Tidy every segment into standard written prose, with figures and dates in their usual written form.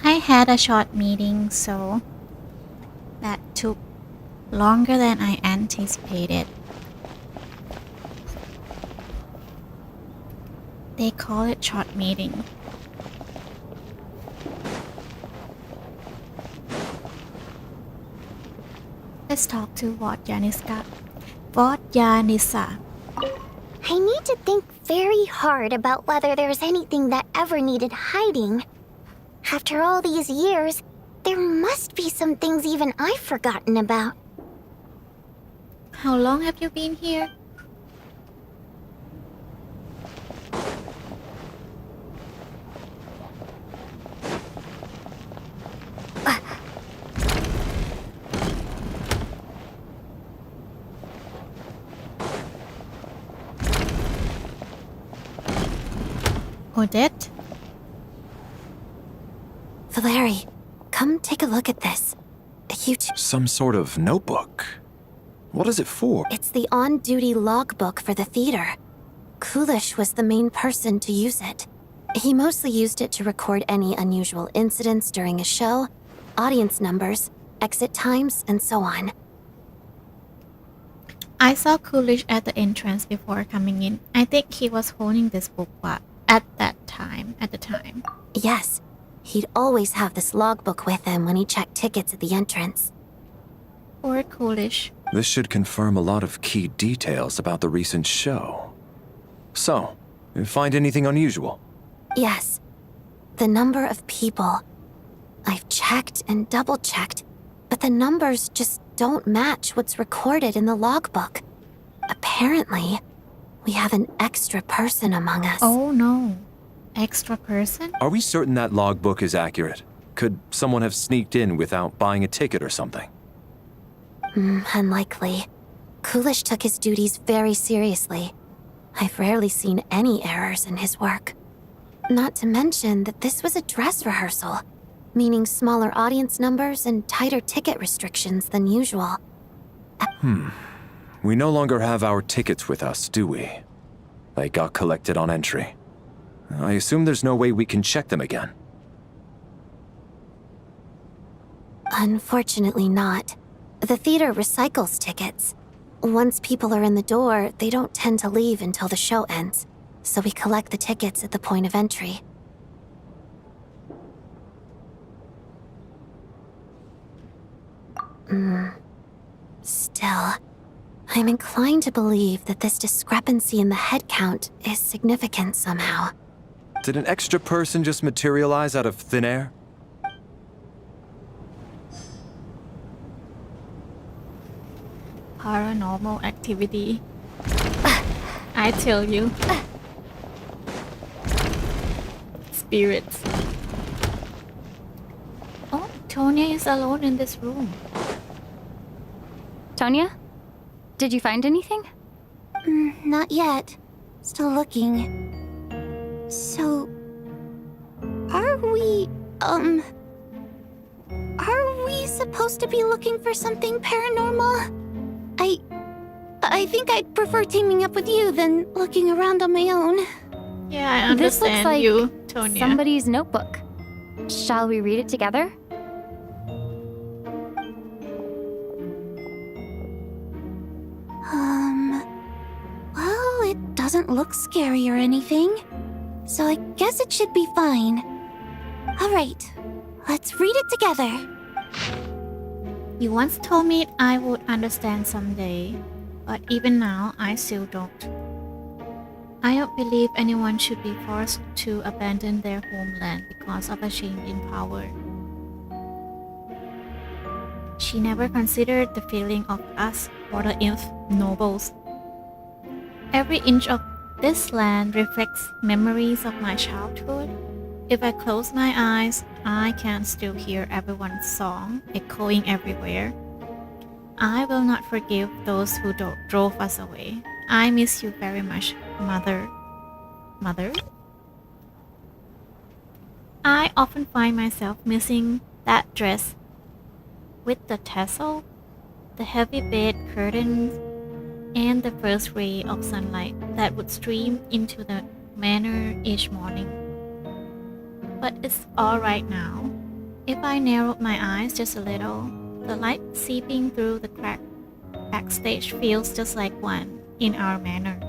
I had a short meeting, so that took longer than I anticipated. They call it short meeting. Let's talk to Vodyanisa. I need to think very hard about whether there's anything that ever needed hiding. After all these years, there must be some things even I've forgotten about. How long have you been here? Odette? Valeri, come take a look at this. Some sort of notebook. What is it for? It's the on-duty logbook for the theater. Kulish was the main person to use it. He mostly used it to record any unusual incidents during a show, audience numbers, exit times, and so on. I saw Coolidge at the entrance before coming in. I think he was holding this book at the time. Yes, he'd always have this logbook with him when he checked tickets at the entrance. Poor Coolidge. This should confirm a lot of key details about the recent show. So, you find anything unusual? Yes. The number of people. I've checked and double-checked, but the numbers just don't match what's recorded in the logbook. Apparently, we have an extra person among us. Oh no. Extra person? Are we certain that logbook is accurate? Could someone have sneaked in without buying a ticket or something? Unlikely. Kulish took his duties very seriously. I've rarely seen any errors in his work. Not to mention that this was a dress rehearsal, meaning smaller audience numbers and tighter ticket restrictions than usual. We no longer have our tickets with us, do we? They got collected on entry. I assume there's no way we can check them again. Unfortunately not. The theater recycles tickets. Once people are in the door, they don't tend to leave until the show ends, so we collect the tickets at the point of entry. Still, I'm inclined to believe that this discrepancy in the head count is significant somehow. Did an extra person just materialize out of thin air? Paranormal activity. I tell you. Spirits. Oh, Tonya is alone in this room. Tonya? Did you find anything? Not yet. Still looking. So... Are we supposed to be looking for something paranormal? I think I'd prefer teaming up with you than looking around on my own. Yeah, I understand This looks like you, Tonya. somebody's notebook. Shall we read it together? Well, it doesn't look scary or anything, so I guess it should be fine. Alright, let's read it together. You once told me I would understand someday, but even now I still don't. I don't believe anyone should be forced to abandon their homeland because of a change in power. She never considered the feeling of us water elf nobles. Every inch of this land reflects memories of my childhood. If I close my eyes, I can still hear everyone's song echoing everywhere. I will not forgive those who drove us away. I miss you very much, Mother. Mother? I often find myself missing that dress with the tassel, the heavy bed curtains, and the first ray of sunlight that would stream into the manor each morning. But it's all right now. If I narrowed my eyes just a little, the light seeping through the crack backstage feels just like one in our manor.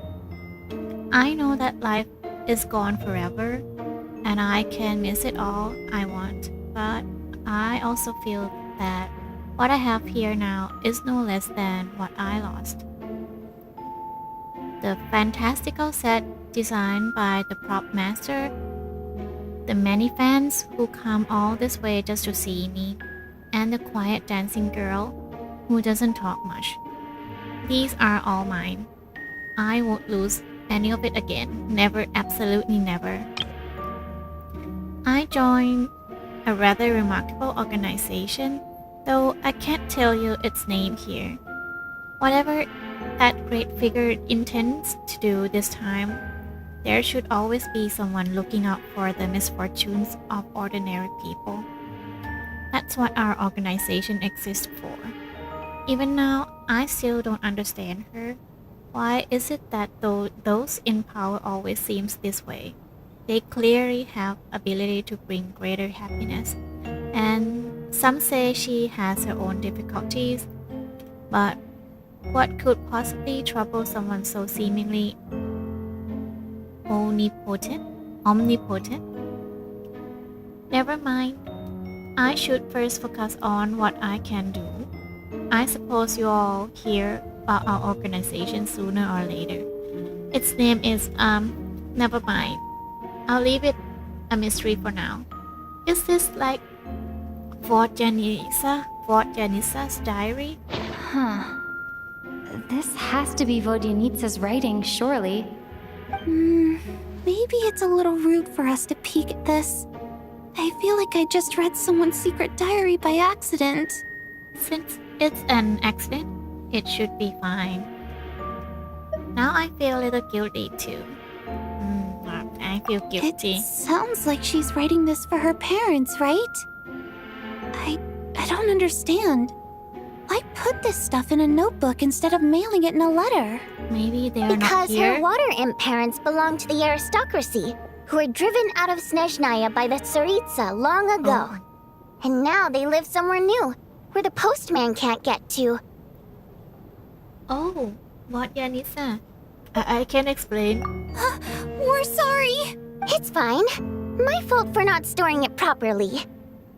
I know that life is gone forever, and I can miss it all I want, but I also feel that what I have here now is no less than what I lost. The fantastical set designed by the prop master, the many fans who come all this way just to see me, and the quiet dancing girl who doesn't talk much. These are all mine. I won't lose any of it again. Never, absolutely never. I joined a rather remarkable organization, though I can't tell you its name here. Whatever that great figure intends to do this time, there should always be someone looking out for the misfortunes of ordinary people. That's what our organization exists for. Even now, I still don't understand her. Why is it that those in power always seems this way? They clearly have ability to bring greater happiness, and some say she has her own difficulties, but what could possibly trouble someone so seemingly omnipotent? Never mind. I should first focus on what I can do. I suppose you all hear about our organization sooner or later. Its name is, never mind. I'll leave it a mystery for now. Is this like Fort Janisa's diary? Huh. This has to be Vodyanitsa's writing, surely. Maybe it's a little rude for us to peek at this. I feel like I just read someone's secret diary by accident. Since it's an accident, it should be fine. Now I feel a little guilty too. I feel guilty. It sounds like she's writing this for her parents, right? I don't understand. Why put this stuff in a notebook instead of mailing it in a letter? Maybe they're not Because here. her water imp parents belonged to the aristocracy, who were driven out of Snezhnaya by the Tsaritsa long ago. Oh. And now they live somewhere new, where the postman can't get to. Oh, what Yanisa? I can explain. We're sorry. It's fine. My fault for not storing it properly.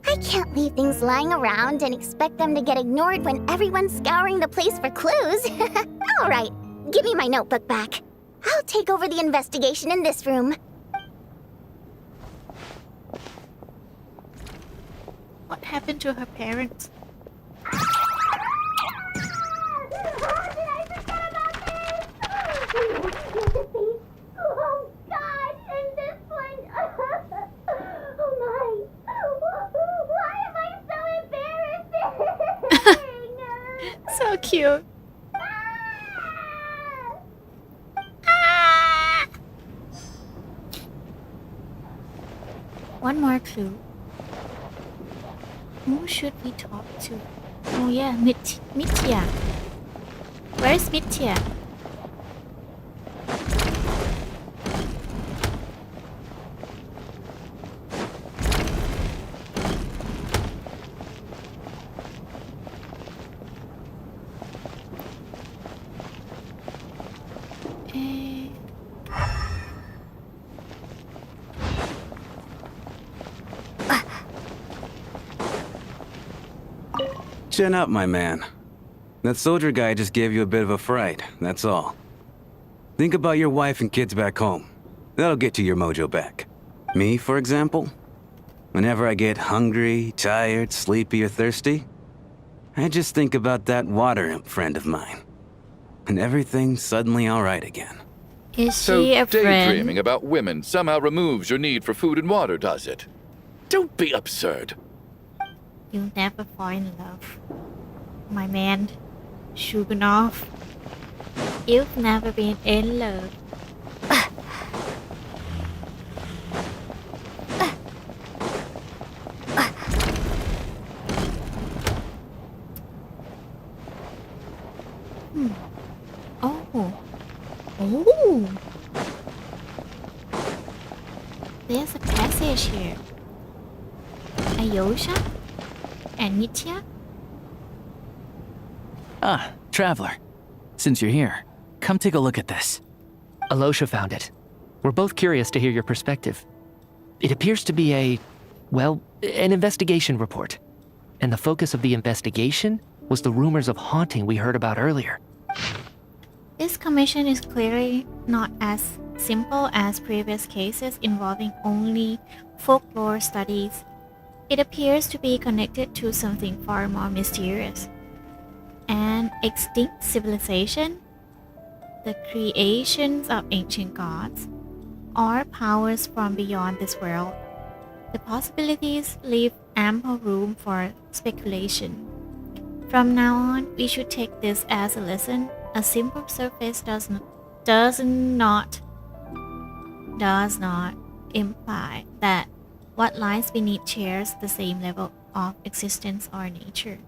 I can't leave things lying around and expect them to get ignored when everyone's scouring the place for clues. All right, give me my notebook back. I'll take over the investigation in this room. What happened to her parents? Oh God! And this one. Oh my! Why am I so embarrassing? So cute. One more clue. Who should we talk to? Oh yeah, Mitya. Where's Mitya? Chin up, my man. That soldier guy just gave you a bit of a fright, that's all. Think about your wife and kids back home. That'll get you your mojo back. Me, for example? Whenever I get hungry, tired, sleepy, or thirsty, I just think about that water imp friend of mine. And everything's suddenly alright again. Is So she a daydreaming friend? about women somehow removes your need for food and water, does it? Don't be absurd. You'll never fall in love. My man, Shugunov. You've never been in love. Oh. Oh. There's a passage here. Ayosha? and Nitya. Ah, Traveler. Since you're here, come take a look at this. Alosha found it. We're both curious to hear your perspective. It appears to be an investigation report. And the focus of the investigation was the rumors of haunting we heard about earlier. This commission is clearly not as simple as previous cases involving only folklore studies. It appears to be connected to something far more mysterious. An extinct civilization, the creations of ancient gods, or powers from beyond this world. The possibilities leave ample room for speculation. From now on, we should take this as a lesson. A simple surface does not imply that what lies beneath shares the same level of existence or nature.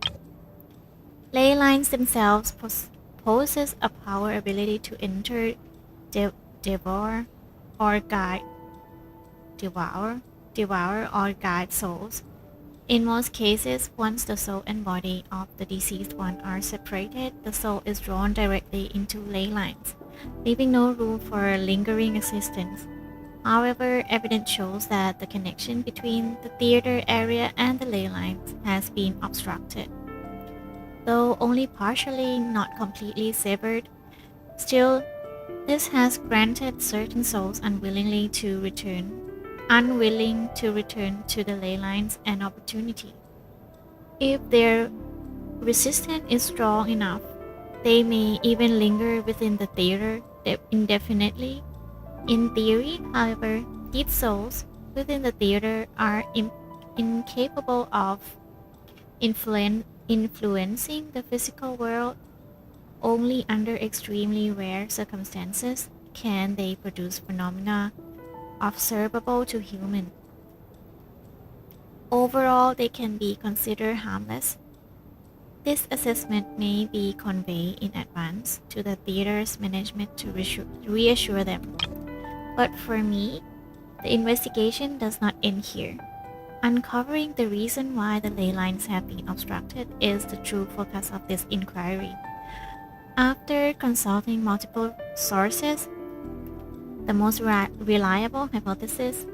Ley lines themselves possess a power ability to enter, devour, or guide souls. In most cases, once the soul and body of the deceased one are separated, the soul is drawn directly into ley lines, leaving no room for lingering existence. However, evidence shows that the connection between the theater area and the ley lines has been obstructed. Though only partially, not completely severed, still, this has granted certain souls unwilling to return to the ley lines an opportunity. If their resistance is strong enough, they may even linger within the theater indefinitely. In theory, however, these souls within the theater are incapable of influencing the physical world. Only under extremely rare circumstances can they produce phenomena observable to humans. Overall, they can be considered harmless. This assessment may be conveyed in advance to the theater's management to reassure them. But for me, the investigation does not end here. Uncovering the reason why the ley lines have been obstructed is the true focus of this inquiry. After consulting multiple sources, the most reliable hypothesis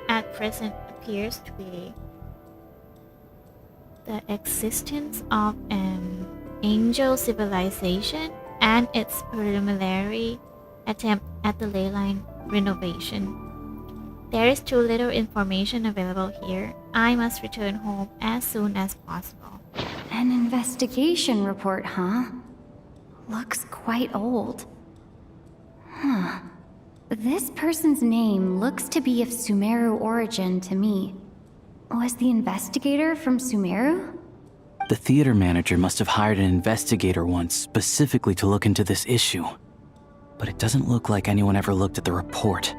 at present appears to be the existence of an angel civilization and its preliminary attempt at the ley line renovation. There is too little information available here. I must return home as soon as possible. An investigation report, huh? Looks quite old. Huh. This person's name looks to be of Sumeru origin to me. Was the investigator from Sumeru? The theater manager must have hired an investigator once specifically to look into this issue. But it doesn't look like anyone ever looked at the report.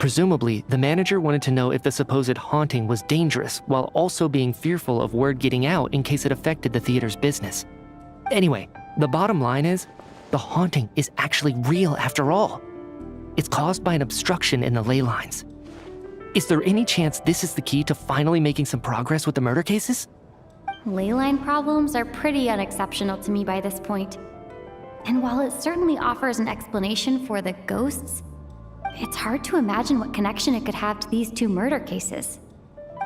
Presumably, the manager wanted to know if the supposed haunting was dangerous while also being fearful of word getting out in case it affected the theater's business. Anyway, the bottom line is, the haunting is actually real after all. It's caused by an obstruction in the ley lines. Is there any chance this is the key to finally making some progress with the murder cases? Ley line problems are pretty unexceptional to me by this point. And while it certainly offers an explanation for the ghosts, it's hard to imagine what connection it could have to these two murder cases.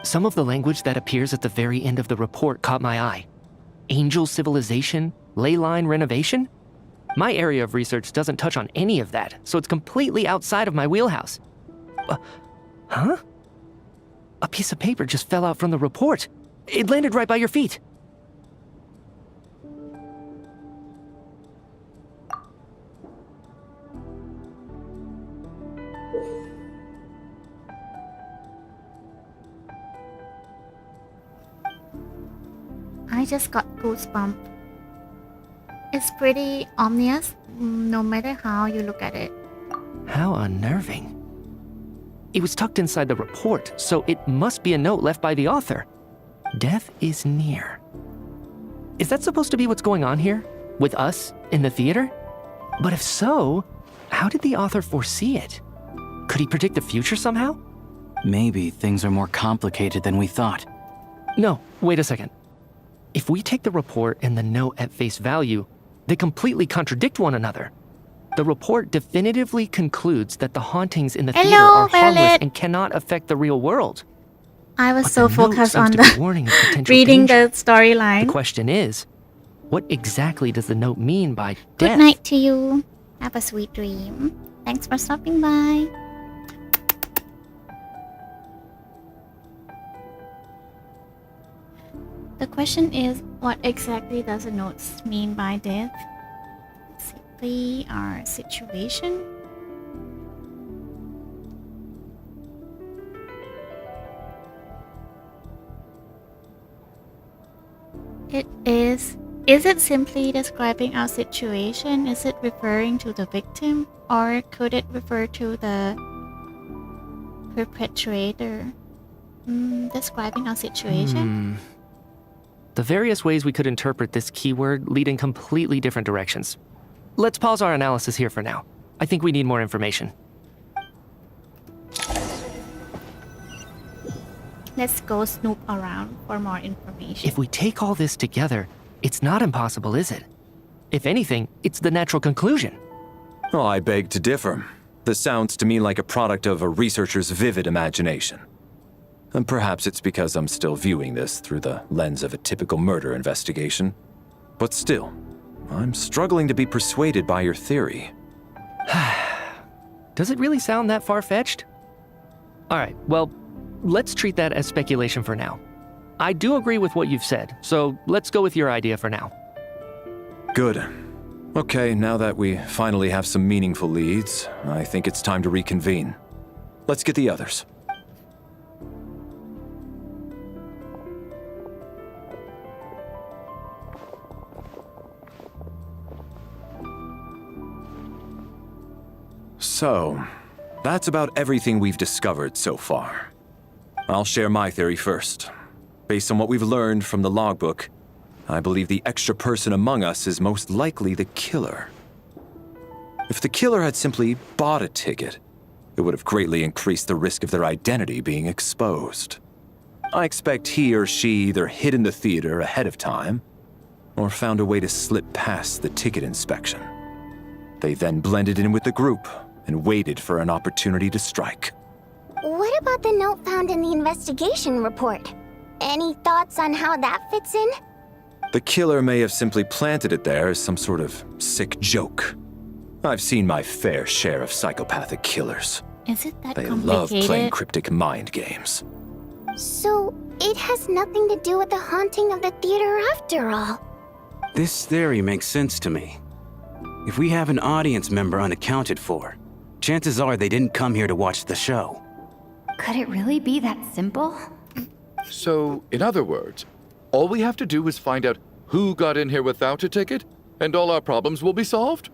Some of the language that appears at the very end of the report caught my eye. Angel civilization, ley line renovation? My area of research doesn't touch on any of that, so it's completely outside of my wheelhouse. Huh? A piece of paper just fell out from the report. It landed right by your feet. I just got goosebumps. It's pretty ominous, no matter how you look at it. How unnerving. It was tucked inside the report, so it must be a note left by the author. Death is near. Is that supposed to be what's going on here? With us, in the theater? But if so, how did the author foresee it? Could he predict the future somehow? Maybe things are more complicated than we thought. No, wait a second. If we take the report and the note at face value, they completely contradict one another. The report definitively concludes that the hauntings in the theater Hello, are harmless Violet. and cannot affect the real world. I was But so the note focused seems on to be the warning of potential reading danger. the storyline. The question is, what exactly does the note mean by Good death? night to you. Have a sweet dream. Thanks for stopping by. The question is, what exactly does the note mean by death? Simply our situation? It is. Is it simply describing our situation? Is it referring to the victim? Or could it refer to the perpetrator? Describing our situation? The various ways we could interpret this keyword lead in completely different directions. Let's pause our analysis here for now. I think we need more information. Let's go snoop around for more information. If we take all this together, it's not impossible, is it? If anything, it's the natural conclusion. Oh, I beg to differ. This sounds to me like a product of a researcher's vivid imagination. And perhaps it's because I'm still viewing this through the lens of a typical murder investigation. But still, I'm struggling to be persuaded by your theory. Does it really sound that far-fetched? Alright, well, let's treat that as speculation for now. I do agree with what you've said, so let's go with your idea for now. Good. Okay, now that we finally have some meaningful leads, I think it's time to reconvene. Let's get the others. So, that's about everything we've discovered so far. I'll share my theory first. Based on what we've learned from the logbook, I believe the extra person among us is most likely the killer. If the killer had simply bought a ticket, it would have greatly increased the risk of their identity being exposed. I expect he or she either hid in the theater ahead of time, or found a way to slip past the ticket inspection. They then blended in with the group and waited for an opportunity to strike. What about the note found in the investigation report? Any thoughts on how that fits in? The killer may have simply planted it there as some sort of sick joke. I've seen my fair share of psychopathic killers. Is it that They love playing complicated? cryptic mind games. So, it has nothing to do with the haunting of the theater after all. This theory makes sense to me. If we have an audience member unaccounted for, chances are they didn't come here to watch the show. Could it really be that simple? So, in other words, all we have to do is find out who got in here without a ticket, and all our problems will be solved?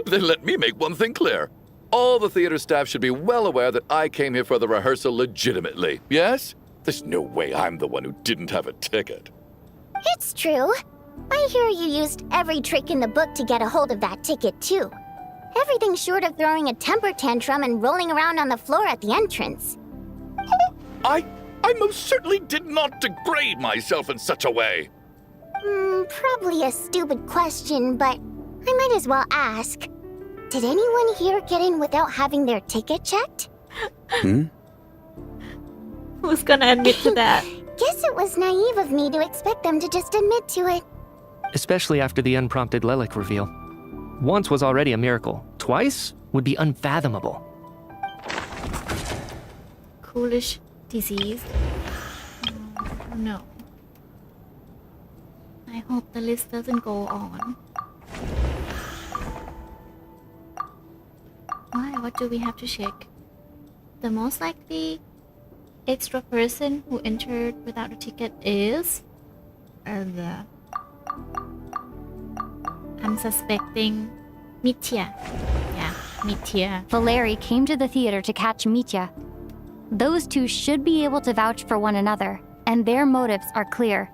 Then let me make one thing clear. All the theater staff should be well aware that I came here for the rehearsal legitimately, yes? There's no way I'm the one who didn't have a ticket. It's true. I hear you used every trick in the book to get a hold of that ticket, too. Everything short of throwing a temper tantrum and rolling around on the floor at the entrance. I most certainly did not degrade myself in such a way. Probably a stupid question, but I might as well ask. Did anyone here get in without having their ticket checked? Who's gonna admit to that? Guess it was naive of me to expect them to just admit to it. Especially after the unprompted Lelik reveal. Once was already a miracle. Twice would be unfathomable. Coolish disease. No. I hope the list doesn't go on. Why? What do we have to check? The most likely extra person who entered without a ticket is... I'm suspecting Mitya. Yeah, Mitya. Valeri came to the theater to catch Mitya. Those two should be able to vouch for one another, and their motives are clear.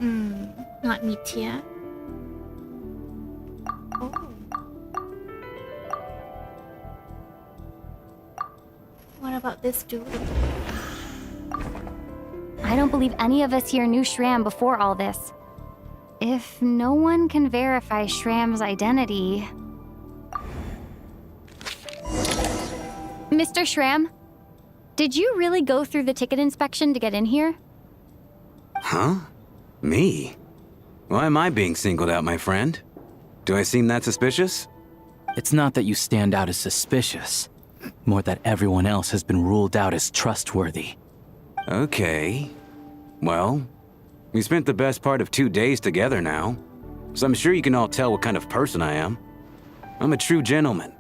Not Mitya. Oh. What about this dude? I don't believe any of us here knew Shram before all this. If no one can verify Shram's identity... Mr. Shram, did you really go through the ticket inspection to get in here? Huh? Me? Why am I being singled out, my friend? Do I seem that suspicious? It's not that you stand out as suspicious, more that everyone else has been ruled out as trustworthy. Okay. Well, we spent the best part of 2 days together now, so I'm sure you can all tell what kind of person I am. I'm a true gentleman.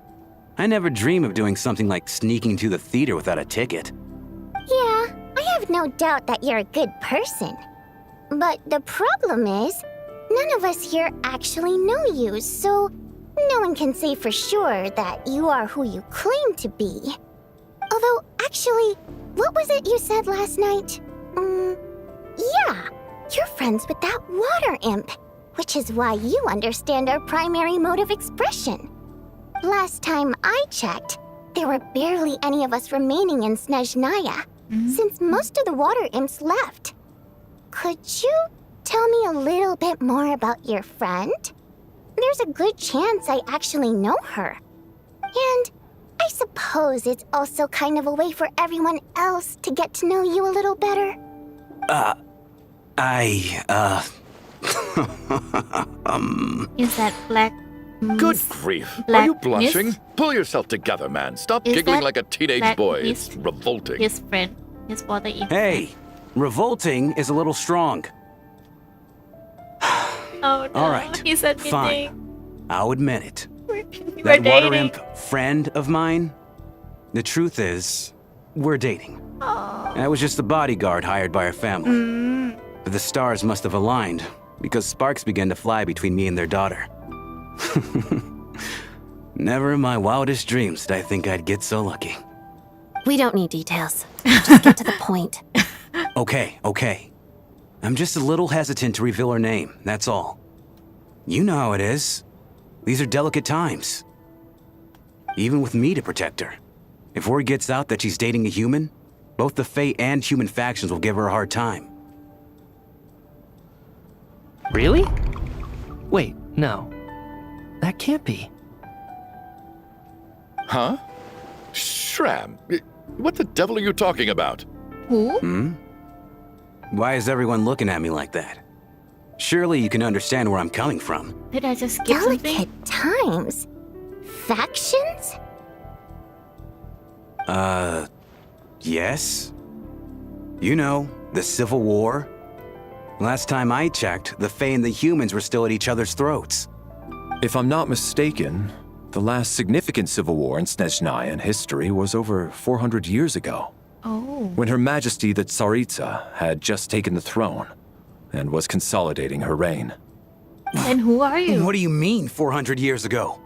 I never dream of doing something like sneaking to the theater without a ticket. Yeah, I have no doubt that you're a good person. But the problem is, none of us here actually know you, so no one can say for sure that you are who you claim to be. Although, actually, what was it you said last night? Yeah, you're friends with that water imp, which is why you understand our primary mode of expression. Last time I checked, there were barely any of us remaining in Snezhnaya, since most of the water imps left. Could you tell me a little bit more about your friend? There's a good chance I actually know her. And I suppose it's also kind of a way for everyone else to get to know you a little better. Is that black? Good grief. Are Black you blushing? mist? Pull yourself together, man. Stop Is giggling that like a teenage black boy. mist? It's revolting. His friend, his water imp. Hey, revolting is a little strong. Oh no, All right, he's admitting. fine. I'll admit it. We're That water dating. imp friend of mine, the truth is, we're dating. I was just a bodyguard hired by our family. But the stars must have aligned, because sparks began to fly between me and their daughter. Never in my wildest dreams did I think I'd get so lucky. We don't need details. Just get to the point. Okay. I'm just a little hesitant to reveal her name, that's all. You know how it is. These are delicate times. Even with me to protect her. If word gets out that she's dating a human, both the Fae and human factions will give her a hard time. Really? Wait, no. That can't be. Huh? Shram, what the devil are you talking about? Who? Why is everyone looking at me like that? Surely you can understand where I'm coming from. Did I just skip something? Delicate times? Factions? Yes? You know, the Civil War? Last time I checked, the Fae and the humans were still at each other's throats. If I'm not mistaken, the last significant civil war in Snezhnayan history was over 400 years ago, Oh. when Her Majesty the Tsaritsa had just taken the throne and was consolidating her reign. Then who are you? What do you mean, 400 years ago?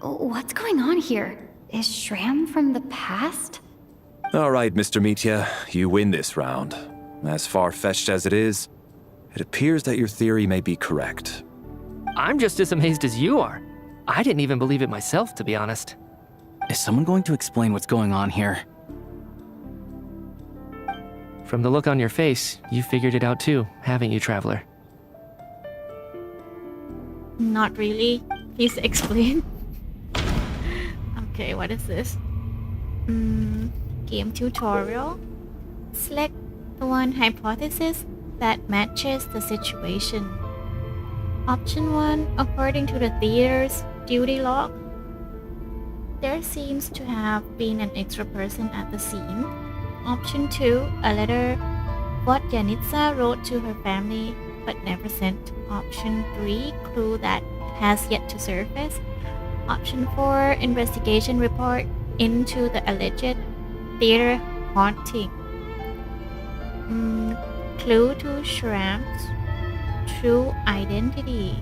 What's going on here? Is Shram from the past? All right, Mr. Mitya, you win this round. As far-fetched as it is, it appears that your theory may be correct. I'm just as amazed as you are. I didn't even believe it myself, to be honest. Is someone going to explain what's going on here? From the look on your face, you figured it out too, haven't you, Traveler? Not really. Please explain. Okay, what is this? Game tutorial. Select the one hypothesis that matches the situation. Option 1, according to the theater's duty log, there seems to have been an extra person at the scene. Option 2, a letter Vodyanitsa wrote to her family but never sent. Option 3, clue that has yet to surface. Option 4, investigation report into the alleged theater haunting. Clue to Shram's true identity.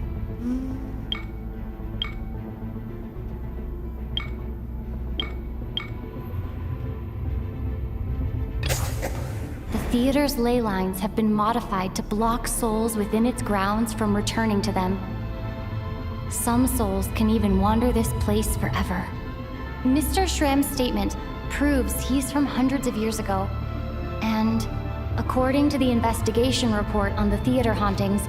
The theater's ley lines have been modified to block souls within its grounds from returning to them. Some souls can even wander this place forever. Mr. Shram's statement proves he's from hundreds of years ago, and According to the investigation report on the theater hauntings,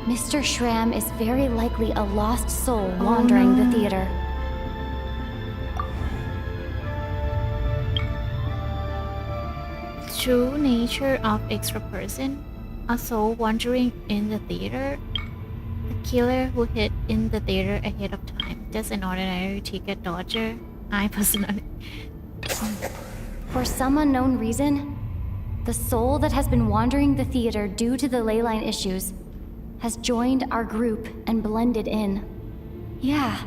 Mr. Schramm is very likely a lost soul wandering the theater. True nature of extra person, a soul wandering in the theater. The killer who hid in the theater ahead of time, just an ordinary ticket dodger. I personally. For some unknown reason, the soul that has been wandering the theater due to the ley line issues has joined our group and blended in. Yeah,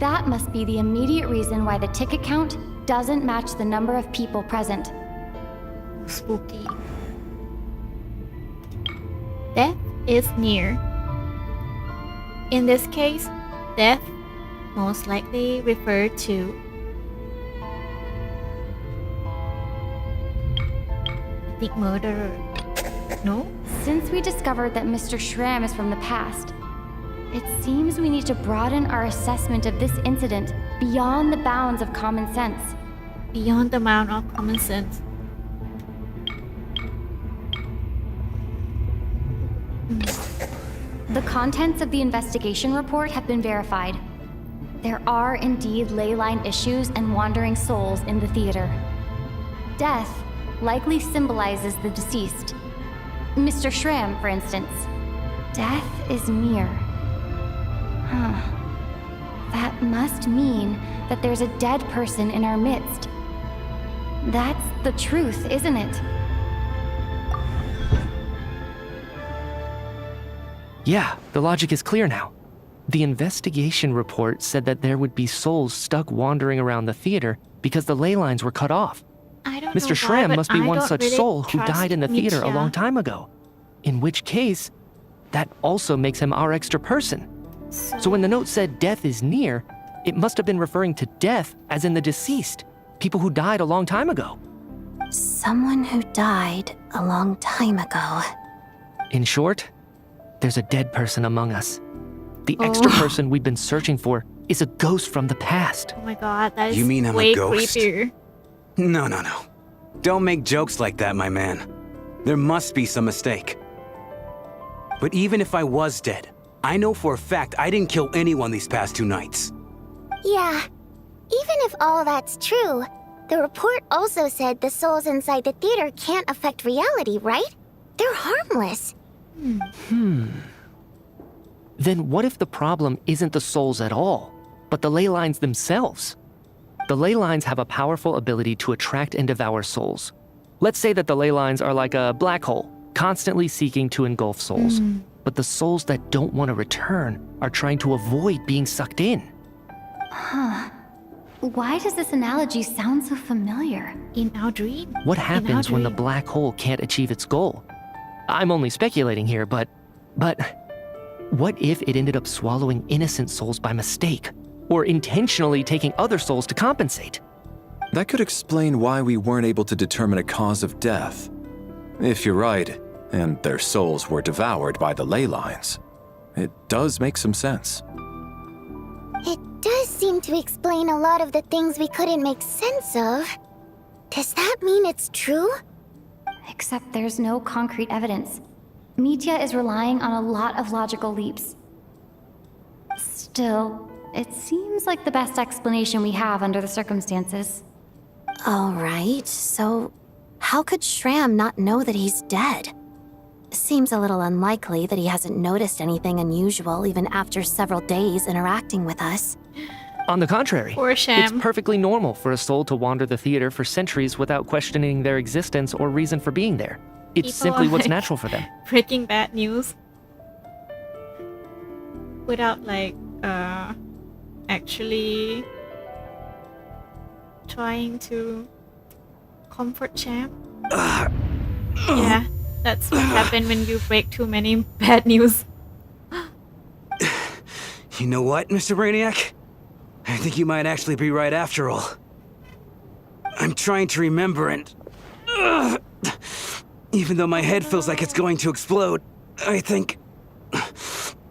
that must be the immediate reason why the ticket count doesn't match the number of people present. Spooky. Death is near. In this case, death most likely referred to the murderer. No? Since we discovered that Mr. Schramm is from the past, it seems we need to broaden our assessment of this incident beyond the bounds of common sense. Beyond the amount of common sense. The contents of the investigation report have been verified. There are indeed ley line issues and wandering souls in the theater. Death likely symbolizes the deceased. Mr. Schramm, for instance. Death is near. Huh. That must mean that there's a dead person in our midst. That's the truth, isn't it? Yeah, the logic is clear now. The investigation report said that there would be souls stuck wandering around the theater because the ley lines were cut off. I don't know Mr. why, Schramm but must be I one don't such really soul who trust died in the theater a Mitya. long time ago. In which case, that also makes him our extra person. So when the note said death is near, it must have been referring to death as in the deceased, people who died a long time ago. Someone who died a long time ago. In short, there's a dead person among us. The extra person we've been searching for is a ghost from the past. Oh my god, that is You mean I'm a way ghost? creepier. No. Don't make jokes like that, my man. There must be some mistake. But even if I was dead, I know for a fact I didn't kill anyone these past 2 nights. Yeah, even if all that's true, the report also said the souls inside the theater can't affect reality, right? They're harmless. Then what if the problem isn't the souls at all, but the ley lines themselves? The ley lines have a powerful ability to attract and devour souls. Let's say that the ley lines are like a black hole, constantly seeking to engulf souls. But the souls that don't want to return are trying to avoid being sucked in. Why does this analogy sound so familiar? In our dream. What happens when the dream. black hole can't achieve its goal? I'm only speculating here, but what if it ended up swallowing innocent souls by mistake, or intentionally taking other souls to compensate? That could explain why we weren't able to determine a cause of death. If you're right, and their souls were devoured by the ley lines, it does make some sense. It does seem to explain a lot of the things we couldn't make sense of. Does that mean it's true? Except there's no concrete evidence. Mitya is relying on a lot of logical leaps. Still, it seems like the best explanation we have under the circumstances. All right, so how could Schramm not know that he's dead? Seems a little unlikely that he hasn't noticed anything unusual even after several days interacting with us. On the contrary, Poor it's Sham. perfectly normal for a soul to wander the theater for centuries without questioning their existence or reason for being there. It's People simply are what's like- natural for them. Breaking bad news. Without actually trying to comfort Sham. Yeah, that's what happened when you break too many bad news. You know what, Mr. Brainiac? I think you might actually be right after all. I'm trying to remember and... even though my head feels like it's going to explode, I think...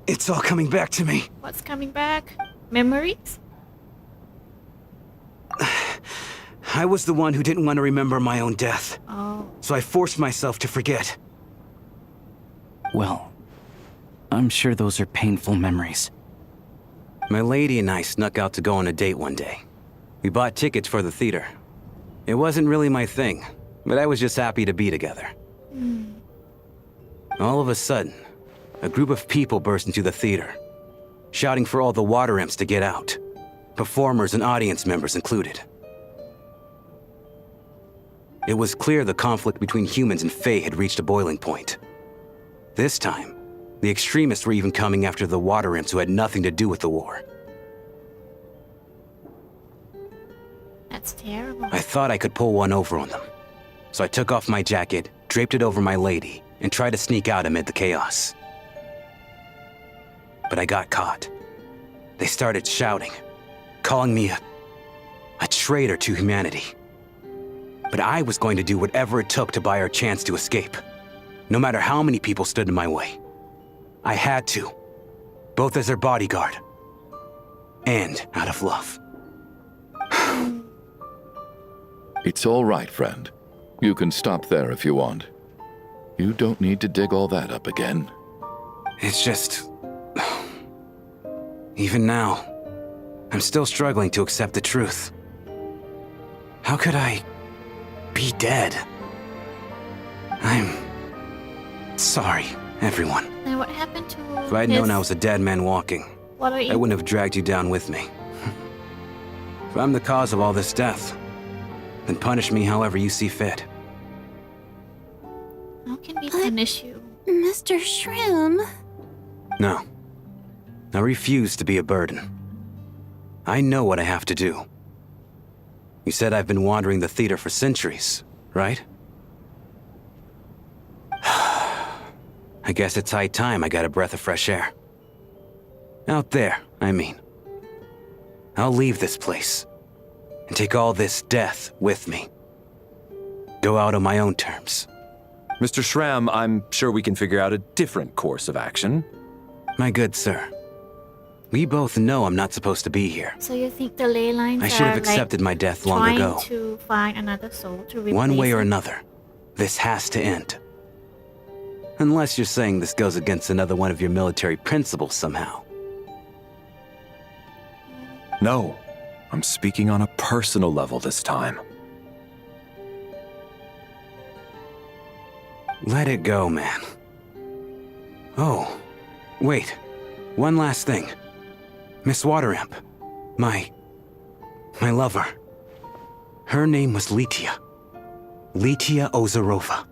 it's all coming back to me. What's coming back? Memories? I was the one who didn't want to remember my own death. Oh. So I forced myself to forget. Well, I'm sure those are painful memories. My lady and I snuck out to go on a date one day. We bought tickets for the theater. It wasn't really my thing, but I was just happy to be together. All of a sudden, a group of people burst into the theater, shouting for all the water imps to get out, performers and audience members included. It was clear the conflict between humans and Fae had reached a boiling point. This time, the extremists were even coming after the water imps who had nothing to do with the war. That's terrible. I thought I could pull one over on them. So I took off my jacket, draped it over my lady, and tried to sneak out amid the chaos. But I got caught. They started shouting, calling me a traitor to humanity. But I was going to do whatever it took to buy our chance to escape, no matter how many people stood in my way. I had to, both as their bodyguard and out of love. It's all right, friend. You can stop there if you want. You don't need to dig all that up again. It's just... Even now, I'm still struggling to accept the truth. How could I be dead? I'm sorry, everyone. Then what happened to If I'd known I was a dead man walking, What are I you? wouldn't have dragged you down with me. If I'm the cause of all this death, then punish me however you see fit. How can we punish you? Mr. Shroom. No. I refuse to be a burden. I know what I have to do. You said I've been wandering the theater for centuries, right? I guess it's high time I got a breath of fresh air. Out there, I mean. I'll leave this place and take all this death with me. Go out on my own terms. Mr. Shram, I'm sure we can figure out a different course of action. My good sir, we both know I'm not supposed to be here. So you think the ley lines I should have are, accepted my death long trying ago. to find another soul to replace One way or it? another, this has to end. Unless you're saying this goes against another one of your military principles somehow. No, I'm speaking on a personal level this time. Let it go, man. Oh, wait. One last thing. Miss Water Imp. My lover. Her name was Litia. Litia Ozarova.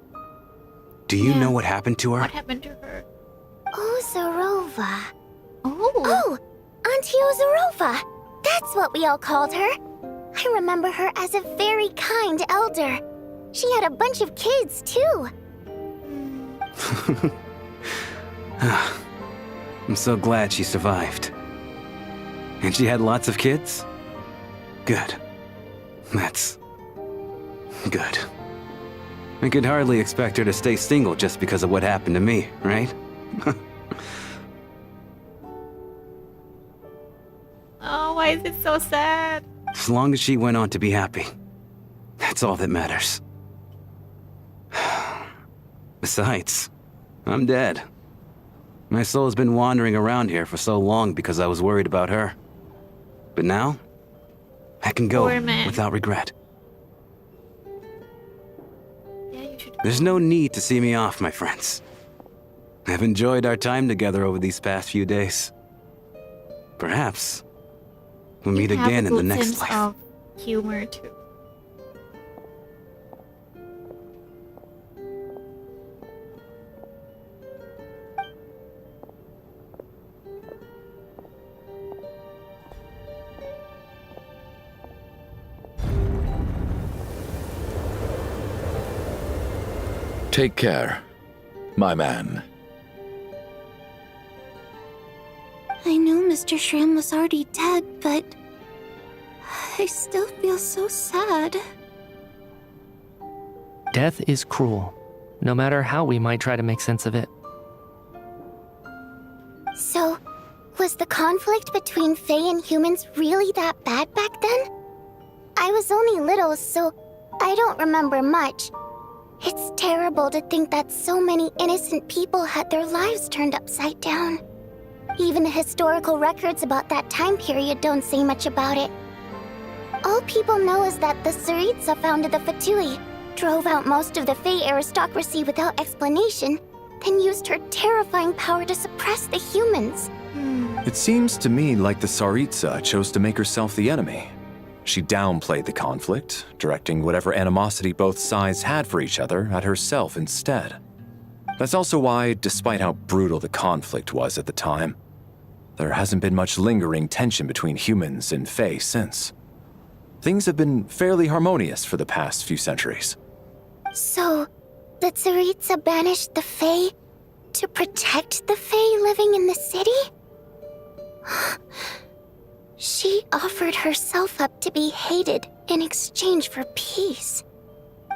Do you Yeah. know what happened to her? What happened to her? Ozarova. Oh, Oh, Auntie Ozarova. That's what we all called her. I remember her as a very kind elder. She had a bunch of kids, too. I'm so glad she survived. And she had lots of kids? Good. That's good. I could hardly expect her to stay single just because of what happened to me, right? oh, why is it so sad? As long as she went on to be happy, that's all that matters. Besides, I'm dead. My soul's been wandering around here for so long because I was worried about her. But now, I can go Poor man. without regret. Yeah, you should. There's no need to see me off, my friends. I've enjoyed our time together over these past few days. Perhaps we'll meet You have again a in the good next sense life. of humor too. Take care, my man. I knew Mr. Shroom was already dead, but I still feel so sad. Death is cruel, no matter how we might try to make sense of it. So, was the conflict between Fae and humans really that bad back then? I was only little, so I don't remember much. It's terrible to think that so many innocent people had their lives turned upside down. Even the historical records about that time period don't say much about it. All people know is that the Tsaritsa founded the Fatui, drove out most of the Fey aristocracy without explanation, then used her terrifying power to suppress the humans. It seems to me like the Tsaritsa chose to make herself the enemy. She downplayed the conflict, directing whatever animosity both sides had for each other at herself instead. That's also why, despite how brutal the conflict was at the time, there hasn't been much lingering tension between humans and Fae since. Things have been fairly harmonious for the past few centuries. So, the Tsaritsa banished the Fae to protect the Fae living in the city? She offered herself up to be hated in exchange for peace.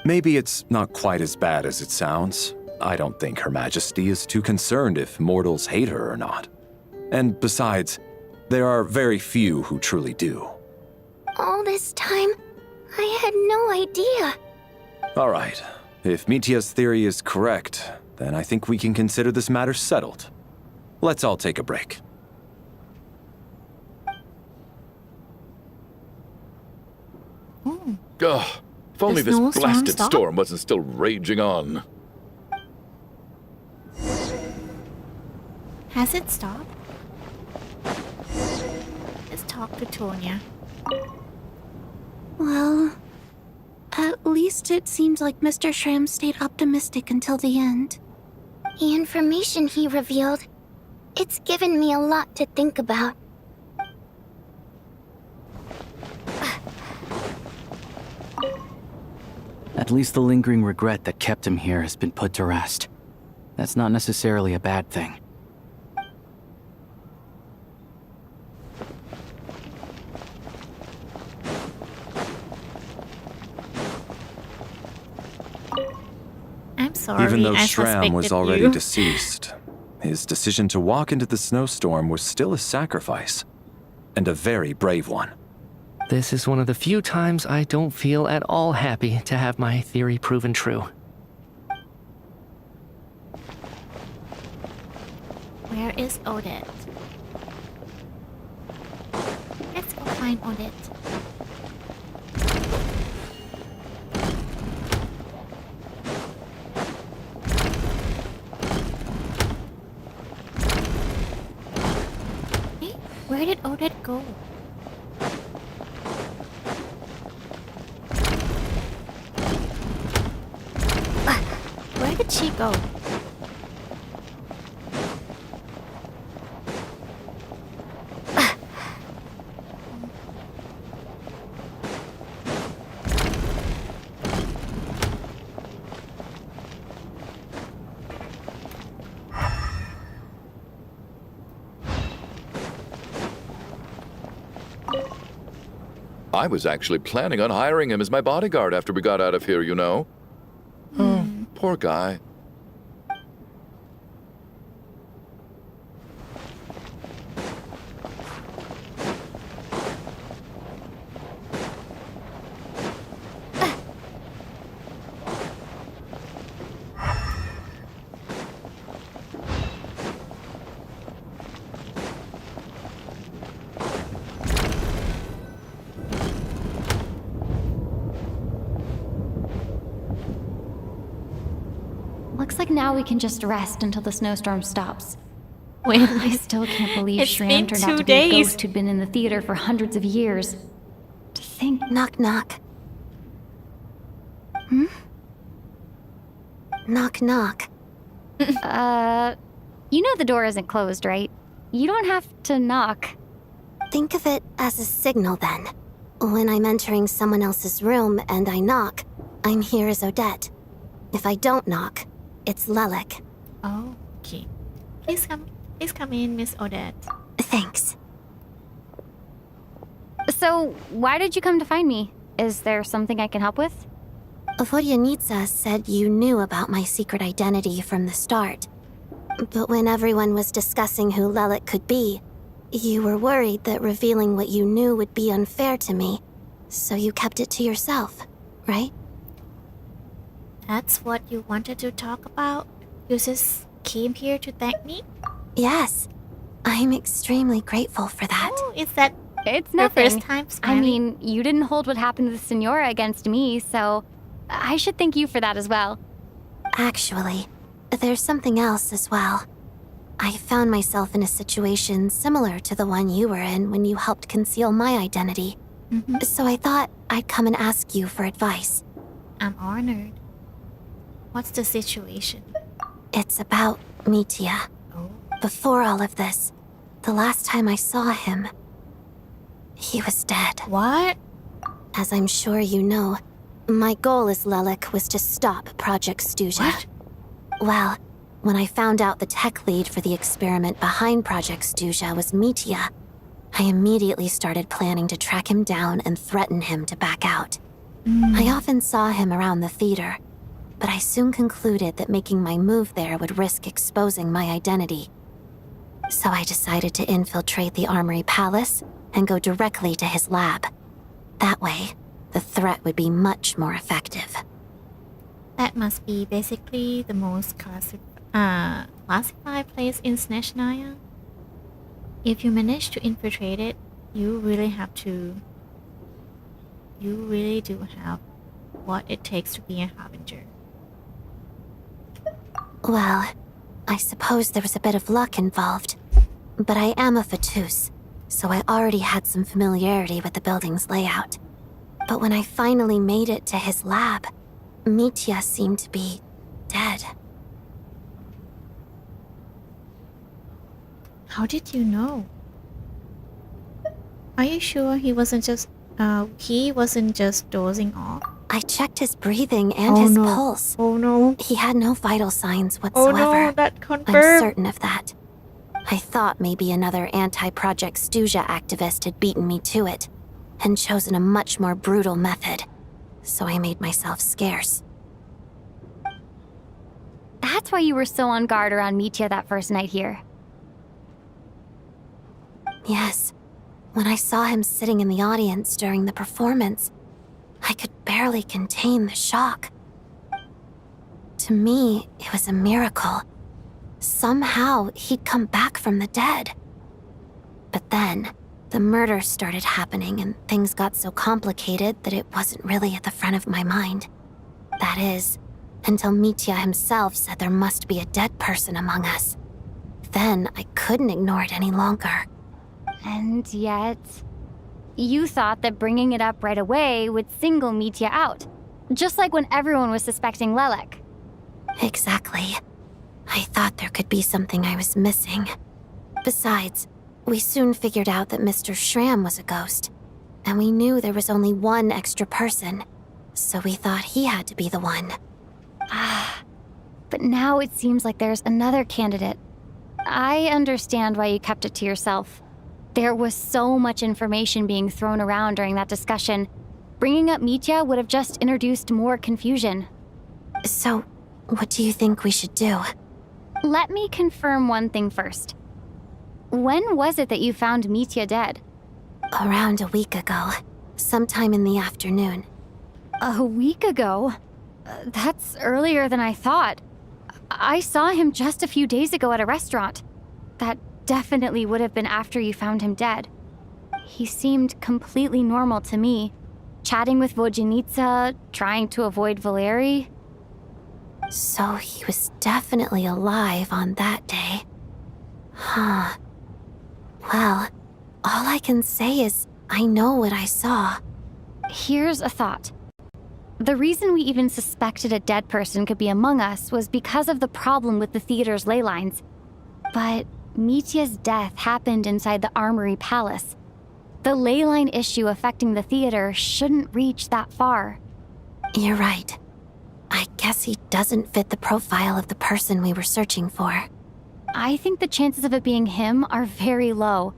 Maybe it's not quite as bad as it sounds. I don't think Her Majesty is too concerned if mortals hate her or not. And besides, there are very few who truly do. All this time, I had no idea. All right, if Mitya's theory is correct, then I think we can consider this matter settled. Let's all take a break. Ugh, if only The this snowstorm blasted stopped? storm wasn't still raging on. Has it stopped? Let's talk to Tonya. Well, at least it seems like Mr. Shram stayed optimistic until the end. The information he revealed, it's given me a lot to think about. At least the lingering regret that kept him here has been put to rest. That's not necessarily a bad thing. I'm sorry, Even though I Shram was suspected already you. deceased, his decision to walk into the snowstorm was still a sacrifice, and a very brave one. This is one of the few times I don't feel at all happy to have my theory proven true. Where is Odette? Let's go find Odette. Hey, where did Odette go? Where did she go? I was actually planning on hiring him as my bodyguard after we got out of here, you know. Oh, poor guy. Looks like now we can just rest until the snowstorm stops. Wait, I still can't believe It's Shram been turned 2 out to be a days. ghost who'd been in the theater for hundreds of years. To think, Knock, knock. Knock, knock. you know the door isn't closed, right? You don't have to knock. Think of it as a signal then. When I'm entering someone else's room and I knock, I'm here as Odette. If I don't knock, it's Lelik. Oh, okay. Please come in, Miss Odette. Thanks. So, why did you come to find me? Is there something I can help with? Vodyanitsa said you knew about my secret identity from the start. But when everyone was discussing who Lelik could be, you were worried that revealing what you knew would be unfair to me. So you kept it to yourself, right? That's what you wanted to talk about? You just came here to thank me? Yes. I'm extremely grateful for that. Oh, is that It's your nothing. first time I smiling? mean, you didn't hold what happened to the Senora against me, so I should thank you for that as well. Actually, there's something else as well. I found myself in a situation similar to the one you were in when you helped conceal my identity. So I thought I'd come and ask you for advice. I'm honored. What's the situation? It's about Mitya. Oh. Before all of this, the last time I saw him, he was dead. What? As I'm sure you know, my goal as Lelik was to stop Project Stuja. What? Well, when I found out the tech lead for the experiment behind Project Stuja was Mitya, I immediately started planning to track him down and threaten him to back out. I often saw him around the theater, but I soon concluded that making my move there would risk exposing my identity. So I decided to infiltrate the Armory Palace and go directly to his lab. That way, the threat would be much more effective. That must be basically the most classified place in Snezhnaya. If you manage to infiltrate it, you really do have what it takes to be a harbinger. Well, I suppose there was a bit of luck involved. But I am a Fatus, so I already had some familiarity with the building's layout. But when I finally made it to his lab, Mitya seemed to be dead. How did you know? Are you sure he wasn't just dozing off? I checked his breathing and Oh, his no. pulse. Oh no. He had no vital signs Oh whatsoever. no, that I'm confirmed. certain of that. I thought maybe another anti-Project Stuja activist had beaten me to it, and chosen a much more brutal method. So I made myself scarce. That's why you were so on guard around Mitya that first night here. Yes. When I saw him sitting in the audience during the performance, I could barely contain the shock. To me, it was a miracle. Somehow, he'd come back from the dead. But then, the murder started happening and things got so complicated that it wasn't really at the front of my mind. That is, until Mitya himself said there must be a dead person among us. Then I couldn't ignore it any longer. And yet, you thought that bringing it up right away would single Mitya out, just like when everyone was suspecting Lelik. Exactly. I thought there could be something I was missing. Besides, we soon figured out that Mr. Shram was a ghost, and we knew there was only one extra person, so we thought he had to be the one. But now it seems like there's another candidate. I understand why you kept it to yourself. There was so much information being thrown around during that discussion. Bringing up Mitya would have just introduced more confusion. So, what do you think we should do? Let me confirm one thing first. When was it that you found Mitya dead? Around a week ago, sometime in the afternoon. A week ago? That's earlier than I thought. I saw him just a few days ago at a restaurant. That definitely would have been after you found him dead. He seemed completely normal to me, chatting with Vojenitsa, trying to avoid Valeri. So he was definitely alive on that day. Huh. Well, all I can say is I know what I saw. Here's a thought. The reason we even suspected a dead person could be among us was because of the problem with the theater's ley lines. But Mitya's death happened inside the Armory Palace. The ley line issue affecting the theater shouldn't reach that far. You're right. I guess he doesn't fit the profile of the person we were searching for. I think the chances of it being him are very low.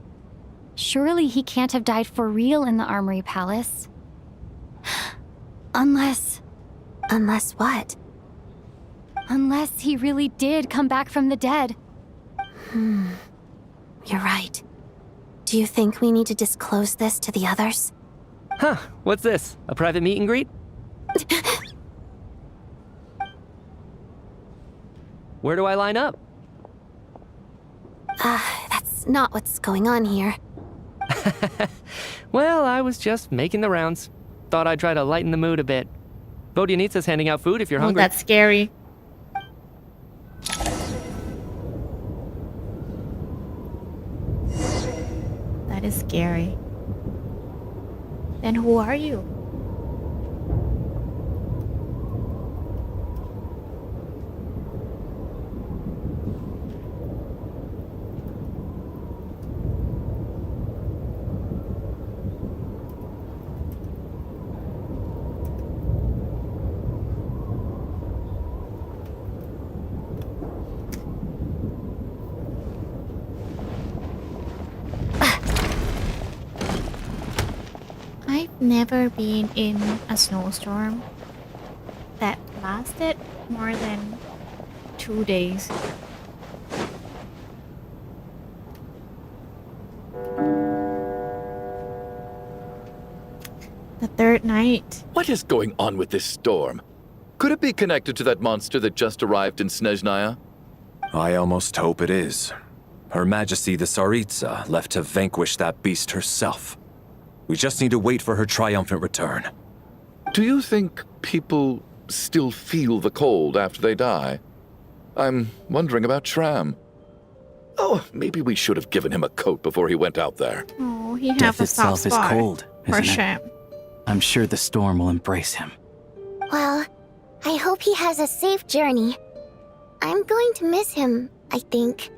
Surely he can't have died for real in the Armory Palace. Unless what? Unless he really did come back from the dead. You're right. Do you think we need to disclose this to the others? Huh, what's this? A private meet and greet? Where do I line up? That's not what's going on here. Well, I was just making the rounds. Thought I'd try to lighten the mood a bit. Vodyanitsa's handing out food if you're Oh, hungry. that's scary. That is scary. Then who are you? I've never been in a snowstorm that lasted more than 2 days. The third night. What is going on with this storm? Could it be connected to that monster that just arrived in Snezhnaya? I almost hope it is. Her Majesty the Tsaritsa left to vanquish that beast herself. We just need to wait for her triumphant return. Do you think people still feel the cold after they die? I'm wondering about Shram. Oh, maybe we should have given him a coat before he went out there. Oh, he have Death a soft itself is spot cold, for isn't it? Sham. I'm sure the storm will embrace him. Well, I hope he has a safe journey. I'm going to miss him, I think.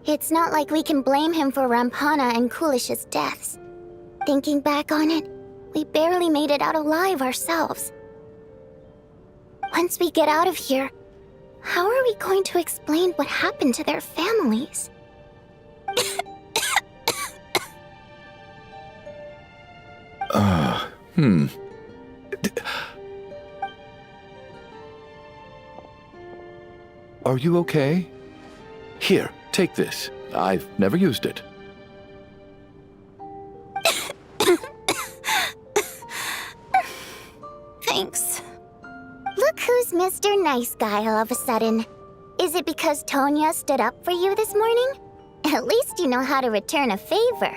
It's not like we can blame him for Rampana and Kulish's deaths. Thinking back on it, we barely made it out alive ourselves. Once we get out of here, how are we going to explain what happened to their families? Are you okay? Here, take this. I've never used it. Thanks. Look who's Mr. Nice Guy all of a sudden. Is it because Tonya stood up for you this morning? At least you know how to return a favor.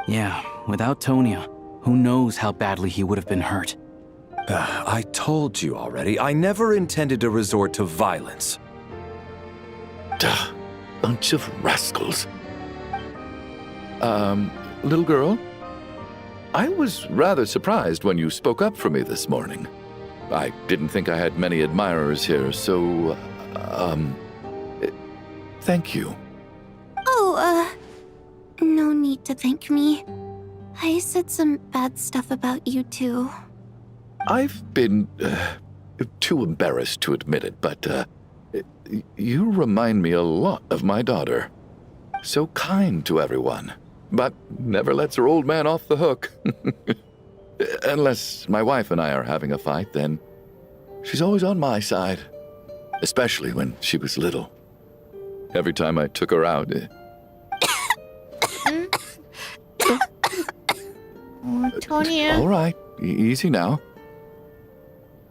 Yeah, without Tonya, who knows how badly he would have been hurt. I told you already, I never intended to resort to violence. Duh, bunch of rascals. Little girl? I was rather surprised when you spoke up for me this morning. I didn't think I had many admirers here, so, thank you. Oh, no need to thank me. I said some bad stuff about you too. I've been, too embarrassed to admit it, but, you remind me a lot of my daughter. So kind to everyone, but never lets her old man off the hook. Unless my wife and I are having a fight, then she's always on my side. Especially when she was little. Every time I took her out. Oh, Tonya. All right, easy now.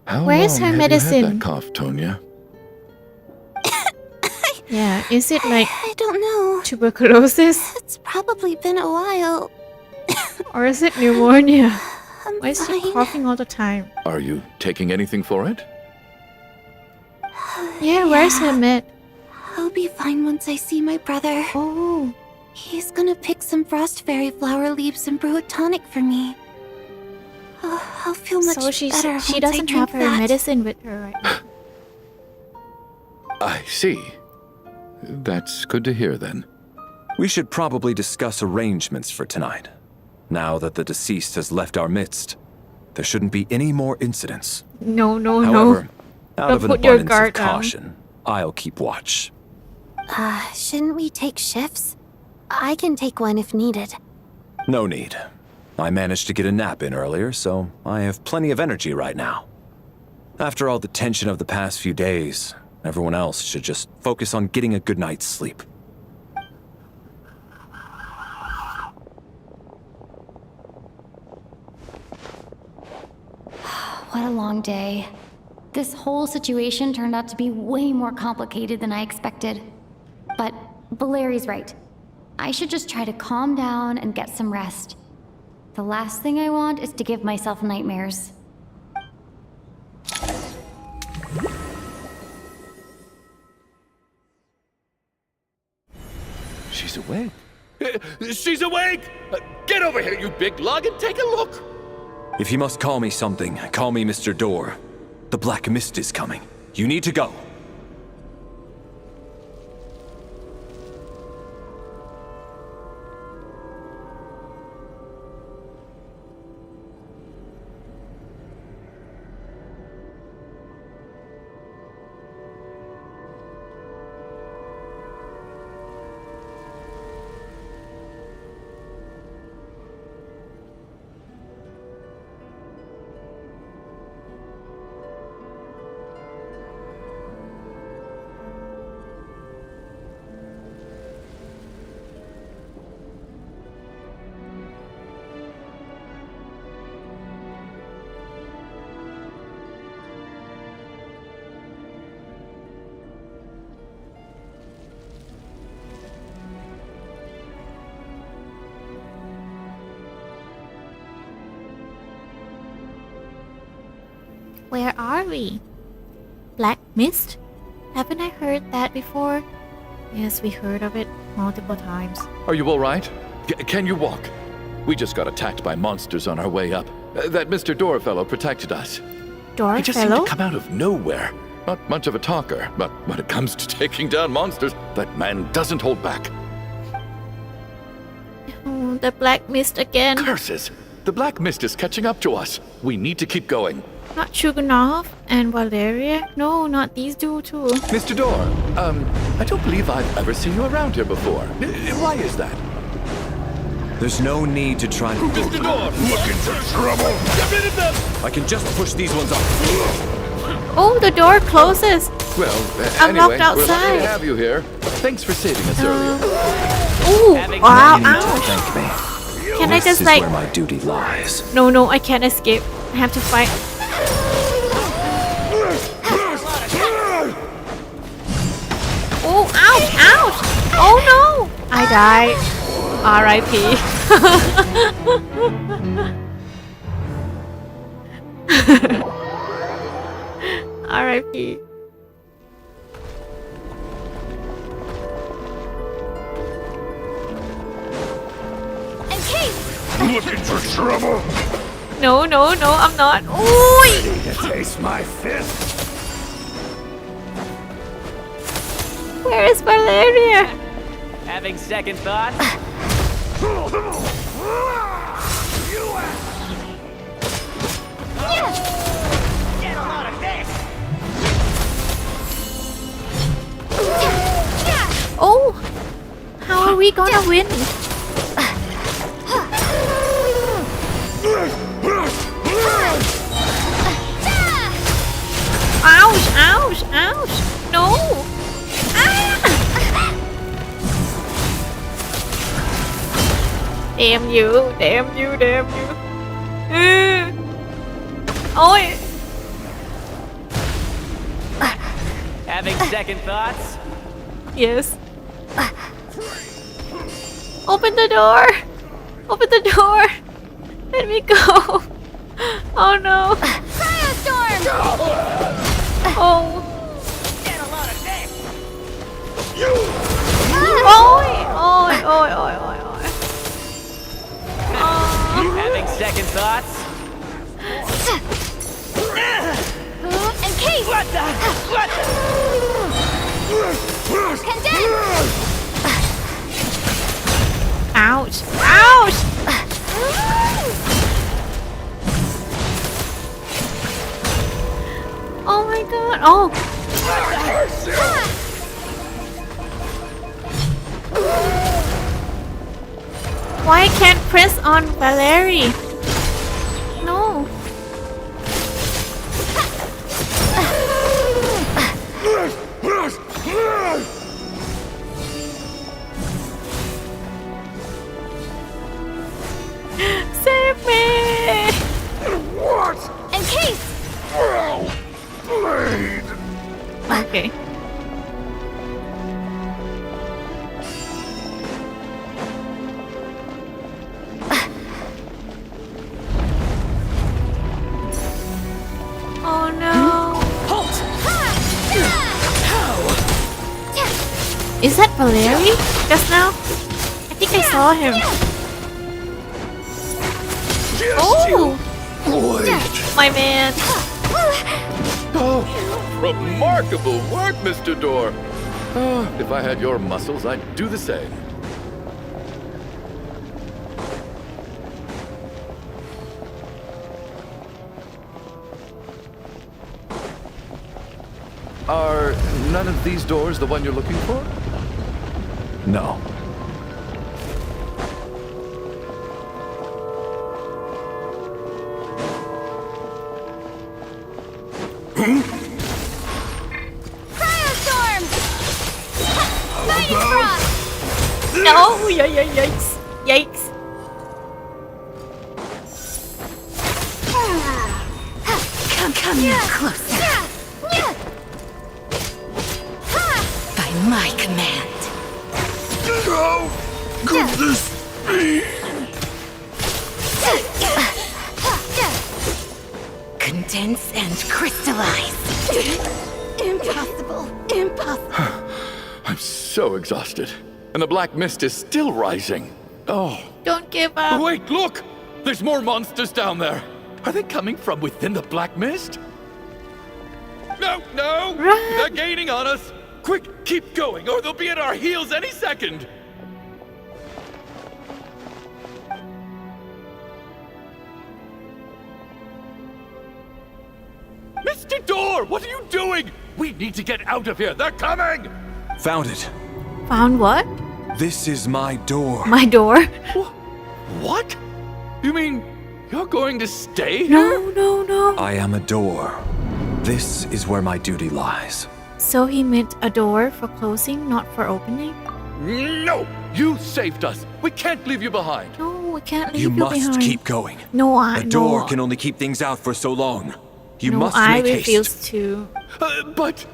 How Where's long her have medicine? you had that cough, Tonya? Yeah, is it like I don't know. tuberculosis? It's probably been a while. Or is it pneumonia? I'm Why is she fine. coughing all the time? Are you taking anything for it? Yeah, where's her med? I'll be fine once I see my brother. Oh, He's gonna pick some frost fairy flower leaves and brew a tonic for me. I'll feel much so she better once I doesn't drink have her that. medicine with her right now. I see. That's good to hear then. We should probably discuss arrangements for tonight. Now that the deceased has left our midst, there shouldn't be any more incidents. No, no, However, no. out Don't of an put your abundance of guard down. caution, I'll keep watch. Shouldn't we take shifts? I can take one if needed. No need. I managed to get a nap in earlier, so I have plenty of energy right now. After all the tension of the past few days, everyone else should just focus on getting a good night's sleep. What a long day. This whole situation turned out to be way more complicated than I expected. But Valeri's right. I should just try to calm down and get some rest. The last thing I want is to give myself nightmares. She's awake. She's awake! Get over here, you big lug, and take a look! If you must call me something, call me Mr. Door. The Black Mist is coming. You need to go. Where are we? Black Mist? Haven't I heard that before? Yes, we heard of it multiple times. Are you all right? Can you walk? We just got attacked by monsters on our way up. That Mr. Door fellow protected us. Door He just seemed fellow? to come out of nowhere. Not much of a talker, but when it comes to taking down monsters, that man doesn't hold back. Oh, the Black Mist again. Curses! The Black Mist is catching up to us. We need to keep going. Not Shugunov and Valeria? No, not these two too. Mr. Door, I don't believe I've ever seen you around here before. Why is that? There's no need to try to... Mr. Door, looking for trouble! Get rid of them! I can just push these ones up. Oh, the door closes. Well, I'm anyway, locked we're lucky outside. to have you here. Thanks for saving us earlier. Oh, wow, You need to ow. thank me. Can I This just is like... where my duty lies. No, I can't escape. I have to fight. Oh, ouch, ouch. Oh no. I died. R.I.P. R.I.P. Looking for trouble? No, I'm not. Ooh. To taste my fist? Where is Valeria? Having second thoughts? Get a lot of this! Oh, how are we gonna win? Ouch, ouch, ouch. No. Ah! Damn you. Oi. Having second thoughts? Yes. Open the door. Open the door. Let me go. Oh no. Firestorm! Oh. Get a lot of this! Oi. Having second thoughts? Encase! What the? Condense! Ouch. Oh my god. Oh. Why I can't press on Valerie? No. Save me! Encase! Okay. Oh no. Halt! Is that Valeri just now? I think I saw him. Oh! My man. Oh, remarkable work, Mr. Door. Oh, if I had your muscles, I'd do the same. Are none of these doors the one you're looking for? No. Firestorm! Lightning frost! No! Yikes! Yikes! Come here closer. By my command. How could this be? Condense and crystallize. Impossible. Impossible. I'm so exhausted. And the black mist is still rising. Oh. Don't give up. Wait, look! There's more monsters down there. Are they coming from within the black mist? No! Run. They're gaining on us! Quick, keep going, or they'll be at our heels any second! Mr. Door, what are you doing? We need to get out of here. They're coming! Found it. Found what? This is my door. My door? What? You mean you're going to stay here? No. I am a door. This is where my duty lies. So he meant a door for closing, not for opening? No! You saved us. We can't leave you behind. No, we can't leave You you must behind. keep going. No, A door no. can only keep things out for so long. You No, must I make refuse haste. to But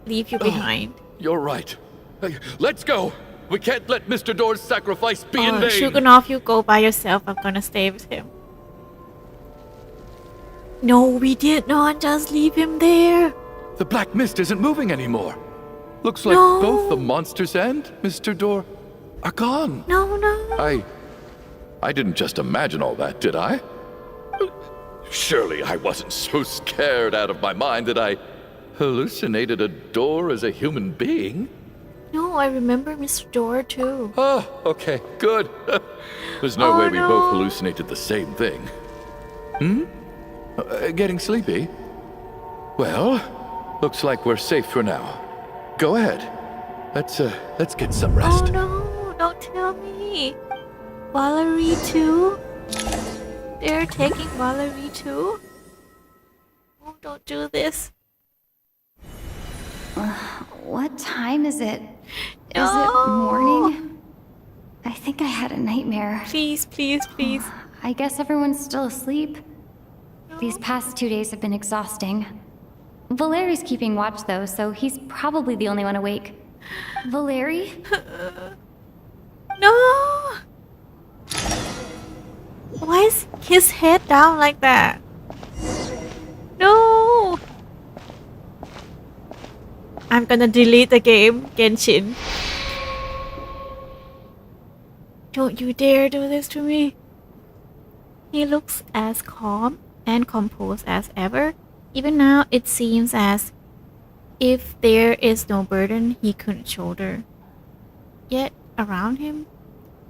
leave you behind. you're right. Let's go. We can't let Mr. Door's sacrifice be in vain. Shugunov, you go by yourself. I'm gonna stay with him. No, we did not just leave him there. The black mist isn't moving anymore. Looks like No. both the monsters and Mr. Door are gone. No. I didn't just imagine all that, did I? Surely I wasn't so scared out of my mind that I hallucinated a door as a human being. No, I remember Mr. Door too. Oh, okay, good. There's no Oh, way we no. both hallucinated the same thing. Getting sleepy? Well, looks like we're safe for now. Go ahead. Let's get some rest. Oh no, don't tell me. Valerie too? They're taking Valerie too? Oh, don't do this. What time is it? Is No. it morning? I think I had a nightmare. Please. I guess everyone's still asleep. These past 2 days have been exhausting. Valeri's keeping watch though, so he's probably the only one awake. Valeri? No! Why is his head down like that? No! I'm gonna delete the game, Genshin. Don't you dare do this to me. He looks as calm and composed as ever. Even now, it seems as if there is no burden he couldn't shoulder. Yet, around him,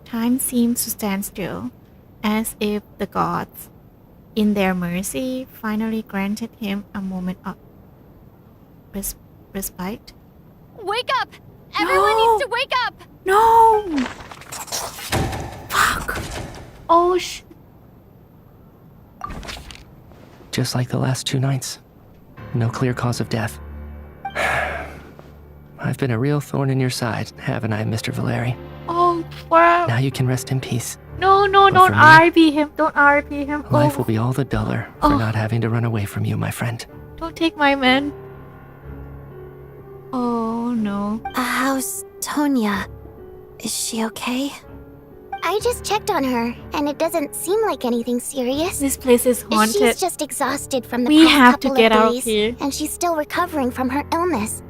time seems to stand still, as if the gods, in their mercy, finally granted him a moment of respite. Wake up! Everyone No. needs to wake up! No! Fuck! Oh shit. Just like the last 2 nights. No clear cause of death. I've been a real thorn in your side, haven't I, Mr. Valeri? Oh crap. Now you can rest in peace. No, But don't for me, RP him. Don't RP him. Life Oh, will be all the duller for Oh. not having to run away from you, my friend. don't take my man. no. How's Tonya? Is she okay? I just checked on her, and it doesn't seem like anything serious. This place is haunted. She's just exhausted from the We past have to couple get of out of days, here. and she's still recovering from her illness.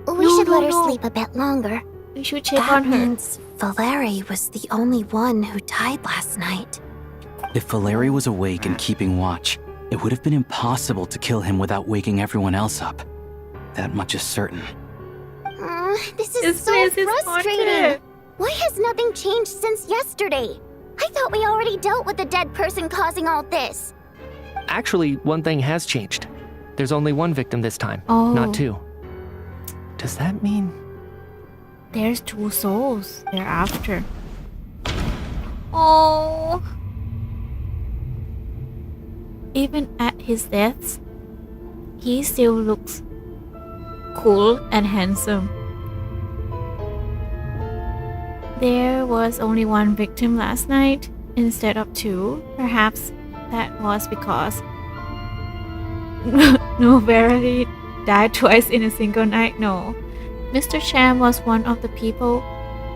We No, should no, let her no. sleep a bit longer. We should check That on her. means Valeri was the only one who died last night. If Valeri was awake and keeping watch, it would have been impossible to kill him without waking everyone else up. That much is certain. This is This so place is frustrating. haunted. Why has nothing changed since yesterday? I thought we already dealt with the dead person causing all this. Actually, one thing has changed. There's only one victim this time, Oh. not two. Does that mean... There's two souls thereafter. Oh. Even at his death, he still looks cool and handsome. There was only one victim last night instead of two. Perhaps that was because nobody died twice in a single night. No. Mr. Sham was one of the people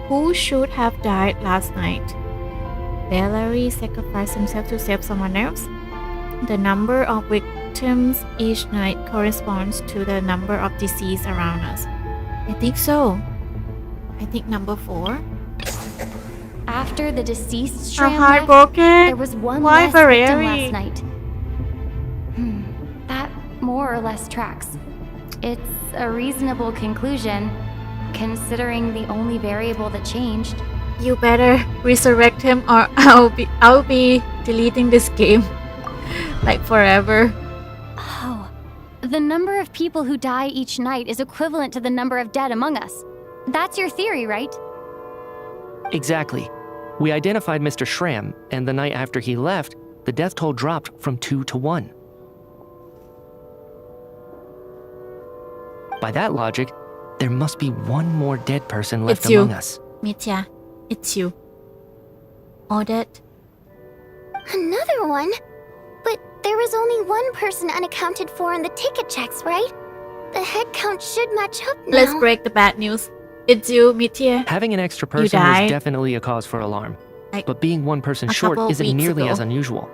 who should have died last night. Valerie sacrificed himself to save someone else. The number of victims each night corresponds to the number of disease around us. I think so. I think number 4. After the deceased I'm Shram left, heartbroken. there was one Why less victim Valeri? last night. That more or less tracks. It's a reasonable conclusion, considering the only variable that changed. You better resurrect him or I'll be deleting this game like forever. Oh, the number of people who die each night is equivalent to the number of dead among us. That's your theory, right? Exactly. We identified Mr. Shram, and the night after he left, the death toll dropped from 2 to 1. By that logic, there must be one more dead person left It's you. among us. Mitya, it's you. Odette. Another one? But there was only one person unaccounted for in the ticket checks, right? The head count should match up now. Let's break the bad news. It's you, Mitya. Having an extra person died. was definitely a cause for alarm. Like, But being one person a short couple isn't weeks nearly ago. as unusual.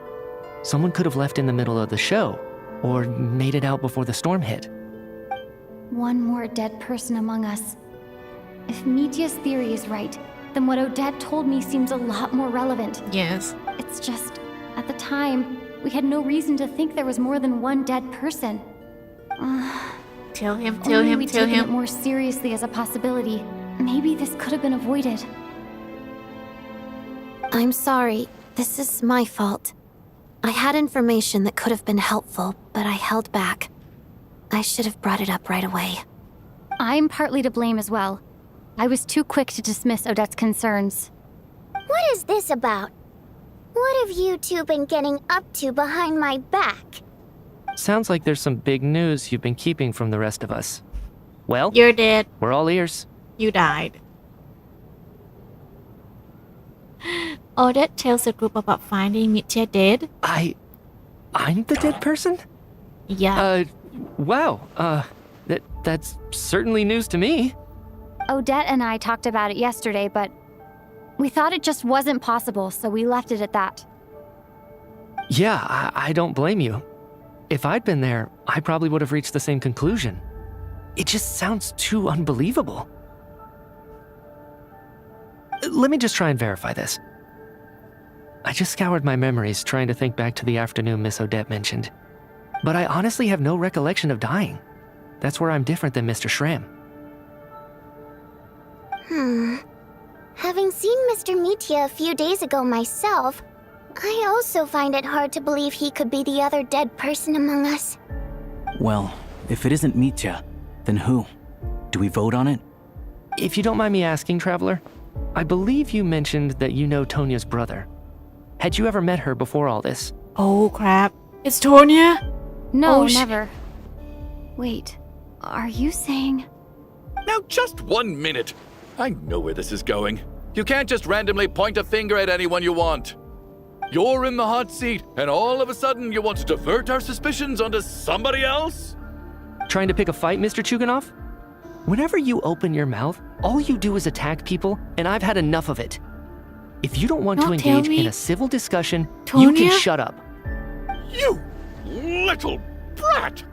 Someone could have left in the middle of the show, or made it out before the storm hit. One more dead person among us. If Mitya's theory is right, then what Odette told me seems a lot more relevant. Yes. It's just, at the time, we had no reason to think there was more than one dead person. Tell him, If tell only him, we'd tell taken it him. more seriously as a possibility, maybe this could have been avoided. I'm sorry. This is my fault. I had information that could have been helpful, but I held back. I should have brought it up right away. I'm partly to blame as well. I was too quick to dismiss Odette's concerns. What is this about? What have you two been getting up to behind my back? Sounds like there's some big news you've been keeping from the rest of us. Well, You're dead. we're all ears. You died. Odette tells the group about finding Mitya dead. I'm the dead person? Yeah. Wow. That's certainly news to me. Odette and I talked about it yesterday, but we thought it just wasn't possible, so we left it at that. Yeah, I don't blame you. If I'd been there, I probably would have reached the same conclusion. It just sounds too unbelievable. Let me just try and verify this. I just scoured my memories trying to think back to the afternoon Miss Odette mentioned. But I honestly have no recollection of dying. That's where I'm different than Mr. Shram. Having seen Mr. Mitya a few days ago myself, I also find it hard to believe he could be the other dead person among us. Well, if it isn't Mitya, then who? Do we vote on it? If you don't mind me asking, Traveler, I believe you mentioned that you know Tonya's brother. Had you ever met her before all this? Oh crap. It's Tonya? No, Oh, never. Wait, are you saying... Now, just 1 minute. I know where this is going. You can't just randomly point a finger at anyone you want. You're in the hot seat, and all of a sudden you want to divert our suspicions onto somebody else? Trying to pick a fight, Mr. Chuganov? Whenever you open your mouth, all you do is attack people, and I've had enough of it. If you don't want to Don't tell engage me. in a civil discussion, you can Tonya? shut up. You little brat!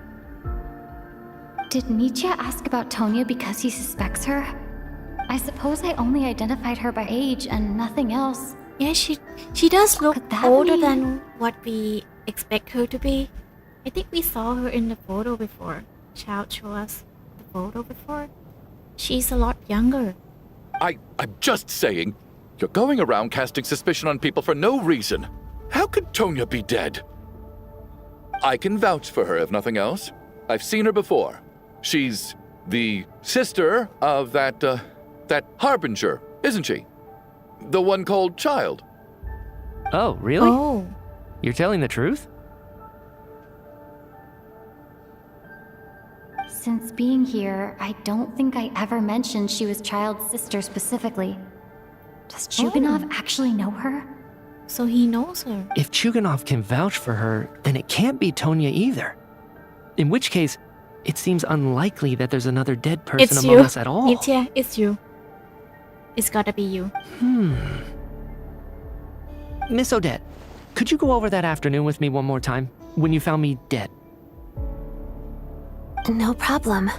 Did Nietzsche ask about Tonya because he suspects her? I suppose I only identified her by age and nothing else. Yeah, she does look Could that older be- than what we expect her to be. I think we saw her in the photo before. Child showed us the photo before. She's a lot younger. I'm just saying, you're going around casting suspicion on people for no reason. How could Tonya be dead? I can vouch for her, if nothing else. I've seen her before. She's the sister of that Harbinger, isn't she? The one called Child. Oh, really? Oh, You're telling the truth? Since being here, I don't think I ever mentioned she was Child's sister specifically. Does Chuganov actually know her? so he knows her. If Chuganov can vouch for her, then it can't be Tonya either. In which case, it seems unlikely that there's another dead person It's among you. us at all. It's you. It's gotta be you. Miss Odette, could you go over that afternoon with me one more time, when you found me dead? No problem.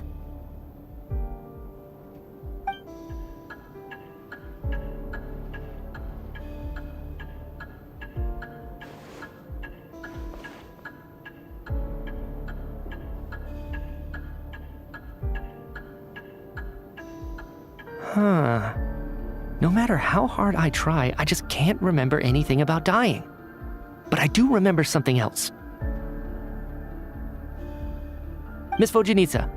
Huh. No matter how hard I try, I just can't remember anything about dying. But I do remember something else. Miss Vojanitsa,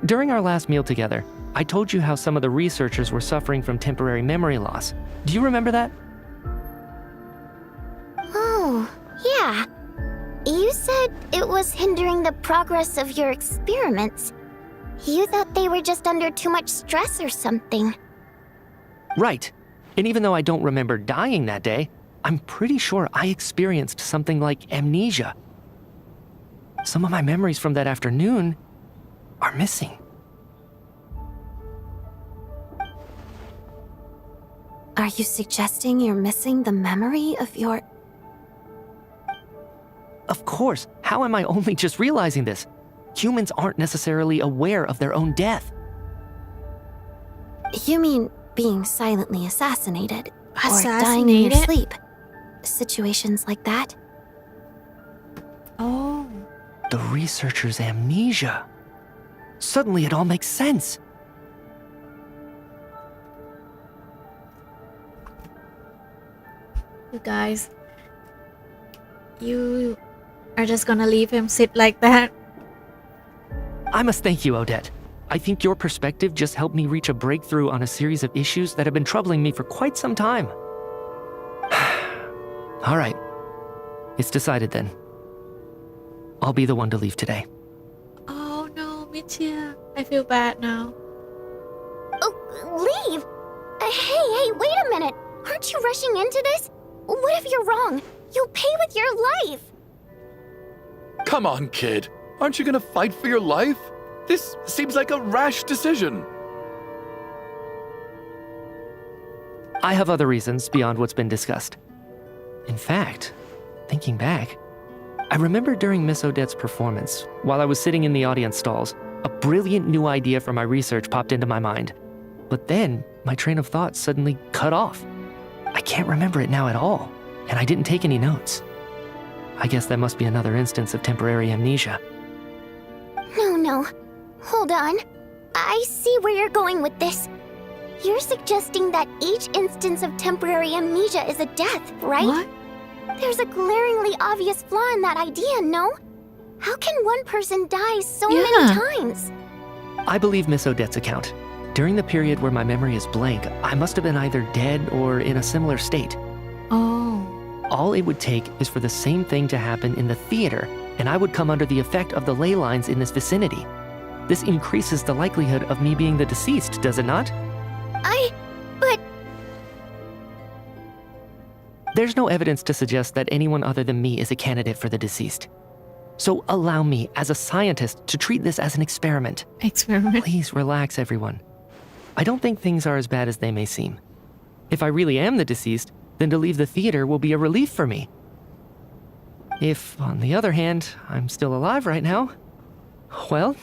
during our last meal together, I told you how some of the researchers were suffering from temporary memory loss. Do you remember that? Oh, yeah. You said it was hindering the progress of your experiments. You thought they were just under too much stress or something. Right. And even though I don't remember dying that day, I'm pretty sure I experienced something like amnesia. Some of my memories from that afternoon are missing. Are you suggesting you're missing the memory of your... Of course, how am I only just realizing this? Humans aren't necessarily aware of their own death. You mean being silently assassinated? Or dying in your Assassinated? sleep? Situations like that? Oh, The researcher's amnesia. Suddenly it all makes sense. you guys. You are just gonna leave him sit like that? I must thank you, Odette. I think your perspective just helped me reach a breakthrough on a series of issues that have been troubling me for quite some time. All right. It's decided then. I'll be the one to leave today. Oh no, Mitya. I feel bad now. Oh, leave! Hey, wait a minute! Aren't you rushing into this? What if you're wrong? You'll pay with your life! Come on, kid. Aren't you gonna fight for your life? This seems like a rash decision. I have other reasons beyond what's been discussed. In fact, thinking back, I remember during Miss Odette's performance, while I was sitting in the audience stalls, a brilliant new idea for my research popped into my mind. But then, my train of thought suddenly cut off. I can't remember it now at all, and I didn't take any notes. I guess that must be another instance of temporary amnesia. No. Hold on. I see where you're going with this. You're suggesting that each instance of temporary amnesia is a death, right? What? There's a glaringly obvious flaw in that idea, no? How can one person die so Yeah. many times? I believe Miss Odette's account. During the period where my memory is blank, I must have been either dead or in a similar state. Oh. All it would take is for the same thing to happen in the theater, and I would come under the effect of the ley lines in this vicinity. This increases the likelihood of me being the deceased, does it not? But There's no evidence to suggest that anyone other than me is a candidate for the deceased. So allow me, as a scientist, to treat this as an experiment. Experiment. Please relax, everyone. I don't think things are as bad as they may seem. If I really am the deceased, then to leave the theater will be a relief for me. If, on the other hand, I'm still alive right now, well,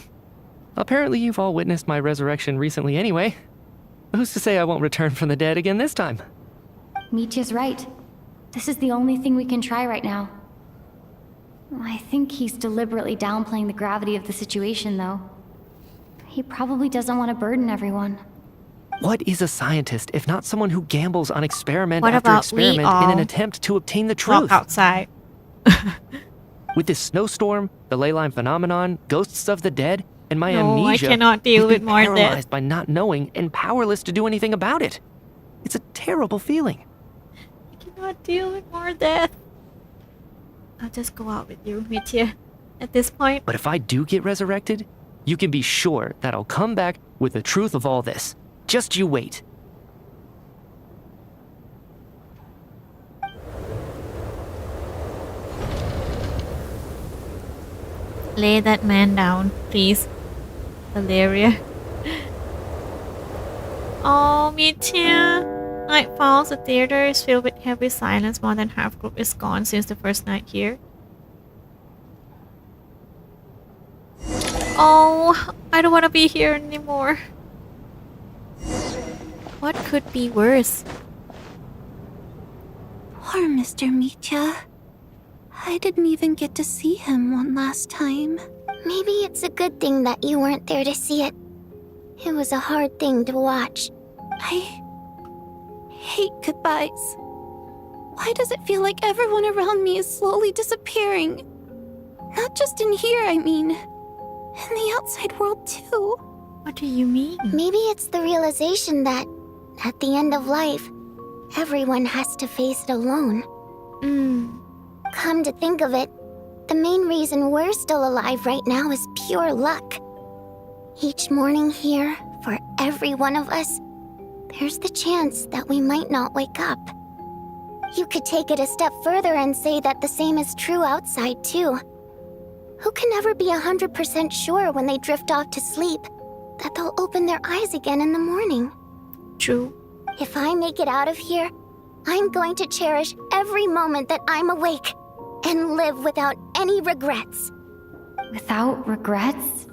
apparently you've all witnessed my resurrection recently anyway. Who's to say I won't return from the dead again this time? Mitya's right. This is the only thing we can try right now. I think he's deliberately downplaying the gravity of the situation, though. He probably doesn't want to burden everyone. What is a scientist if not someone who gambles on experiment What after about we experiment in an all attempt to obtain the Walk truth? outside. With this snowstorm, the ley line phenomenon, ghosts of the dead, and my No, I amnesia, cannot deal we've with been more death. paralyzed by not knowing and powerless to do anything about it. It's a terrible feeling. I cannot deal with more death. I'll just go out with you, Mitya. At this point, But if I do get resurrected, you can be sure that I'll come back with the truth of all this. Just you wait. lay that man down, please. Valeria. Oh, Mitya. Night falls, the theater is filled with heavy silence. More than half group is gone since the first night here. Oh, I don't want to be here anymore. What could be worse? Poor Mr. Mitya. I didn't even get to see him one last time. Maybe it's a good thing that you weren't there to see it. It was a hard thing to watch. I hate goodbyes. Why does it feel like everyone around me is slowly disappearing? Not just in here, I mean. In the outside world, too. What do you mean? Maybe it's the realization that, at the end of life, everyone has to face it alone. Come to think of it, the main reason we're still alive right now is pure luck. Each morning here, for every one of us, there's the chance that we might not wake up. You could take it a step further and say that the same is true outside, too. Who can never be 100% sure when they drift off to sleep that they'll open their eyes again in the morning? True. If I make it out of here, I'm going to cherish every moment that I'm awake and live without any regrets. Without regrets?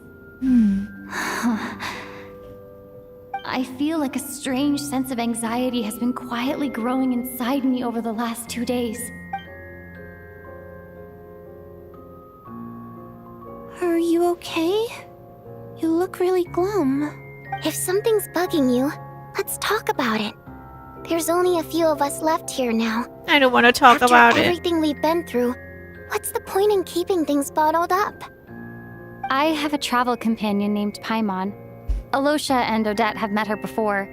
I feel like a strange sense of anxiety has been quietly growing inside me over the last 2 days. Are you okay? You look really glum. If something's bugging you, let's talk about it. There's only a few of us left here now. I don't want to talk After about it. everything we've been through, what's the point in keeping things bottled up? I have a travel companion named Paimon. Alosha and Odette have met her before.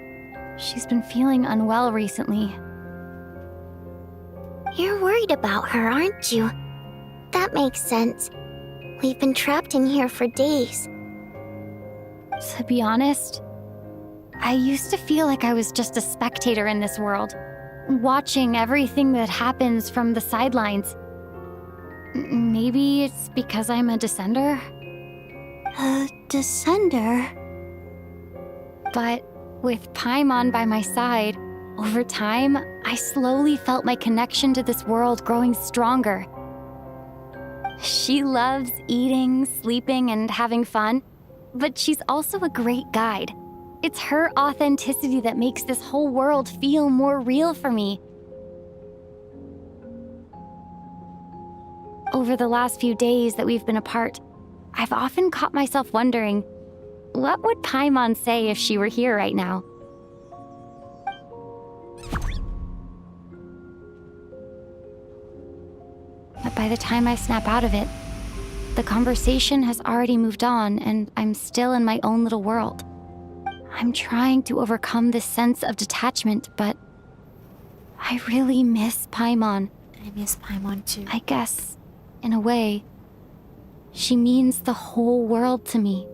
She's been feeling unwell recently. You're worried about her, aren't you? That makes sense. We've been trapped in here for days. To be honest, I used to feel like I was just a spectator in this world, watching everything that happens from the sidelines. Maybe it's because I'm a descender? A descender? But with Paimon by my side, over time, I slowly felt my connection to this world growing stronger. She loves eating, sleeping, and having fun, but she's also a great guide. It's her authenticity that makes this whole world feel more real for me. Over the last few days that we've been apart, I've often caught myself wondering, what would Paimon say if she were here right now? But by the time I snap out of it, the conversation has already moved on and I'm still in my own little world. I'm trying to overcome this sense of detachment, but I really miss Paimon. I miss Paimon too. I guess, in a way, she means the whole world to me.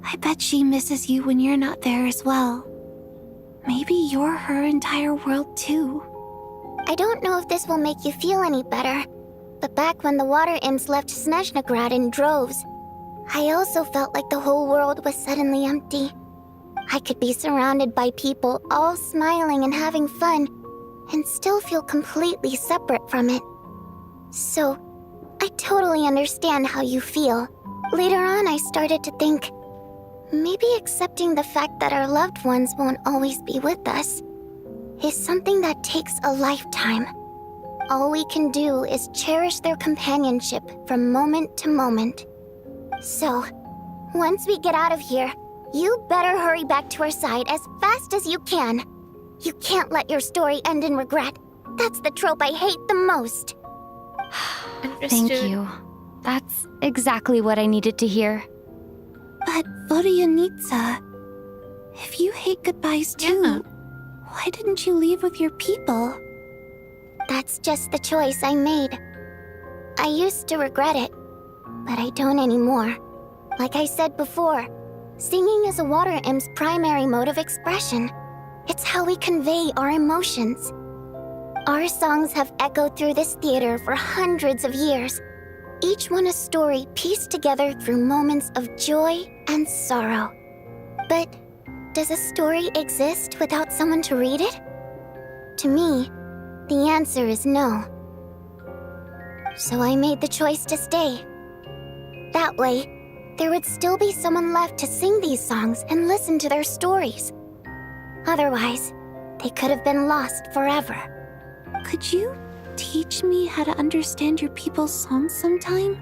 I bet she misses you when you're not there as well. Maybe you're her entire world too. I don't know if this will make you feel any better, But back when the water imps left Snezhnagrad in droves, I also felt like the whole world was suddenly empty. I could be surrounded by people all smiling and having fun, and still feel completely separate from it. So, I totally understand how you feel. Later on, I started to think, maybe accepting the fact that our loved ones won't always be with us is something that takes a lifetime. All we can do is cherish their companionship from moment to moment. So, once we get out of here, you better hurry back to our side as fast as you can. You can't let your story end in regret. That's the trope I hate the most. Thank you. That's exactly what I needed to hear. But Vodyanitsa, if you hate goodbyes too, Yeah. why didn't you leave with your people? That's just the choice I made. I used to regret it, but I don't anymore. Like I said before, singing is a water imp's primary mode of expression. It's how we convey our emotions. Our songs have echoed through this theater for hundreds of years, each one a story pieced together through moments of joy and sorrow. But does a story exist without someone to read it? To me, the answer is no. So I made the choice to stay. That way, there would still be someone left to sing these songs and listen to their stories. Otherwise, they could have been lost forever. Could you teach me how to understand your people's songs sometime?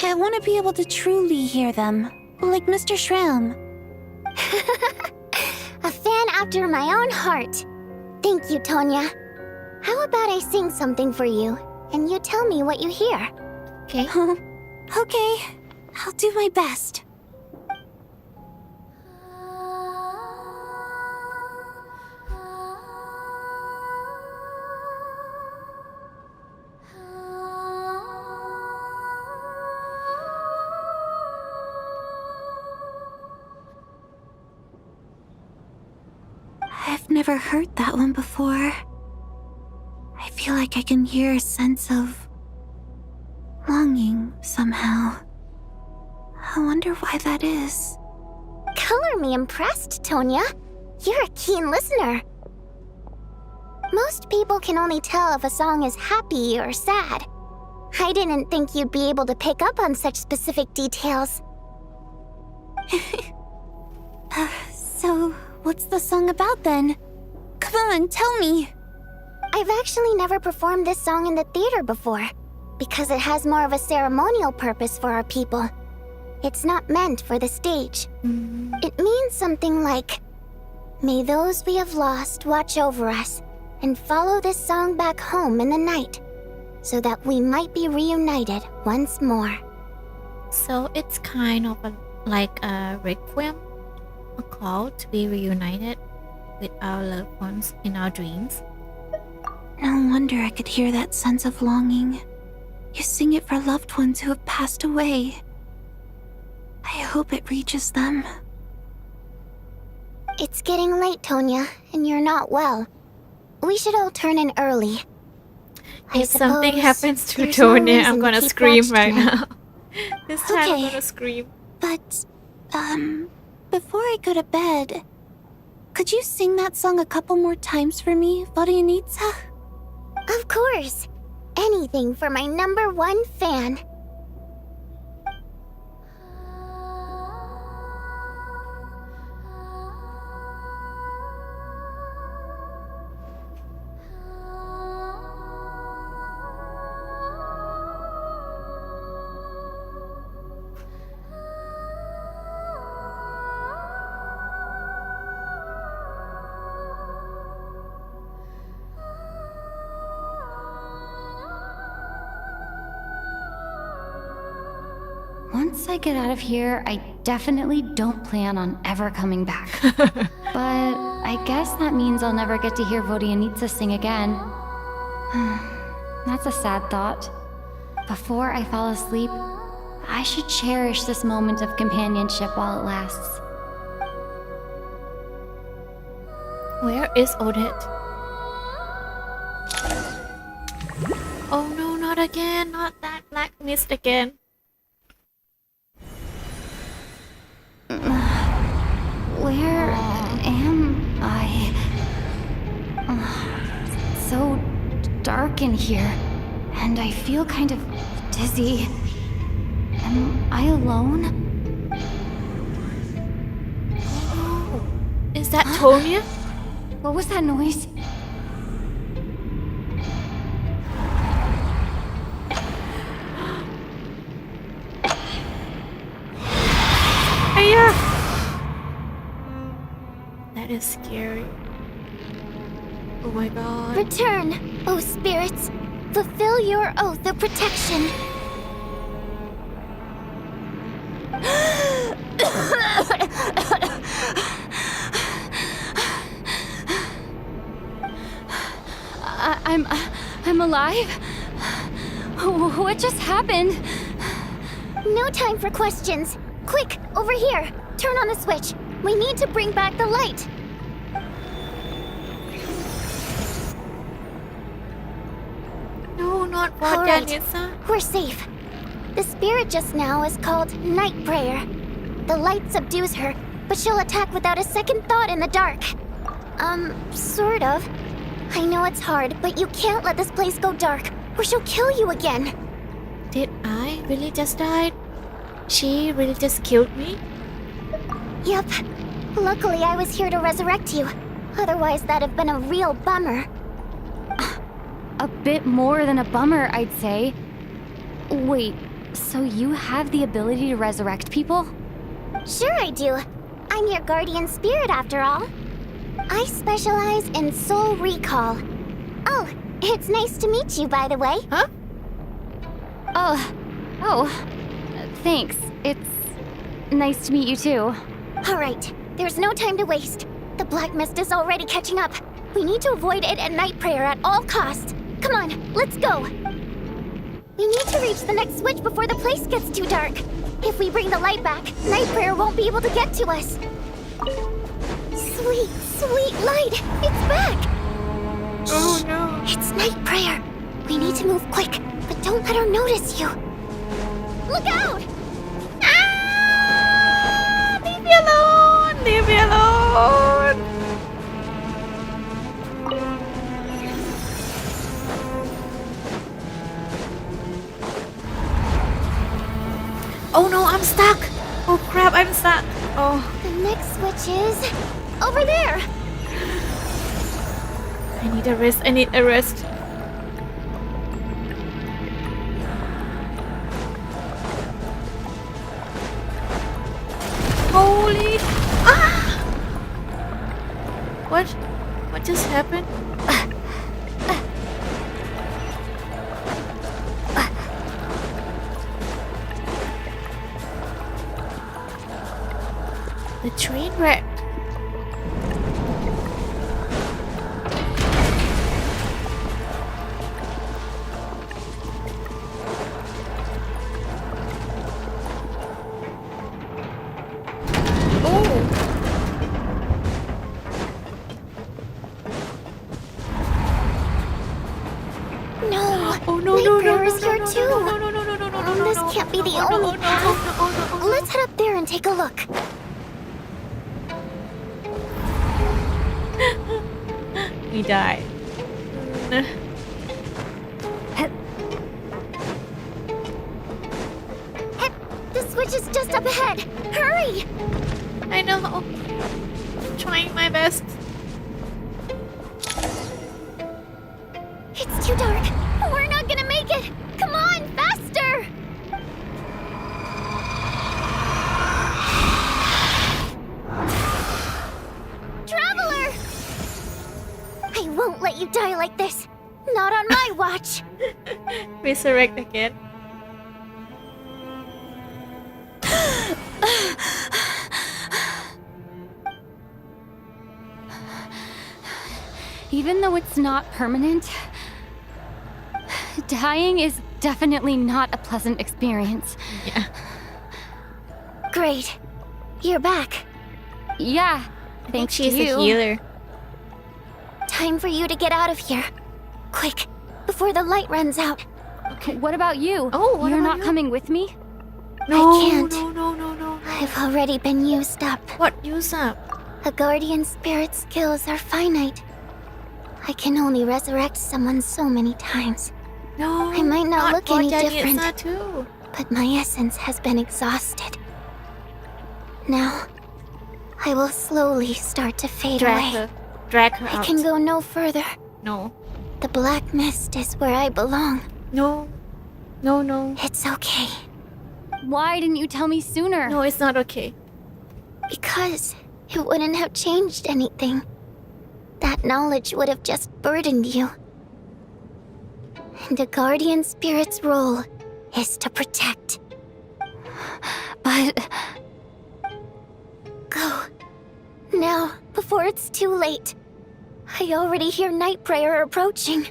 I want to be able to truly hear them, like Mr. Shram. A fan after my own heart. Thank you, Tonya. How about I sing something for you, and you tell me what you hear? Okay. Okay, I'll do my best. I've never heard that one before. I feel like I can hear a sense of longing somehow. I wonder why that is. Color me impressed, Tonya. You're a keen listener. Most people can only tell if a song is happy or sad. I didn't think you'd be able to pick up on such specific details. So, what's the song about then? Come on, tell me. I've actually never performed this song in the theater before, because it has more of a ceremonial purpose for our people. It's not meant for the stage. It means something like, may those we have lost watch over us and follow this song back home in the night, so that we might be reunited once more. So it's kind of like a requiem, a call to be reunited with our loved ones in our dreams. No wonder I could hear that sense of longing. You sing it for loved ones who have passed away. I hope it reaches them. It's getting late, Tonya, and you're not well. We should all turn in early. If something suppose happens to there's no Tonya, reason I'm to gonna keep scream watch right tonight. now. This time I'm Okay. gonna scream. But, before I go to bed, could you sing that song a couple more times for me, Vodyanitsa? Of course. Anything for my #1 fan. Once I get out of here, I definitely don't plan on ever coming back. But I guess that means I'll never get to hear Vodyanitsa sing again. That's a sad thought. Before I fall asleep, I should cherish this moment of companionship while it lasts. Where is Odette? Oh no, not again, not that black mist again. Where am I? So dark in here, and I feel kind of dizzy. Am I alone? Is that Tonya? What was that noise? Aya! That is scary. Oh my god. Return, O spirits. Fulfill your oath of protection. I'm alive? What just happened? No time for questions. Quick, over here. Turn on the switch. We need to bring back the light. No, not All what, right. Janissa. We're safe. The spirit just now is called Night Prayer. The light subdues her, but she'll attack without a second thought in the dark. Sort of. I know it's hard, but you can't let this place go dark, or she'll kill you again. Did I really just died? She really just killed me? Yep. Luckily, I was here to resurrect you. Otherwise, that'd have been a real bummer. A bit more than a bummer, I'd say. Wait, so you have the ability to resurrect people? Sure I do. I'm your guardian spirit after all. I specialize in soul recall. Oh, it's nice to meet you, by the way. Huh? Oh, thanks. It's nice to meet you too. All right, there's no time to waste. The black mist is already catching up. We need to avoid it at night prayer at all costs. Come on, let's go. We need to reach the next switch before the place gets too dark. If we bring the light back, night prayer won't be able to get to us. Sweet, sweet light! It's back! Oh no. It's night prayer. We need to move quick, but don't let her notice you. Look out! Ah! Leave me alone! Leave me alone! Oh no, I'm stuck! Oh crap, I'm stuck! Oh, The next switch is over there. I need a rest, I need a rest. Holy... Ah! What? What just happened? The train wrecked. No. Oh no, Night no, no, prayer no, is no, here no, too. no, no, no, no, no, no, no, This no. can't be the Oh, no, only no, path. no, no, no, no, no. Let's head up there and take a look. We died. The switch is just up ahead. Hurry! I know. I'm trying my best. It's too dark. We're not gonna make it. Come on, faster! Traveler! I won't let you die like this. Not on my watch. Resurrect again. Even though it's not permanent, dying is definitely not a pleasant experience. Yeah. Great. You're back. Yeah, I think thanks she's to you. a healer. Time for you to get out of here. Quick, before the light runs out. Okay. What about you? Oh, what You're about not you? coming with me? No, can't. No. I've already been used up. What use up? A guardian spirit's skills are finite. I can only resurrect someone so many times. No. I might not look any What different. Janitza too. But my essence has been exhausted. Now, I will slowly start to fade away. Drag her I out. can go no further. No. The black mist is where I belong. No. It's okay. Why didn't you tell me sooner? No, it's not okay. Because it wouldn't have changed anything. That knowledge would have just burdened you. And a guardian spirit's role is to protect. But Go. Now, before it's too late. I already hear night prayer approaching.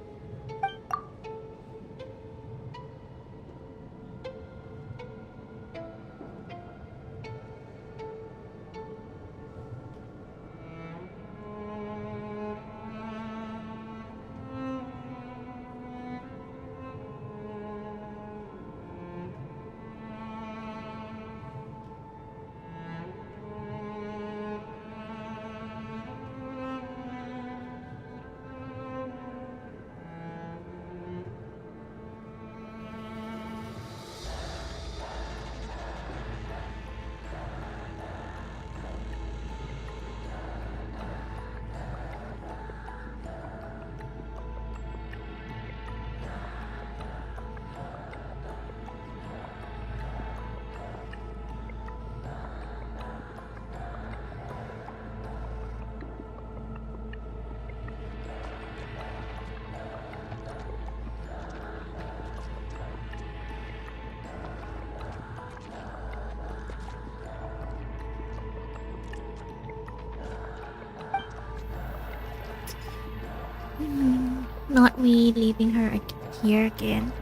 Not me leaving her here again.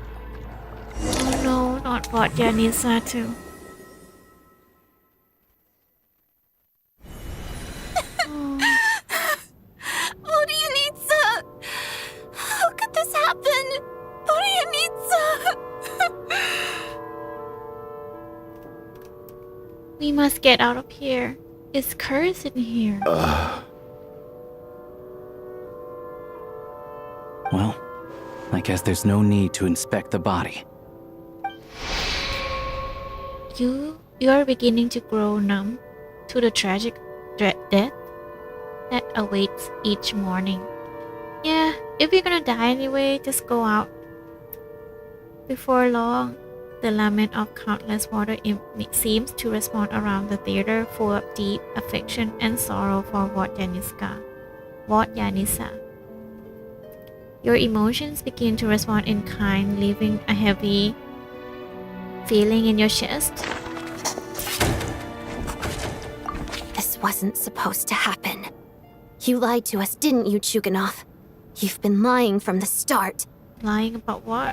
Oh no, not Bot Janitza too. Odianitsa! How could this happen? Odianitsa! We must get out of here. It's cursed in here. Well, I guess there's no need to inspect the body. You are beginning to grow numb to the tragic death that awaits each morning. Yeah, if you're gonna die anyway, just go out. Before long, the lament of countless water seems to respond around the theater, full of deep affection and sorrow for Wat Janitza. Your emotions begin to respond in kind, leaving a heavy feeling in your chest. This wasn't supposed to happen. You lied to us, didn't you, Chuganov? You've been lying from the start. Lying about what?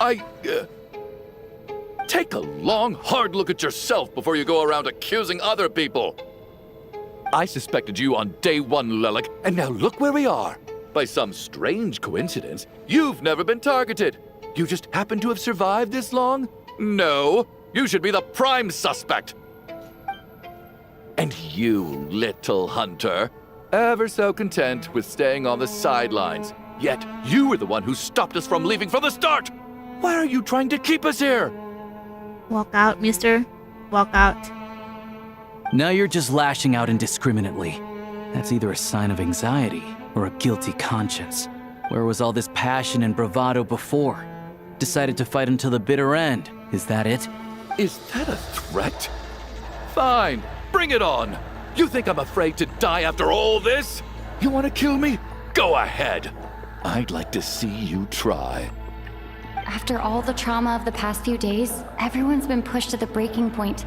Take a long, hard look at yourself before you go around accusing other people. I suspected you on day one, Lelik, and now look where we are. By some strange coincidence, you've never been targeted. You just happen to have survived this long? No, you should be the prime suspect. And you, little hunter, ever so content with staying on the sidelines. Yet you were the one who stopped us from leaving from the start. Why are you trying to keep us here? Walk out, mister. Walk out. Now you're just lashing out indiscriminately. That's either a sign of anxiety or a guilty conscience. Where was all this passion and bravado before? Decided to fight until the bitter end. Is that it? Is that a threat? Fine, bring it on. You think I'm afraid to die after all this? You want to kill me? Go ahead. I'd like to see you try. after all the trauma of the past few days, everyone's been pushed to the breaking point.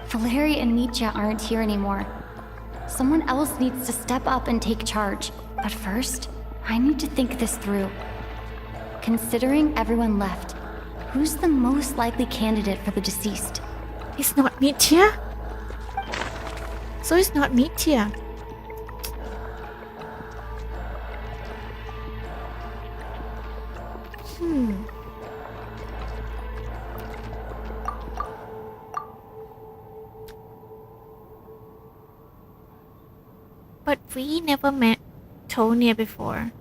Valeri and Mitya aren't here anymore. Someone else needs to step up and take charge. But first, I need to think this through. Considering everyone left, who's the most likely candidate for the deceased? It's not Mitya? So it's not Mitya. We never met Tonya before.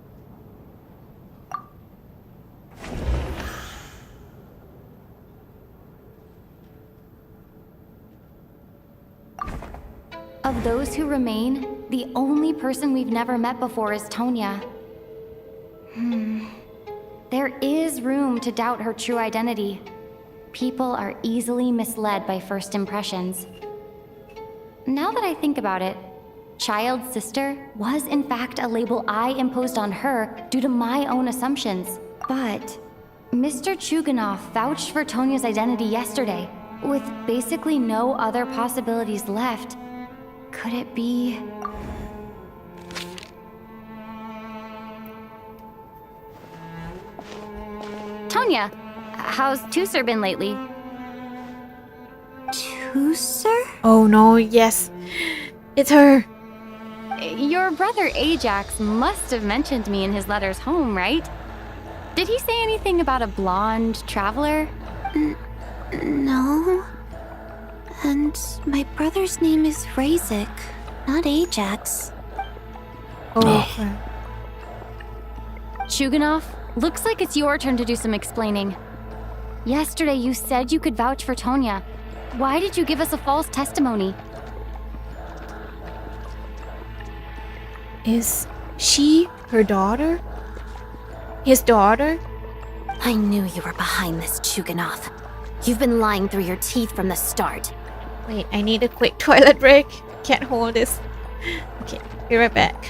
Of those who remain, the only person we've never met before is Tonya. There is room to doubt her true identity. People are easily misled by first impressions. Now that I think about it, Child's sister was in fact a label I imposed on her due to my own assumptions. But Mr. Chuganov vouched for Tonya's identity yesterday, with basically no other possibilities left. Could it be... Tonya, how's Tusser been lately? Tusser? Oh no, yes. It's her. Your brother Ajax must have mentioned me in his letters home, right? Did he say anything about a blonde traveler? No. And my brother's name is Razik, not Ajax. Oh, crap. Chuganov, looks like it's your turn to do some explaining. Yesterday you said you could vouch for Tonya. Why did you give us a false testimony? Is she her daughter? His daughter? I knew you were behind this, Chuganov. You've been lying through your teeth from the start. Wait, I need a quick toilet break. Can't hold this. Okay, be right back.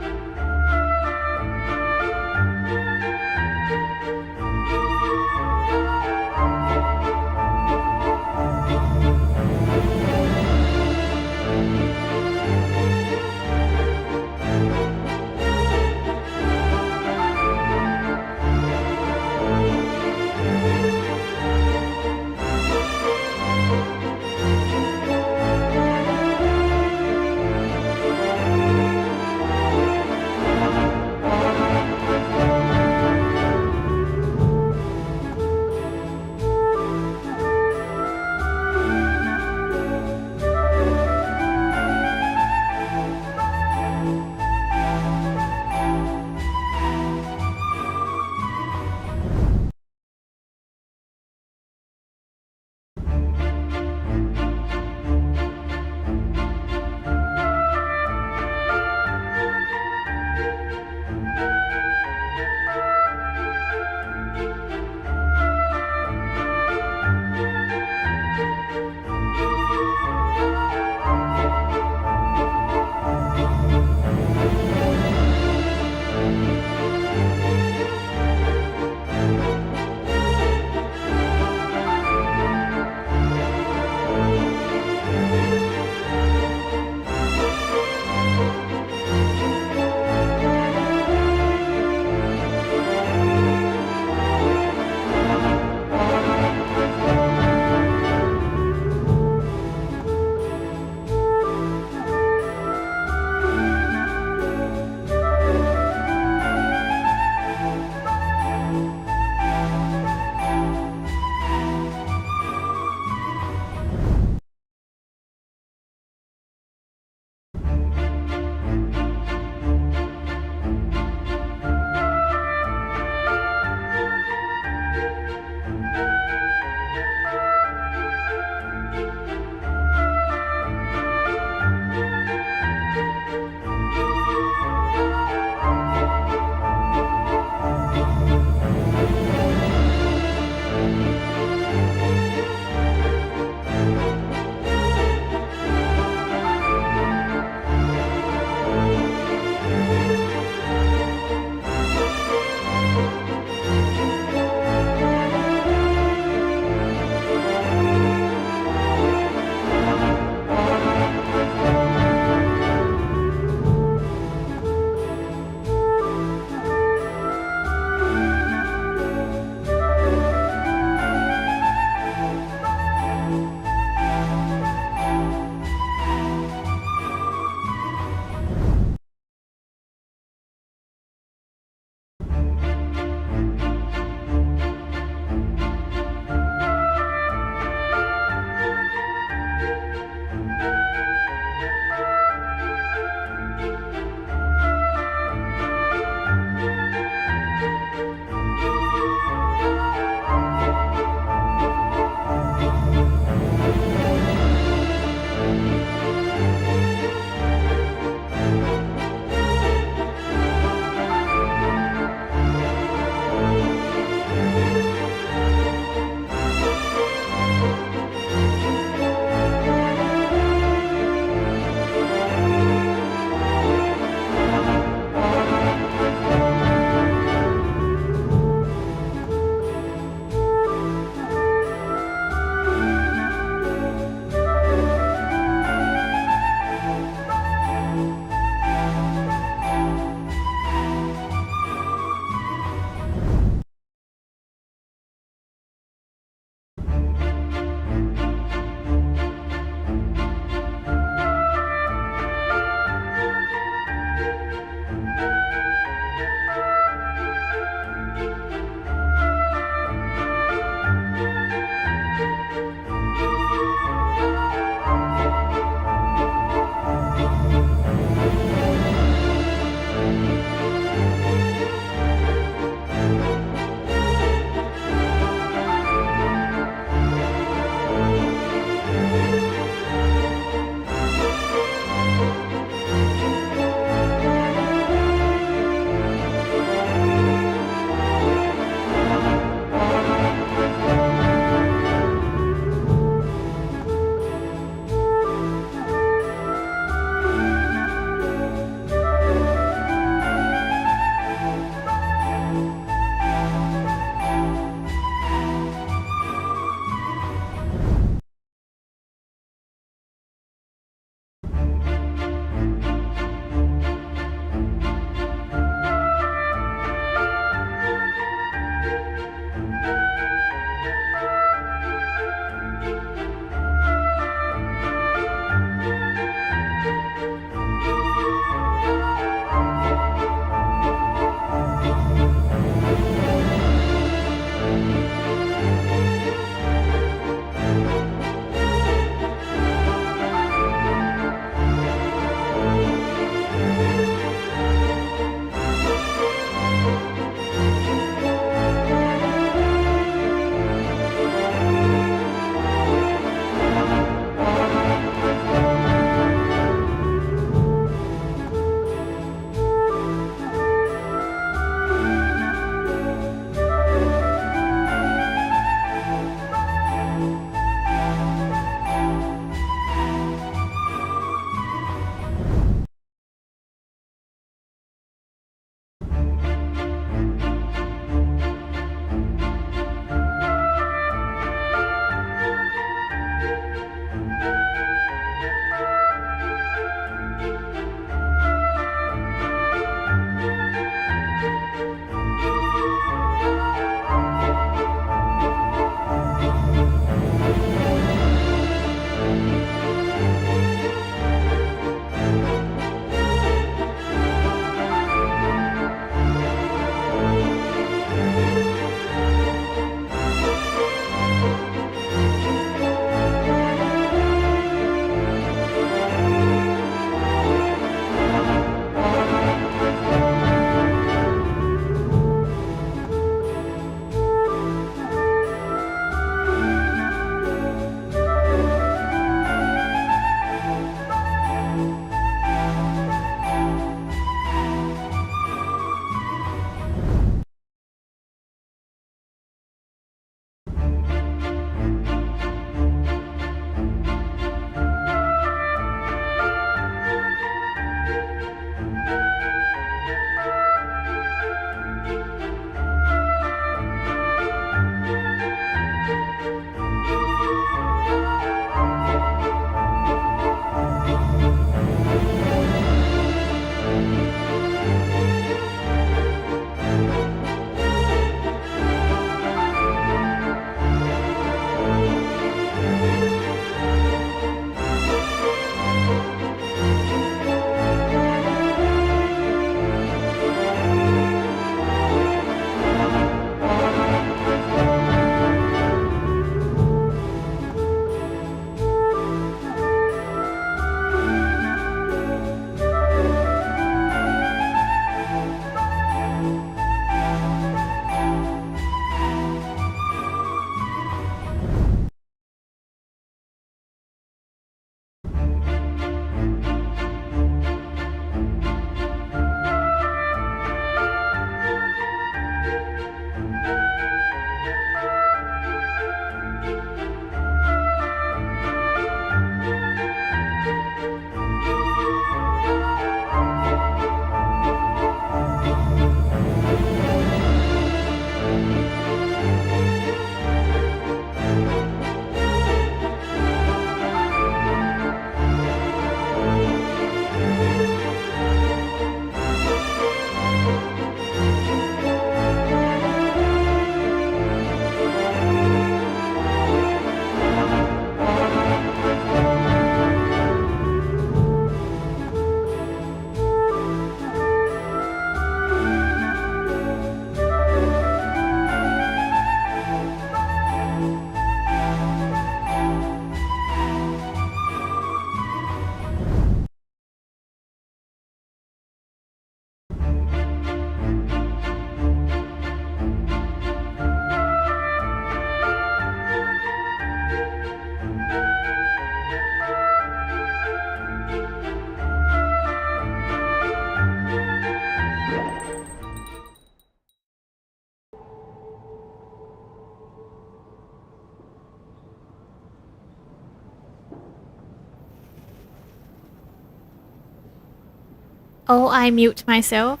Oh, I mute myself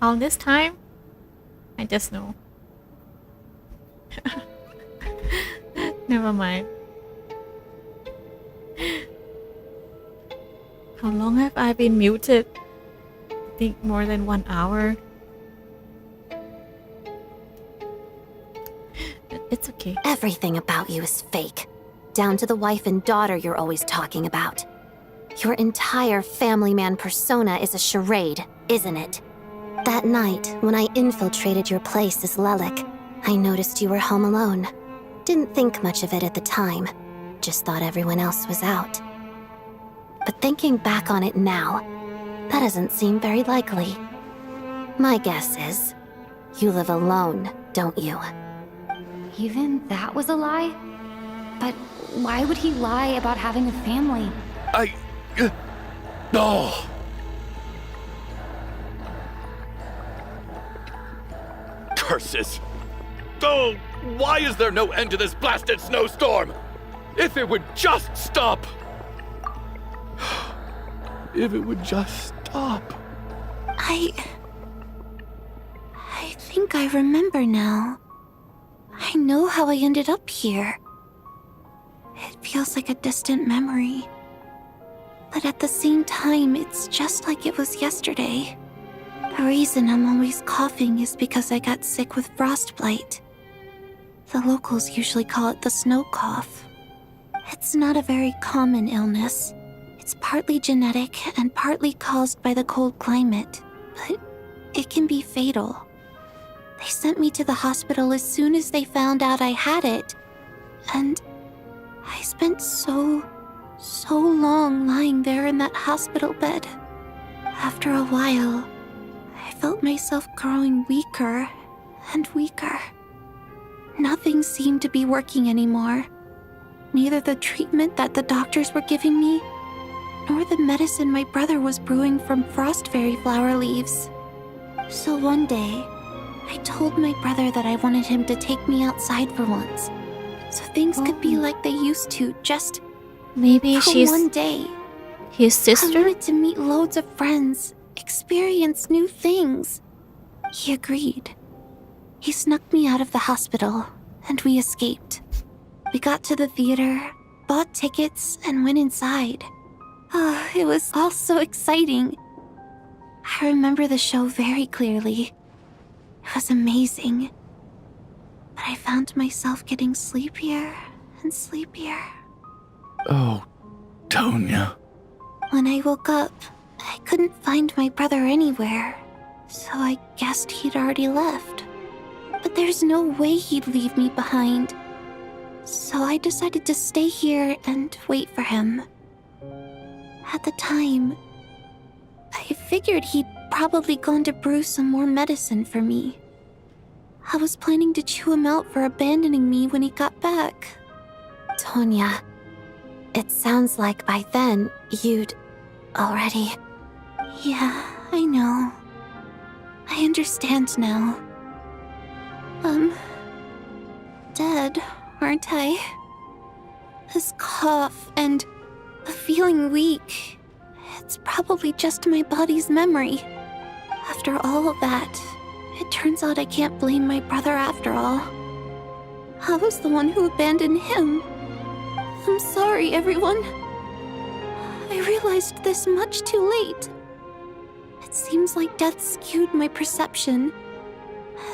all this time? I just know. Never mind. How long have I been muted? I think more than 1 hour. It's okay. Everything about you is fake. Down to the wife and daughter you're always talking about. Your entire family man persona is a charade, isn't it? That night, when I infiltrated your place as Lelik, I noticed you were home alone. Didn't think much of it at the time. Just thought everyone else was out. But thinking back on it now, that doesn't seem very likely. My guess is, you live alone, don't you? Even that was a lie? But why would he lie about having a family? Oh! Curses! Oh, why is there no end to this blasted snowstorm? If it would just stop! If it would just stop. I think I remember now. I know how I ended up here. It feels like a distant memory. But at the same time, it's just like it was yesterday. The reason I'm always coughing is because I got sick with frostbite. The locals usually call it the snow cough. It's not a very common illness. It's partly genetic and partly caused by the cold climate, but it can be fatal. They sent me to the hospital as soon as they found out I had it. And I spent so long lying there in that hospital bed. After a while, I felt myself growing weaker and weaker. Nothing seemed to be working anymore. Neither the treatment that the doctors were giving me, nor the medicine my brother was brewing from frost fairy flower leaves. So one day, I told my brother that I wanted him to take me outside for once, so things could be like they used to, just Maybe for she's one day. his I sister? wanted to meet loads of friends, experience new things. He agreed. He snuck me out of the hospital, and we escaped. We got to the theater, bought tickets, and went inside. Oh, it was all so exciting. I remember the show very clearly. It was amazing. But I found myself getting sleepier and sleepier. Oh, Tonya. When I woke up, I couldn't find my brother anywhere, so I guessed he'd already left. But there's no way he'd leave me behind. So I decided to stay here and wait for him. At the time, I figured he'd probably gone to brew some more medicine for me. I was planning to chew him out for abandoning me when he got back. Tonya, it sounds like by then you'd already... Yeah, I know. I understand now. Dead, aren't I? This cough and the feeling weak, it's probably just my body's memory. After all of that, it turns out I can't blame my brother after all. I was the one who abandoned him. I'm sorry, everyone. I realized this much too late. It seems like death skewed my perception.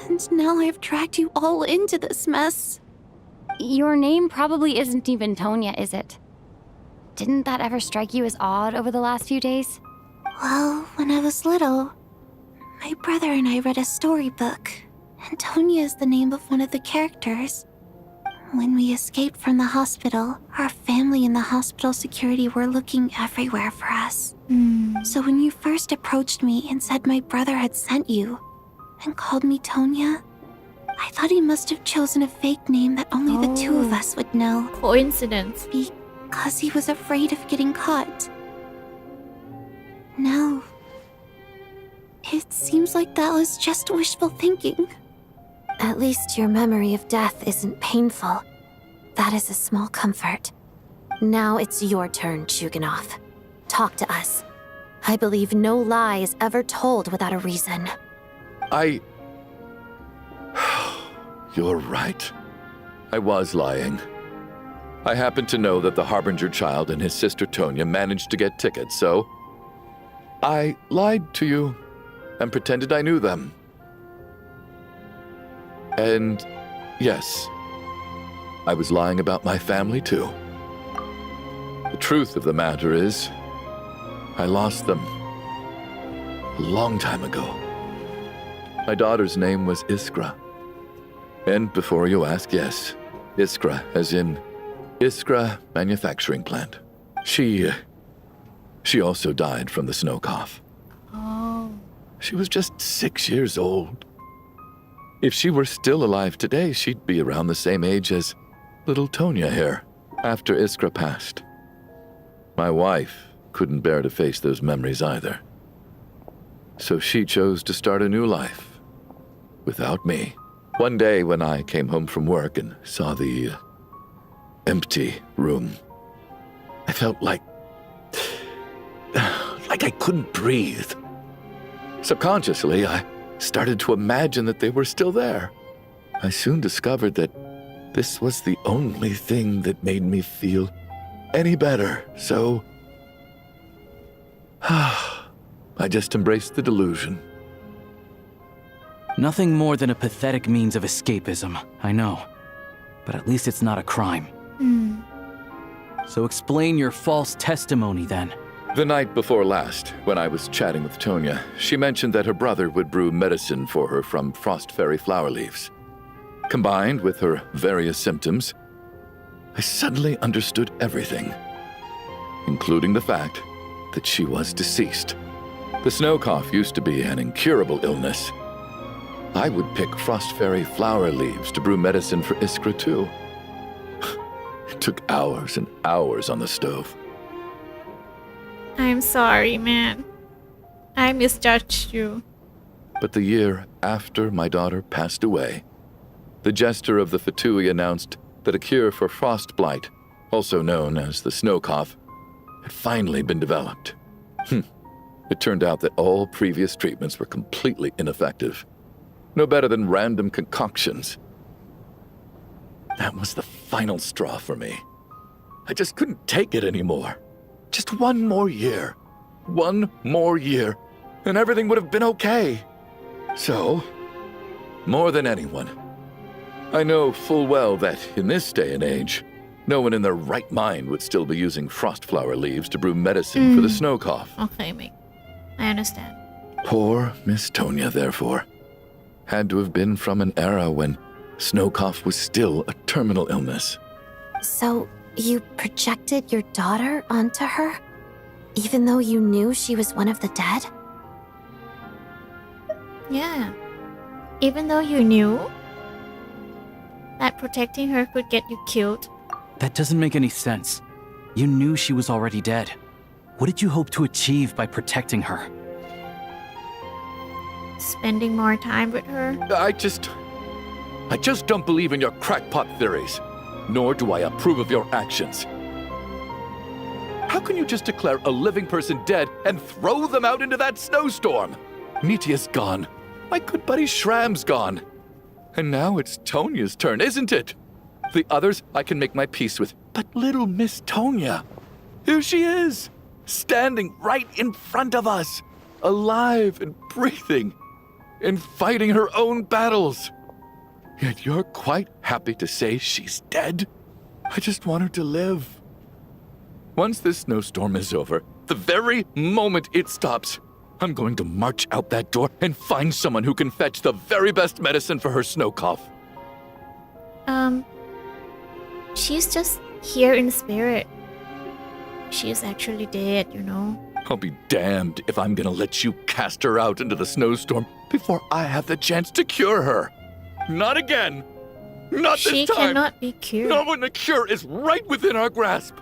And now I've dragged you all into this mess. Your name probably isn't even Tonya, is it? Didn't that ever strike you as odd over the last few days? Well, when I was little, my brother and I read a storybook, and Tonya is the name of one of the characters. When we escaped from the hospital, our family and the hospital security were looking everywhere for us. So when you first approached me and said my brother had sent you, and called me Tonya, I thought he must have chosen a fake name that only the two of us would know. Coincidence. Because he was afraid of getting caught. Now, it seems like that was just wishful thinking. At least your memory of death isn't painful. That is a small comfort. Now it's your turn, Chuganov. Talk to us. I believe no lie is ever told without a reason. You're right. I was lying. I happened to know that the Harbinger child and his sister Tonya managed to get tickets, so I lied to you and pretended I knew them. And yes, I was lying about my family too. The truth of the matter is, I lost them a long time ago. My daughter's name was Iskra. And before you ask, yes, Iskra, as in Iskra Manufacturing Plant. She also died from the snow cough. Oh. She was just 6 years old. If she were still alive today, she'd be around the same age as little Tonya here, after Iskra passed. My wife couldn't bear to face those memories either. So she chose to start a new life, without me. One day when I came home from work and saw the empty room, I felt like I couldn't breathe. Subconsciously, I started to imagine that they were still there. I soon discovered that this was the only thing that made me feel any better, so I just embraced the delusion. Nothing more than a pathetic means of escapism, I know. But at least it's not a crime. So explain your false testimony then. The night before last, when I was chatting with Tonya, she mentioned that her brother would brew medicine for her from frost fairy flower leaves. Combined with her various symptoms, I suddenly understood everything, including the fact that she was deceased. The snow cough used to be an incurable illness. I would pick frost fairy flower leaves to brew medicine for Iskra too. It took hours and hours on the stove. I'm sorry, man. I misjudged you. But the year after my daughter passed away, the jester of the Fatui announced that a cure for frost blight, also known as the snow cough, had finally been developed. It turned out that all previous treatments were completely ineffective. No better than random concoctions. That was the final straw for me. I just couldn't take it anymore. Just one more year. One more year, and everything would have been okay. So, more than anyone, I know full well that in this day and age, no one in their right mind would still be using frost flower leaves to brew medicine for the snow cough. Okay, mate. I understand. Poor Miss Tonya, therefore, had to have been from an era when snow cough was still a terminal illness. So, you projected your daughter onto her? Even though you knew she was one of the dead? Yeah. Even though you knew that protecting her could get you killed. That doesn't make any sense. You knew she was already dead. What did you hope to achieve by protecting her? Spending more time with her. I just don't believe in your crackpot theories, nor do I approve of your actions. How can you just declare a living person dead and throw them out into that snowstorm? Nitia's gone. My good buddy Shram's gone. And now it's Tonya's turn, isn't it? The others I can make my peace with, but little Miss Tonya, here she is, standing right in front of us, alive and breathing, and fighting her own battles. Yet you're quite happy to say she's dead? I just want her to live. Once this snowstorm is over, the very moment it stops, I'm going to march out that door and find someone who can fetch the very best medicine for her snow cough. She's just here in spirit. She's actually dead, you know. I'll be damned if I'm gonna let you cast her out into the snowstorm before I have the chance to cure her. Not again! Not She this time! cannot be cured. Not when the cure is right within our grasp!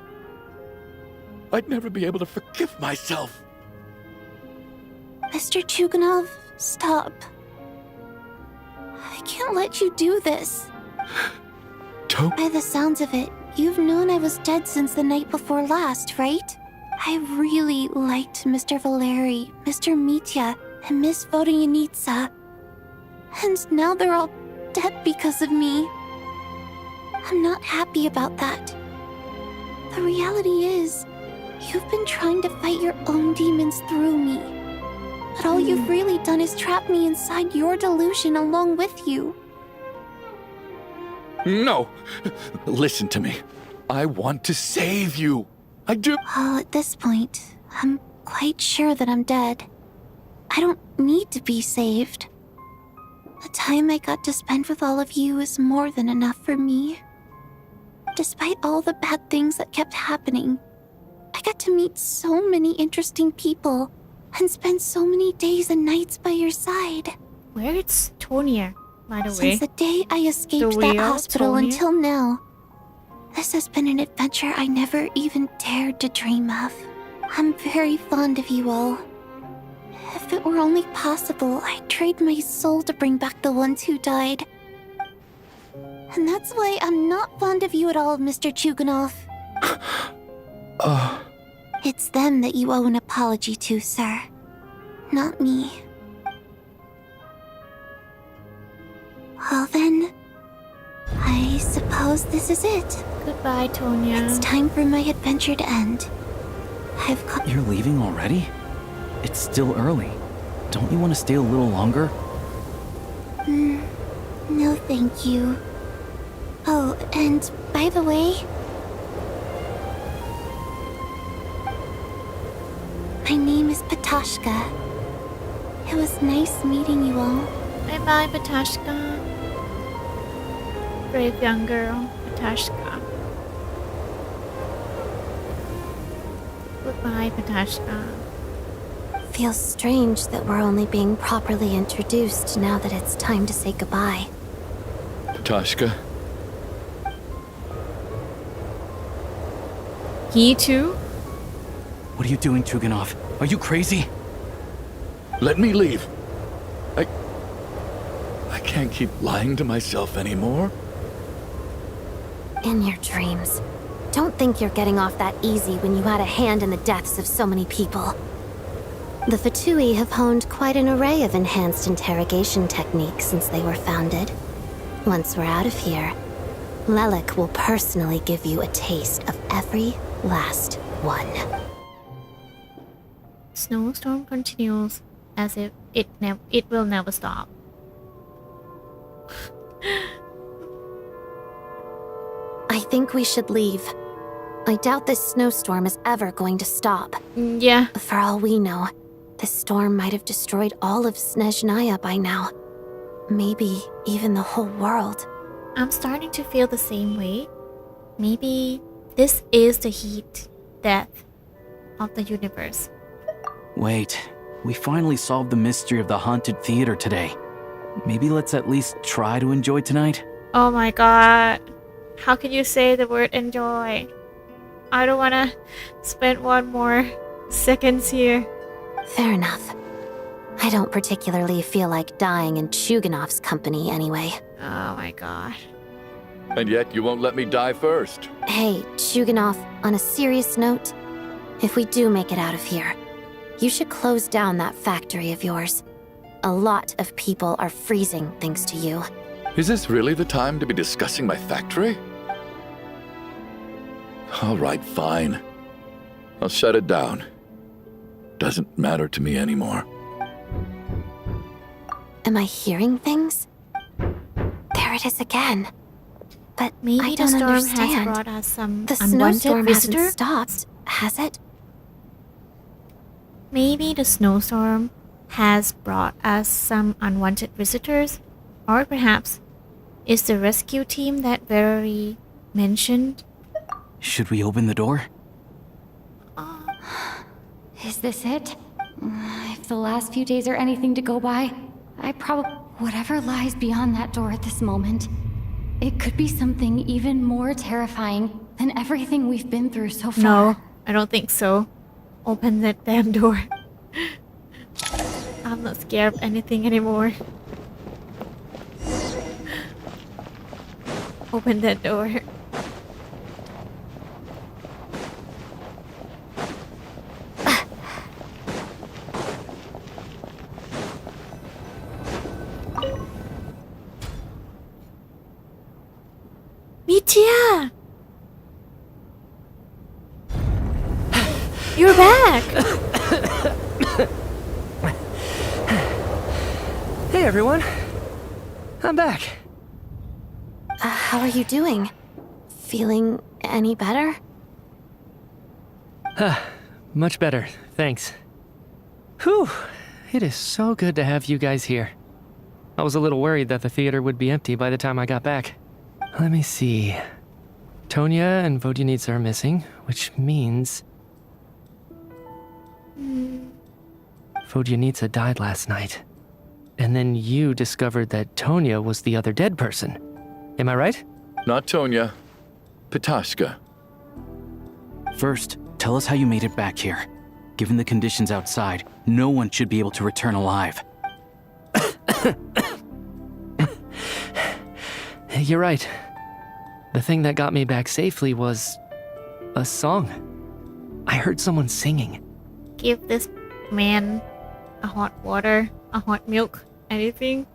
I'd never be able to forgive myself. Mr. Chuganov, stop. I can't let you do this. Don't. By the sounds of it, you've known I was dead since the night before last, right? I really liked Mr. Valeri, Mr. Mitya, and Miss Vodoyanitsa. And now they're all dead because of me. I'm not happy about that. The reality is, you've been trying to fight your own demons through me. But all you've really done is trap me inside your delusion along with you. No! Listen to me. I want to save you. I do. Well, at this point, I'm quite sure that I'm dead. I don't need to be saved. The time I got to spend with all of you is more than enough for me. Despite all the bad things that kept happening, I got to meet so many interesting people and spend so many days and nights by your side. Where is Tonya, by the way? Since the day I escaped The that real hospital Tonya? until now, this has been an adventure I never even dared to dream of. I'm very fond of you all. If it were only possible, I'd trade my soul to bring back the ones who died. And that's why I'm not fond of you at all, Mr. Chuganov. It's them that you owe an apology to, sir. Not me. Well then, I suppose this is it. Goodbye, Tonya. It's time for my adventure to end. I've got... You're leaving already? It's still early. Don't you want to stay a little longer? No, thank you. Oh, and by the way... my name is Patashka. It was nice meeting you all. Bye-bye, Patashka. Brave young girl, Patashka. Goodbye, Patashka. Feels strange that we're only being properly introduced now that it's time to say goodbye. Tashka, He too? What are you doing, Tuganov? Are you crazy? let me leave. I can't keep lying to myself anymore. In your dreams. Don't think you're getting off that easy when you had a hand in the deaths of so many people. The Fatui have honed quite an array of enhanced interrogation techniques since they were founded. Once we're out of here, Lelik will personally give you a taste of every last one. Snowstorm continues as if it will never stop. I think we should leave. I doubt this snowstorm is ever going to stop. Yeah, For all we know, this storm might have destroyed all of Snezhnaya by now. Maybe even the whole world. I'm starting to feel the same way. Maybe this is the heat death of the universe. Wait, we finally solved the mystery of the haunted theater today. Maybe let's at least try to enjoy tonight? Oh my god. How can you say the word enjoy? I don't wanna spend one more seconds here. Fair enough. I don't particularly feel like dying in Chuganov's company anyway. Oh my god. And yet you won't let me die first. Hey, Chuganov, on a serious note, if we do make it out of here, you should close down that factory of yours. A lot of people are freezing thanks to you. Is this really the time to be discussing my factory? All right, fine. I'll shut it down. Doesn't matter to me anymore. Am I hearing things? There it is again. But Maybe I the don't storm understand. has brought us some The unwanted snowstorm visitor. hasn't stopped, has it? Maybe the snowstorm has brought us some unwanted visitors, or perhaps it's the rescue team that Valerie mentioned. Should we open the door? Is this it? If the last few days are anything to go by, I probably... Whatever lies beyond that door at this moment, it could be something even more terrifying than everything we've been through so far. No, I don't think so. Open that damn door. I'm not scared of anything anymore. Open that door. You're back! Hey everyone. I'm back. How are you doing? Feeling any better? Much better, thanks. Whew, it is so good to have you guys here. I was a little worried that the theater would be empty by the time I got back. Let me see. Tonya and Vodyanitsa are missing, which means... Vodyanitsa died last night. And then you discovered that Tonya was the other dead person. Am I right? Not Tonya. Pitashka. First, tell us how you made it back here. Given the conditions outside, no one should be able to return alive. You're right. The thing that got me back safely was... a song. I heard someone singing. Give this man a hot water, a hot milk, anything.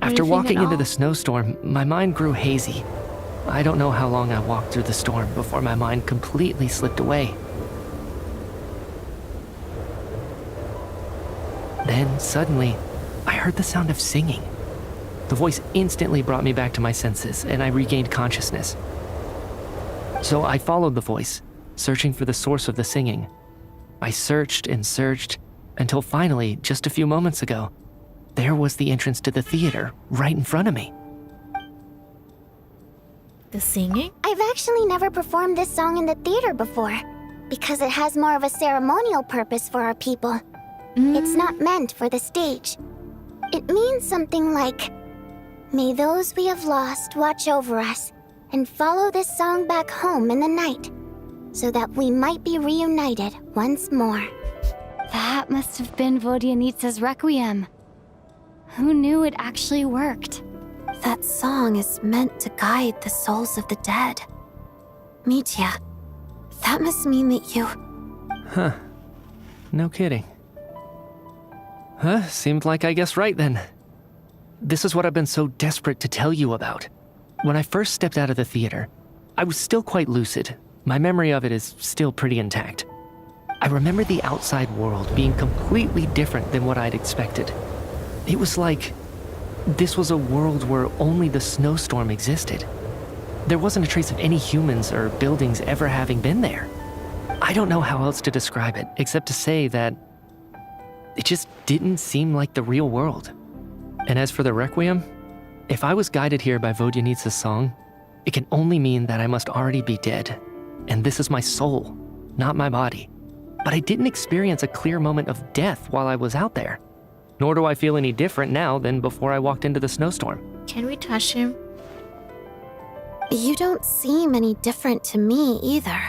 After Anything walking at into all? the snowstorm, my mind grew hazy. I don't know how long I walked through the storm before my mind completely slipped away. Then, suddenly, I heard the sound of singing. The voice instantly brought me back to my senses, and I regained consciousness. So I followed the voice, searching for the source of the singing. I searched and searched, until finally, just a few moments ago, there was the entrance to the theater, right in front of me. The singing? I've actually never performed this song in the theater before, because it has more of a ceremonial purpose for our people. It's not meant for the stage. It means something like, "May those we have lost watch over us, and follow this song back home in the night, so that we might be reunited once more." That must have been Vodyanitsa's requiem. Who knew it actually worked? That song is meant to guide the souls of the dead. Mitya, that must mean that you... Huh. No kidding. Huh, seemed like I guessed right then. This is what I've been so desperate to tell you about. When I first stepped out of the theater, I was still quite lucid. My memory of it is still pretty intact. I remember the outside world being completely different than what I'd expected. It was like this was a world where only the snowstorm existed. There wasn't a trace of any humans or buildings ever having been there. I don't know how else to describe it, except to say that it just didn't seem like the real world. And as for the requiem, if I was guided here by Vodyanitsa's song, it can only mean that I must already be dead. And this is my soul, not my body. But I didn't experience a clear moment of death while I was out there. Nor do I feel any different now than before I walked into the snowstorm. Can we touch him? You don't seem any different to me either.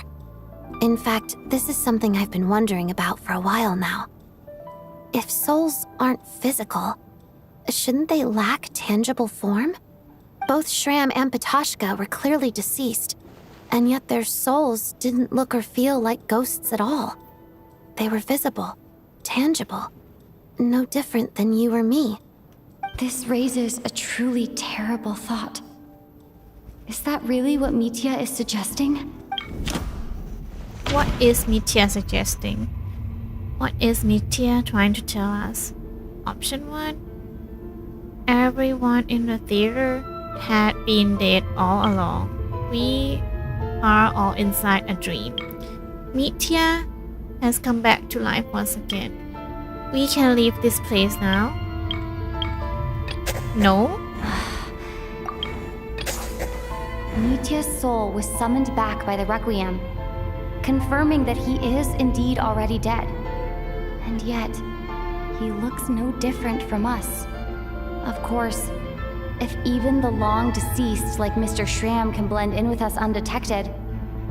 In fact, this is something I've been wondering about for a while now. If souls aren't physical, shouldn't they lack tangible form? Both Shram and Pitashka were clearly deceased, and yet their souls didn't look or feel like ghosts at all. They were visible, tangible, no different than you or me. This raises a truly terrible thought. Is that really what Mitya is suggesting? What is Mitya suggesting? What is Mitya trying to tell us? Option 1. Everyone in the theater had been dead all along. We are all inside a dream. Mitya has come back to life once again. We can leave this place now. No? Mitya's soul was summoned back by the requiem, confirming that he is indeed already dead. And yet, he looks no different from us. Of course, if even the long deceased like Mr. Shram can blend in with us undetected,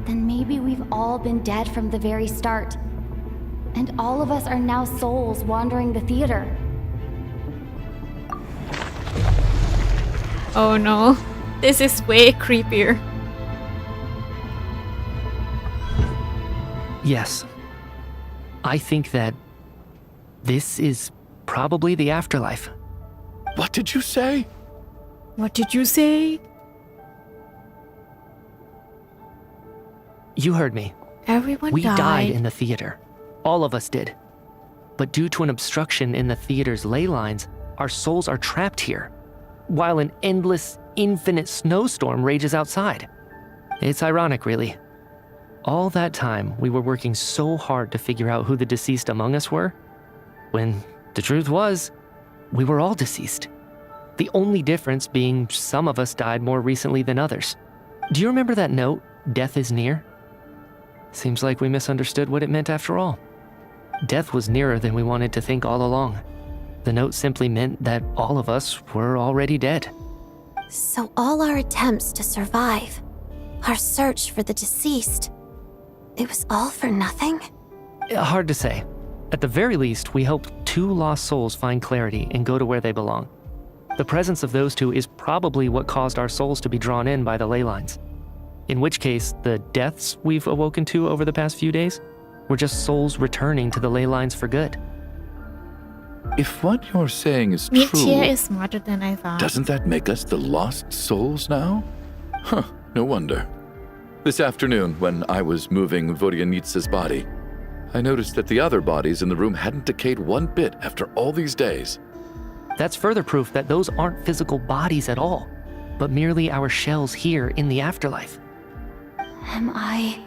then maybe we've all been dead from the very start. And all of us are now souls wandering the theater. Oh no. This is way creepier. Yes. I think that this is probably the afterlife. What did you say? What did you say? You heard me. Everyone We died died. in the theater. All of us did. But due to an obstruction in the theater's ley lines, our souls are trapped here, while an endless, infinite snowstorm rages outside. It's ironic, really. All that time, we were working so hard to figure out who the deceased among us were, when the truth was, we were all deceased. The only difference being some of us died more recently than others. Do you remember that note, "Death is near"? Seems like we misunderstood what it meant after all. Death was nearer than we wanted to think all along. The note simply meant that all of us were already dead. So all our attempts to survive, our search for the deceased, it was all for nothing? Hard to say. At the very least, we hope 2 lost souls find clarity and go to where they belong. The presence of those 2 is probably what caused our souls to be drawn in by the ley lines. In which case, the deaths we've awoken to over the past few days were just souls returning to the ley lines for good. If what you're saying is Mid-tier true, is smarter than I thought. doesn't that make us the lost souls now? Huh, no wonder. This afternoon, when I was moving Vodyanitsa's body, I noticed that the other bodies in the room hadn't decayed one bit after all these days. That's further proof that those aren't physical bodies at all, but merely our shells here in the afterlife. Am I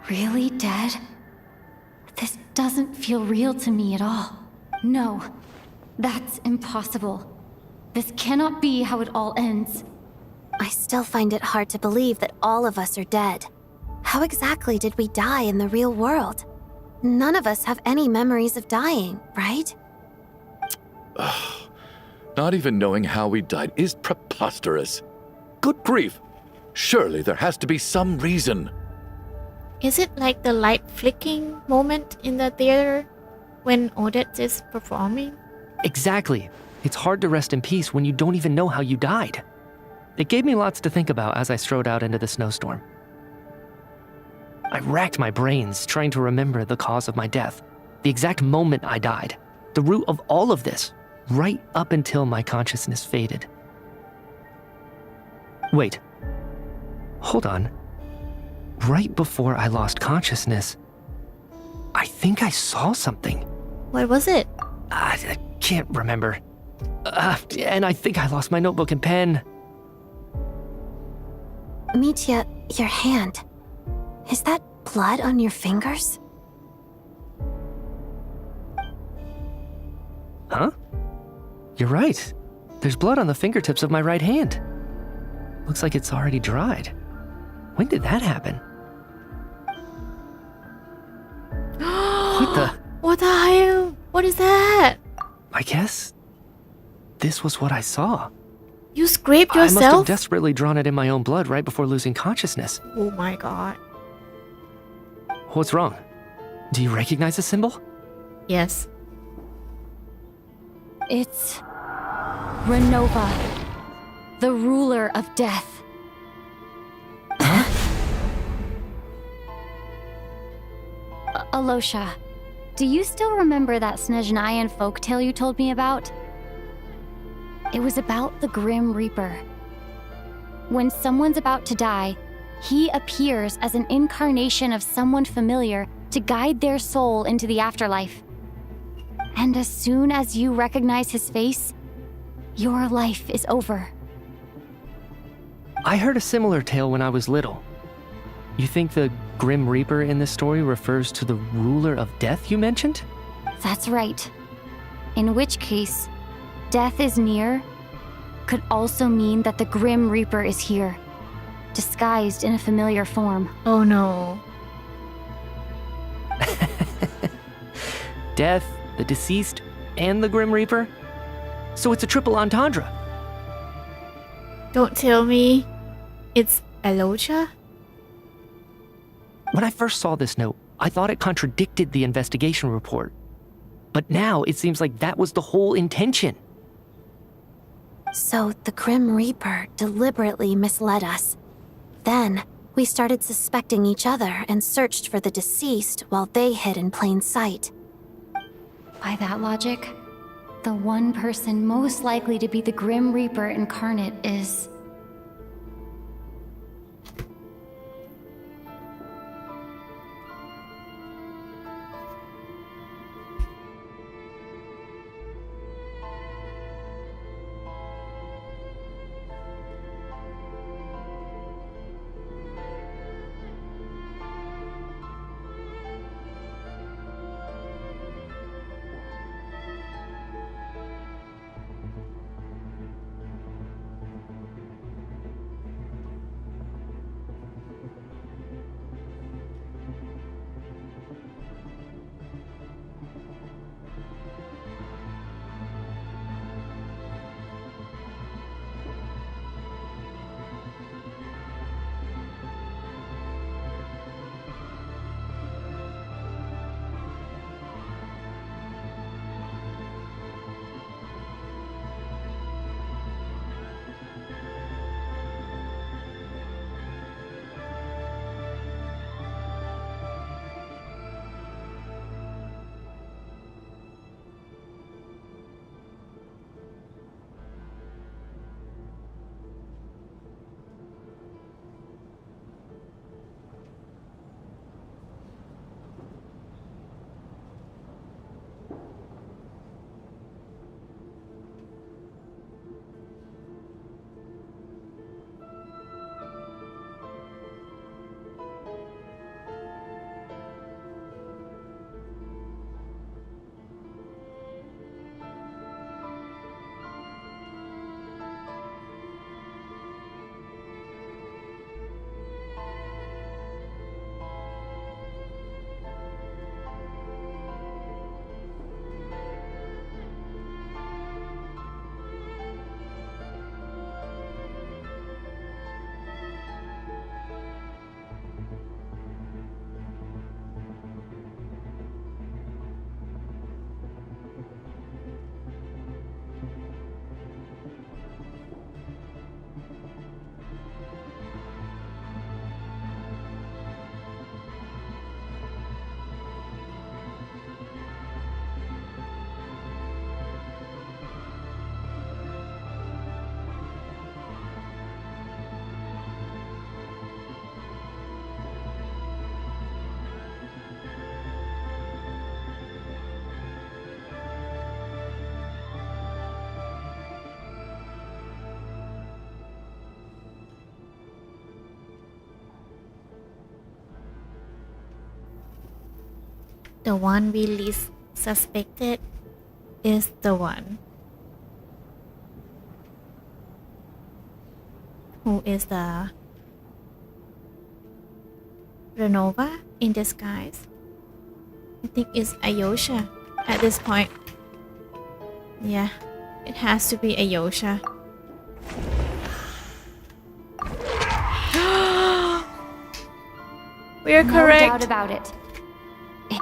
really dead? This doesn't feel real to me at all. No, that's impossible. This cannot be how it all ends. I still find it hard to believe that all of us are dead. How exactly did we die in the real world? None of us have any memories of dying, right? Not even knowing how we died is preposterous. Good grief! Surely there has to be some reason. Is it like the light flicking moment in the theater when Odette is performing? Exactly. It's hard to rest in peace when you don't even know how you died. It gave me lots to think about as I strode out into the snowstorm. I racked my brains trying to remember the cause of my death, the exact moment I died, the root of all of this, right up until my consciousness faded. Wait. Hold on. Right before I lost consciousness, I think I saw something. What was it? I can't remember. And I think I lost my notebook and pen. Mitya, your hand. Is that blood on your fingers? Huh? You're right. There's blood on the fingertips of my right hand. Looks like it's already dried. When did that happen? What the? What the hell? What is that? I guess this was what I saw. You scraped I must have yourself? desperately drawn it in my own blood right before losing consciousness. Oh my god. What's wrong? Do you recognize the symbol? Yes. It's Renova, the ruler of death. Alosha, do you still remember that Snezhnayan folktale you told me about? It was about the Grim Reaper. When someone's about to die, he appears as an incarnation of someone familiar to guide their soul into the afterlife. And as soon as you recognize his face, your life is over. I heard a similar tale when I was little. You think the Grim Reaper in this story refers to the ruler of death you mentioned? That's right. In which case, death is near could also mean that the Grim Reaper is here, disguised in a familiar form. Oh no. Death, the deceased, and the Grim Reaper? So it's a triple entendre. Don't tell me it's Alocha? When I first saw this note, I thought it contradicted the investigation report. But now it seems like that was the whole intention. So the Grim Reaper deliberately misled us. Then, we started suspecting each other and searched for the deceased while they hid in plain sight. By that logic, the one person most likely to be the Grim Reaper incarnate is... the one we least suspected is the one who is the Renova in disguise. I think it's Ayosha at this point. Yeah, it has to be Ayosha. We're correct. No doubt about it.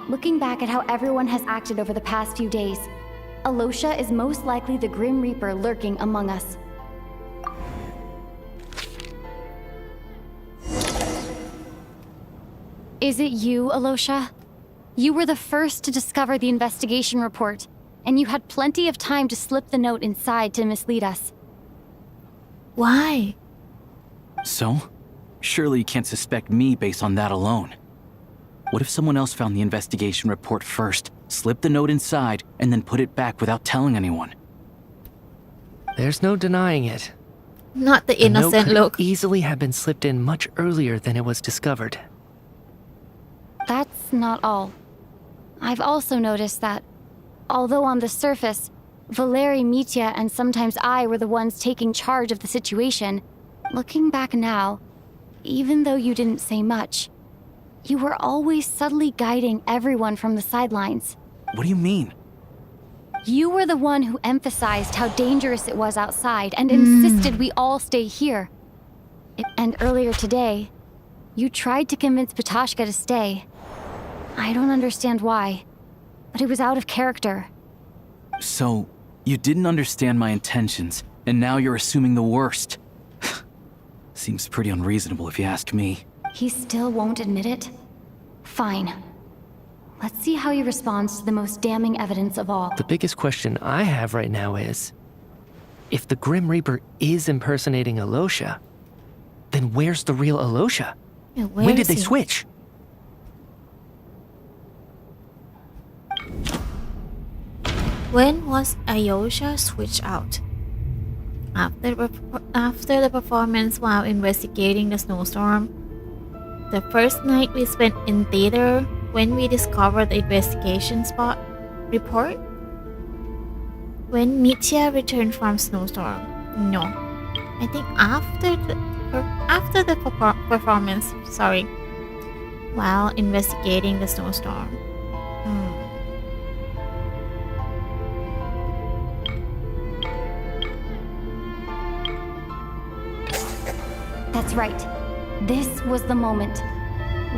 Looking back at how everyone has acted over the past few days, Alosha is most likely the Grim Reaper lurking among us. Is it you, Alosha? You were the first to discover the investigation report, and you had plenty of time to slip the note inside to mislead us. Why? So? Surely you can't suspect me based on that alone. What if someone else found the investigation report first, slipped the note inside, and then put it back without telling anyone? There's no denying it. Not the The note innocent could look. easily have been slipped in much earlier than it was discovered. That's not all. I've also noticed that, although on the surface, Valeri, Mitya, and sometimes I were the ones taking charge of the situation, looking back now, even though you didn't say much, you were always subtly guiding everyone from the sidelines. What do you mean? You were the one who emphasized how dangerous it was outside and insisted we all stay here. And earlier today, you tried to convince Patashka to stay. I don't understand why, but it was out of character. So, you didn't understand my intentions, and now you're assuming the worst. Seems pretty unreasonable if you ask me. He still won't admit it? Fine. Let's see how he responds to the most damning evidence of all. The biggest question I have right now is, if the Grim Reaper is impersonating Alosha, then where's the real Alosha? Yeah, where When did is they he? switch? When was Ayosha switched out? After the performance while investigating the snowstorm? The first night we spent in theater when we discovered the investigation spot report? When Mitya returned from snowstorm? No. I think after the performance, sorry, while investigating the snowstorm. That's right. This was the moment.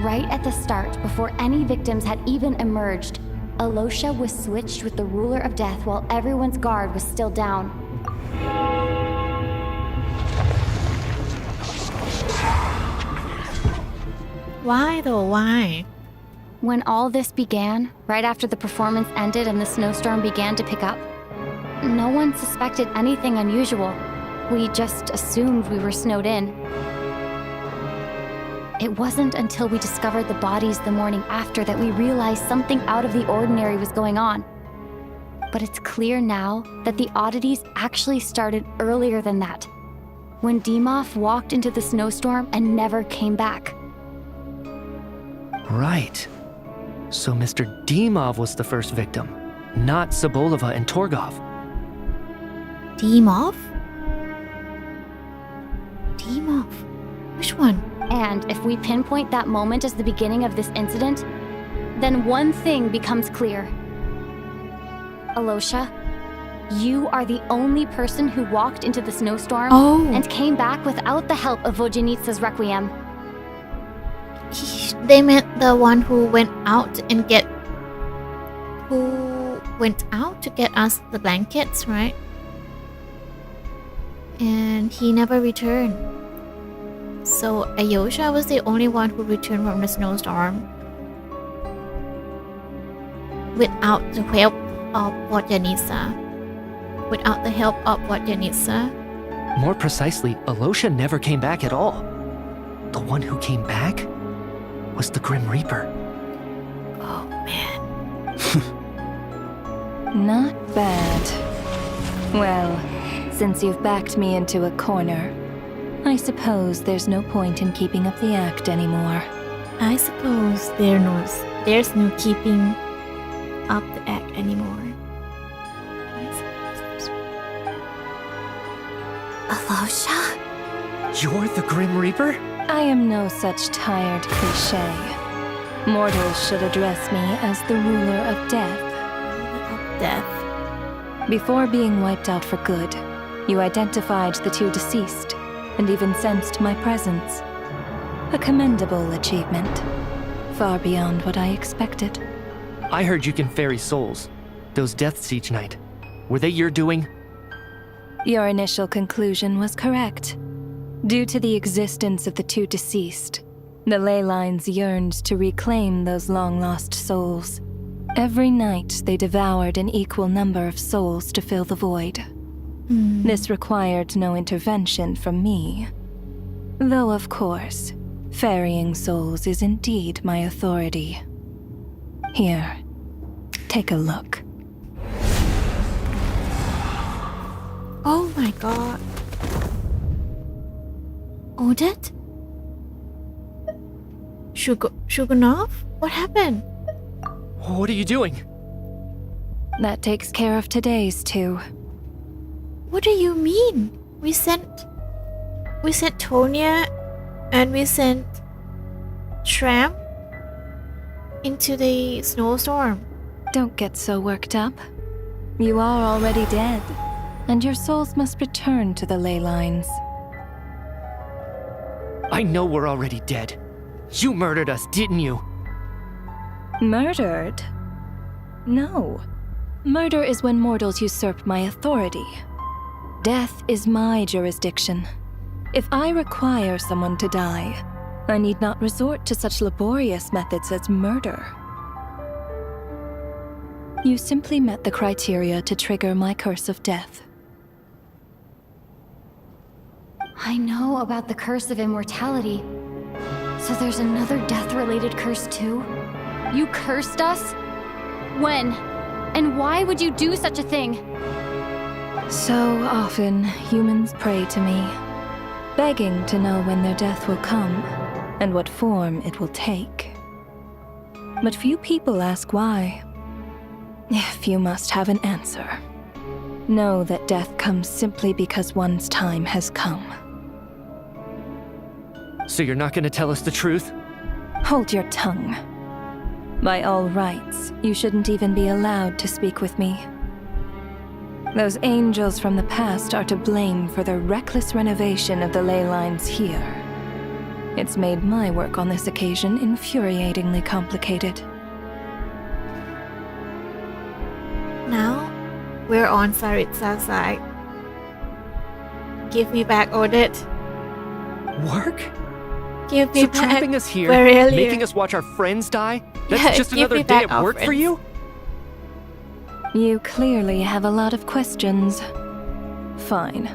Right at the start, before any victims had even emerged, Alosha was switched with the ruler of death while everyone's guard was still down. Why though? Why? When all this began, right after the performance ended and the snowstorm began to pick up, no one suspected anything unusual. We just assumed we were snowed in. It wasn't until we discovered the bodies the morning after that we realized something out of the ordinary was going on. But it's clear now that the oddities actually started earlier than that, when Dimov walked into the snowstorm and never came back. Right. So Mr. Dimov was the first victim, not Sobolova and Torgov. Dimov? Dimov? Which one? And if we pinpoint that moment as the beginning of this incident, then one thing becomes clear. Alosha, you are the only person who walked into the snowstorm and came back without the help of Vojanitsa's requiem. They meant the one who went out to get us the blankets, right? And he never returned. So Ayosha was the only one who returned from the snowstorm without the help of Vojanitsa. Without the help of Vojanitsa. More precisely, Alosha never came back at all. The one who came back was the Grim Reaper. Oh man. Not bad. Well, since you've backed me into a corner, I suppose there's no point in keeping up the act anymore. I suppose there's no keeping up the act anymore. Alosha? You're the Grim Reaper? I am no such tired cliché. Mortals should address me as the ruler of death. Of death. Before being wiped out for good, you identified the two deceased and even sensed my presence. A commendable achievement, far beyond what I expected. I heard you can ferry souls. Those deaths each night. Were they your doing? Your initial conclusion was correct. Due to the existence of the two deceased, the ley lines yearned to reclaim those long-lost souls. Every night they devoured an equal number of souls to fill the void. This required no intervention from me. Though, of course, ferrying souls is indeed my authority. Here, take a look. Oh my god. Odette? Shugunov? What happened? What are you doing? That takes care of today's two. What do you mean? We sent Tonya and we sent Tramp into the snowstorm. Don't get so worked up. You are already dead, and your souls must return to the ley lines. I know we're already dead. You murdered us, didn't you? Murdered? No. Murder is when mortals usurp my authority. Death is my jurisdiction. If I require someone to die, I need not resort to such laborious methods as murder. You simply met the criteria to trigger my curse of death. I know about the curse of immortality. So there's another death-related curse too? You cursed us? When? And why would you do such a thing? So often, humans pray to me, begging to know when their death will come and what form it will take. But few people ask why. If you must have an answer, know that death comes simply because one's time has come. So you're not gonna tell us the truth? Hold your tongue. By all rights, you shouldn't even be allowed to speak with me. Those angels from the past are to blame for the reckless renovation of the ley lines here. It's made my work on this occasion infuriatingly complicated. Now, we're on Saritsa's side. Give me back Odette. Work? Give me So back trapping us here, Varelia. making us watch our friends die? That's Yeah, just give another me day back at our work for friends. you? You clearly have a lot of questions. Fine.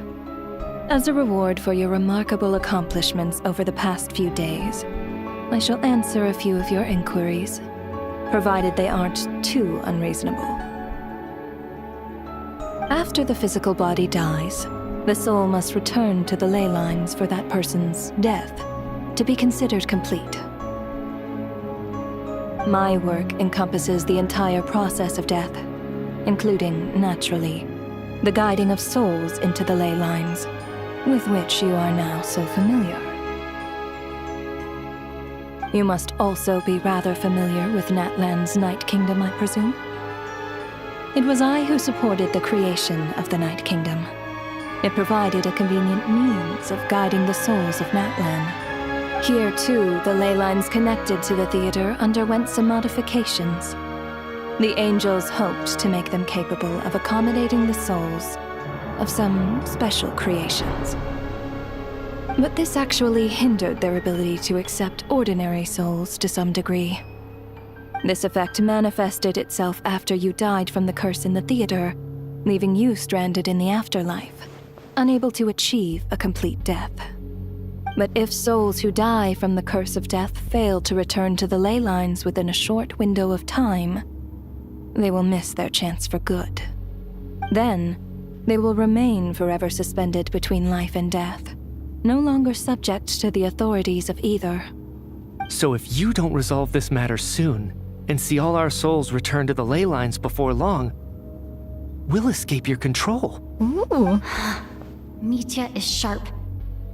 As a reward for your remarkable accomplishments over the past few days, I shall answer a few of your inquiries, provided they aren't too unreasonable. After the physical body dies, the soul must return to the ley lines for that person's death to be considered complete. My work encompasses the entire process of death, including, naturally, the guiding of souls into the ley lines, with which you are now so familiar. You must also be rather familiar with Natlan's Night Kingdom, I presume? It was I who supported the creation of the Night Kingdom. It provided a convenient means of guiding the souls of Natlan. Here, too, the ley lines connected to the theater underwent some modifications. The angels hoped to make them capable of accommodating the souls of some special creations. But this actually hindered their ability to accept ordinary souls to some degree. This effect manifested itself after you died from the curse in the theater, leaving you stranded in the afterlife, unable to achieve a complete death. But if souls who die from the curse of death fail to return to the ley lines within a short window of time, they will miss their chance for good. Then, they will remain forever suspended between life and death, no longer subject to the authorities of either. So if you don't resolve this matter soon, and see all our souls return to the ley lines before long, we'll escape your control. Ooh. Mitya is sharp.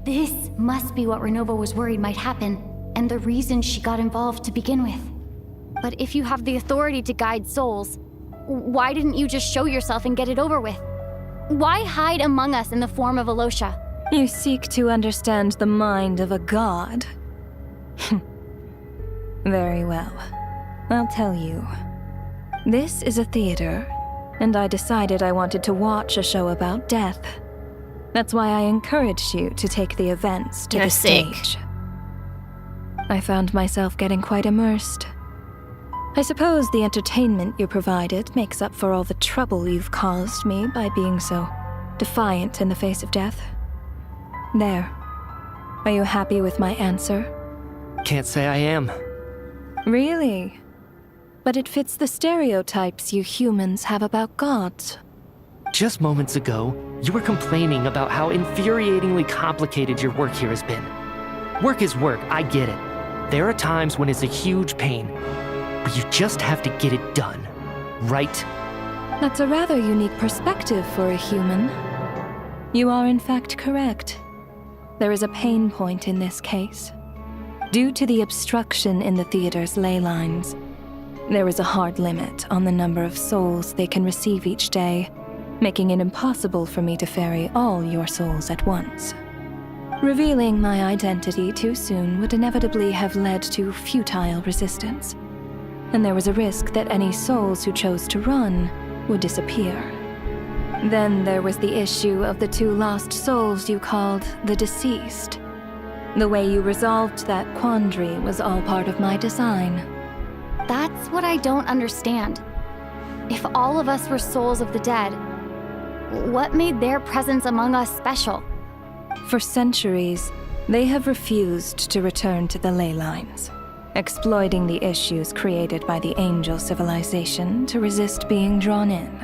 This must be what Renova was worried might happen, and the reason she got involved to begin with. But if you have the authority to guide souls, why didn't you just show yourself and get it over with? Why hide among us in the form of Alosha? You seek to understand the mind of a god? Very well. I'll tell you. This is a theater, and I decided I wanted to watch a show about death. That's why I encouraged you to take the events to You're the sick. stage. I found myself getting quite immersed. I suppose the entertainment you provided makes up for all the trouble you've caused me by being so defiant in the face of death. There. Are you happy with my answer? Can't say I am. Really? But it fits the stereotypes you humans have about gods. Just moments ago, you were complaining about how infuriatingly complicated your work here has been. Work is work, I get it. There are times when it's a huge pain, but you just have to get it done, right? That's a rather unique perspective for a human. You are in fact correct. There is a pain point in this case. Due to the obstruction in the theater's ley lines, there is a hard limit on the number of souls they can receive each day, making it impossible for me to ferry all your souls at once. Revealing my identity too soon would inevitably have led to futile resistance, and there was a risk that any souls who chose to run would disappear. Then there was the issue of the 2 lost souls you called the deceased. The way you resolved that quandary was all part of my design. That's what I don't understand. If all of us were souls of the dead, what made their presence among us special? For centuries, they have refused to return to the ley lines, exploiting the issues created by the angel civilization to resist being drawn in.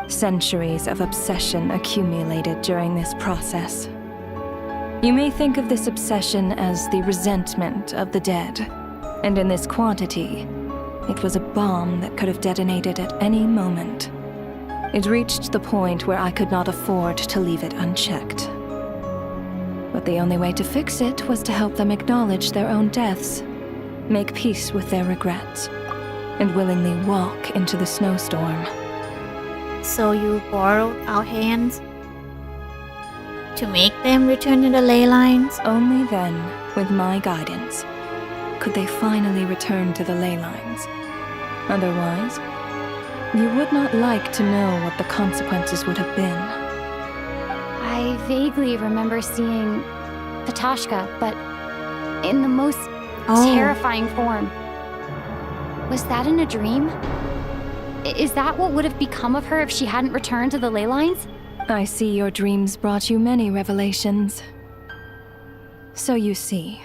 Centuries of obsession accumulated during this process. You may think of this obsession as the resentment of the dead, and in this quantity, it was a bomb that could have detonated at any moment. It reached the point where I could not afford to leave it unchecked. But the only way to fix it was to help them acknowledge their own deaths, make peace with their regrets, and willingly walk into the snowstorm. So you borrowed our hands to make them return to the ley lines? Only then, with my guidance, could they finally return to the ley lines. Otherwise, you would not like to know what the consequences would have been. I vaguely remember seeing Patashka, but in the most terrifying form. Was that in a dream? Is that what would have become of her if she hadn't returned to the ley lines? I see your dreams brought you many revelations. So you see,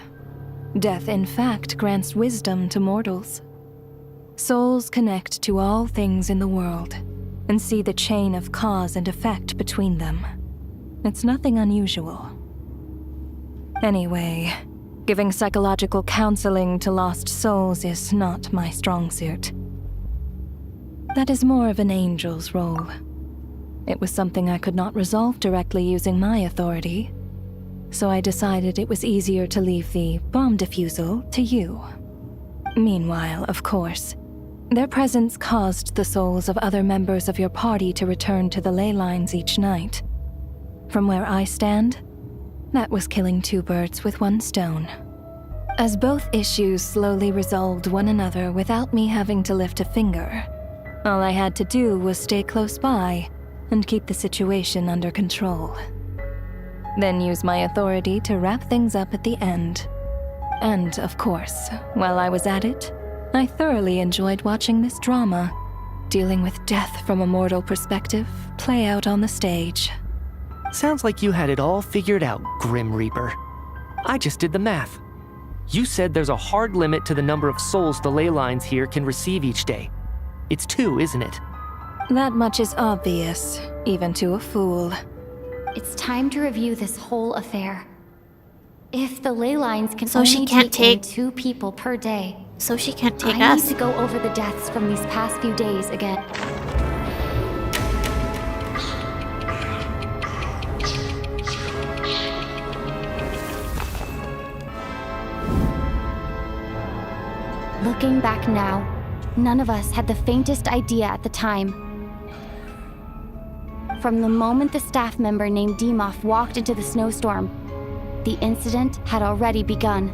death in fact grants wisdom to mortals. Souls connect to all things in the world and see the chain of cause and effect between them. It's nothing unusual. Anyway, giving psychological counseling to lost souls is not my strong suit. That is more of an angel's role. It was something I could not resolve directly using my authority, so I decided it was easier to leave the bomb defusal to you. Meanwhile, of course, their presence caused the souls of other members of your party to return to the ley lines each night. From where I stand, that was killing 2 birds with 1 stone. As both issues slowly resolved one another without me having to lift a finger, all I had to do was stay close by and keep the situation under control. Then use my authority to wrap things up at the end. And, of course, while I was at it, I thoroughly enjoyed watching this drama, dealing with death from a mortal perspective, play out on the stage. Sounds like you had it all figured out, Grim Reaper. I just did the math. You said there's a hard limit to the number of souls the ley lines here can receive each day. It's 2, isn't it? That much is obvious, even to a fool. It's time to review this whole affair. If the ley lines can So she only can't take in take 2 people per day, so she can't take I us. need to go over the deaths from these past few days again. Looking back now, none of us had the faintest idea at the time. From the moment the staff member named Dimov walked into the snowstorm, the incident had already begun.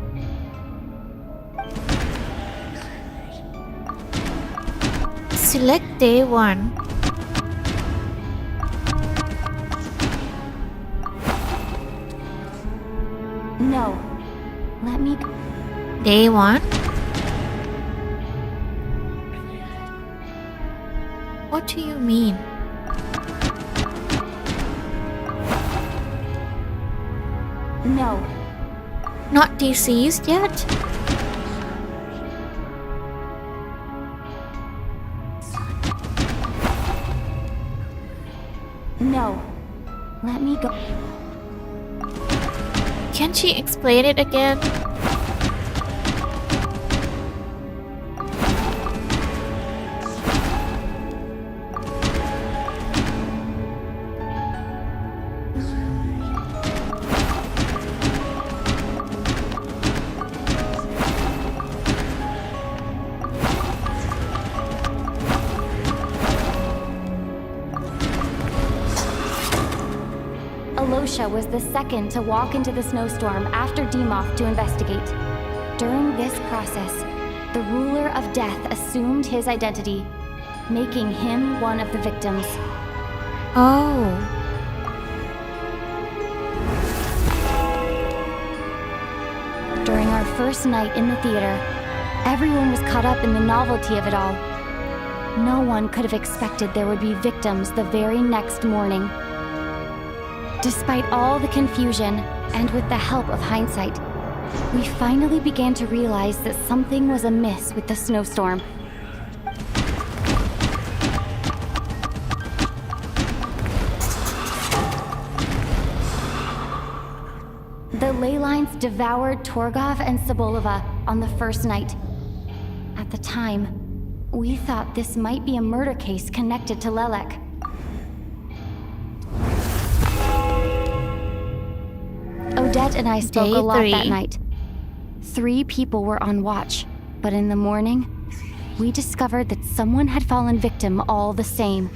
Select day 1. No. Let me... Day 1? What do you mean? No. Not deceased yet? No. Let me go. Can she explain it again? Alosha was the second to walk into the snowstorm after Dimov to investigate. During this process, the ruler of death assumed his identity, making him one of the victims. Oh. During our first night in the theater, everyone was caught up in the novelty of it all. No one could have expected there would be victims the very next morning. Despite all the confusion, and with the help of hindsight, we finally began to realize that something was amiss with the snowstorm. The ley lines devoured Torgov and Sobolova on the first night. At the time, we thought this might be a murder case connected to Lelek. Odette and I spoke Day a lot 3. that night. 3 people were on watch, but in the morning, we discovered that someone had fallen victim all the same.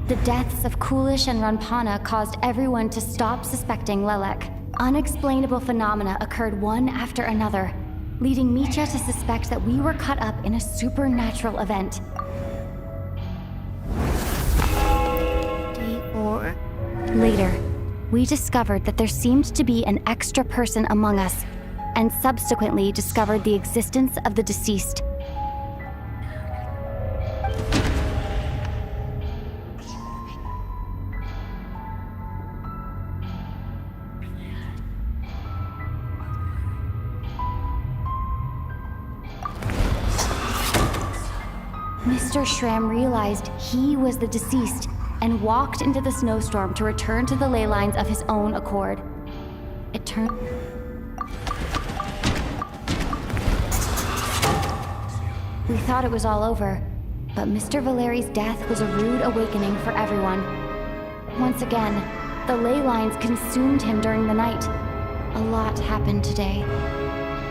The deaths of Kulish and Ranpana caused everyone to stop suspecting Lelek. Unexplainable phenomena occurred one after another, leading Mitya to suspect that we were caught up in a supernatural event. Day 4. Later, we discovered that there seemed to be an extra person among us, and subsequently discovered the existence of the deceased. Mr. Schramm realized he was the deceased and walked into the snowstorm to return to the ley lines of his own accord. It turned... We thought it was all over, but Mr. Valeri's death was a rude awakening for everyone. Once again, the ley lines consumed him during the night. A lot happened today.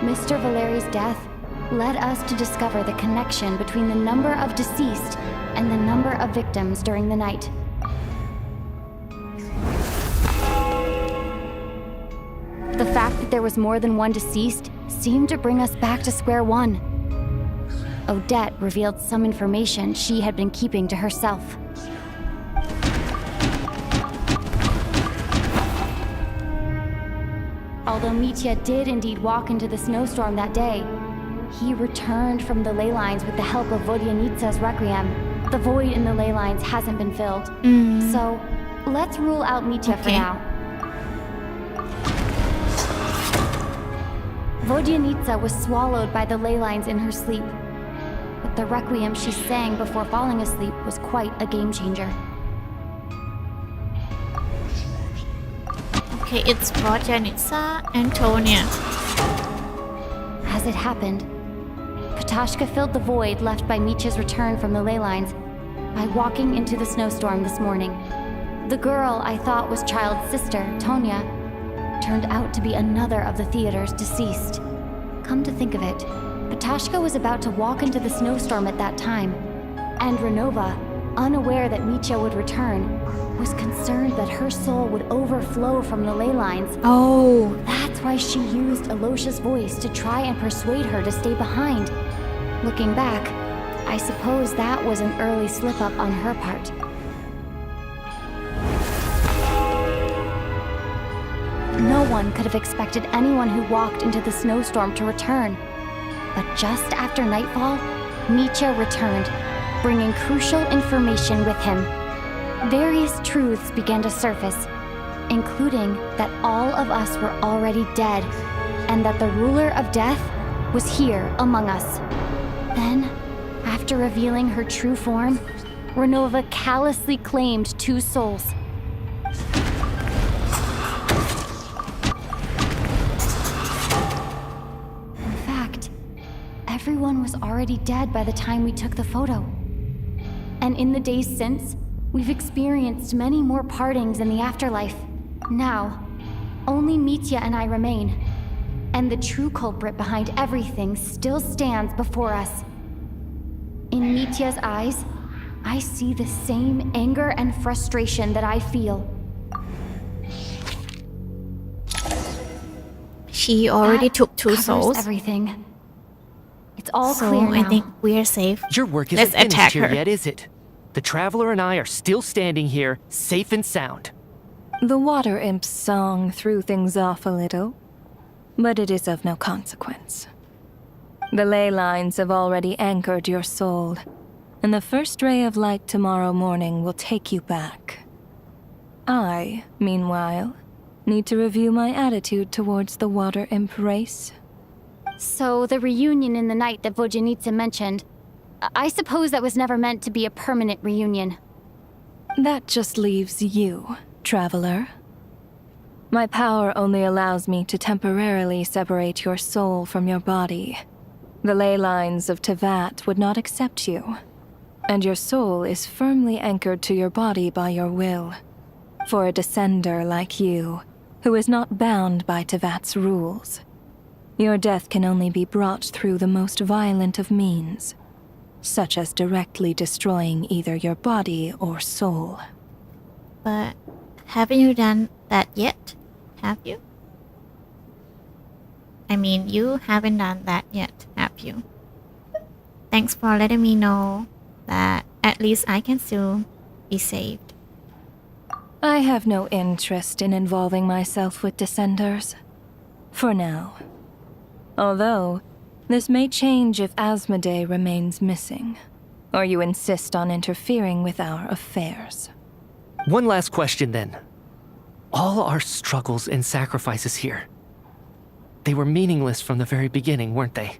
Mr. Valeri's death led us to discover the connection between the number of deceased and the number of victims during the night. The fact that there was more than one deceased seemed to bring us back to square one. Odette revealed some information she had been keeping to herself. Although Mitya did indeed walk into the snowstorm that day, he returned from the ley lines with the help of Vodyanitsa's requiem. The void in the ley lines hasn't been filled. So, let's rule out Mitya for now. Vodyanitsa was swallowed by the ley lines in her sleep, but the requiem she sang before falling asleep was quite a game changer. Okay, it's Rodjanitsa and Tonya. As it happened, Patashka filled the void left by Micha's return from the ley lines by walking into the snowstorm this morning. The girl I thought was Child's sister, Tonya, turned out to be another of the theater's deceased. Come to think of it, Patashka was about to walk into the snowstorm at that time, and Renova, unaware that Micha would return, was concerned that her soul would overflow from the ley lines. Oh, That's why she used Alosha's voice to try and persuade her to stay behind. Looking back, I suppose that was an early slip-up on her part. No one could have expected anyone who walked into the snowstorm to return. But just after nightfall, Micha returned, bringing crucial information with him. Various truths began to surface, including that all of us were already dead, and that the ruler of death was here among us. Then, after revealing her true form, Renova callously claimed 2 souls. In fact, everyone was already dead by the time we took the photo. And in the days since, we've experienced many more partings in the afterlife. Now, only Mitya and I remain. And the true culprit behind everything still stands before us. In Mitya's eyes, I see the same anger and frustration that I feel. she already That took 2 covers souls. everything. It's all So clear now. I think we're safe. Your work Let's isn't attack finished here her. yet, is it? The Traveler and I are still standing here, safe and sound. The water imp's song threw things off a little, but it is of no consequence. The ley lines have already anchored your soul, and the first ray of light tomorrow morning will take you back. I, meanwhile, need to review my attitude towards the water imp race. So the reunion in the night that Vojanitsa mentioned, I suppose that was never meant to be a permanent reunion. That just leaves you, Traveler. My power only allows me to temporarily separate your soul from your body. The ley lines of Tevat would not accept you, and your soul is firmly anchored to your body by your will. For a descender like you, who is not bound by Tevat's rules, your death can only be brought through the most violent of means, such as directly destroying either your body or soul. But haven't you done that yet? Have you? I mean, you haven't done that yet, have you? Thanks for letting me know that at least I can still be saved. I have no interest in involving myself with Descenders. For now. Although, this may change if Asmodee remains missing, or you insist on interfering with our affairs. One last question then. All our struggles and sacrifices here, they were meaningless from the very beginning, weren't they?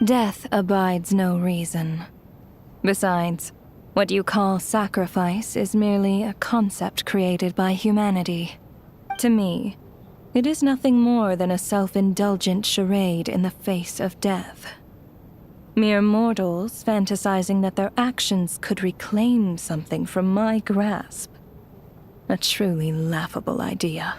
Death abides no reason. Besides, what you call sacrifice is merely a concept created by humanity. To me, it is nothing more than a self-indulgent charade in the face of death. Mere mortals fantasizing that their actions could reclaim something from my grasp. A truly laughable idea.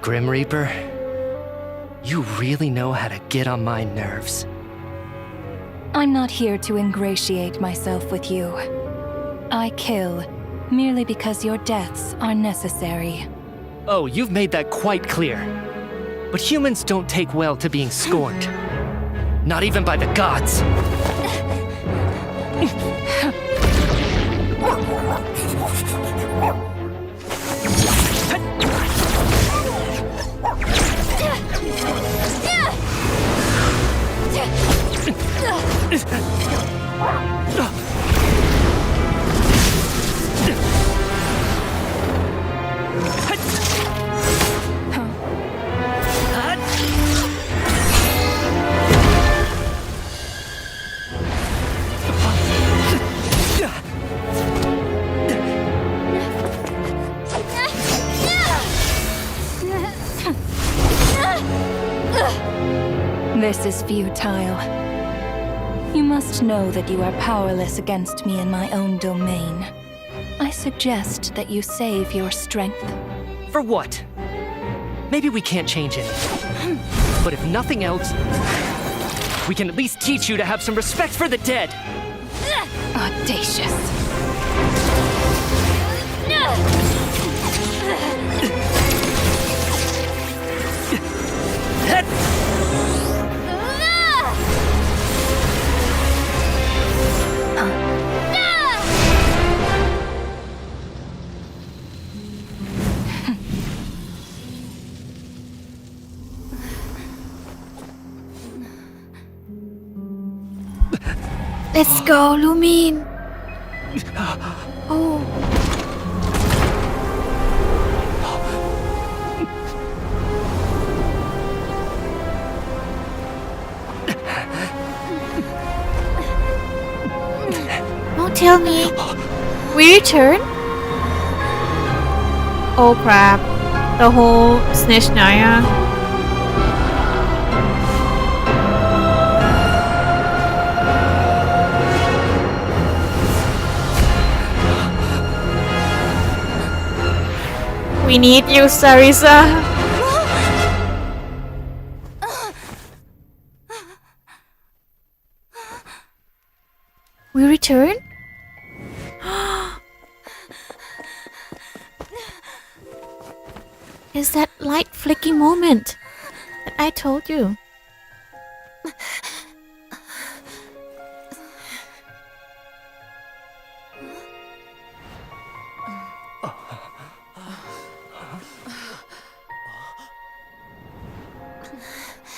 Grim Reaper, you really know how to get on my nerves. I'm not here to ingratiate myself with you. I kill merely because your deaths are necessary. Oh, you've made that quite clear. But humans don't take well to being scorned. Not even by the gods. This is futile. You must know that you are powerless against me in my own domain. I suggest that you save your strength. For what? Maybe we can't change it. But if nothing else, we can at least teach you to have some respect for the dead. Audacious. Let's go, Lumin. Oh. Don't tell me. We return? Oh crap. The whole snezhnaya. We need you, Sarisa. We return? Is that light flicking moment that I told you?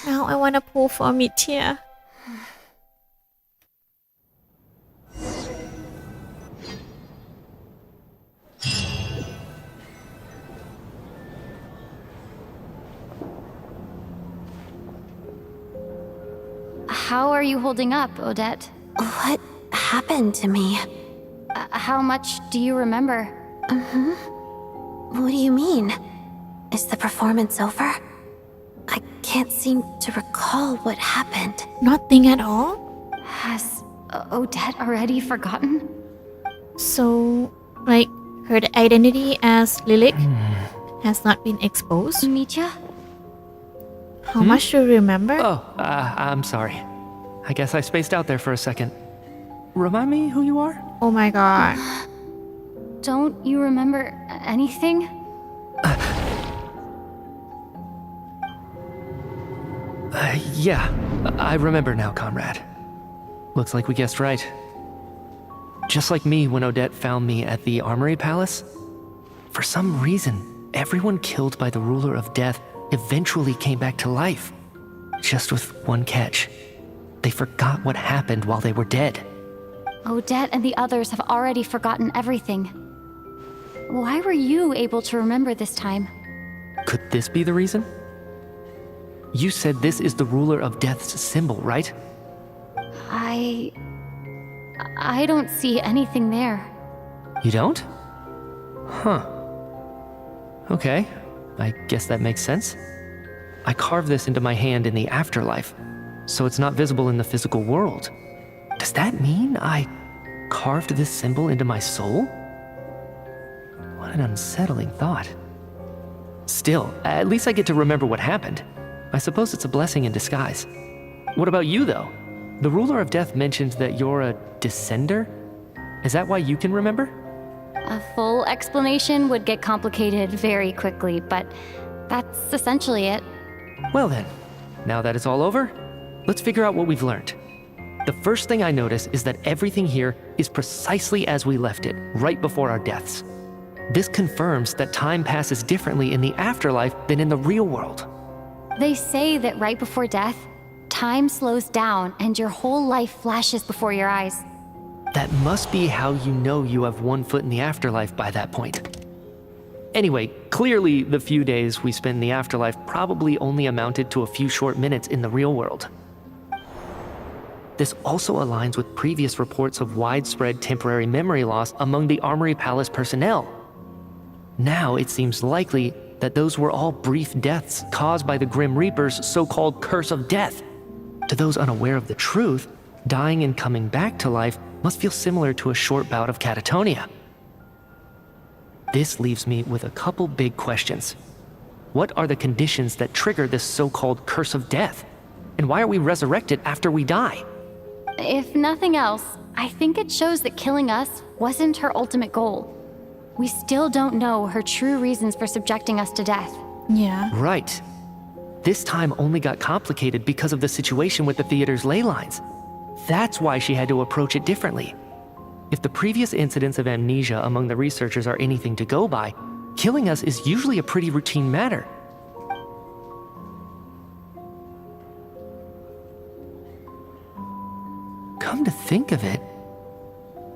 Now I wanna pull for Mitya. How are you holding up, Odette? What happened to me? How much do you remember? What do you mean? Is the performance over? I can't seem to recall what happened. Nothing at all? Has Odette already forgotten? So, like, her identity as Lilik has not been exposed? Mitya? How much do you remember? Oh, I'm sorry. I guess I spaced out there for a second. Remind me who you are? Oh my god. Don't you remember anything? Yeah, I remember now, comrade. Looks like we guessed right. Just like me when Odette found me at the Armory Palace. For some reason, everyone killed by the ruler of death eventually came back to life. Just with one catch. They forgot what happened while they were dead. Odette and the others have already forgotten everything. Why were you able to remember this time? Could this be the reason? You said this is the ruler of death's symbol, right? I don't see anything there. You don't? Huh. Okay, I guess that makes sense. I carved this into my hand in the afterlife, so it's not visible in the physical world. Does that mean I carved this symbol into my soul? What an unsettling thought. Still, at least I get to remember what happened. I suppose it's a blessing in disguise. What about you, though? The ruler of death mentioned that you're a descender? Is that why you can remember? A full explanation would get complicated very quickly, but that's essentially it. Well then, now that it's all over, let's figure out what we've learned. The first thing I notice is that everything here is precisely as we left it, right before our deaths. This confirms that time passes differently in the afterlife than in the real world. They say that right before death, time slows down and your whole life flashes before your eyes. That must be how you know you have one foot in the afterlife by that point. Anyway, clearly the few days we spent in the afterlife probably only amounted to a few short minutes in the real world. This also aligns with previous reports of widespread temporary memory loss among the Armory Palace personnel. Now it seems likely that those were all brief deaths caused by the Grim Reaper's so-called curse of death. To those unaware of the truth, dying and coming back to life must feel similar to a short bout of catatonia. This leaves me with a couple big questions. What are the conditions that trigger this so-called curse of death? And why are we resurrected after we die? If nothing else, I think it shows that killing us wasn't her ultimate goal. We still don't know her true reasons for subjecting us to death. Yeah. Right. This time only got complicated because of the situation with the theater's ley lines. That's why she had to approach it differently. If the previous incidents of amnesia among the researchers are anything to go by, killing us is usually a pretty routine matter. Come to think of it,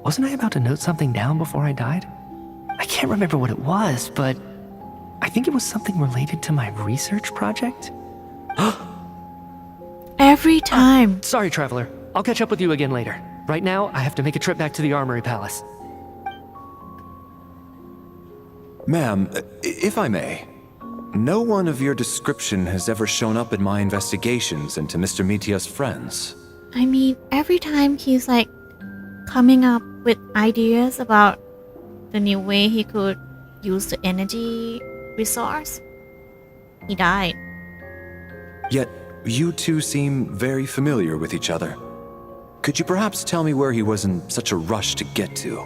wasn't I about to note something down before I died? I can't remember what it was, but I think it was something related to my research project. Every time. Sorry, Traveler. I'll catch up with you again later. Right now, I have to make a trip back to the Armory Palace. Ma'am, if I may, no one of your description has ever shown up in my investigations into Mr. Mitia's friends. I mean, every time he's like coming up with ideas about the new way he could use the energy resource, he died. Yet, you two seem very familiar with each other. Could you perhaps tell me where he was in such a rush to get to?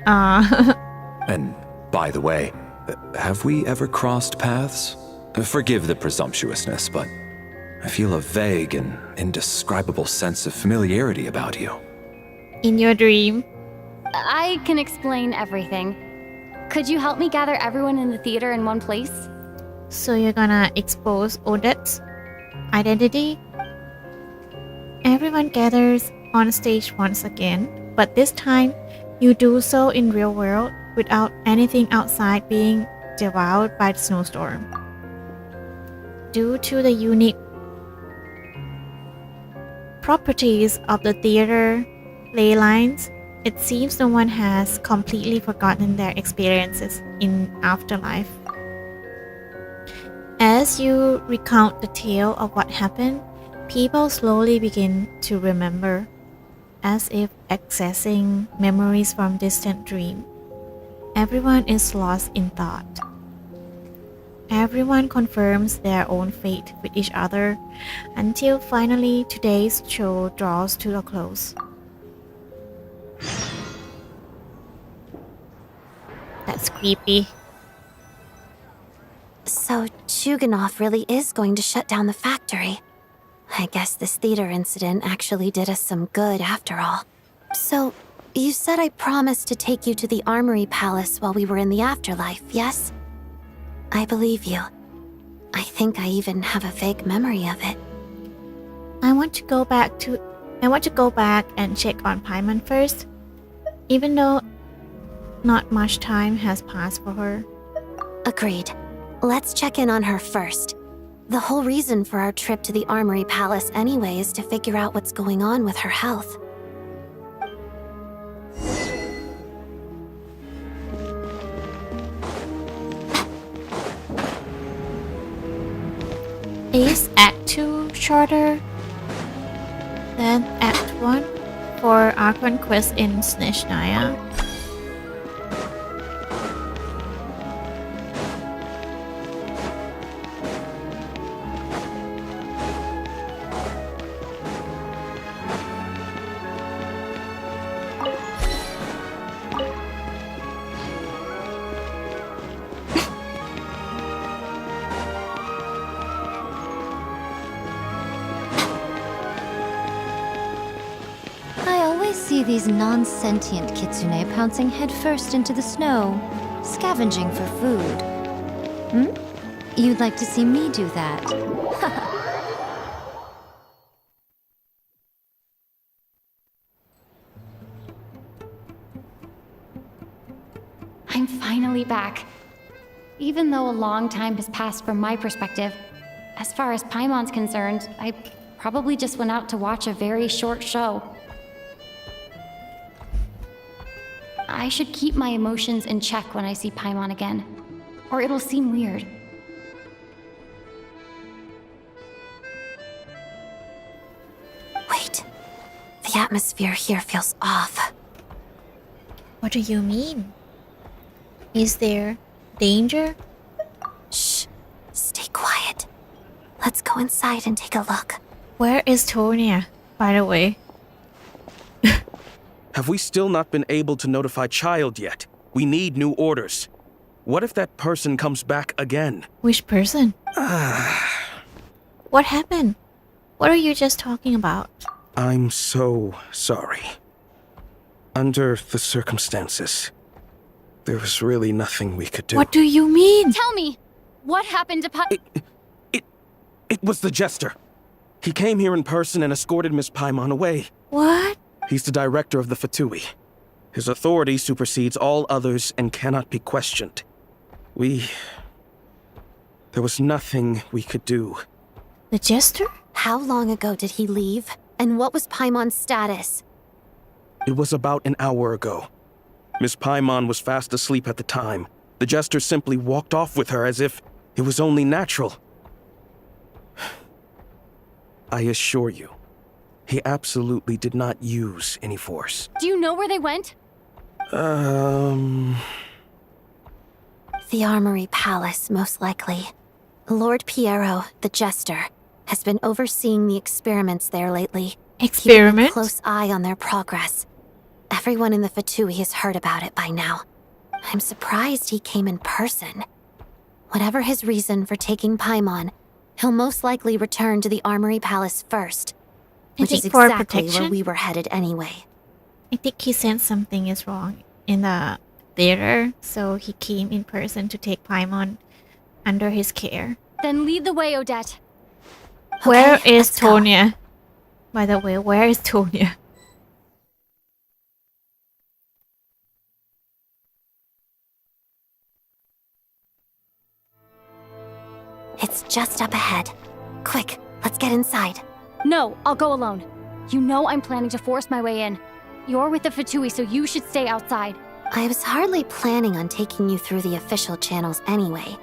And, by the way, have we ever crossed paths? Forgive the presumptuousness, but I feel a vague and indescribable sense of familiarity about you. In your dream. I can explain everything. Could you help me gather everyone in the theater in one place? So you're gonna expose Odette's identity? Everyone gathers on stage once again, but this time you do so in real world without anything outside being devoured by the snowstorm. Due to the unique properties of the theater ley lines, it seems no one has completely forgotten their experiences in afterlife. As you recount the tale of what happened, people slowly begin to remember, as if accessing memories from distant dream. Everyone is lost in thought. Everyone confirms their own fate with each other until finally today's show draws to a close. That's creepy. So Chuganov really is going to shut down the factory. I guess this theater incident actually did us some good after all. So, you said I promised to take you to the Armory Palace while we were in the afterlife, yes? I believe you. I think I even have a vague memory of it. I want to go back and check on Paimon first, even though not much time has passed for her. Agreed. Let's check in on her first. The whole reason for our trip to the Armory Palace anyway is to figure out what's going on with her health. Is Act 2 shorter than Act 1 for our conquest in Snezhnaya? See these non-sentient kitsune pouncing headfirst into the snow, scavenging for food. You'd like to see me do that? I'm finally back. Even though a long time has passed from my perspective, as far as Paimon's concerned, I probably just went out to watch a very short show. I should keep my emotions in check when I see Paimon again, or it'll seem weird. atmosphere here feels off. What do you mean? Is there danger? Shh. Stay quiet. Let's go inside and take a look. Where is Tonya, by the way? Have we still not been able to notify Child yet? We need new orders. What if that person comes back again? Which person? What happened? What are you just talking about? I'm so sorry. Under the circumstances, there was really nothing we could do. What do you mean? Tell me, what happened to It was the Jester. He came here in person and escorted Miss Paimon away. What? He's the director of the Fatui. His authority supersedes all others and cannot be questioned. There was nothing we could do. The Jester? How long ago did he leave? And what was Paimon's status? It was about an hour ago. Miss Paimon was fast asleep at the time. The Jester simply walked off with her as if it was only natural. I assure you, he absolutely did not use any force. Do you know where they went? The Armory Palace, most likely. Lord Piero, the Jester, has been overseeing the experiments there lately. Experiments? Keeping a close eye on their progress. Everyone in the Fatui has heard about it by now. I'm surprised he came in person. Whatever his reason for taking Paimon, he'll most likely return to the Armory Palace first. Which is for exactly protection? where we were headed anyway. I think he sensed something is wrong in the theater, so he came in person to take Paimon under his care. Then lead the way, Odette. Where Okay, is let's go. Tonya? By the way, where is Tonya? It's just up ahead. Quick, let's get inside. No, I'll go alone. You know I'm planning to force my way in. You're with the Fatui, so you should stay outside. I was hardly planning on taking you through the official channels anyway.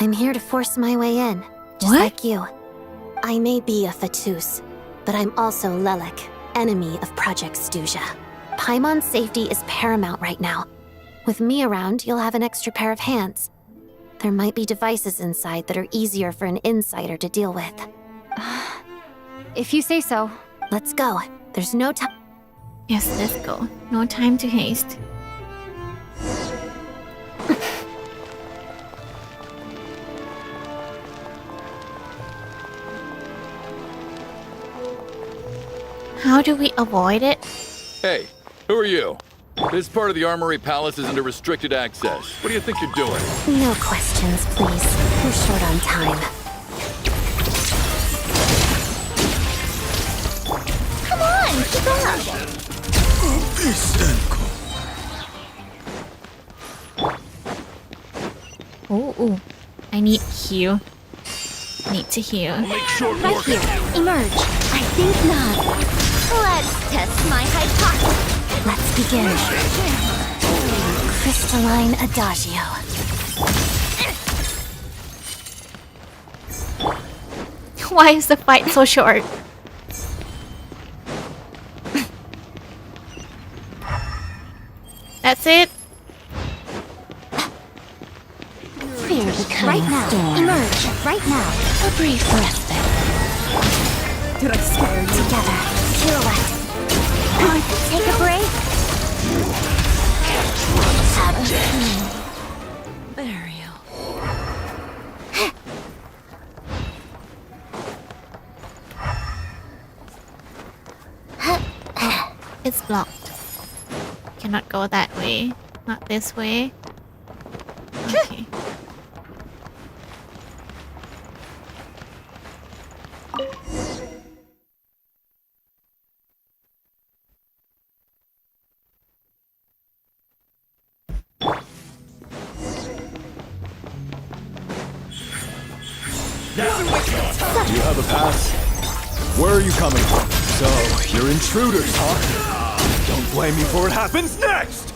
I'm here to force my way in, just What? like you. I may be a Fatus, but I'm also Lelek, enemy of Project Stuja. Paimon's safety is paramount right now. With me around, you'll have an extra pair of hands. There might be devices inside that are easier for an insider to deal with. If you say so. Let's go. There's no time. Yes, let's go. No time to haste. How do we avoid it? Hey, who are you? This part of the Armory Palace is under restricted access. What do you think you're doing? No questions, please. We're short on time. Come on, keep up! Oh, I need heal. Need to heal. Right here, emerge. I think not. Let's test my hypothesis. Let's begin. Crystalline Adagio. Why is the fight so short? That's it? Fear becomes Right now, storm. emerge. Right now. A brief respite. Did I scare you? Together. Pirouette. Take a break. Burial. It's blocked. Cannot go that way. Not this way. Okay. Do you have a pass? Where are you coming from? So, you're intruders, huh? Don't blame me for what happens next!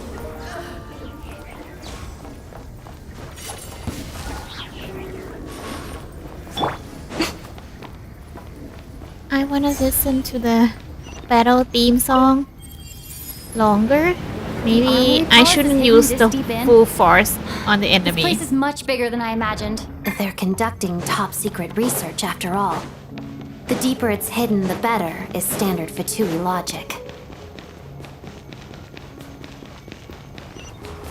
I wanna listen to the battle theme song longer. Maybe Armory I Palace shouldn't is use hidden the this deep in? full force on the This enemy. place is much bigger than I imagined. They're conducting top secret research after all. The deeper it's hidden, the better, is standard Fatui logic.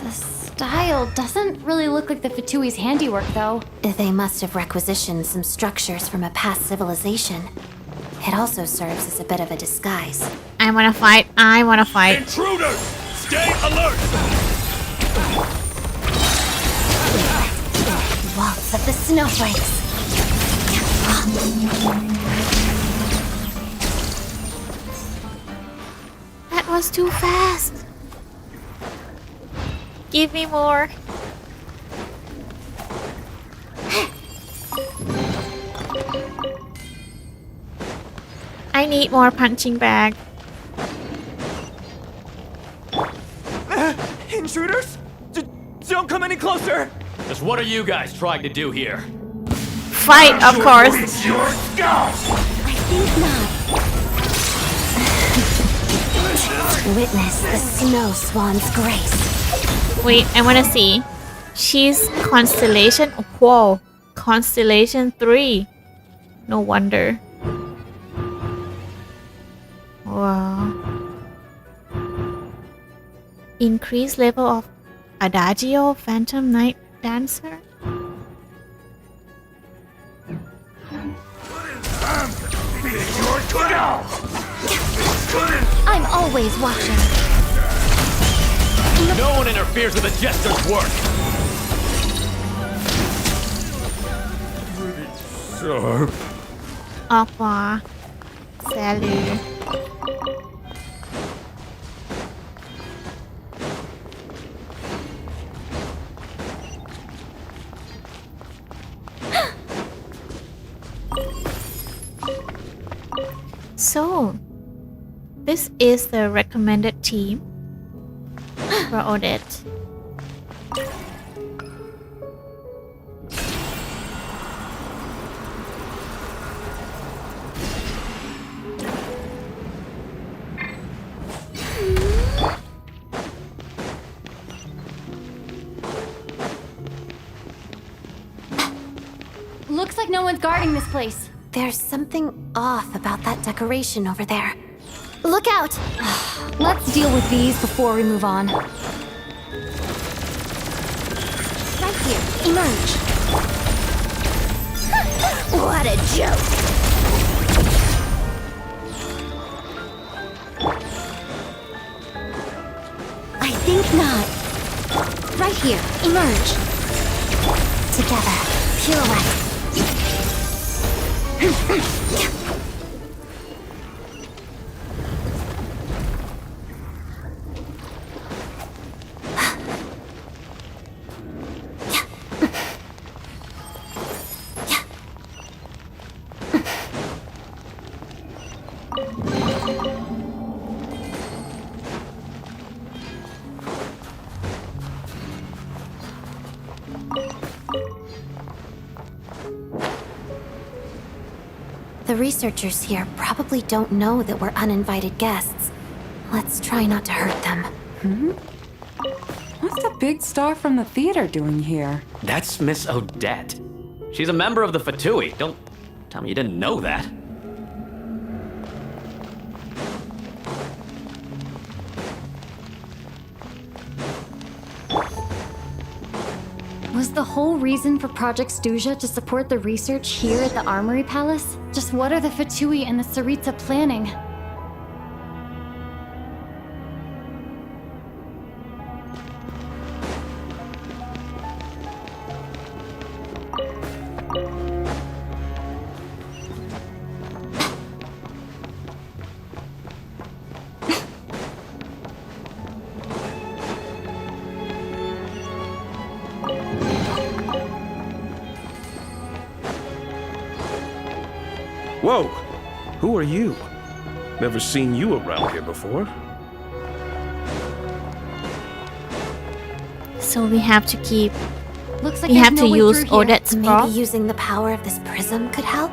The style doesn't really look like the Fatui's handiwork, though. They must have requisitioned some structures from a past civilization. It also serves as a bit of a disguise. I wanna fight. I wanna fight. Intruders! Stay alert! Waltz of the snowflakes. That was too fast. Give me more. I need more punching bag. Intruders? Don't come any closer! Just what are you guys trying to do here? Fight, of course. Your scalp! I think not. Witness the snow swan's grace. Wait, I wanna see. She's Constellation. Whoa. Constellation 3. No wonder. Wow. Increased level of Adagio Phantom Night Dancer? I'm always watching. No one interferes with a jester's work! Sharp. ออกขวาแซลือ So, this is the recommended team for Odette. Looks like no one's guarding this place. There's something off about that decoration over there. Look out! Let's deal with these before we move on. Right here, emerge. What a joke! I think not. Right here, emerge. Together, pirouette. The researchers here probably don't know that we're uninvited guests. Let's try not to hurt them. What's the big star from the theater doing here? That's Miss Odette. She's a member of the Fatui. Don't tell me you didn't know that. Was the whole reason for Project Stuja to support the research here at the Armory Palace? Just what are the Fatui and the Saritsa planning? Whoa! Who are you? Never seen you around here before. So we have to keep. Looks like We there's have no to way use through here. Odette's Maybe prop. using the power of this prism could help?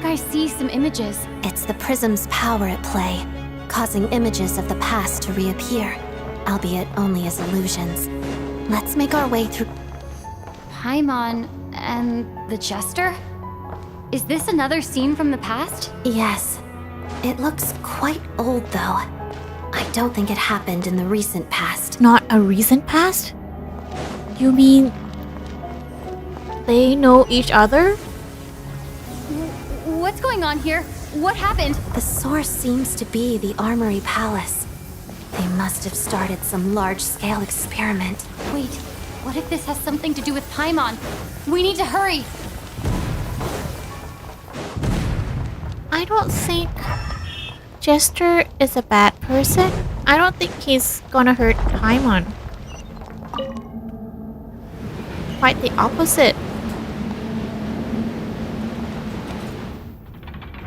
think I see some images. It's the prism's power at play, causing images of the past to reappear, albeit only as illusions. Let's make our way through. Paimon and the Jester? Is this another scene from the past? Yes. It looks quite old, though. I don't think it happened in the recent past. Not a recent past? You mean they know each other? What's going on here? What happened? The source seems to be the Armory Palace. They must have started some large-scale experiment. Wait, what if this has something to do with Paimon? We need to hurry! I don't think Jester is a bad person. I don't think he's gonna hurt Paimon. Quite the opposite.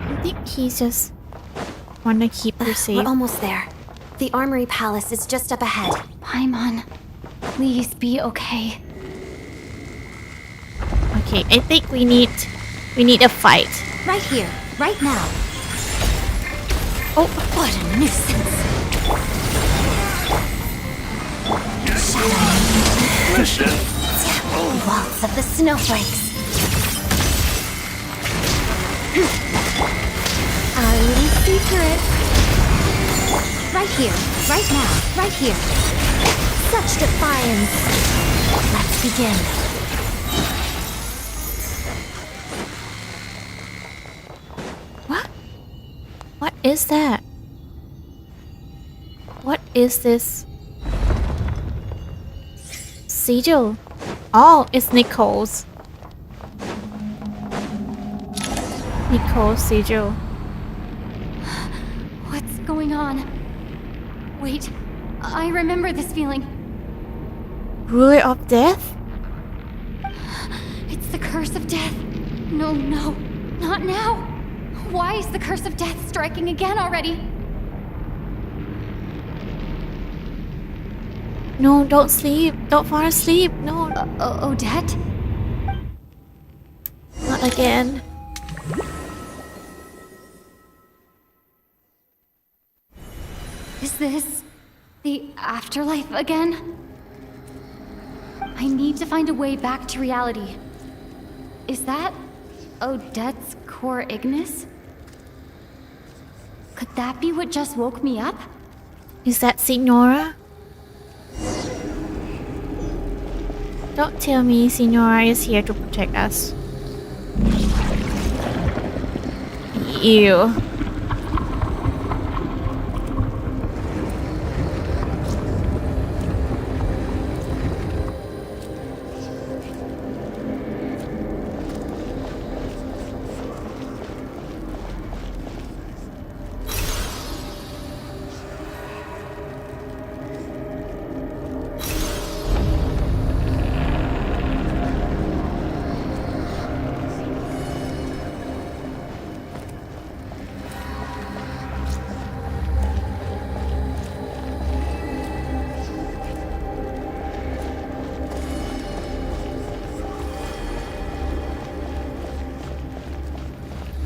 I think he's just wanna keep her safe. We're almost there. The Armory Palace is just up ahead. Paimon, please be okay. Okay, I think we need a fight. Right here, right now. Oh, what a nuisance! Listen. Waltz of the snowflakes. Our little secret. Right here, right now, right here. Such defiance. Let's begin. what? What is that? What is this? Sigil. Oh, it's Nicole's. Nicole's sigil. What's going on? Wait, I remember this feeling. Ruler of Death? It's the curse of death. No, no, not now. Why is the curse of death striking again already? No, don't sleep. Don't fall asleep. No. Odette? Not again. Is this the afterlife again? I need to find a way back to reality. Is that Odette's core Ignis? Could that be what just woke me up? Is that Signora? Don't tell me Signora is here to protect us. Ew.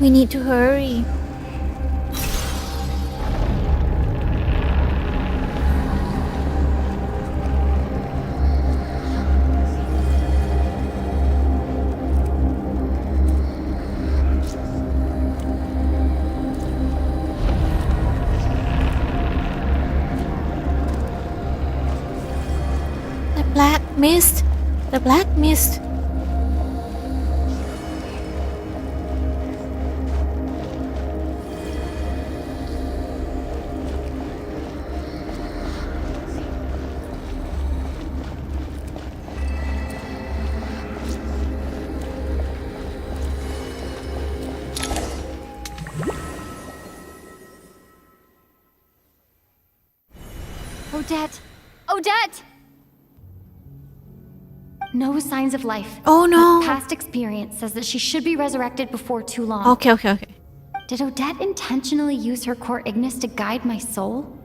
We need to hurry. The black mist. The black mist. Odette! Odette! No signs of life. Oh no! But past experience says that she should be resurrected before too long. Okay. Did Odette intentionally use her core Ignis to guide my soul?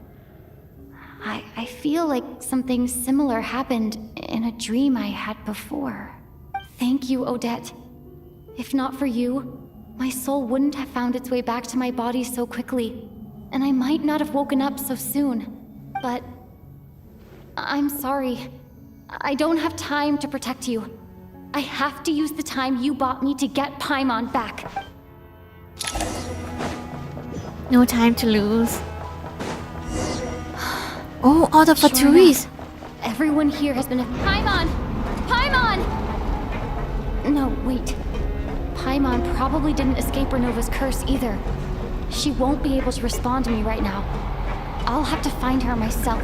I feel like something similar happened in a dream I had before. Thank you, Odette. If not for you, my soul wouldn't have found its way back to my body so quickly, and I might not have woken up so soon. But I'm sorry. I don't have time to protect you. I have to use the time you bought me to get Paimon back. No time to lose. Oh, all the Sure Fatuis. enough, everyone here has been a Paimon! Paimon! No, wait. Paimon probably didn't escape Renova's curse either. She won't be able to respond to me right now. I'll have to find her myself.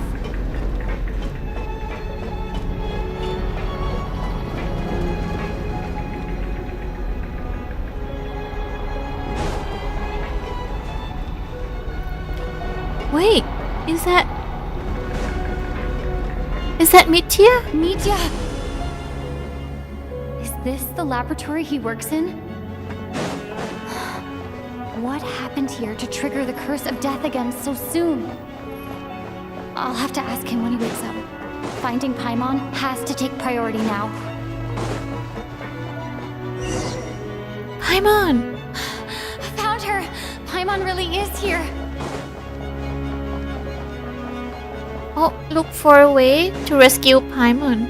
Wait, is that Mitya? Mitya! Is this the laboratory he works in? What happened here to trigger the curse of death again so soon? I'll have to ask him when he wakes up. Finding Paimon has to take priority now. Paimon! Found her! Paimon really is here! Oh, look for a way to rescue Paimon.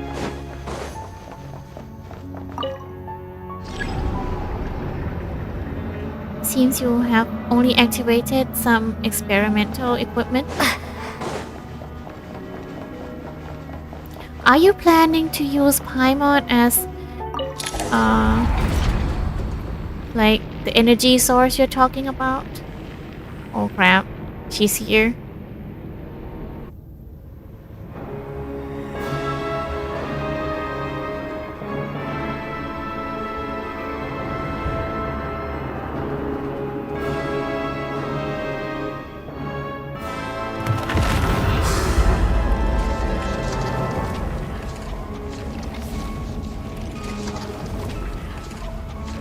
Seems you have only activated some experimental equipment. Are you planning to use Paimon as like the energy source you're talking about? Oh crap, she's here.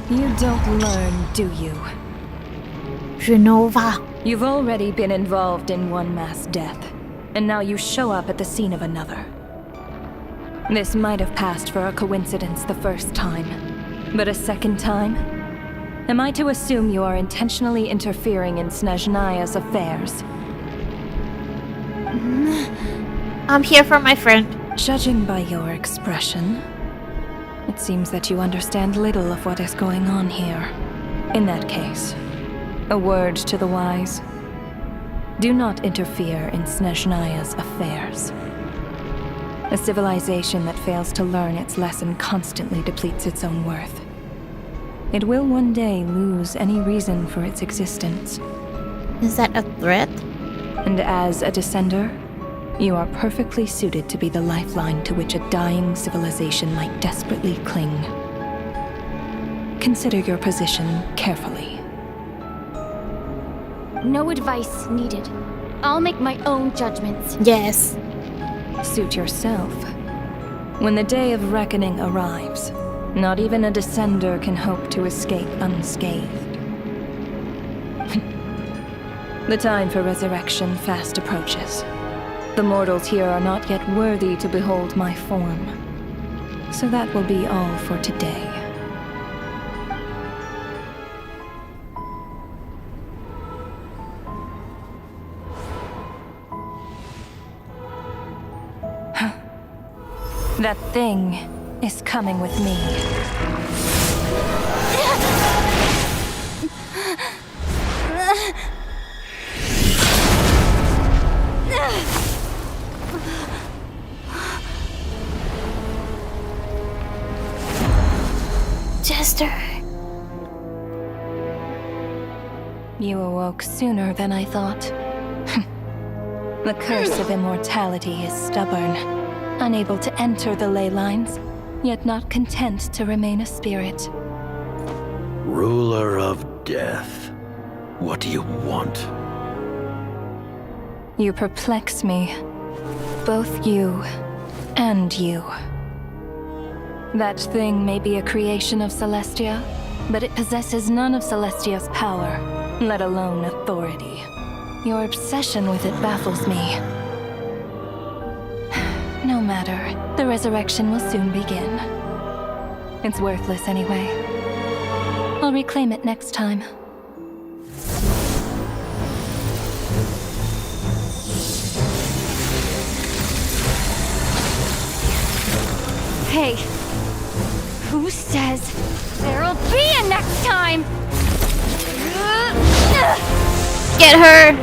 You don't learn, do you? Renova. You've already been involved in one mass death, and now you show up at the scene of another. This might have passed for a coincidence the first time, but a second time? Am I to assume you are intentionally interfering in Snezhnaya's affairs? I'm here for my friend. Judging by your expression, it seems that you understand little of what is going on here. In that case, a word to the wise. Do not interfere in Snezhnaya's affairs. A civilization that fails to learn its lesson constantly depletes its own worth. It will one day lose any reason for its existence. Is that a threat? And as a descender, you are perfectly suited to be the lifeline to which a dying civilization might desperately cling. Consider your position carefully. No advice needed. I'll make my own judgments. Yes. Suit yourself. When the day of reckoning arrives, not even a descender can hope to escape unscathed. The time for resurrection fast approaches. The mortals here are not yet worthy to behold my form. So that will be all for today. That thing is coming with me. Jester. You awoke sooner than I thought. The curse of immortality is stubborn, unable to enter the ley lines, yet not content to remain a spirit. Ruler of death, what do you want? You perplex me. Both you and you. That thing may be a creation of Celestia, but it possesses none of Celestia's power, let alone authority. Your obsession with it baffles me. No matter, the resurrection will soon begin. It's worthless anyway. I'll reclaim it next time. Hey, who says there'll be a next time? Get her!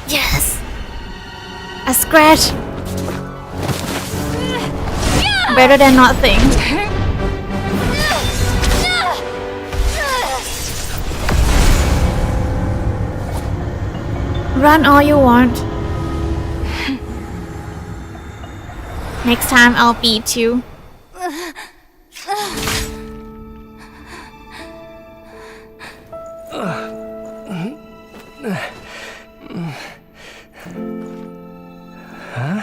Yes! A scratch! Better than nothing. Run all you want. Next time I'll beat you. Huh?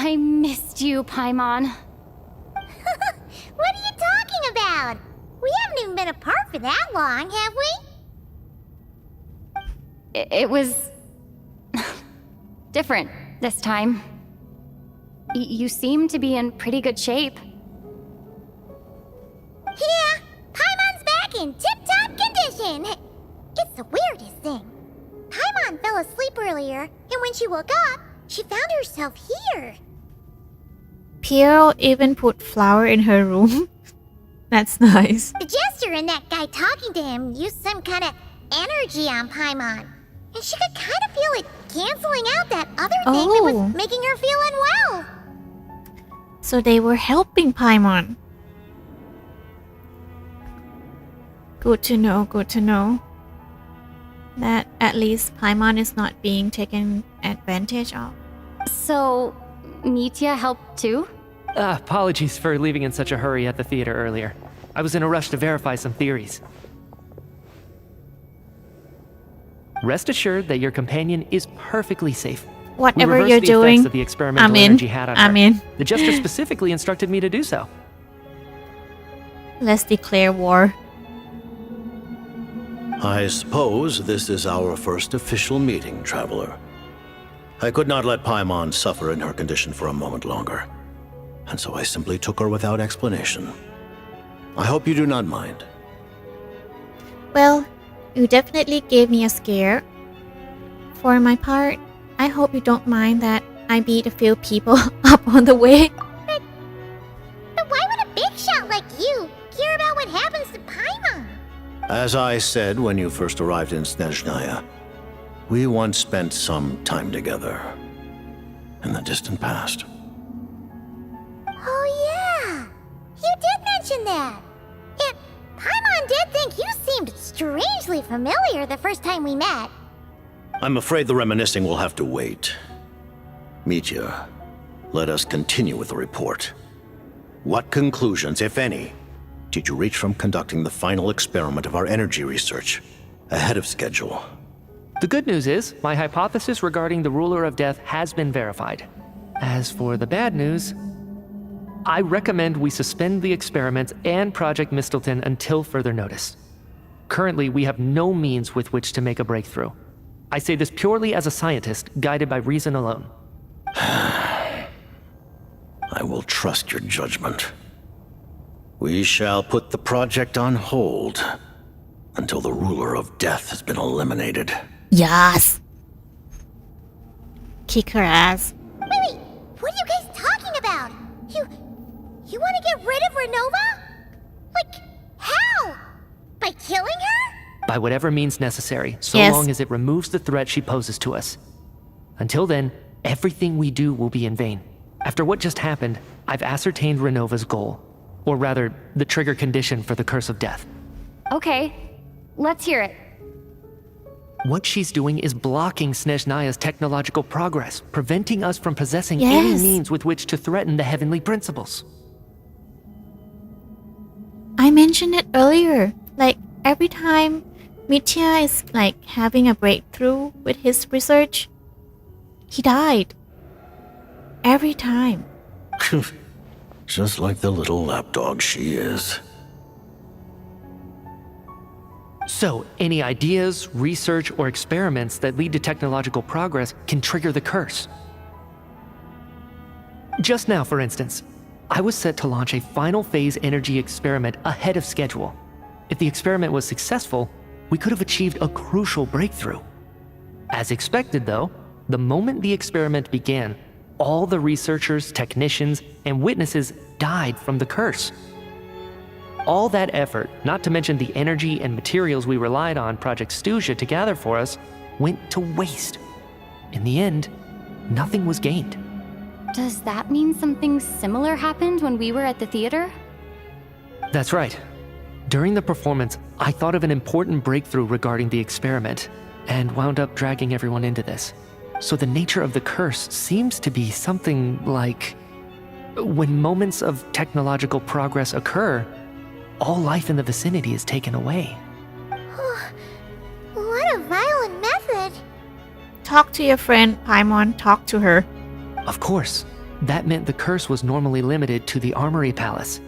I missed you, Paimon. What are you talking about? We haven't even been apart for that long, have we? It was different this time. You seem to be in pretty good shape. Yeah, Paimon's back in tip-top condition. It's the weirdest thing. Paimon fell asleep earlier, and when she woke up, she found herself here. Piero even put flower in her room. That's nice. The jester and that guy talking to him used some kind of energy on Paimon. And she could kind of feel it canceling out that other thing that was making her feel unwell. So they were helping Paimon. Good to know, good to know. That at least Paimon is not being taken advantage of. So, Mitya helped too? Apologies for leaving in such a hurry at the theater earlier. I was in a rush to verify some theories. Rest assured that your companion is perfectly safe. Whatever you're doing, of the experimental energy had on her. I'm in. The jester specifically instructed me to do so. Let's declare war. I suppose this is our first official meeting, Traveler. I could not let Paimon suffer in her condition for a moment longer, and so I simply took her without explanation. I hope you do not mind. Well, you definitely gave me a scare. For my part, I hope you don't mind that I beat a few people up on the way. But why would a big shot like you care about what happens to Paimon? As I said when you first arrived in Snezhnaya, we once spent some time together in the distant past. Oh yeah, you did mention that. And Paimon did think you seemed strangely familiar the first time we met. I'm afraid the reminiscing will have to wait. Mitya, let us continue with the report. What conclusions, if any, did you reach from conducting the final experiment of our energy research ahead of schedule? The good news is, my hypothesis regarding the ruler of death has been verified. As for the bad news, I recommend we suspend the experiments and Project Mistleton until further notice. Currently, we have no means with which to make a breakthrough. I say this purely as a scientist, guided by reason alone. I will trust your judgment. We shall put the project on hold until the ruler of death has been eliminated. Yes. Kick her ass. Wait, what are you guys talking about? You want to get rid of Renova? Like, how? By killing her? By whatever means necessary, so Yes. long as it removes the threat she poses to us. Until then, everything we do will be in vain. After what just happened, I've ascertained Renova's goal. Or rather, the trigger condition for the Curse of Death. Okay, let's hear it. What she's doing is blocking Snezhnaya's technological progress, preventing us from possessing any Yes. means with which to threaten the heavenly principles. I mentioned it earlier. Like, every time Mitya is like having a breakthrough with his research, he died. Every time. Just like the little lapdog she is. So, any ideas, research, or experiments that lead to technological progress can trigger the curse. Just now, for instance, I was set to launch a final phase energy experiment ahead of schedule. If the experiment was successful, we could have achieved a crucial breakthrough. As expected, though, the moment the experiment began, all the researchers, technicians, and witnesses died from the curse. All that effort, not to mention the energy and materials we relied on Project Stuja to gather for us, went to waste. In the end, nothing was gained. Does that mean something similar happened when we were at the theater? That's right. During the performance, I thought of an important breakthrough regarding the experiment, and wound up dragging everyone into this. So the nature of the curse seems to be something like... when moments of technological progress occur, all life in the vicinity is taken away. What a violent method. Talk to your friend, Paimon. Talk to her. Of course, that meant the curse was normally limited to the Armory Palace.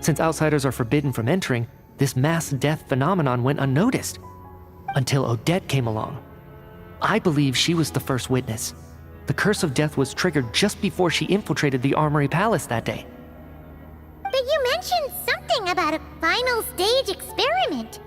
Since outsiders are forbidden from entering, this mass death phenomenon went unnoticed. Until Odette came along. I believe she was the first witness. The Curse of Death was triggered just before she infiltrated the Armory Palace that day. But you mentioned something about a final stage experiment.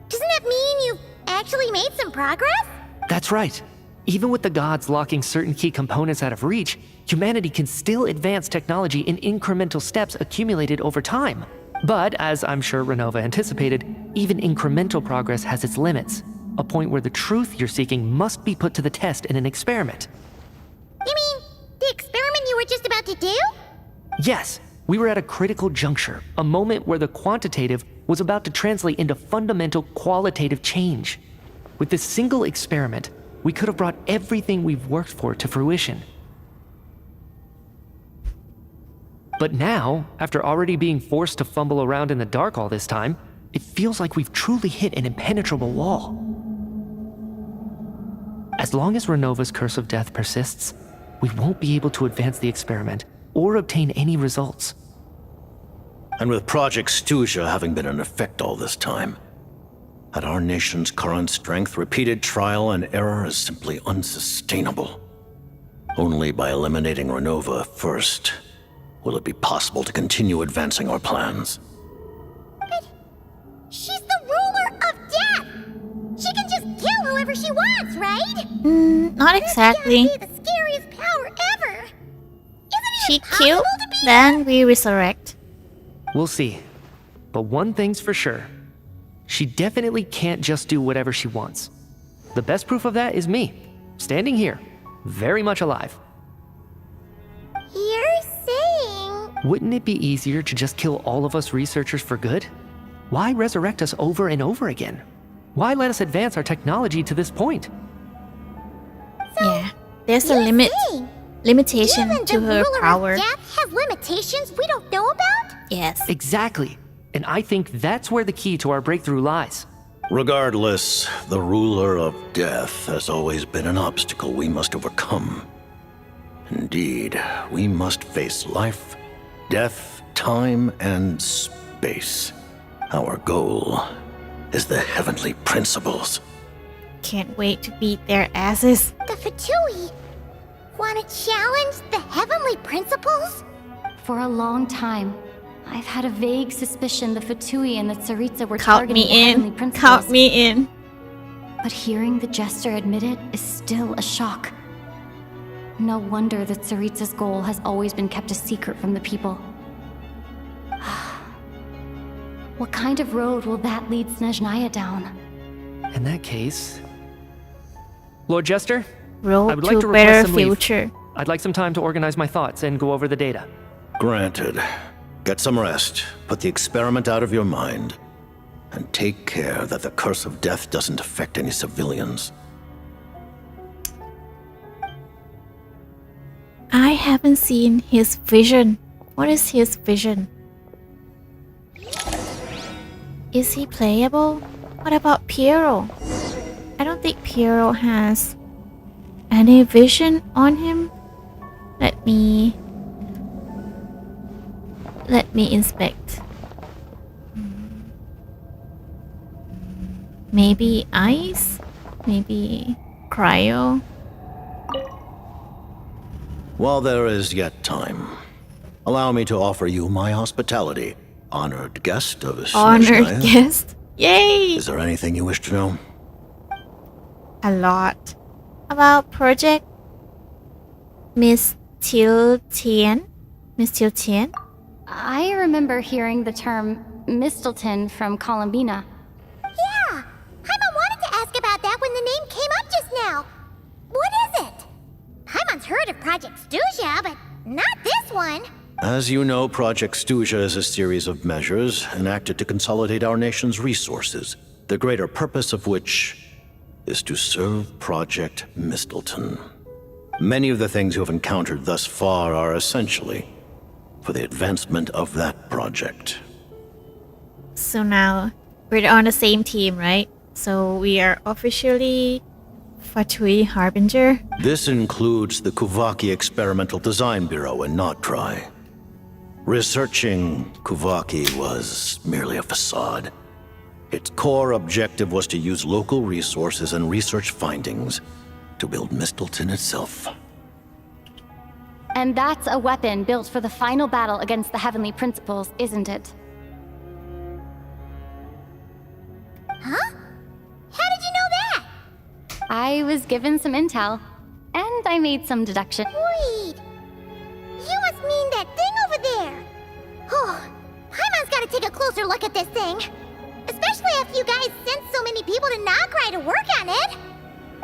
Doesn't that mean you've actually made some progress? That's right. Even with the gods locking certain key components out of reach, humanity can still advance technology in incremental steps accumulated over time. But, as I'm sure Renova anticipated, even incremental progress has its limits. A point where the truth you're seeking must be put to the test in an experiment. You mean the experiment you were just about to do? Yes, we were at a critical juncture, a moment where the quantitative was about to translate into fundamental qualitative change. With this single experiment, we could have brought everything we've worked for to fruition. But now, after already being forced to fumble around in the dark all this time, it feels like we've truly hit an impenetrable wall. As long as Renova's Curse of Death persists, we won't be able to advance the experiment or obtain any results. And with Project Stuja having been in effect all this time, at our nation's current strength, repeated trial and error is simply unsustainable. Only by eliminating Renova first will it be possible to continue advancing our plans. But she's the ruler of death! She can just kill whoever she wants, right? Not exactly. This gotta be the scariest power ever! Isn't it She impossible killed, to be? then we resurrect. We'll see. But one thing's for sure. She definitely can't just do whatever she wants. The best proof of that is me, standing here, very much alive. You're saying... Wouldn't it be easier to just kill all of us researchers for good? Why resurrect us over and over again? Why let us advance our technology to this point? Yeah, there's a You're limit. saying Limitation even to the her ruler power. of death has limitations we don't know about? Yes. Exactly. And I think that's where the key to our breakthrough lies. Regardless, the ruler of death has always been an obstacle we must overcome. Indeed, we must face life, death, time, and space. Our goal is the heavenly principles. Can't wait to beat their asses. The Fatui want to challenge the heavenly principles? For a long time, I've had a vague suspicion the Fatui and the Tsaritsa were Count targeting me heavenly in. principles. Count me in. But hearing the jester admit it is still a shock. No wonder that Tsaritsa's goal has always been kept a secret from the people. What kind of road will that lead Snezhnaya down? In that case... Lord Jester? Road I would like to to better request some leave. future. I'd like some time to organize my thoughts and go over the data. Granted. Get some rest, put the experiment out of your mind, and take care that the curse of death doesn't affect any civilians. I haven't seen his vision. What is his vision? Is he playable? What about Piero? I don't think Piero has any vision on him. Let me inspect. Maybe ice? Maybe cryo? While there is yet time, allow me to offer you my hospitality, honored guest of Honored Snezhnaya. guest? Yay! Is there anything you wish to know? A lot. About Project Miss Tiltian? Miss Tiltian? I remember hearing the term Mistelton from Columbina. Yeah, Paimon wanted to ask about that when the name came up just now. What is it? Paimon's heard of Project Stuja, but not this one. As you know, Project Stuja is a series of measures enacted to consolidate our nation's resources, the greater purpose of which is to serve Project Mistelton. Many of the things you have encountered thus far are essentially for the advancement of that project. So now we're on the same team, right? So we are officially Fatui Harbinger. This includes the Kuvaki Experimental Design Bureau in Notdry. Researching Kuvaki was merely a facade. Its core objective was to use local resources and research findings to build Mistelton itself. And that's a weapon built for the final battle against the Heavenly Principles, isn't it? Huh? How did you know that? I was given some intel, and I made some deduction. Wait. You must mean that thing over there. Oh, Paimon's gotta take a closer look at this thing. Especially after you guys sent so many people to Notdry to work on it.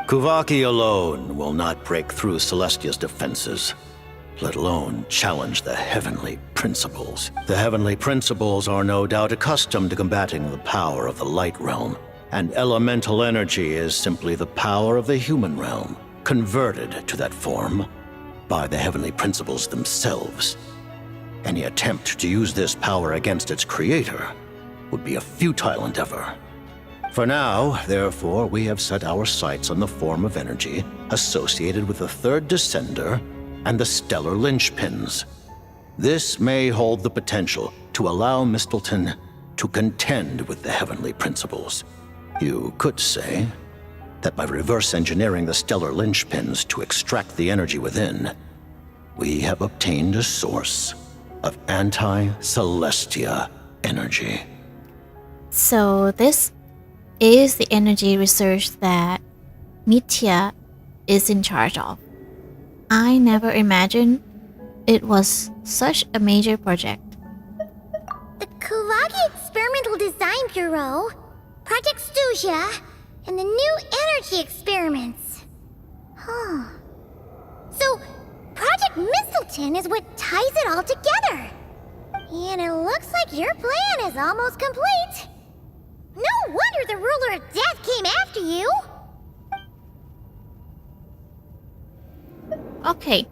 Kuvaki alone will not break through Celestia's defenses, let alone challenge the Heavenly Principles. The Heavenly Principles are no doubt accustomed to combating the power of the Light Realm, and elemental energy is simply the power of the human realm, converted to that form by the Heavenly Principles themselves. Any attempt to use this power against its creator would be a futile endeavor. For now, therefore, we have set our sights on the form of energy associated with the Third Descender and the stellar linchpins. This may hold the potential to allow Mistelton to contend with the Heavenly Principles. You could say that by reverse engineering the stellar linchpins to extract the energy within, we have obtained a source of anti-Celestia energy. So this is the energy research that Mitya is in charge of. I never imagined it was such a major project. The Kuvaki Experimental Design Bureau, Project Stuja, and the new energy experiments. Huh. So, Project Mistelton is what ties it all together. And it looks like your plan is almost complete. No wonder the Ruler of Death came after you. Okay,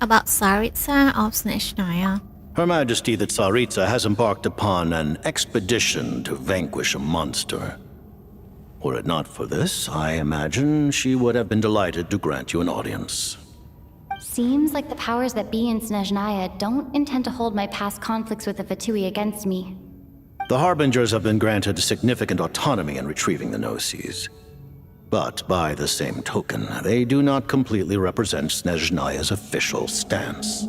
about Tsaritsa of Snezhnaya. Her Majesty the Tsaritsa has embarked upon an expedition to vanquish a monster. Were it not for this, I imagine she would have been delighted to grant you an audience. Seems like the powers that be in Snezhnaya don't intend to hold my past conflicts with the Fatui against me. The Harbingers have been granted significant autonomy in retrieving the Gnosis. But by the same token, they do not completely represent Snezhnaya's official stance.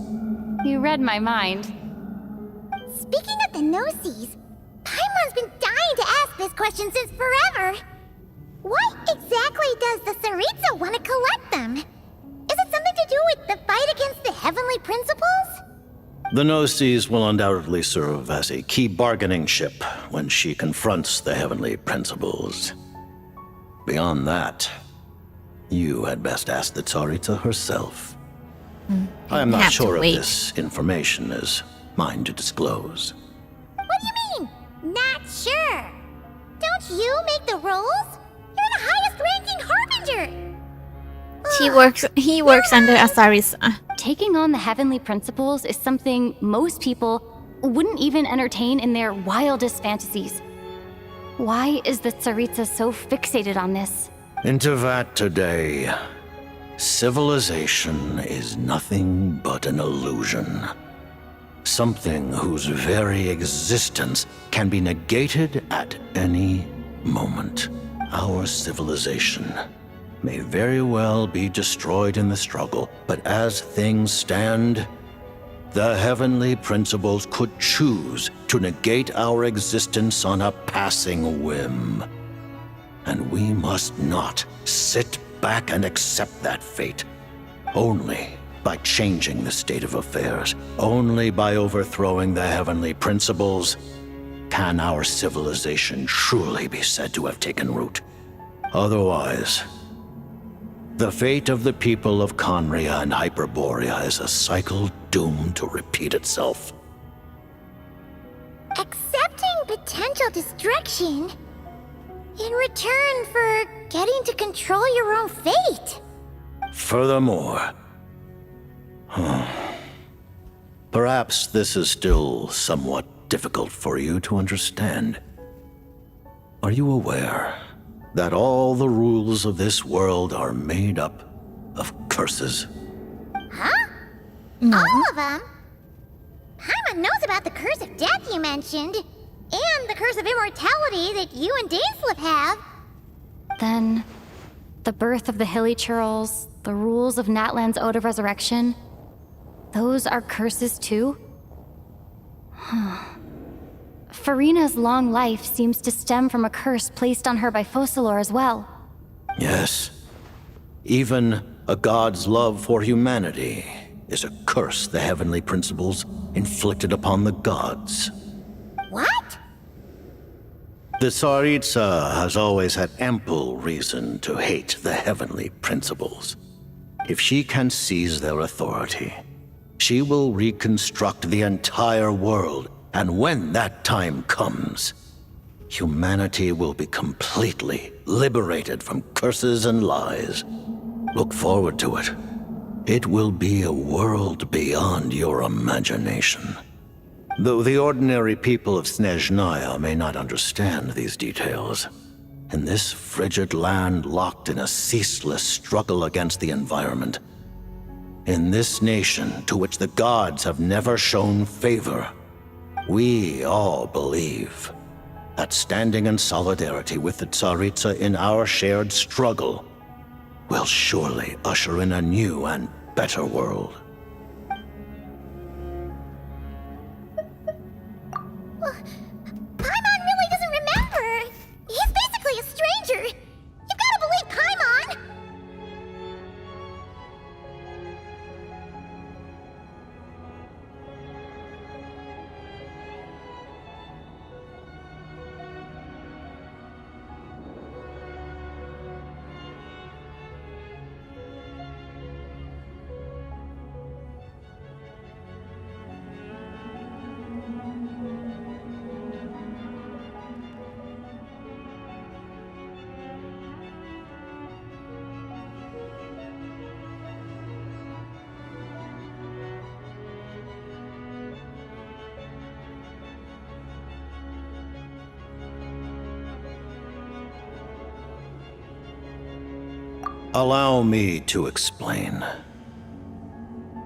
You read my mind. Speaking of the Gnosis, Paimon's been dying to ask this question since forever. Why exactly does the Tsaritsa want to collect them? Is it something to do with the fight against the heavenly principles? The Gnosis will undoubtedly serve as a key bargaining chip when she confronts the heavenly principles. Beyond that, you had best ask the Tsaritsa herself. I am not sure if this information is mine to disclose. What do you mean, not sure? Don't you make the rules? You're the highest-ranking Harbinger! He works under Asarisa. Taking on the heavenly principles is something most people wouldn't even entertain in their wildest fantasies. Why is the Tsaritsa so fixated on this? Intervat today, civilization is nothing but an illusion. Something whose very existence can be negated at any moment. Our civilization may very well be destroyed in the struggle, but as things stand, the heavenly principles could choose to negate our existence on a passing whim. And we must not sit back and accept that fate. Only by changing the state of affairs, only by overthrowing the heavenly principles, can our civilization truly be said to have taken root. Otherwise, the fate of the people of Conria and Hyperborea is a cycle doomed to repeat itself. Accepting potential destruction in return for getting to control your own fate. Furthermore, perhaps this is still somewhat difficult for you to understand. Are you aware that all the rules of this world are made up of curses? Huh? No. All of them? Paimon knows about the curse of death you mentioned, and the curse of immortality that you and Dainsleif have. Then, the birth of the Hilly Churls, the rules of Natlan's Ode of Resurrection, those are curses too? Farina's long life seems to stem from a curse placed on her by Focalor as well. Yes. Even a god's love for humanity is a curse the heavenly principles inflicted upon the gods. What? The Tsaritsa has always had ample reason to hate the heavenly principles. If she can seize their authority, she will reconstruct the entire world, and when that time comes, humanity will be completely liberated from curses and lies. Look forward to it. It will be a world beyond your imagination. Though the ordinary people of Snezhnaya may not understand these details, in this frigid land locked in a ceaseless struggle against the environment, in this nation to which the gods have never shown favor, we all believe that standing in solidarity with the Tsaritsa in our shared struggle will surely usher in a new and better world. Paimon really doesn't remember. He's basically a stranger. You've got to believe Paimon. Allow me to explain.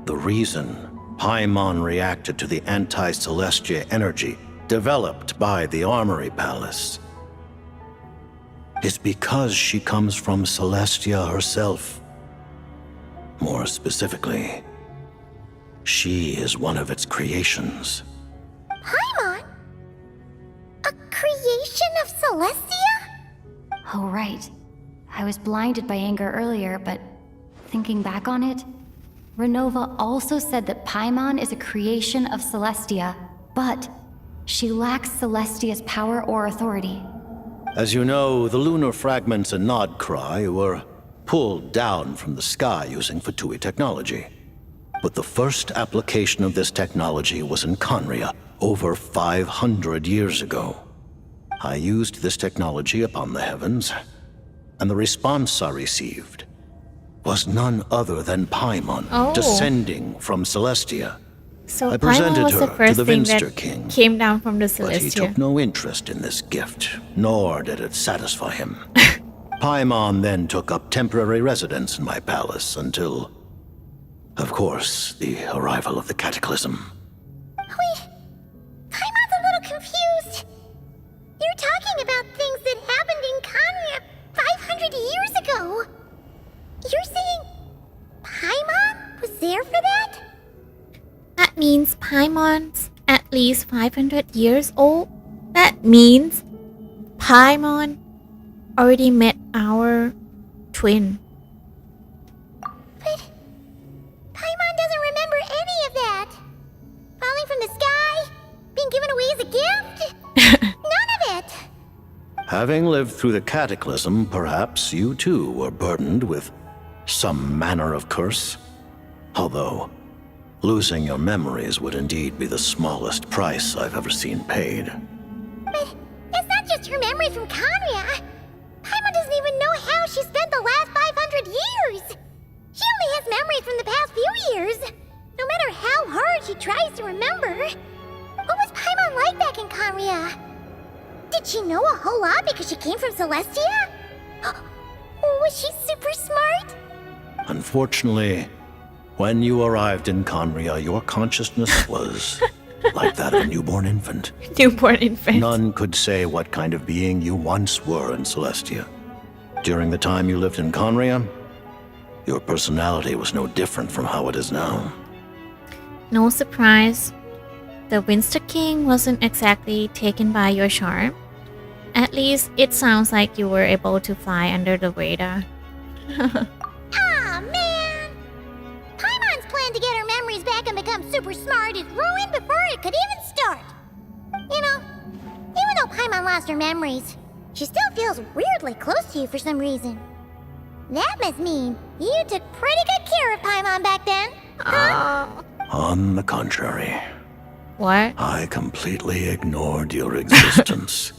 The reason Paimon reacted to the anti-Celestia energy developed by the Armory Palace is because she comes from Celestia herself. More specifically, she is one of its creations. Paimon! Celestia? Oh, right. I was blinded by anger earlier, but thinking back on it, Renova also said that Paimon is a creation of Celestia, but she lacks Celestia's power or authority. As you know, the lunar fragments in Nodcry were pulled down from the sky using Fatui technology. But the first application of this technology was in Conria over 500 years ago. I used this technology upon the heavens, and the response I received was none other than Paimon descending from Celestia. So I Paimon presented was the her to first the thing Vinster that King, came down from the but he Celestia. took no interest in this gift, nor did it satisfy him. Paimon then took up temporary residence in my palace until, of course, the arrival of the Cataclysm. Wait, Paimon's a little confused. You're talking about things that happened in Conria 500 years ago. You're saying Paimon was there for that? That means Paimon's at least 500 years old. That means Paimon already met our twin. But Paimon doesn't remember any of that. Falling from the sky, being given away as a gift. None of it. Having lived through the Cataclysm, perhaps you too were burdened with some manner of curse. Although, losing your memories would indeed be the smallest price I've ever seen paid. But it's not just her memory from Conria. Paimon doesn't even know how she spent the last 500 years. She only has memories from the past few years. No matter how hard she tries to remember. What was Paimon like back in Conria? Did she know a whole lot because she came from Celestia? Was she super smart? Unfortunately, when you arrived in Conria, your consciousness was like that of a newborn infant. Newborn infant. None could say what kind of being you once were in Celestia. During the time you lived in Conria, your personality was no different from how it is now. No surprise, the Vinster King wasn't exactly taken by your charm. At least it sounds like you were able to fly under the radar. Aw, man! Paimon's plan to get her memories back and become super smart is ruined before it could even start. You know, even though Paimon lost her memories, she still feels weirdly close to you for some reason. That must mean you took pretty good care of Paimon back then. Huh? On the contrary, What? I completely ignored your existence.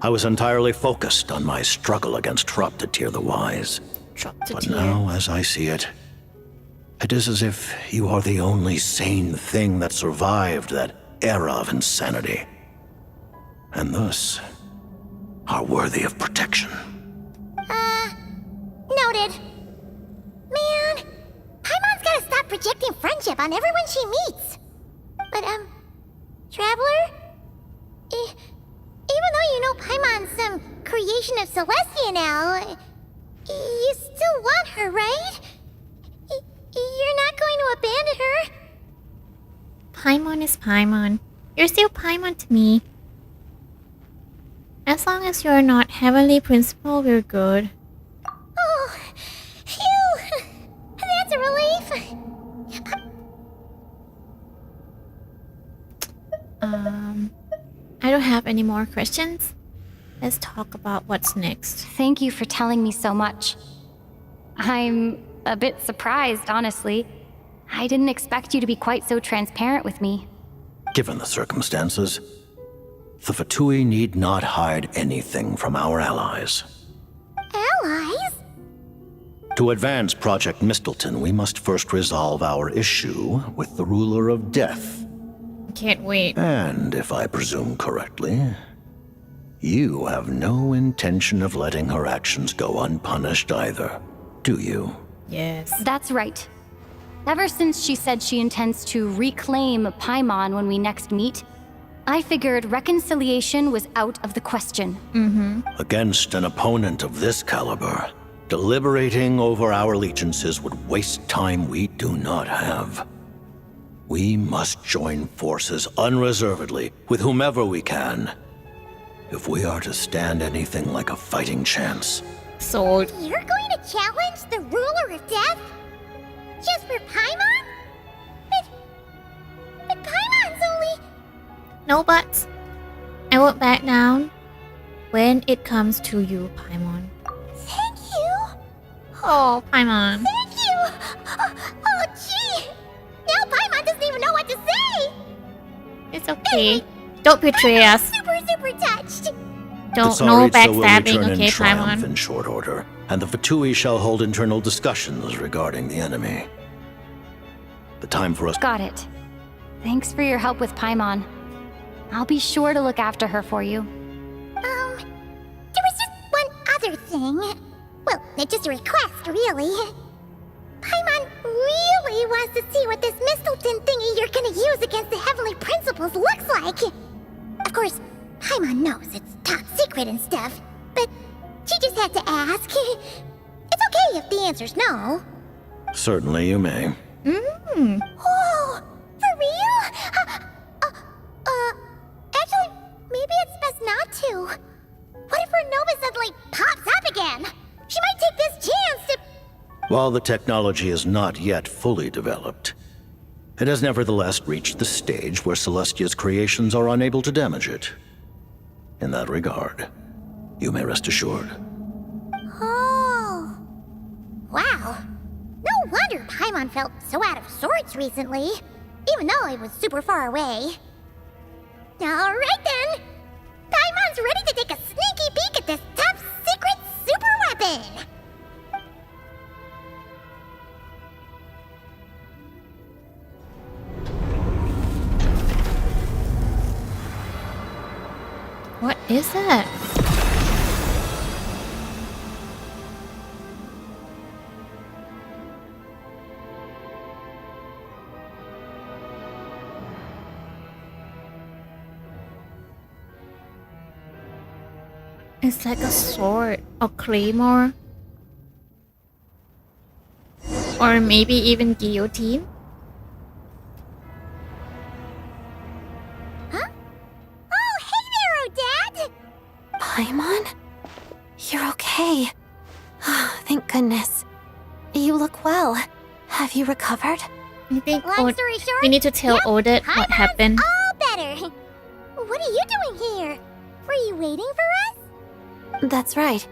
I was entirely focused on my struggle against Troptatir the Wise. But now, as I see it, it is as if you are the only sane thing that survived that era of insanity. And thus, are worthy of protection. Noted. Man, Paimon's gotta stop projecting friendship on everyone she meets. But, Traveler? Even though you know Paimon's some creation of Celestia now, you still want her, right? You're not going to abandon her? Paimon is Paimon. You're still Paimon to me. As long as you're not Heavenly Principal, we're good. Oh, phew! That's a relief. I don't have any more questions. Let's talk about what's next. Thank you for telling me so much. I'm a bit surprised, honestly. I didn't expect you to be quite so transparent with me. Given the circumstances, the Fatui need not hide anything from our allies. Allies? To advance Project Mistleton, we must first resolve our issue with the Ruler of Death. Can't wait. And if I presume correctly, you have no intention of letting her actions go unpunished either, do you? Yes. That's right. Ever since she said she intends to reclaim Paimon when we next meet, I figured reconciliation was out of the question. Against an opponent of this caliber, deliberating over our allegiances would waste time we do not have. We must join forces unreservedly with whomever we can. if we are to stand anything like a fighting chance. So You're going to challenge the ruler of death? Just for Paimon? But Paimon's only... no buts. I won't back down when it comes to you, Paimon. Thank you. Oh, Paimon. Thank you. Oh, gee. Now Paimon doesn't even know what to say. It's okay. Don't betray us. Super touched. Don't The no Tsaritsa will backstabbing, return okay, in triumph Paimon? in short order, and the Fatui shall hold internal discussions regarding the enemy. The time for us... Got it. Thanks for your help with Paimon. I'll be sure to look after her for you. There was just one other thing. Well, it's just a request, really. Paimon really wants to see what this Mistleton thingy you're gonna use against the Heavenly Principles looks like. Of course, Paimon knows it's top secret and stuff, but she just had to ask. It's okay if the answer's no. Certainly you may. Oh, for real? Actually, maybe it's best not to. What if her Nova suddenly pops up again? She might take this chance to... While the technology is not yet fully developed, it has nevertheless reached the stage where Celestia's creations are unable to damage it. In that regard, you may rest assured. Oh. Wow. No wonder Paimon felt so out of sorts recently, even though it was super far away. Alright then! Paimon's ready to take a sneaky peek at this top secret super weapon! What is that? It's like a sword or claymore. Or maybe even guillotine. Huh? Oh, hey there, Odette! Paimon? You're okay. Thank goodness. You look well. Have you recovered? I think Long story short, we need to tell yep, Odette what Paimon's happened. all better. What are you doing here? Were you waiting for us? That's right.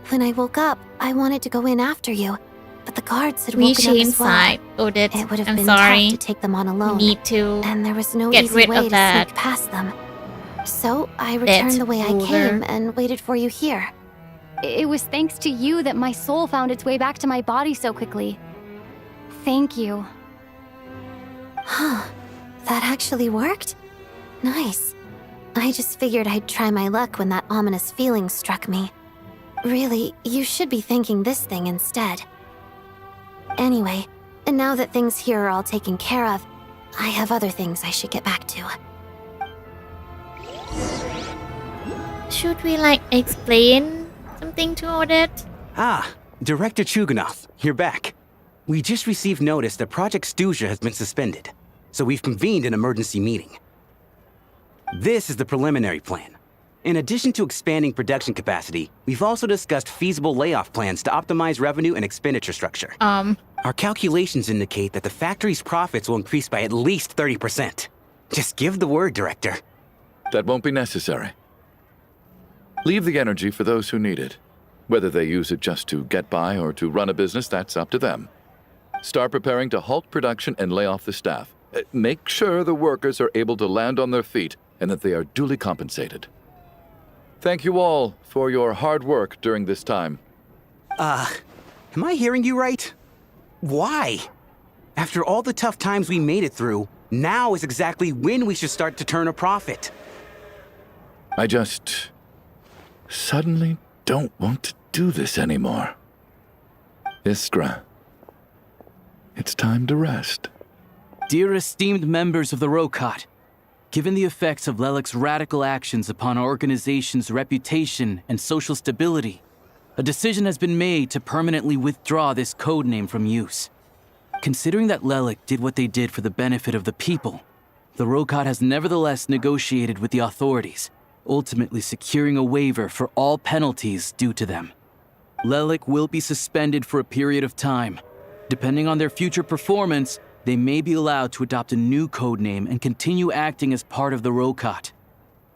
When I woke up, I wanted to go in after you, but the guards had We woken up changed as well. side, Odette. It would have I'm been sorry. tough to take them on We alone, need to and there was no get easy rid way of to that. sneak past them. So I returned the way I ruler. came and waited for you here. It was thanks to you that my soul found its way back to my body so quickly. Thank you. Huh. That actually worked? Nice. I just figured I'd try my luck when that ominous feeling struck me. Really, you should be thanking this thing instead. Anyway, and now that things here are all taken care of, I have other things I should get back to. Should we like explain something to Odette? Ah, Director Chuganov, you're back. We just received notice that Project Stuja has been suspended, so we've convened an emergency meeting. This is the preliminary plan. In addition to expanding production capacity, we've also discussed feasible layoff plans to optimize revenue and expenditure structure. Our calculations indicate that the factory's profits will increase by at least 30%. Just give the word, Director. That won't be necessary. Leave the energy for those who need it. Whether they use it just to get by or to run a business, that's up to them. Start preparing to halt production and lay off the staff. Make sure the workers are able to land on their feet and that they are duly compensated. Thank you all for your hard work during this time. Am I hearing you right? Why? After all the tough times we made it through, now is exactly when we should start to turn a profit. I just suddenly don't want to do this anymore. Iskra, it's time to rest. Dear esteemed members of the Rokot, given the effects of Lelek's radical actions upon our organization's reputation and social stability, a decision has been made to permanently withdraw this codename from use. Considering that Lelek did what they did for the benefit of the people, the Rokot has nevertheless negotiated with the authorities, ultimately securing a waiver for all penalties due to them. Lelik will be suspended for a period of time. Depending on their future performance, they may be allowed to adopt a new codename and continue acting as part of the Rokat.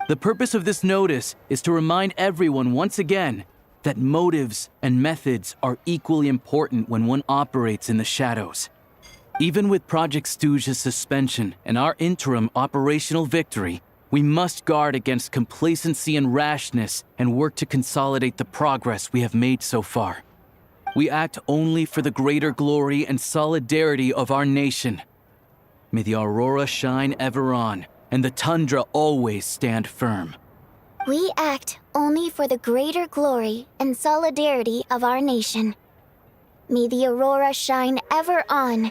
The purpose of this notice is to remind everyone once again that motives and methods are equally important when one operates in the shadows. Even with Project Stooge's suspension and our interim operational victory, we must guard against complacency and rashness and work to consolidate the progress we have made so far. We act only for the greater glory and solidarity of our nation. May the aurora shine ever on, and the tundra always stand firm. We act only for the greater glory and solidarity of our nation. May the aurora shine ever on,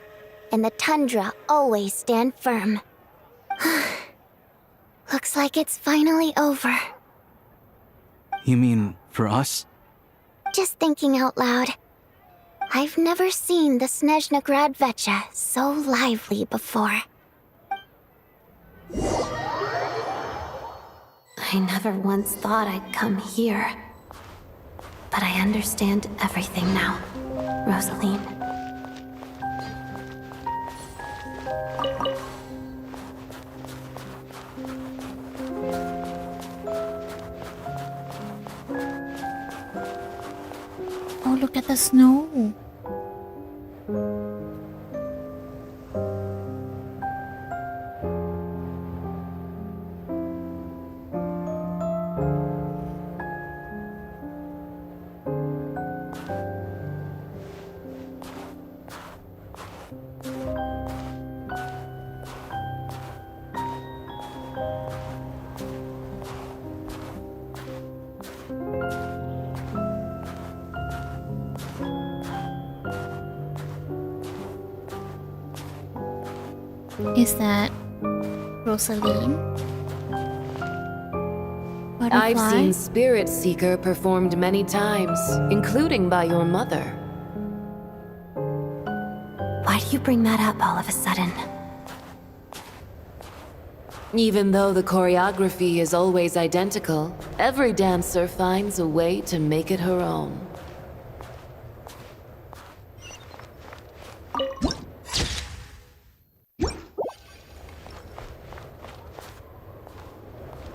and the tundra always stand firm. Looks like it's finally over. You mean for us? Just thinking out loud. I've never seen the Snezhnaya Vecha so lively before. I never once thought I'd come here. But I understand everything now, Rosaline. Oh, look at the snow. Is that Rosaline? I've Butterfly? seen Spirit Seeker performed many times, including by your mother. Why do you bring that up all of a sudden? Even though the choreography is always identical, every dancer finds a way to make it her own.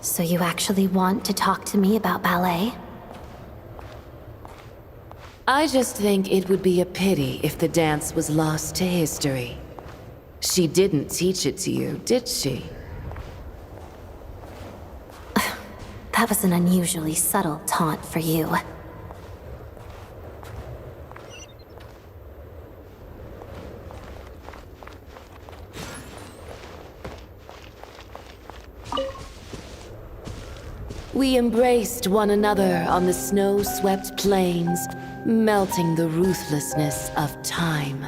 So you actually want to talk to me about ballet? I just think it would be a pity if the dance was lost to history. She didn't teach it to you, did she? That was an unusually subtle taunt for you. We embraced one another on the snow-swept plains, melting the ruthlessness of time.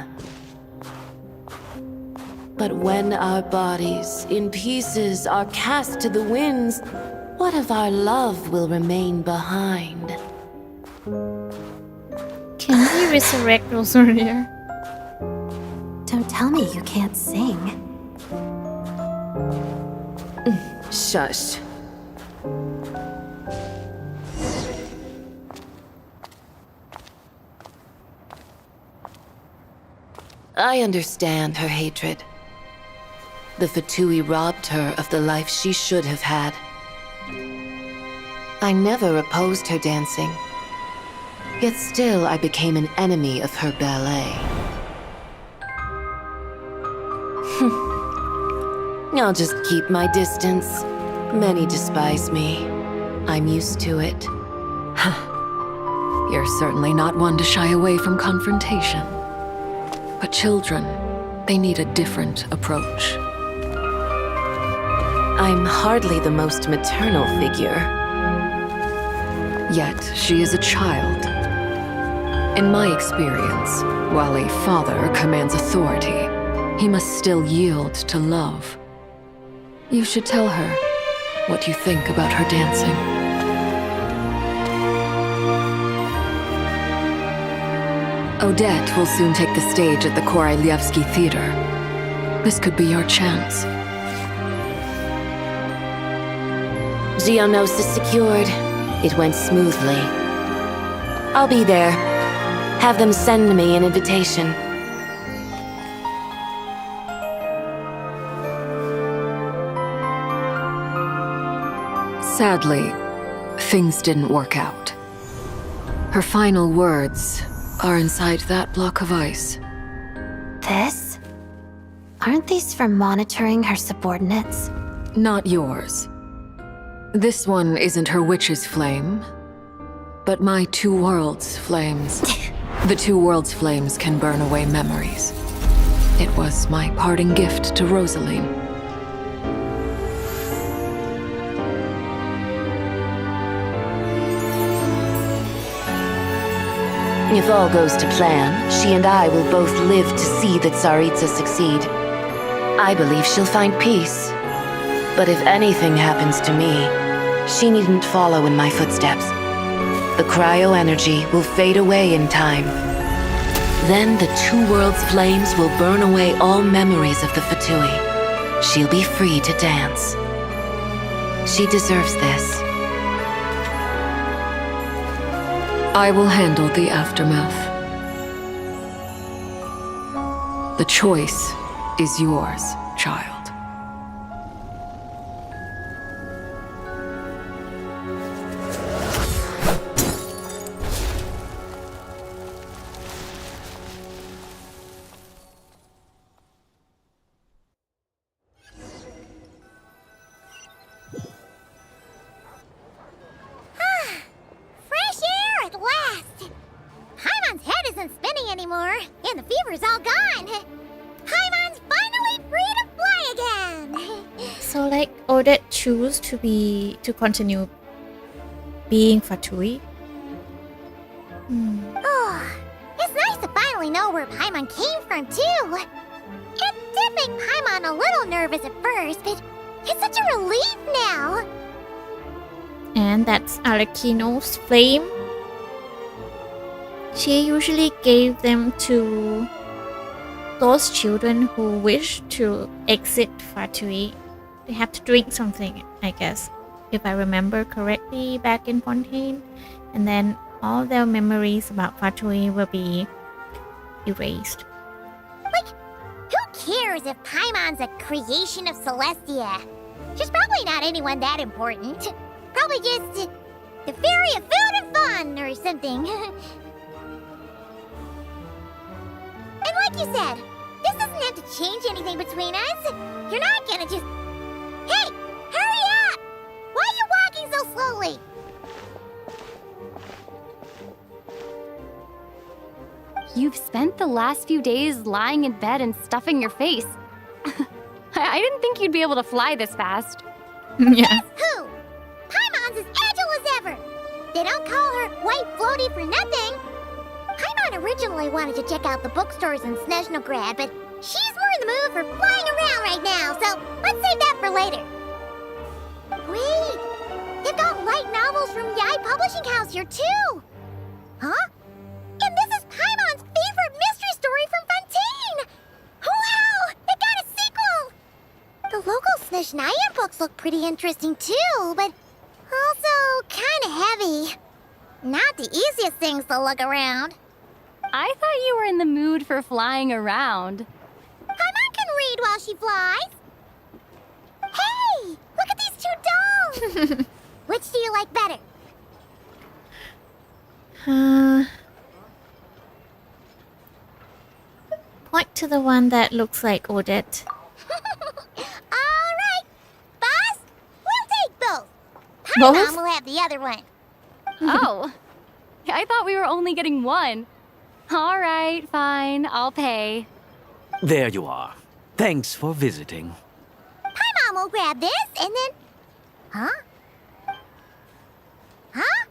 But when our bodies, in pieces, are cast to the winds, what of our love will remain behind? Can we resurrect Rosalia? Don't tell me you can't sing. Shush. I understand her hatred. The Fatui robbed her of the life she should have had. I never opposed her dancing. Yet still I became an enemy of her ballet. I'll just keep my distance. Many despise me. I'm used to it. You're certainly not one to shy away from confrontation. But children, they need a different approach. I'm hardly the most maternal figure. Yet, she is a child. In my experience, while a father commands authority, he must still yield to love. You should tell her what you think about her dancing. Odette will soon take the stage at the Koralyevsky Theater. This could be your chance. Geonosis secured. It went smoothly. I'll be there. Have them send me an invitation. Sadly, things didn't work out. Her final words are inside that block of ice. This? Aren't these for monitoring her subordinates? Not yours. This one isn't her witch's flame, but my two worlds' flames. The two worlds' flames can burn away memories. It was my parting gift to Rosaline. If all goes to plan, she and I will both live to see that Tsaritsa succeed. I believe she'll find peace. But if anything happens to me, she needn't follow in my footsteps. The cryo energy will fade away in time. Then the two worlds' flames will burn away all memories of the Fatui. She'll be free to dance. She deserves this. I will handle the aftermath. The choice is yours, child. Fresh air at last! Paimon's head isn't spinning anymore, and the fever's all gone. Paimon's finally free to fly again! So like Odette choose to continue being Fatui. Oh, it's nice to finally know where Paimon came from, too. It did make Paimon a little nervous at first, but it's such a relief now. And that's Arakino's flame. She usually gave them to those children who wish to exit Fatui. They have to drink something, I guess, if I remember correctly back in Fontaine. And then all their memories about Fatui will be erased. Like, who cares if Paimon's a creation of Celestia? She's probably not anyone that important. Probably just the fairy of food and fun or something. And like you said, this doesn't have to change anything between us. You're not gonna just... Hey, hurry up! Why are you walking so slowly? You've spent the last few days lying in bed and stuffing your face. I didn't think you'd be able to fly this fast. Yeah. Who? Paimon's as agile as ever. They don't call her White Floaty for nothing. Paimon originally wanted to check out the bookstores in Snezhnograd, but she's more in the mood for flying around right now, so let's save that for later. Wait, they've got light novels from Yai Publishing House here too. Huh? And this is Paimon's favorite mystery story from Fontaine! Wow! It got a sequel! The local Snezhnaya books look pretty interesting too, but also kinda heavy. Not the easiest things to look around. I thought you were in the mood for flying around. Paimon can read while she flies. Hey! Look at these two dolls! Which do you like better? Point to the one that looks like Odette. Alright, boss, we'll take both. Both? Paimon will have the other one. Oh, I thought we were only getting one. All right, fine, I'll pay. There you are. Thanks for visiting. Paimon will grab this and then... Huh? Huh?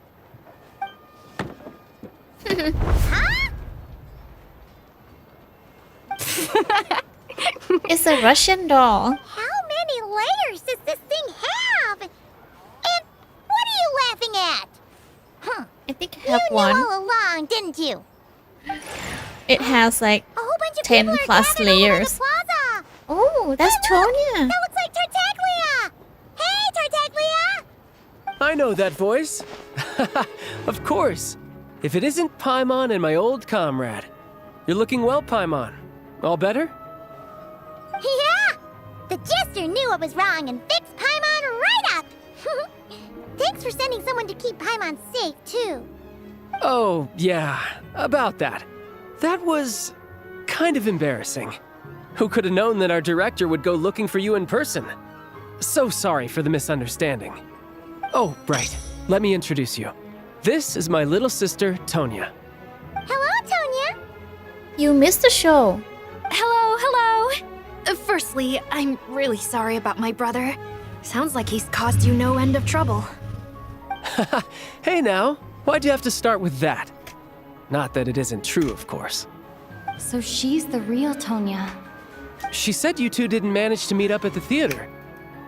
It's a Russian doll. How many layers does this thing have? And what are you laughing at? Huh. I think I have You one. knew all along, didn't you? It has like A whole bunch of 10 people are plus gathered all over the layers. plaza. Oh, that's Hey, look, Tonya. that looks like Tartaglia. Hey, Tartaglia. I know that voice. Of course. If it isn't Paimon and my old comrade. You're looking well, Paimon. All better? Yeah! The jester knew I was wrong and fixed Paimon right up! Thanks for sending someone to keep Paimon safe, too. Oh, yeah, about that. That was kind of embarrassing. Who could have known that our director would go looking for you in person? So sorry for the misunderstanding. Oh, right. Let me introduce you. This is my little sister, Tonya. Hello, Tonya! You missed the show. Hello. Firstly, I'm really sorry about my brother. Sounds like he's caused you no end of trouble. Hey now, why'd you have to start with that? Not that it isn't true, of course. So she's the real Tonya. She said you two didn't manage to meet up at the theater.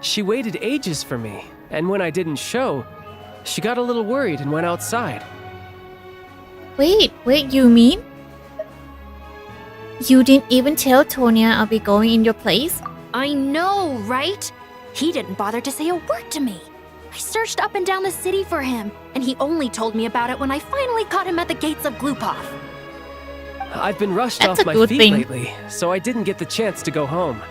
She waited ages for me, and when I didn't show, she got a little worried and went outside. Wait, you mean? You didn't even tell Tonya I'll be going in your place? I know, right? He didn't bother to say a word to me. I searched up and down the city for him, and he only told me about it when I finally caught him at the gates of Glupov. I've been rushed That's off a my good feet thing. lately, so I didn't get the chance to go home.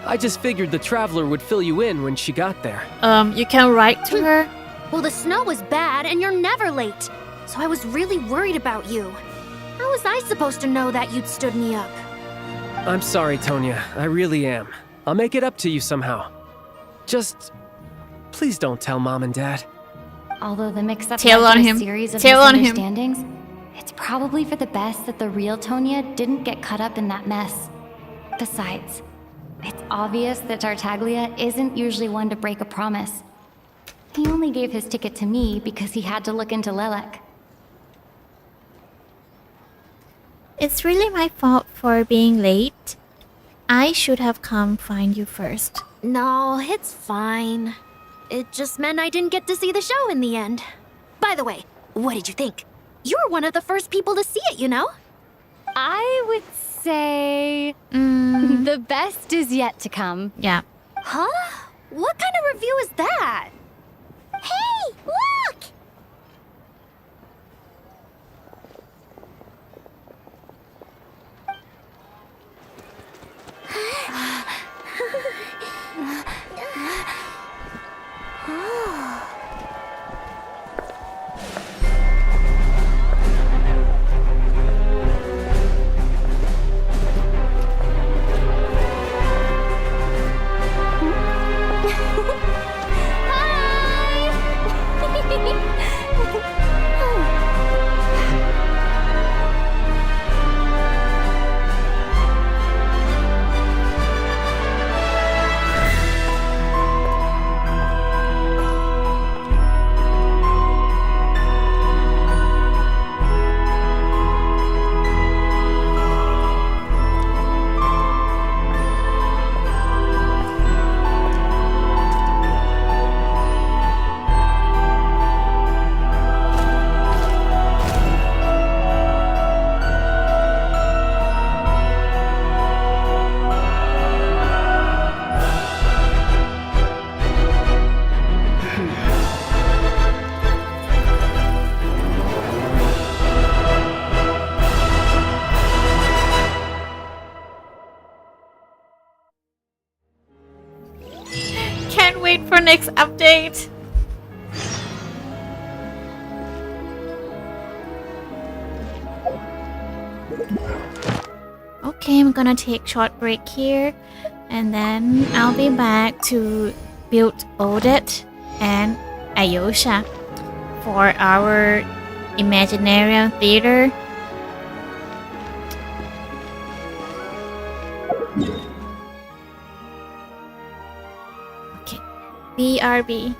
I just figured the Traveler would fill you in when she got there. You can write to her? Well, the snow was bad, and you're never late. So I was really worried about you. How was I supposed to know that you'd stood me up? I'm sorry, Tonya. I really am. I'll make it up to you somehow. Just please don't tell Mom and Dad. Although the mix-up Tell led on to him. a series of Tell on him. misunderstandings, it's probably for the best that the real Tonya didn't get caught up in that mess. Besides, it's obvious that Tartaglia isn't usually one to break a promise. He only gave his ticket to me because he had to look into Lelek. It's really my fault for being late. I should have come find you first. No, it's fine. It just meant I didn't get to see the show in the end. By the way, what did you think? You were one of the first people to see it, you know? I would say the best is yet to come. Yeah. Huh? What kind of review is that? Hey, look! Can't wait for next update. Okay, I'm gonna take short break here, and then I'll be back to build Odette and Ayosha for our imaginary theater. Okay, BRB.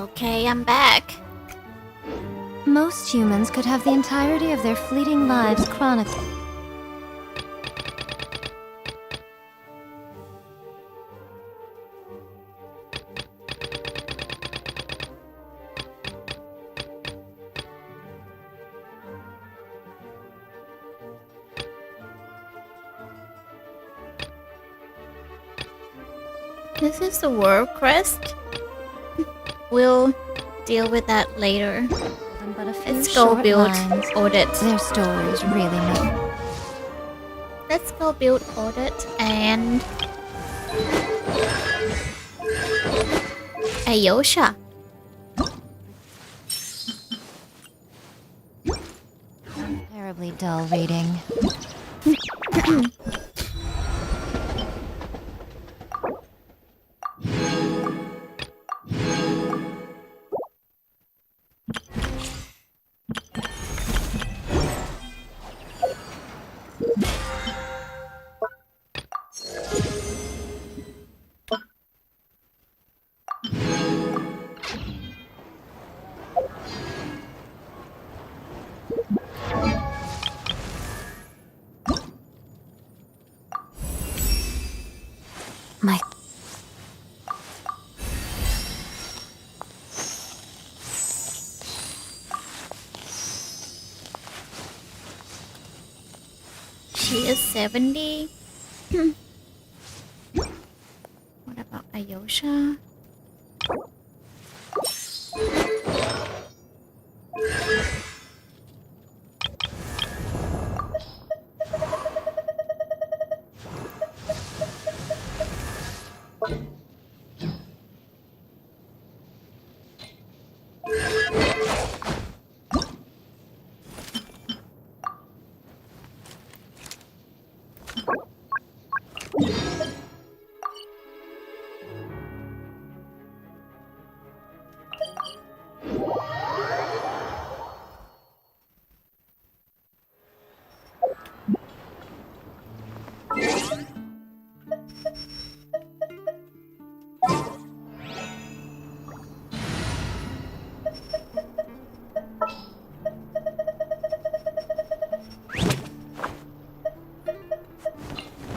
Okay, I'm back. Most humans could have the entirety of their fleeting lives chronicled. This is the world crest. We'll deal with that later. But a few Let's go short build lines. audit. Their stories really matter. Let's go build audit and Ayosha. Terribly dull reading. My She is 70. What about Ayosha?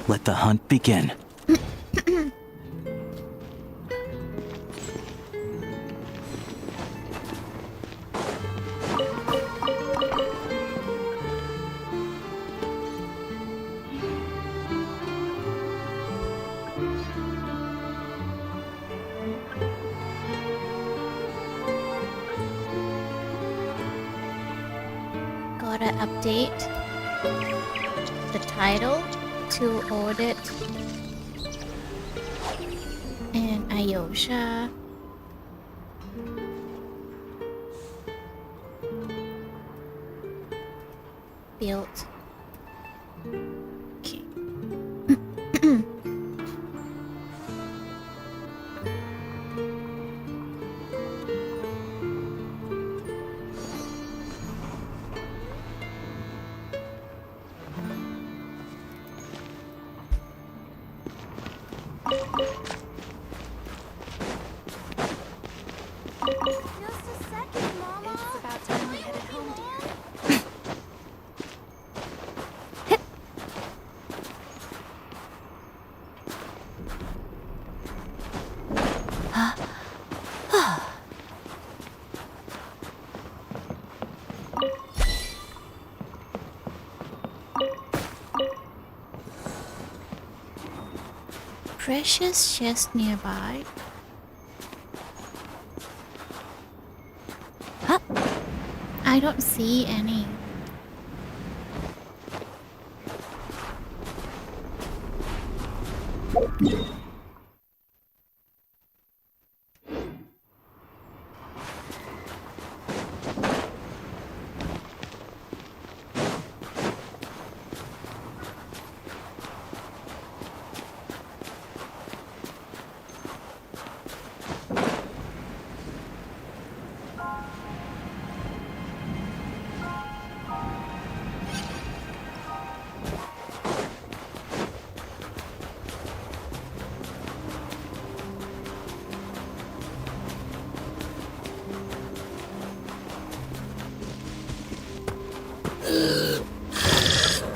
Let the hunt begin. Gotta update the title to audit and Ayosha. Built. Okay. Precious chest nearby. Huh? I don't see any.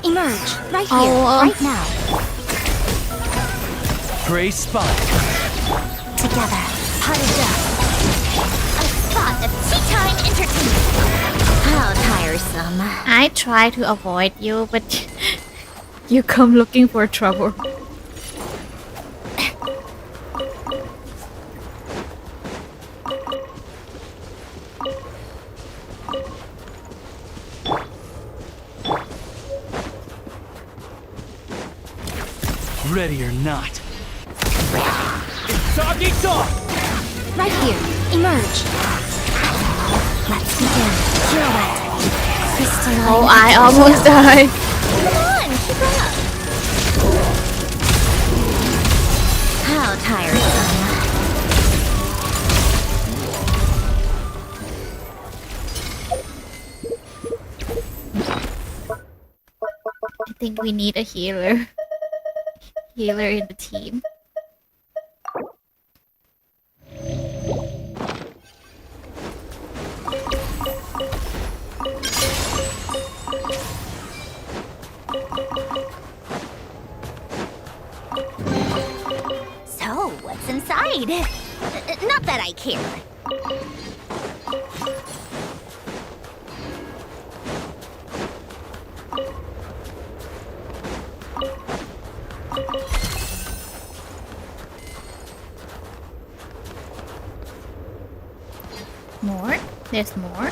Emerge, right here, right now. Praise spot. Together, potted up. A spot of tea time entertainment. How tiresome. I try to avoid you, but you come looking for trouble. Ready or not. Dog eat dog! Right here, emerge. Let's begin. Pirouette. Crystalline. Oh, I almost died. Come on, keep up. How tiresome. I think we need a healer. Healer in the team. So, what's inside? Not that I care. More? There's more?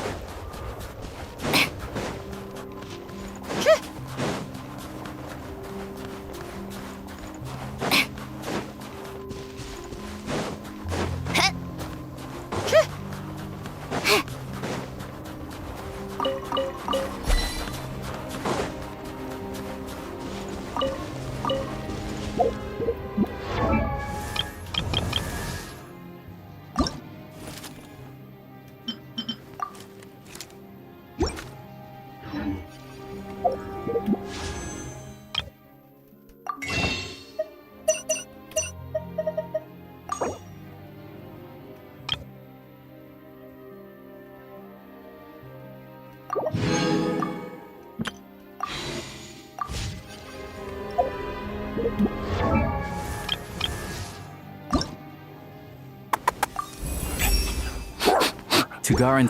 Tugarin.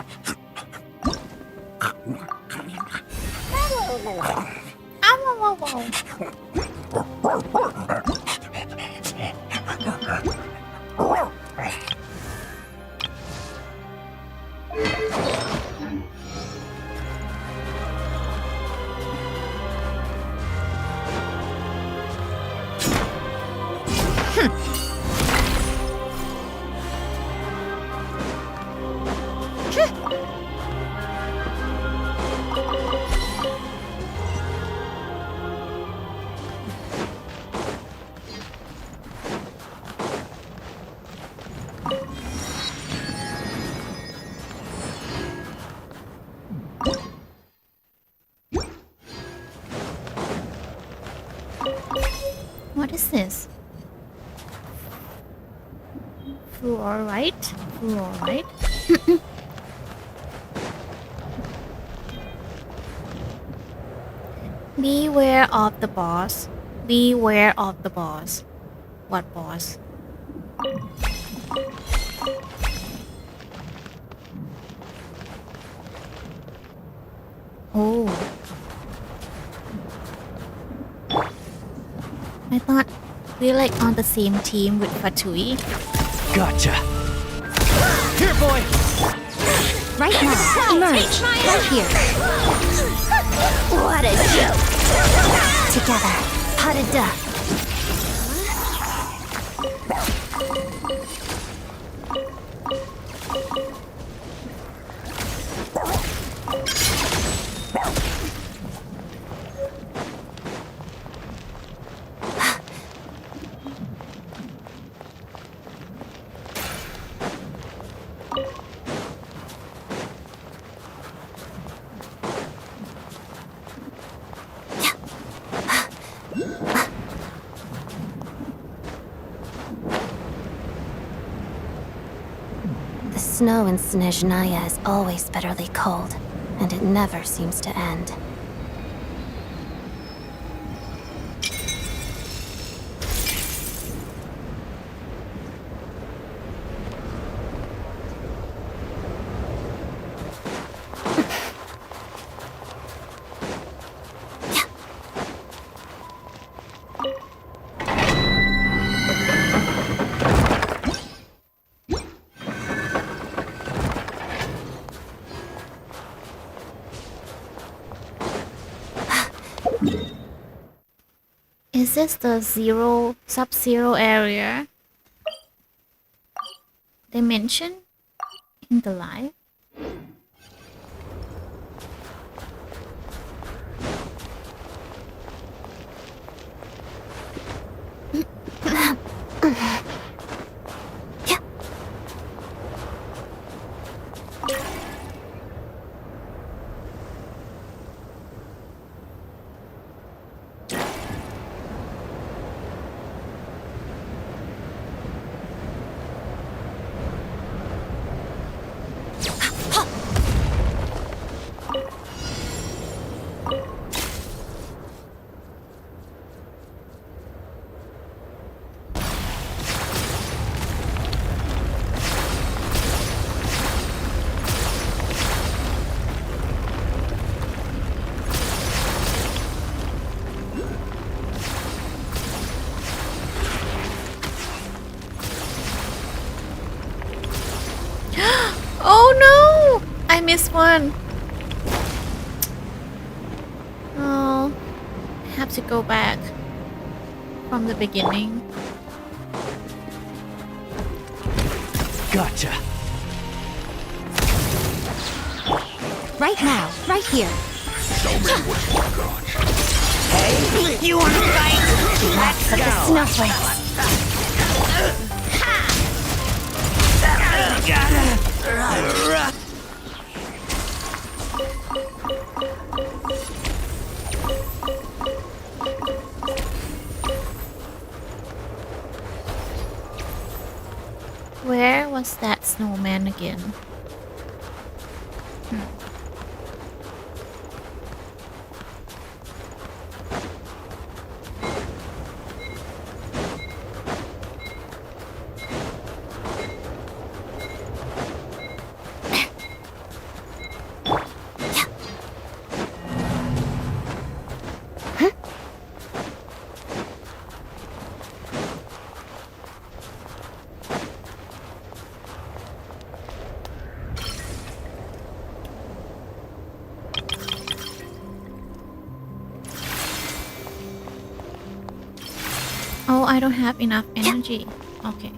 What is this? Fluorite? Fluorite? Beware of the boss. Beware of the boss. What boss? Oh. I thought we're like on the same team with Fatui. Gotcha. Here, boy! Right now, emerge, right here. What a joke. Together, potted up. The snow in Snezhnaya is always bitterly cold, and it never seems to end. Is this the sub-zero area they mentioned in the live? Oh no! I missed one. Oh, I have to go back from the beginning. Gotcha. Right now, right here. Show me what you got. Hey, you wanna fight? Let's go. The snowflakes. Where was that snowman again? Oh, I don't have enough energy. Okay.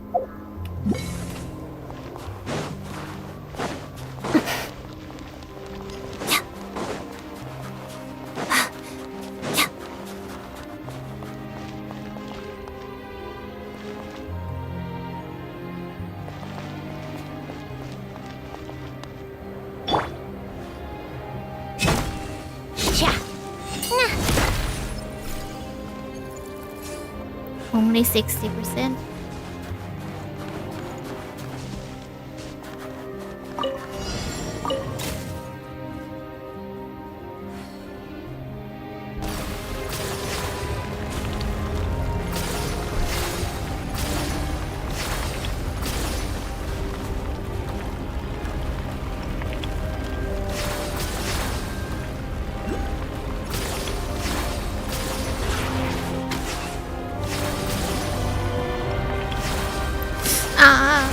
Only 60%. Ah.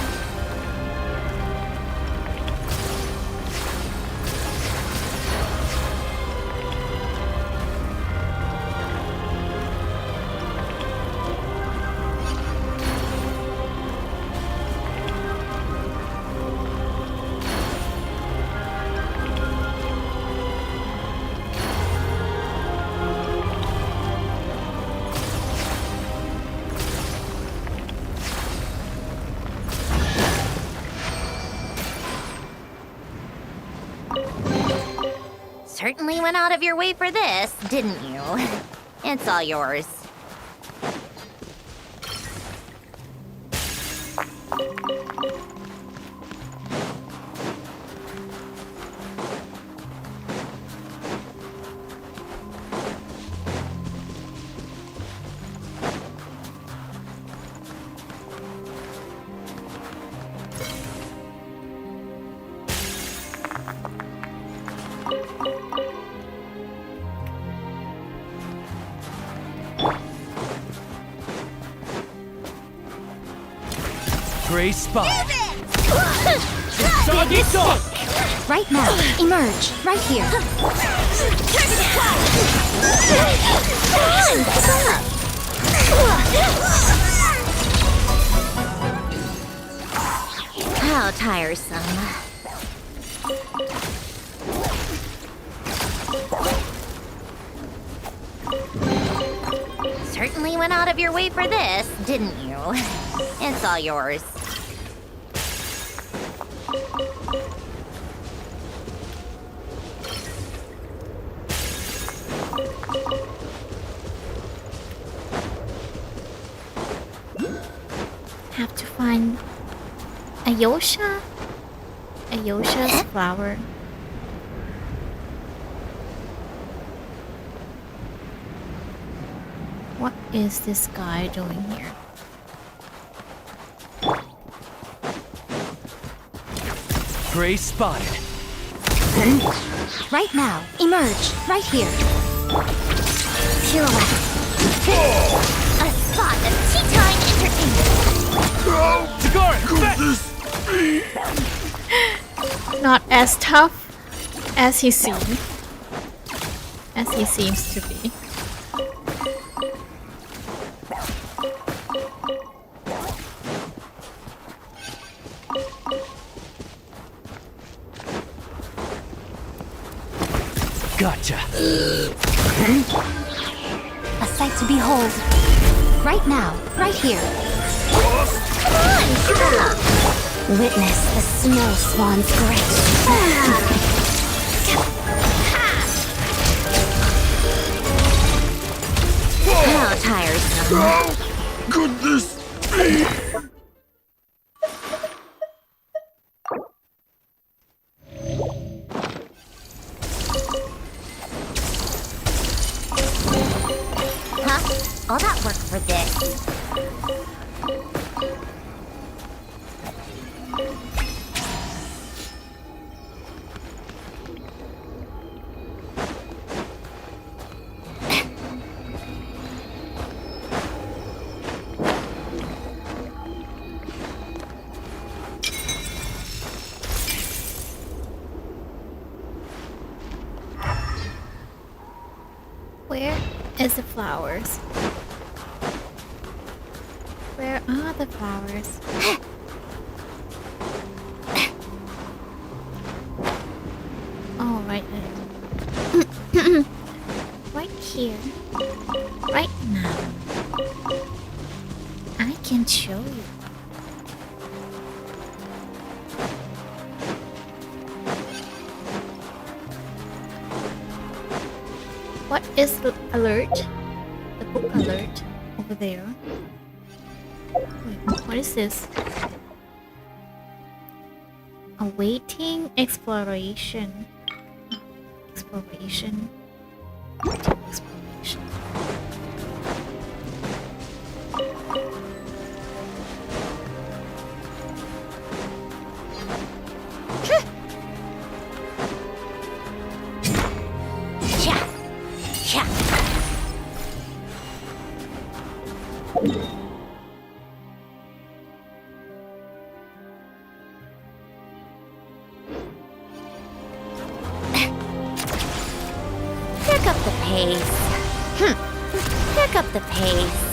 Certainly went out of your way for this, didn't you? It's all yours. Gray spot. Right now, emerge. Right here. How tiresome. Certainly went out of your way for this, didn't you? It's all yours. Have to find Ayosha's flower. What is this guy doing here? Prey spotted. Right now, emerge, right here. Pirouette. A spot of tea time entertainment. Not as tough as he seems to be. Gotcha. A sight to behold. Right now, right here. Come on, keep up. Witness the snow swan's grace. How tiresome. How could this be? Huh? All that work for this. Where is the flowers? Where are the flowers? Oh, right there. Right here. Right now. I can show you. What is the alert? The book alert over there. Wait, what is this? Awaiting exploration. Exploration. Exploration. Pick up the pace. Pick up the pace.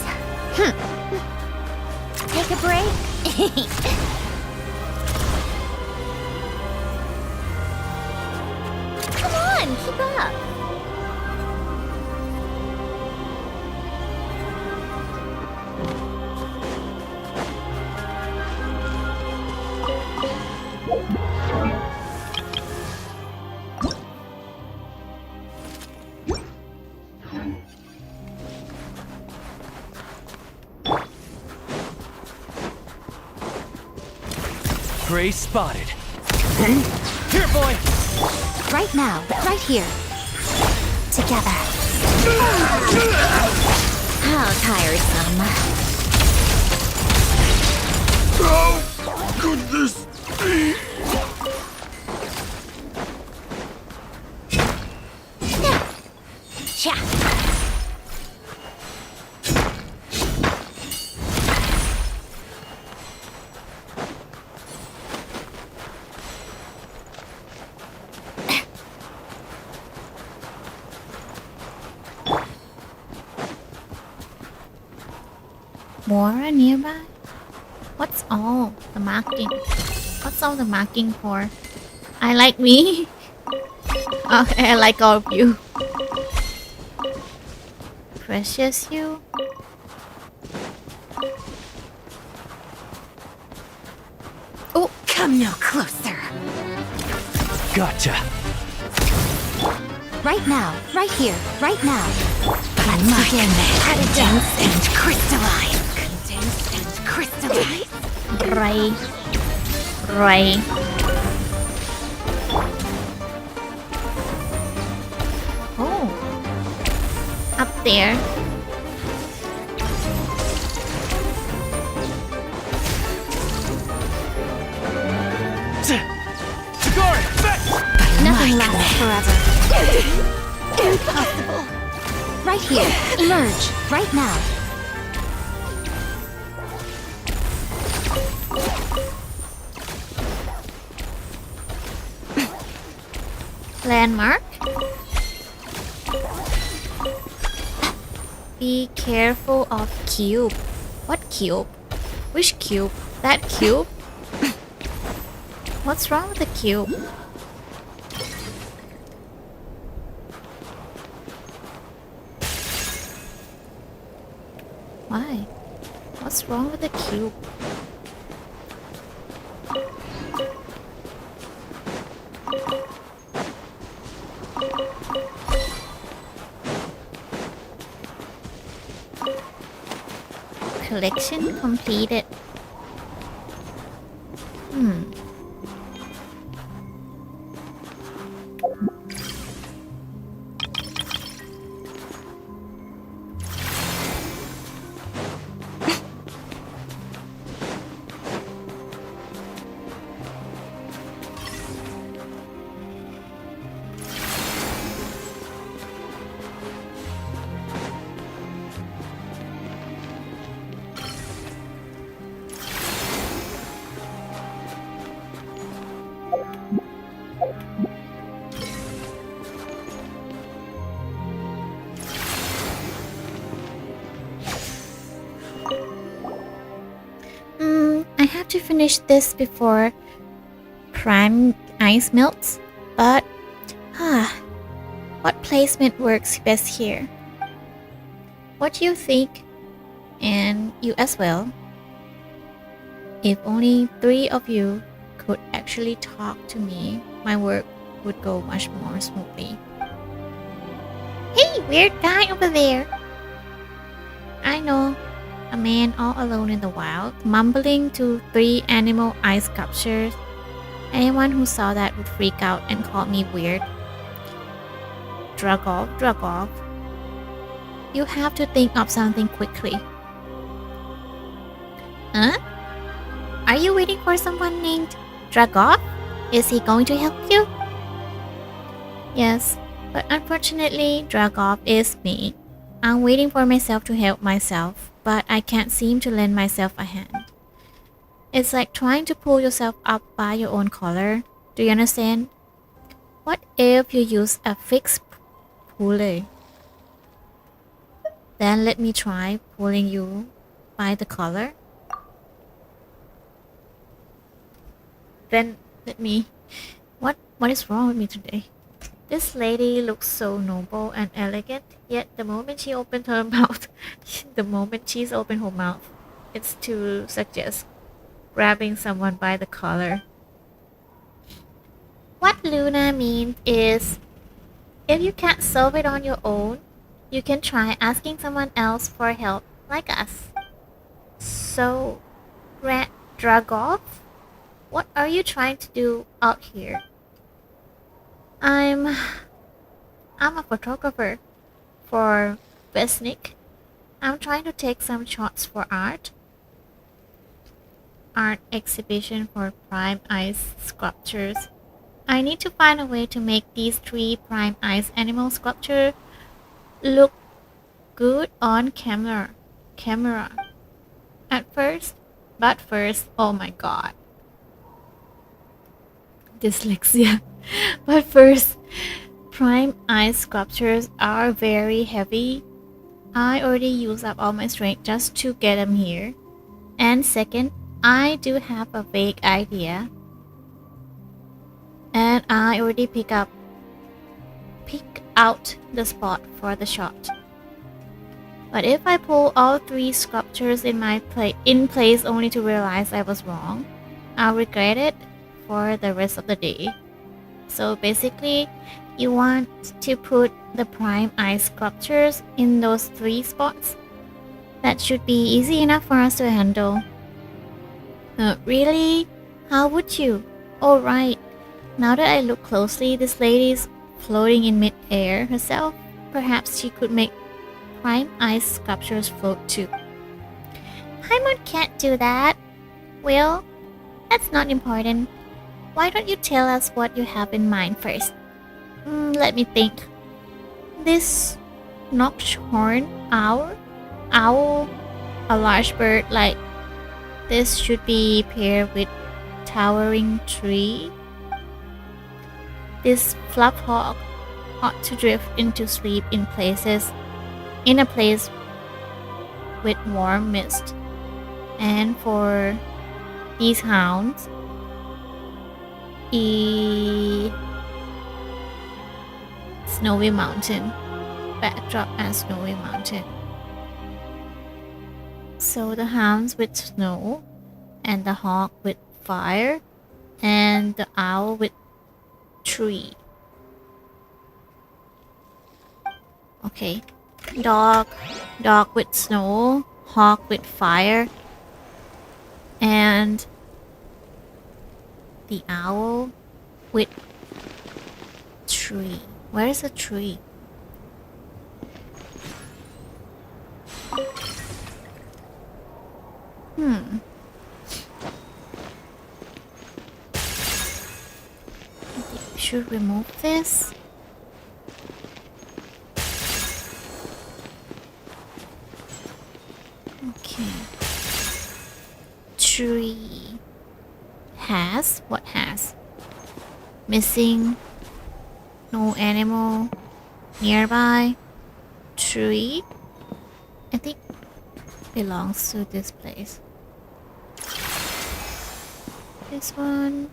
Take a break. Come on, keep up. Prey spotted. Here, boy. Right now, right here. Together. How tiresome. How could this be? Water nearby? What's all the marking? What's all the marking for? I like me. Okay, I like all of you. Precious you. Oh, come no closer. Gotcha. Right now, right here, right now. Let's begin. Condense and crystallize. Condense and crystallize. Right. Oh. Up there. Nothing lasts forever. Impossible. Right here. Emerge. Right now. Landmark. Be careful of cube. What cube? Which cube? That cube? What's wrong with the cube? Why? What's wrong with the cube? Collection completed. I have to finish this before prime ice melts, but what placement works best here? What do you think? And you as well. If only 3 of you could actually talk to me, my work would go much more smoothly. Hey, weird guy over there! I know. A man all alone in the wild, mumbling to 3 animal ice sculptures. Anyone who saw that would freak out and call me weird. Drug off. You have to think of something quickly. Huh? Are you waiting for someone named Dragov? Is he going to help you? Yes, but unfortunately, Dragov is me. I'm waiting for myself to help myself, but I can't seem to lend myself a hand. It's like trying to pull yourself up by your own collar. Do you understand? What if you use a fixed pulley? Then let me try pulling you by the collar. Then let me... What is wrong with me today? This lady looks so noble and elegant, yet the moment she opened her mouth, it's to suggest grabbing someone by the collar. What Luna means is, if you can't solve it on your own, you can try asking someone else for help, like us. So, Dragov, what are you trying to do out here? I'm a photographer for Vesnik. I'm trying to take some shots for art exhibition for prime ice sculptures. I need to find a way to make these 3 prime ice animal sculptures look good on camera. But first, oh my god. Dyslexia. But first, prime ice sculptures are very heavy. I already used up all my strength just to get him here. And second, I do have a vague idea. And I already pick out the spot for the shot. But if I pull all 3 sculptures in place only to realize I was wrong, I'll regret it for the rest of the day. So basically, you want to put the prime eye sculptures in those 3 spots. That should be easy enough for us to handle. Really? How would you? Oh right, now that I look closely, this lady's floating in mid-air herself. Perhaps she could make prime eye sculptures float too. Paimon can't do that. Well, that's not important. Why don't you tell us what you have in mind first? Let me think. This nocturne owl, a large bird like this should be paired with towering tree. This fluff hawk ought to drift into sleep in a place with warm mist. And for these hounds, snowy mountain, backdrop and snowy mountain. So the hounds with snow, and the hawk with fire, and the owl with tree. Okay, dog with snow, hawk with fire, and the owl with tree. Where is the tree? Should remove this. Okay. Tree has what has? Missing. No animal nearby. Tree. I think belongs to this place. This one.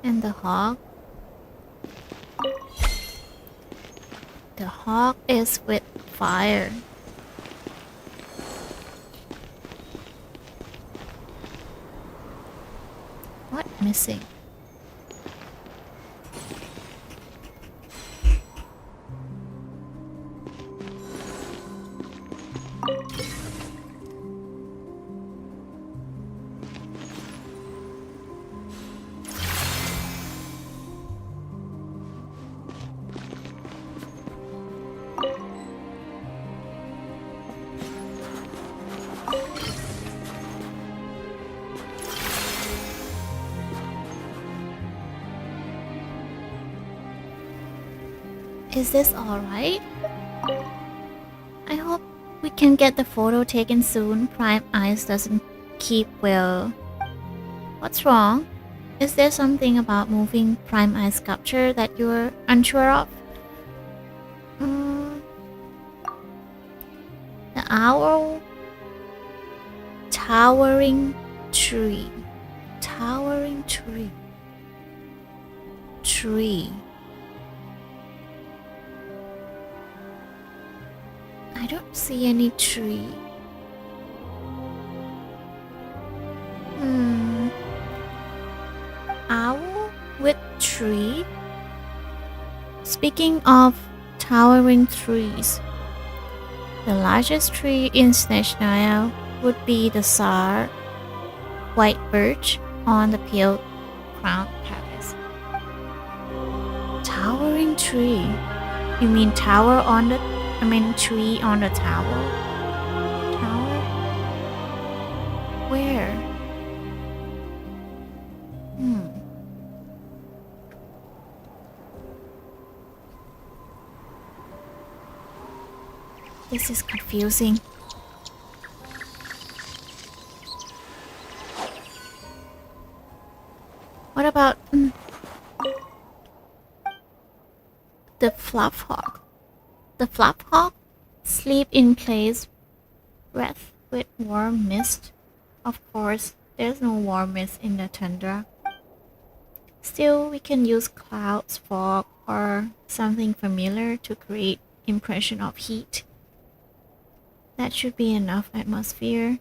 And the hawk. The hawk is with fire. What missing? Is this alright? I hope we can get the photo taken soon. Prime Eyes doesn't keep well. What's wrong? Is there something about moving Prime Eye sculpture that you're unsure of? The owl. Towering tree. Towering tree. Tree. I don't see any tree. Owl with tree? Speaking of towering trees, the largest tree in Snezhnaya would be the Tsar white birch on the pale crown palace. Towering tree? You mean tower on the tree on the tower? Tower? Where? This is confusing. What about the fluff hawk? The fluff hawk Sleep in place, breath with warm mist. Of course, there's no warm mist in the tundra. Still, we can use clouds, fog, or something familiar to create impression of heat. That should be enough atmosphere.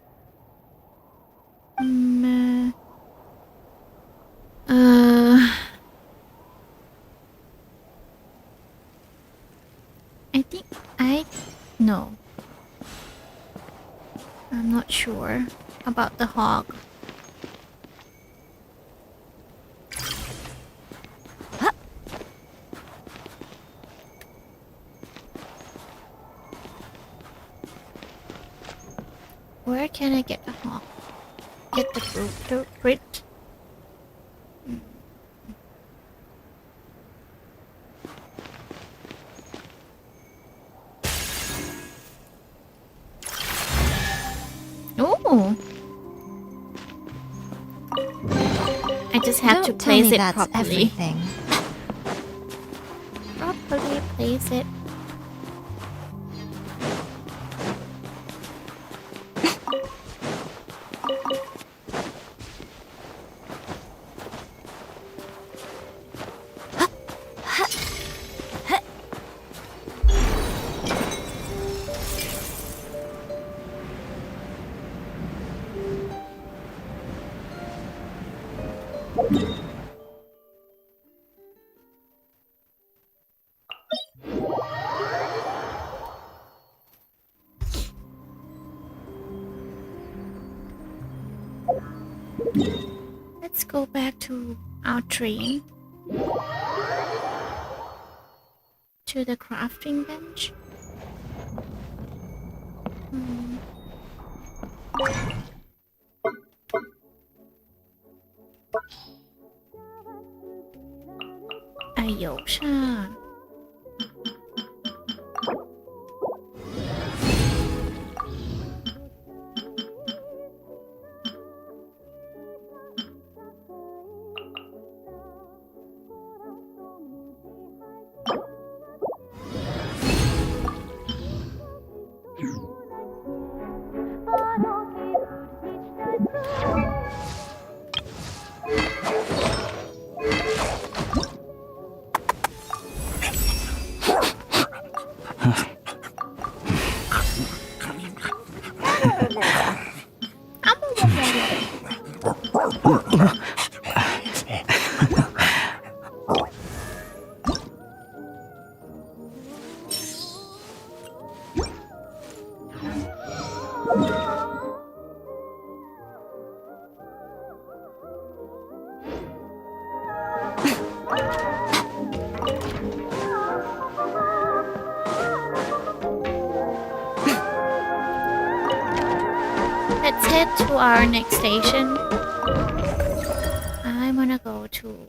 I think no. I'm not sure about the hog. Where can I get the hog? Get the blueprint. Oh! I just have to place it properly. Everything. Properly place it. Let's go back to our train. To the crafting bench. Ayo sha. Let's head to our next station. I wanna go to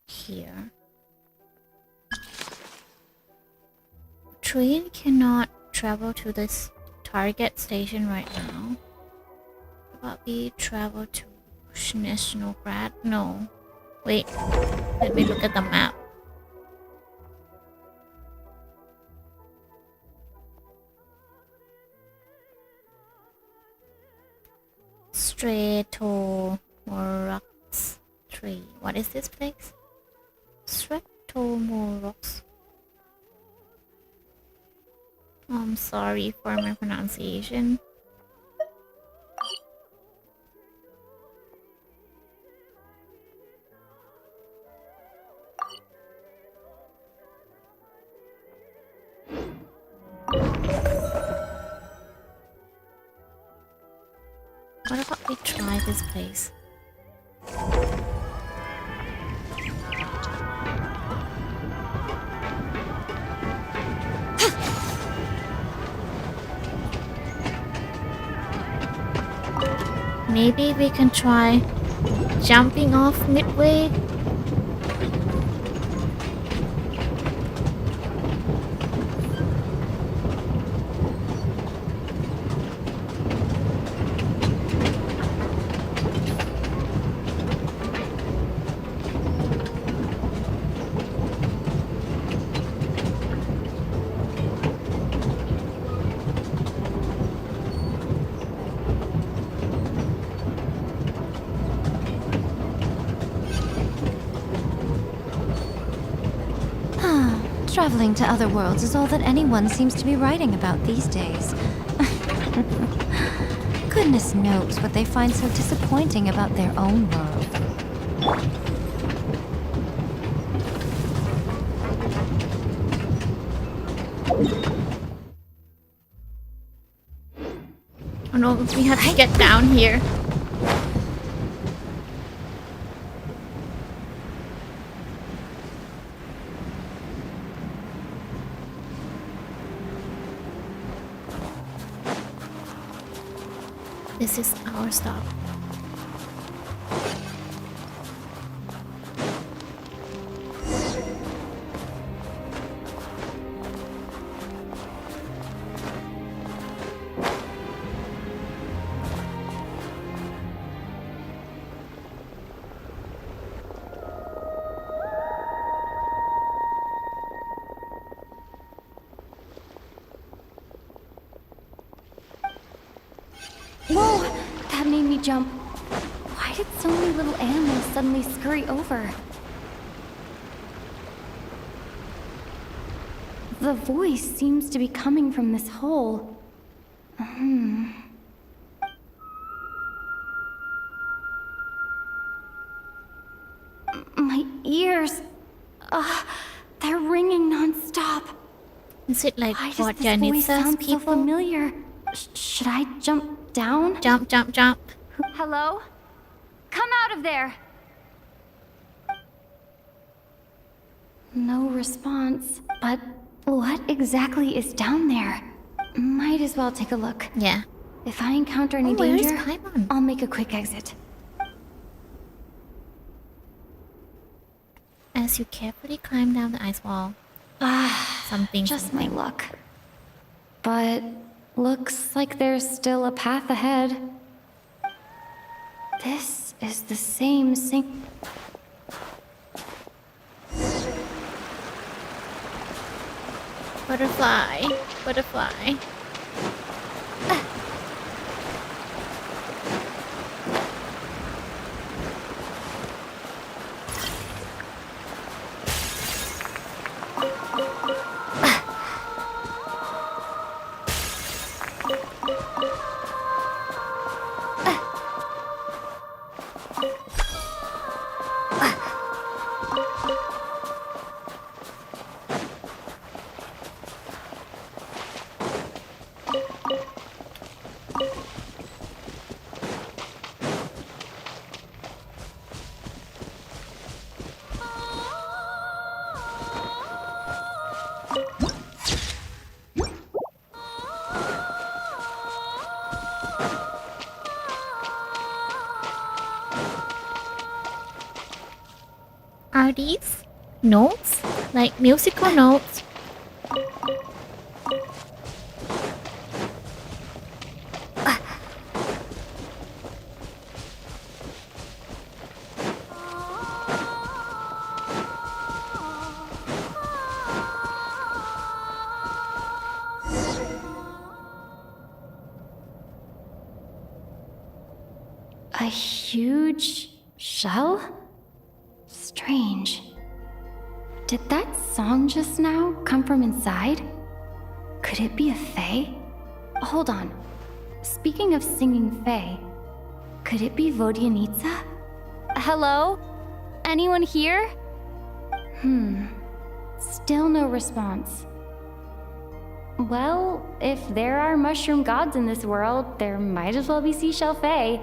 here. Train cannot travel to this target station right now. How about we travel to snezhnaya? No. Wait. Let me look at the map. Stratomorox 3. What is this place? Stratomorox. I'm sorry for my pronunciation. What about we try this place? Maybe we can try jumping off midway. Traveling to other worlds is all that anyone seems to be writing about these days. Goodness knows what they find so disappointing about their own world. Oh no, we have to get down here. This is our stop. Whoa! That made me jump. Why did so many little animals suddenly scurry over? The voice seems to be coming from this hole. My ears... they're ringing non-stop. Is it like Why does what this voice Janitza's sound so people? familiar? Should I jump down? Jump, jump, jump. Hello? Come out of there! No response. But what exactly is down there? Might as well take a look. Yeah. If I encounter any where is danger, Paimon? I'll make a quick exit. As you carefully climb down the ice wall, something. Just my luck. But looks like there's still a path ahead. This is the same sink. Butterfly, butterfly. Are these notes? Like musical notes? A huge shell? Strange. Did that song just now come from inside? Could it be a fae? Hold on. Speaking of singing fae, could it be Vodyanitsa? Hello? Anyone here? Still no response. Well, if there are mushroom gods in this world, there might as well be seashell fae.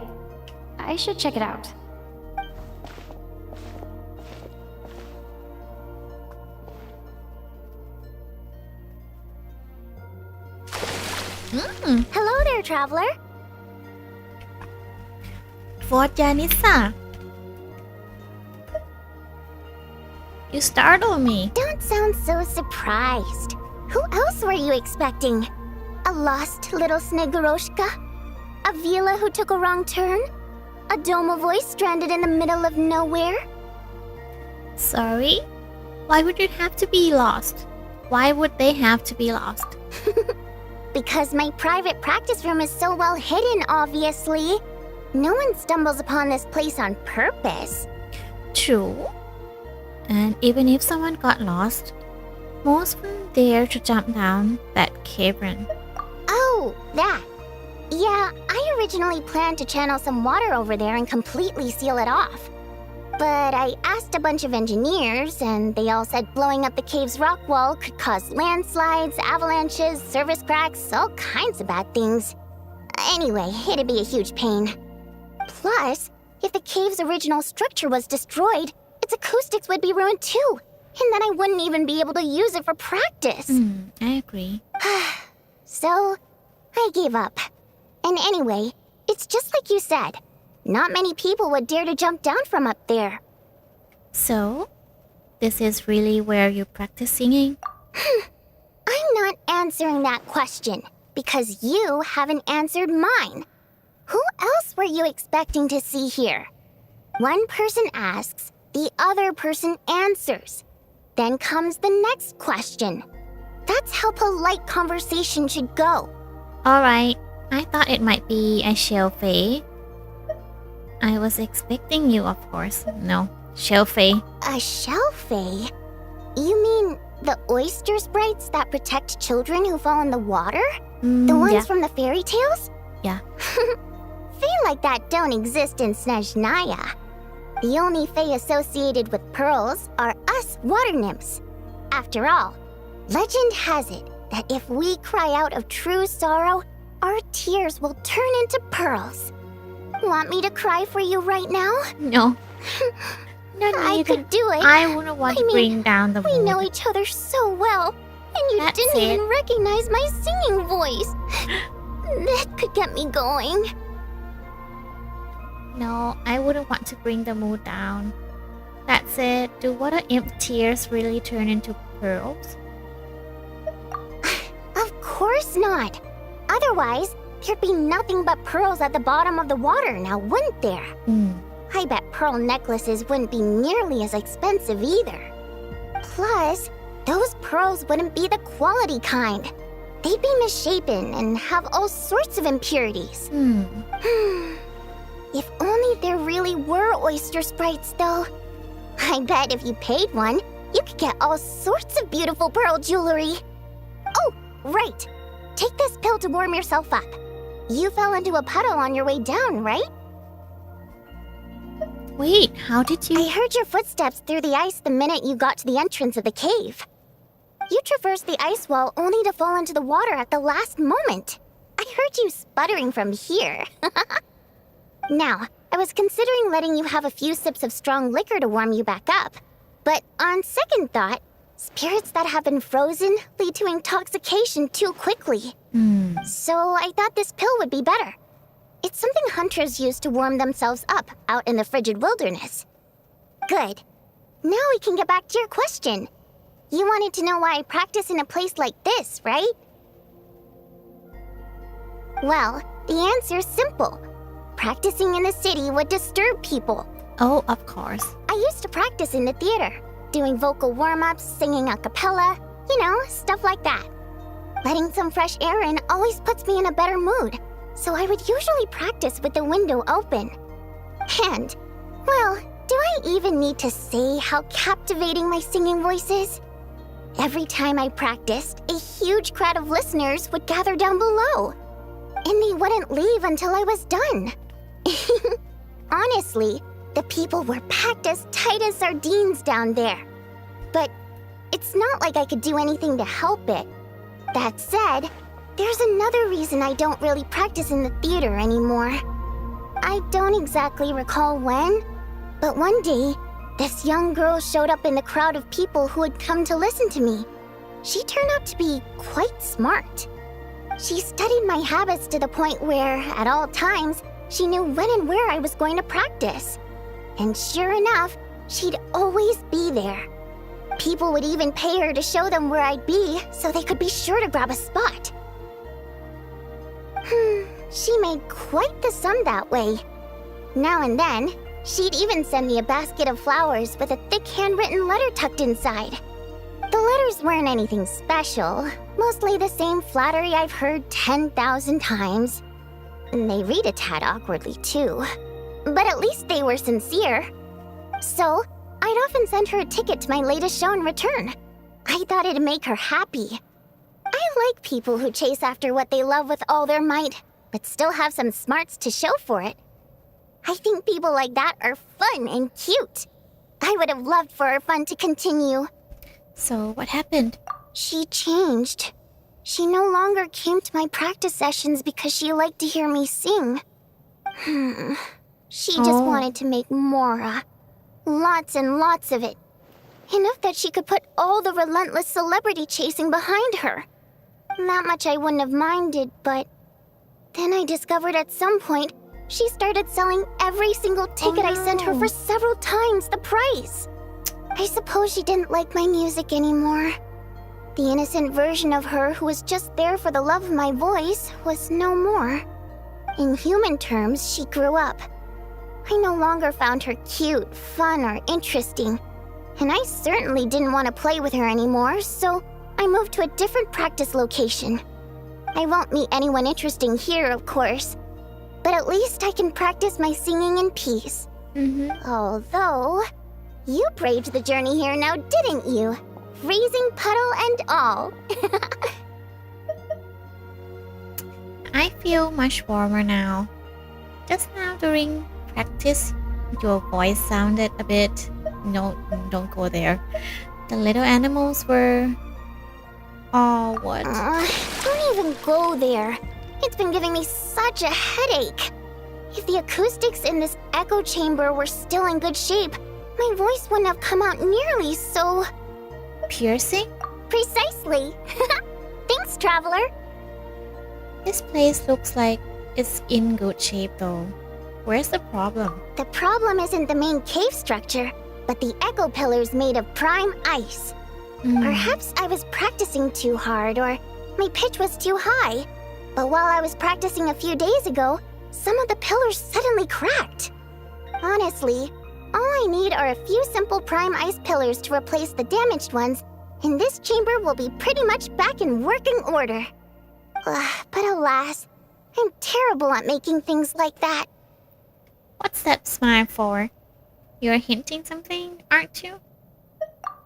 I should check it out. Hello there, traveler. Fort Janitza. You startled me. Don't sound so surprised. Who else were you expecting? A lost little Snegoroshka? A Vila who took a wrong turn? A Doma voice stranded in the middle of nowhere? Sorry? Why would it have to be lost? Why would they have to be lost? Because my private practice room is so well hidden, obviously. No one stumbles upon this place on purpose. True. And even if someone got lost, Most wouldn't dare to jump down that cavern. Oh, that. Yeah, I originally planned to channel some water over there and completely seal it off. But I asked a bunch of engineers, and they all said blowing up the cave's rock wall could cause landslides, avalanches, surface cracks, all kinds of bad things. Anyway, it'd be a huge pain. Plus, if the cave's original structure was destroyed, its acoustics would be ruined too. And then I wouldn't even be able to use it for practice. I agree. So, I gave up. And anyway, it's just like you said. Not many people would dare to jump down from up there. So, this is really where you practice singing? I'm not answering that question, because you haven't answered mine. Who else were you expecting to see here? One person asks, the other person answers. Then comes the next question. That's how polite conversation should go. Alright, I thought it might be a shellfish. I was expecting you, of course. No, shellfish. A shellfish? You mean the oyster sprites that protect children who fall in the water? The ones from the fairy tales? Yeah. Fae like that don't exist in Snezhnaya. The only fae associated with pearls are us water nymphs. After all, legend has it that if we cry out of true sorrow, our tears will turn into pearls. Want me to cry for you right now? No. No, I could do it. I wouldn't want to bring down the We mood. know each other so well, and you That's didn't it. even recognize my singing voice. That could get me going. No, I wouldn't want to bring the mood down. That said, do water imp tears really turn into pearls? Of course not. Otherwise, there'd be nothing but pearls at the bottom of the water now, wouldn't there? I bet pearl necklaces wouldn't be nearly as expensive either. Plus, those pearls wouldn't be the quality kind. They'd be misshapen and have all sorts of impurities. If only there really were oyster sprites, though. I bet if you paid one, you could get all sorts of beautiful pearl jewelry. Oh, right. Take this pill to warm yourself up. You fell into a puddle on your way down, right? Wait, how did you... I heard your footsteps through the ice the minute you got to the entrance of the cave. You traversed the ice wall only to fall into the water at the last moment. I heard you sputtering from here. Now, I was considering letting you have a few sips of strong liquor to warm you back up. But on second thought, spirits that have been frozen lead to intoxication too quickly. So I thought this pill would be better. It's something hunters use to warm themselves up out in the frigid wilderness. Good. Now we can get back to your question. You wanted to know why I practice in a place like this, right? Well, the answer's simple. Practicing in the city would disturb people. Oh, of course. I used to practice in the theater, doing vocal warm-ups, singing a cappella, stuff like that. Letting some fresh air in always puts me in a better mood, so I would usually practice with the window open. And, well, do I even need to say how captivating my singing voice is? Every time I practiced, a huge crowd of listeners would gather down below. And they wouldn't leave until I was done. Honestly, the people were packed as tight as sardines down there. But it's not like I could do anything to help it. That said, there's another reason I don't really practice in the theater anymore. I don't exactly recall when, but one day, this young girl showed up in the crowd of people who had come to listen to me. She turned out to be quite smart. She studied my habits to the point where, at all times, she knew when and where I was going to practice. And sure enough, she'd always be there. People would even pay her to show them where I'd be so they could be sure to grab a spot. She made quite the sum that way. Now and then, she'd even send me a basket of flowers with a thick handwritten letter tucked inside. The letters weren't anything special, mostly the same flattery I've heard 10,000 times. And they read a tad awkwardly too. But at least they were sincere. So, I'd often send her a ticket to my latest show in return. I thought it'd make her happy. I like people who chase after what they love with all their might, but still have some smarts to show for it. I think people like that are fun and cute. I would have loved for our fun to continue. So what happened? She changed. She no longer came to my practice sessions because she liked to hear me sing. She just wanted to make Mora. Lots and lots of it. Enough that she could put all the relentless celebrity chasing behind her. That much I wouldn't have minded, but... Then I discovered at some point, she started selling every single ticket I sent her for several times the price. I suppose she didn't like my music anymore. The innocent version of her who was just there for the love of my voice was no more. In human terms, she grew up. I no longer found her cute, fun, or interesting. And I certainly didn't want to play with her anymore, so I moved to a different practice location. I won't meet anyone interesting here, of course. But at least I can practice my singing in peace. Although, you braved the journey here now, didn't you? Freezing puddle and all. I feel much warmer now. Just now during practice, your voice sounded a bit... No, don't go there. The little animals were... Oh, what? Don't even go there. It's been giving me such a headache. If the acoustics in this echo chamber were still in good shape, my voice wouldn't have come out nearly so... Piercing? Precisely. Thanks, traveler. This place looks like it's in good shape though. Where's the problem? The problem isn't the main cave structure, but the echo pillars made of prime ice. Perhaps I was practicing too hard, or my pitch was too high. But while I was practicing a few days ago, some of the pillars suddenly cracked. Honestly, all I need are a few simple prime ice pillars to replace the damaged ones, and this chamber will be pretty much back in working order. But alas, I'm terrible at making things like that. What's that smile for? You're hinting something, aren't you?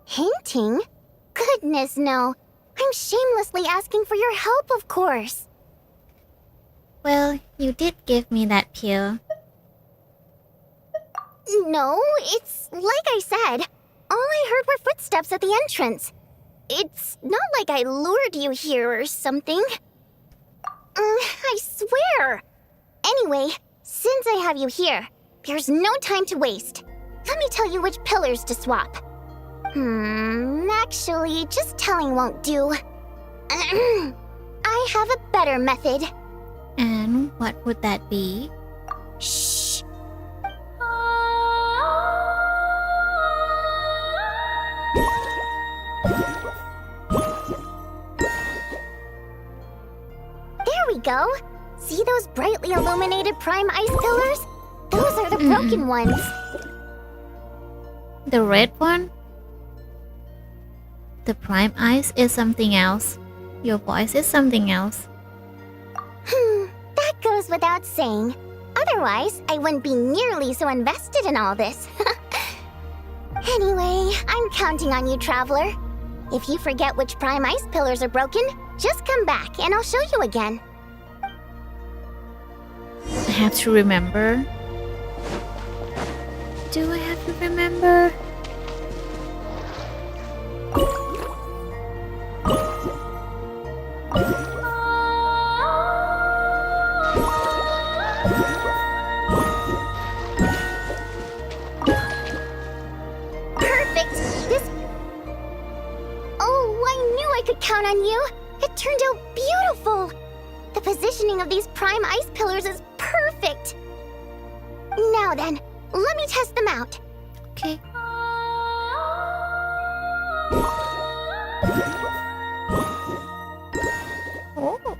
Hinting? Goodness, no. I'm shamelessly asking for your help, of course. Well, you did give me that pill. No, it's like I said. All I heard were footsteps at the entrance. It's not like I lured you here or something. I swear. Anyway, since I have you here, there's no time to waste. Let me tell you which pillars to swap. Actually, just telling won't do. I have a better method. And what would that be? Shh. There we go. See those brightly illuminated prime ice pillars? Those are the broken ones. The red one? The prime ice is something else. Your voice is something else. That goes without saying. Otherwise, I wouldn't be nearly so invested in all this. Anyway, I'm counting on you, traveler. If you forget which prime ice pillars are broken, just come back and I'll show you again. I have to remember. Do I have to remember? Perfect! Oh, I knew I could count on you! It turned out beautiful! The positioning of these prime ice pillars is perfect! Now then, let me test them out. Okay. Oh.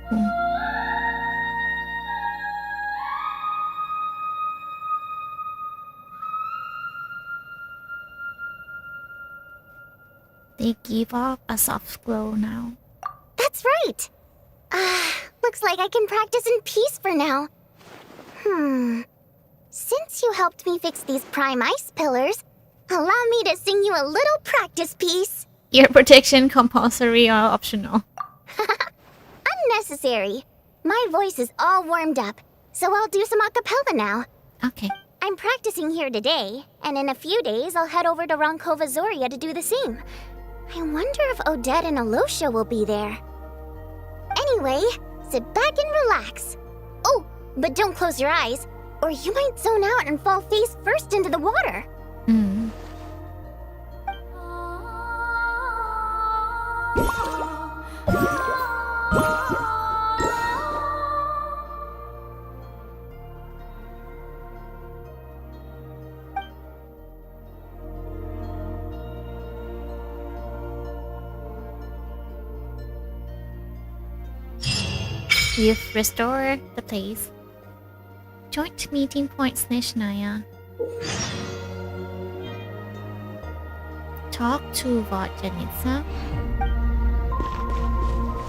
They give off a soft glow now. That's right! Looks like I can practice in peace for now. Since you helped me fix these prime ice pillars, allow me to sing you a little practice piece. Ear protection compulsory or optional? Unnecessary. My voice is all warmed up, so I'll do some a cappella now. Okay. I'm practicing here today, and in a few days I'll head over to Ronkova Zoria to do the same. I wonder if Odette and Alosha will be there. Anyway, sit back and relax. Oh, but don't close your eyes, or you might zone out and fall face first into the water. You've restored the place. Joint meeting point snezhnaya. Talk to Vodjanitsa.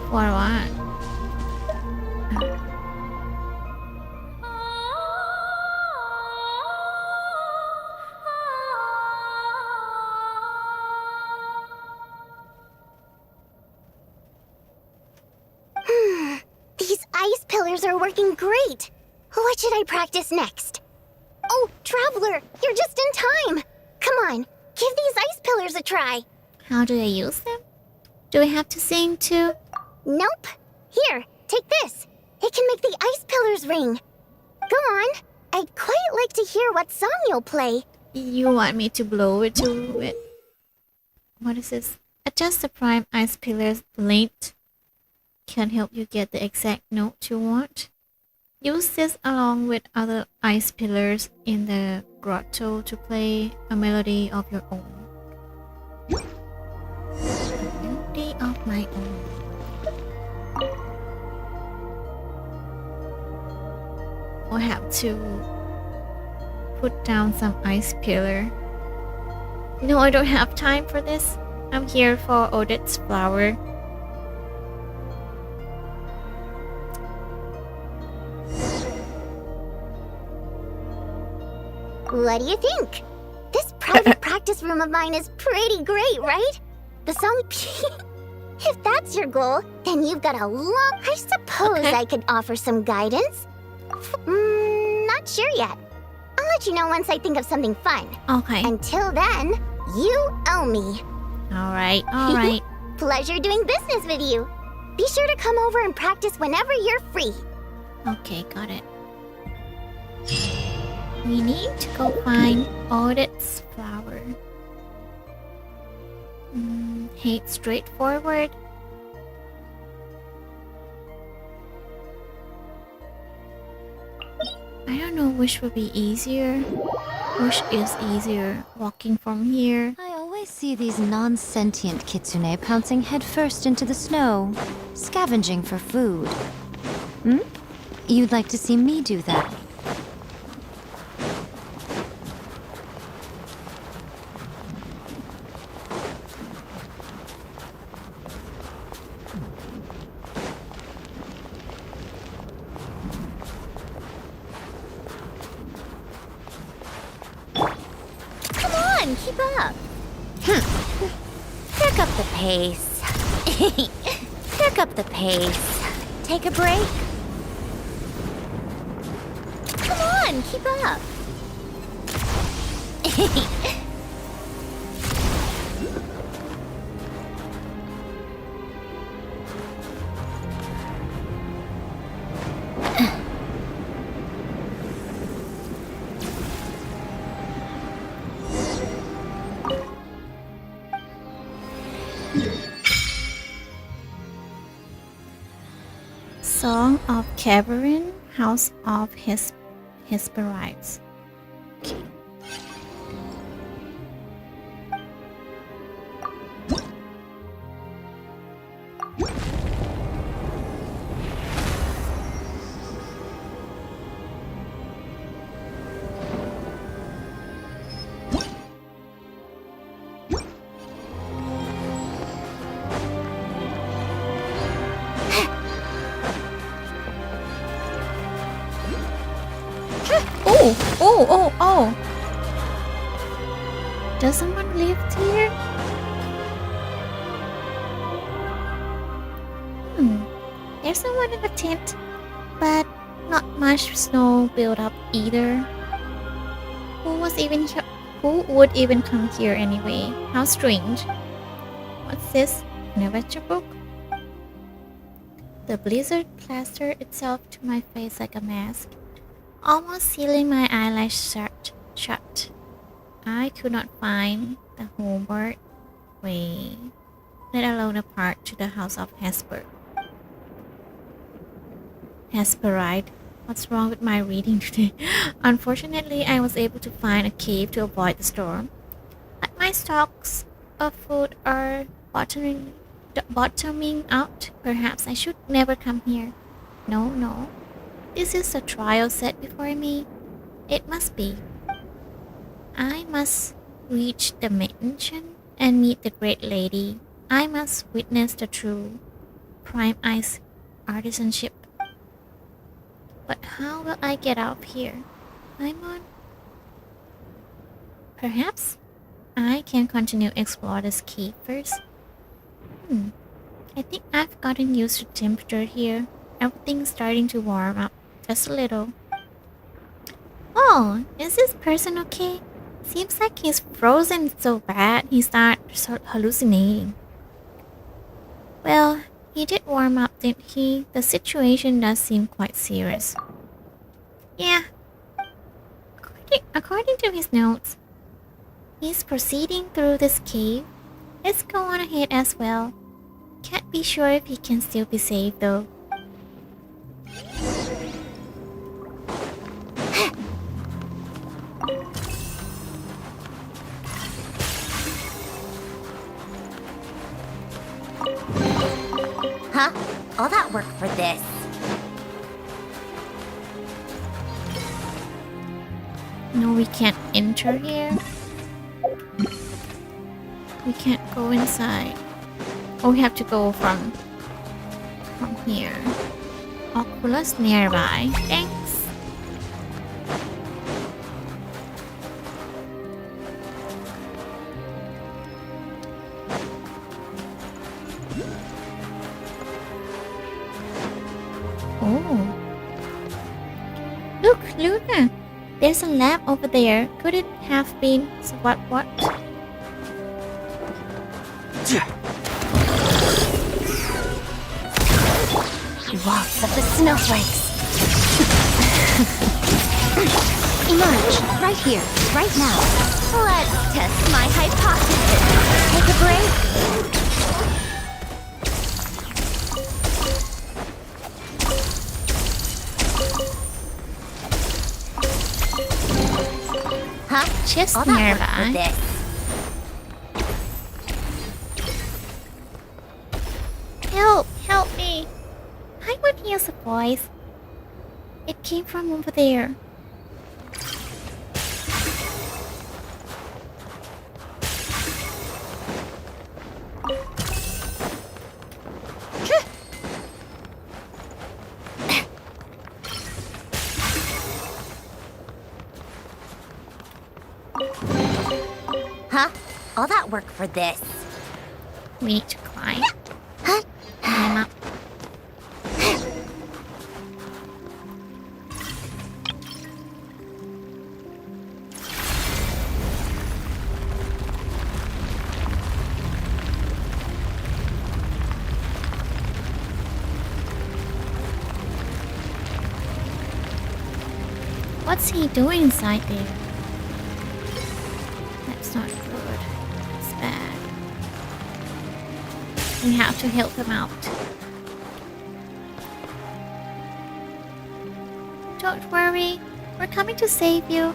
For what? These ice pillars are working great. What should I practice next? Oh, Traveler, you're just in time. Come on, give these ice pillars a try. How do I use them? Do I have to sing too? Nope. Here, take this. It can make the ice pillars ring. Go on. I'd quite like to hear what song you'll play. You want me to blow it to it? What is this? Adjust the prime ice pillar's length. Can help you get the exact note you want. Use this along with other ice pillars in the grotto to play a melody of your own. Melody of my own. I have to put down some ice pillar. No, I don't have time for this. I'm here for Odette's flower. What do you think? This private practice room of mine is pretty great, right? The song... If that's your goal, then you've got a long... I suppose I could offer some guidance. Not sure yet. I'll let you know once I think of something fun. Okay. Until then, you owe me. Alright, alright. Pleasure doing business with you. Be sure to come over and practice whenever you're free. Okay, got it. We need to go find Odette's flower. Head straight forward. I don't know which would be easier. Which is easier, walking from here? I always see these non-sentient kitsune pouncing headfirst into the snow, scavenging for food. You'd like to see me do that? Keep up. Pick up the pace. Pick up the pace. Take a break. Come on, keep up. Song of Cabarin, House of Hesperides. Okay. Oh! Does someone live here? There's someone in the tent, but not much snow built up either. Who would even come here anyway? How strange. What's this? An adventure book? The blizzard plastered itself to my face like a mask, almost sealing my eyelash shut. I could not find the homeward way, let alone a path to the house of Hesperide. What's wrong with my reading today? Unfortunately, I was able to find a cave to avoid the storm. But my stocks of food are bottoming out. Perhaps I should never come here. No. This is a trial set before me. It must be. I must reach the mansion and meet the great lady. I must witness the true prime ice artisanship. But how will I get out of here? Perhaps I can continue explore this cave first. I think I've gotten used to the temperature here. Everything's starting to warm up just a little. Oh, is this person okay? Seems like he's frozen so bad he starts hallucinating. Well, he did warm up, didn't he? The situation does seem quite serious. Yeah. According to his notes, he's proceeding through this cave. Let's go on ahead as well. Can't be sure if he can still be saved though. Huh? All that work for this? No, we can't enter here. We can't go inside. Oh, we have to go from here. Oculus nearby. Thanks. Oh. Look, Luna. There's a lamp over there. Could it have been what? Lots of the snowflakes. Emerge, right here, right now. Let's test my hypothesis. Take a break. Huh? Just all that nearby. work for this. Help me. I would hear a voice. It came from over there. Huh? All that work for this. We need to climb. Climb up. What's he doing inside there? That's not good. It's bad. We have to help him out. Don't worry. We're coming to save you.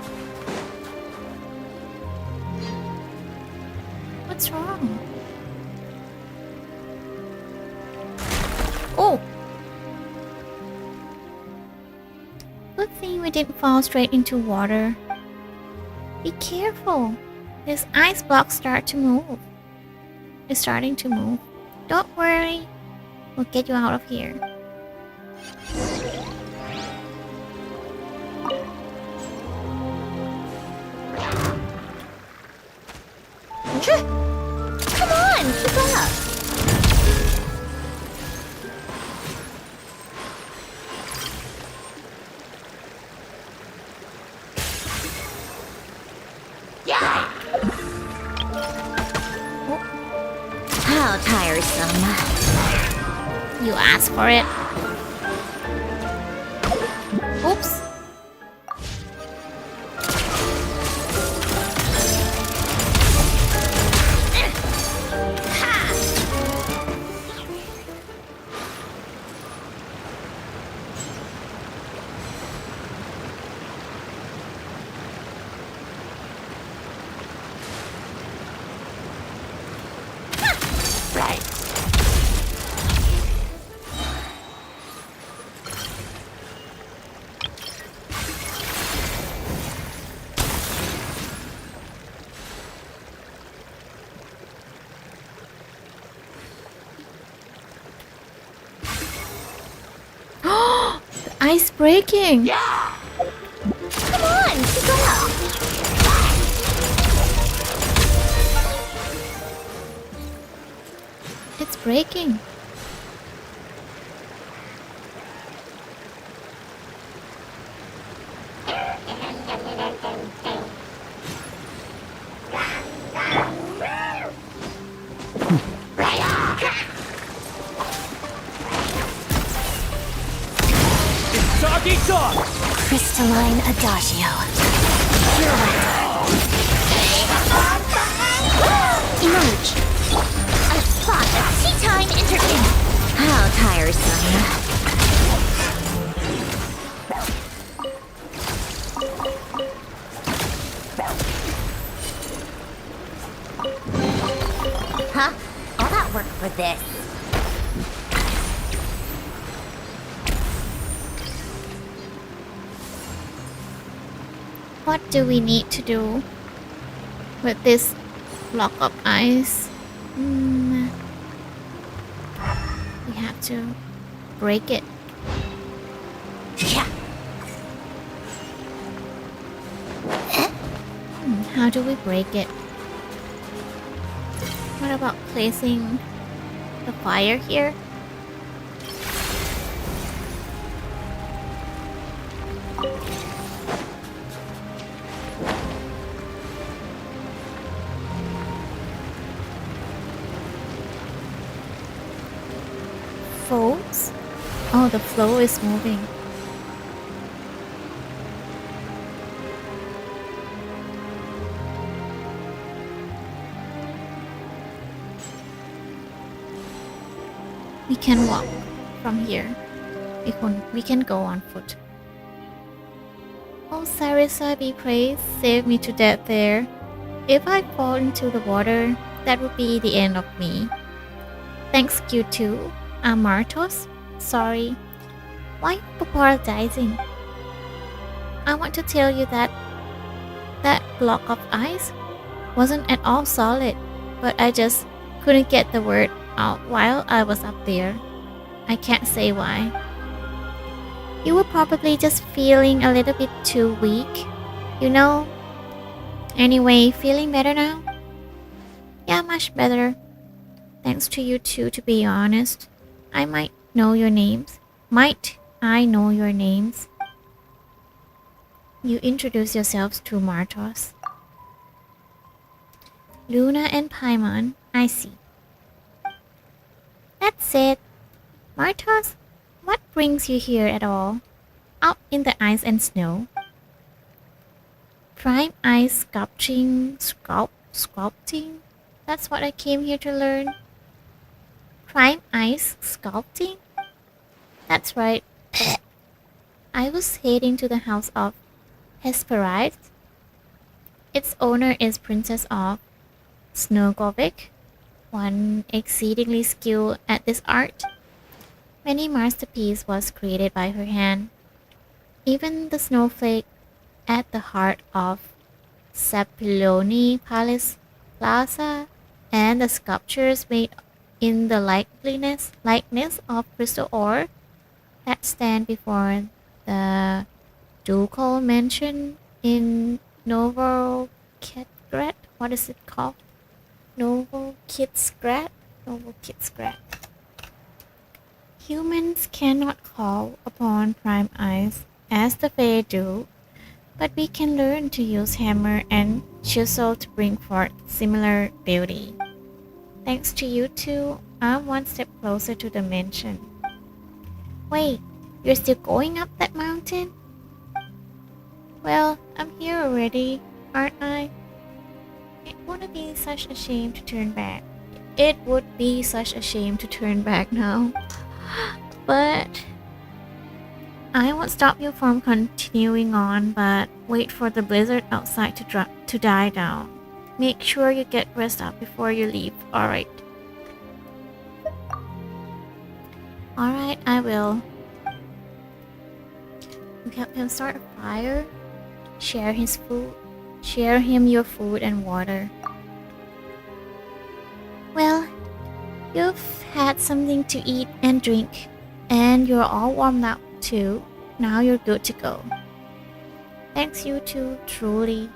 What's wrong? Oh! Good thing we didn't fall straight into water. Be careful. This ice block start to move. It's starting to move. Don't worry. We'll get you out of here. Come on, keep up. tiresome. You asked for it. Oops. Ice breaking. Come on, keep up. It's breaking. Doggy dog! Crystalline Adagio. Emerge. A spot of tea time entertainment. How tiresome. Huh? All that work for this. What do we need to do with this block of ice? We have to break it. Yeah. How do we break it? What about placing the fire here? Folds? Oh, the flow is moving. We can walk from here. We can go on foot. Oh, Sarisa, be praised. Save me to death there. If I fall into the water, that would be the end of me. Thanks, Q2. Amartos? Sorry. Why apologizing? I want to tell you that that block of ice wasn't at all solid, but I just couldn't get the word out while I was up there. I can't say why. You were probably just feeling a little bit too weak, you know? Anyway, feeling better now? Yeah, much better. Thanks to you too, to be honest. I might know your names. Might I know your names? You introduce yourselves to Martos. Luna and Paimon, I see. That's it. Martos, what brings you here at all? Out in the ice and snow? Prime ice sculpting? That's what I came here to learn. Prime ice sculpting? That's right. I was heading to the house of Hesperides. Its owner is Princess of Snowgovik, one exceedingly skilled at this art. Many masterpiece was created by her hand. Even the snowflake at the heart of Sapiloni Palace Plaza and the sculptures made in the likeness of crystal ore that stand before the ducal mansion in Novokitgrad. What is it called? Novokitgrad? Novokitgrad. Humans cannot call upon prime eyes as the Fae do, but we can learn to use hammer and chisel to bring forth similar beauty. Thanks to you two, I'm one step closer to the mansion. Wait, you're still going up that mountain? Well, I'm here already, aren't I? It wouldn't be such a shame to turn back. It would be such a shame to turn back now. But I won't stop you from continuing on, but wait for the blizzard outside to die down. Make sure you get rest up before you leave, alright? Alright, I will. You can start a fire, share his food, share him your food and water. Well, you've had something to eat and drink, and you're all warmed up too. Now you're good to go. Thanks you too, truly.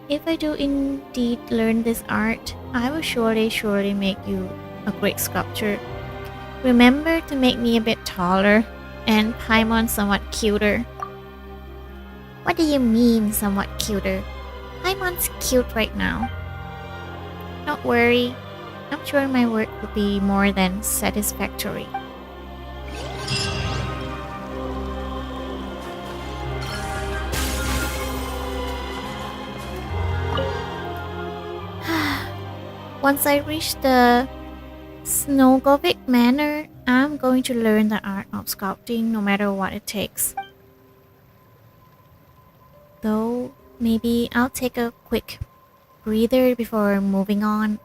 If I do indeed learn this art, I will surely make you a great sculptor. Remember to make me a bit taller, and Paimon somewhat cuter. What do you mean, somewhat cuter? Paimon's cute right now. Don't worry, I'm sure my work will be more than satisfactory. Once I reach the Snowgovic Manor, I'm going to learn the art of sculpting no matter what it takes. Though, maybe I'll take a quick breather before moving on.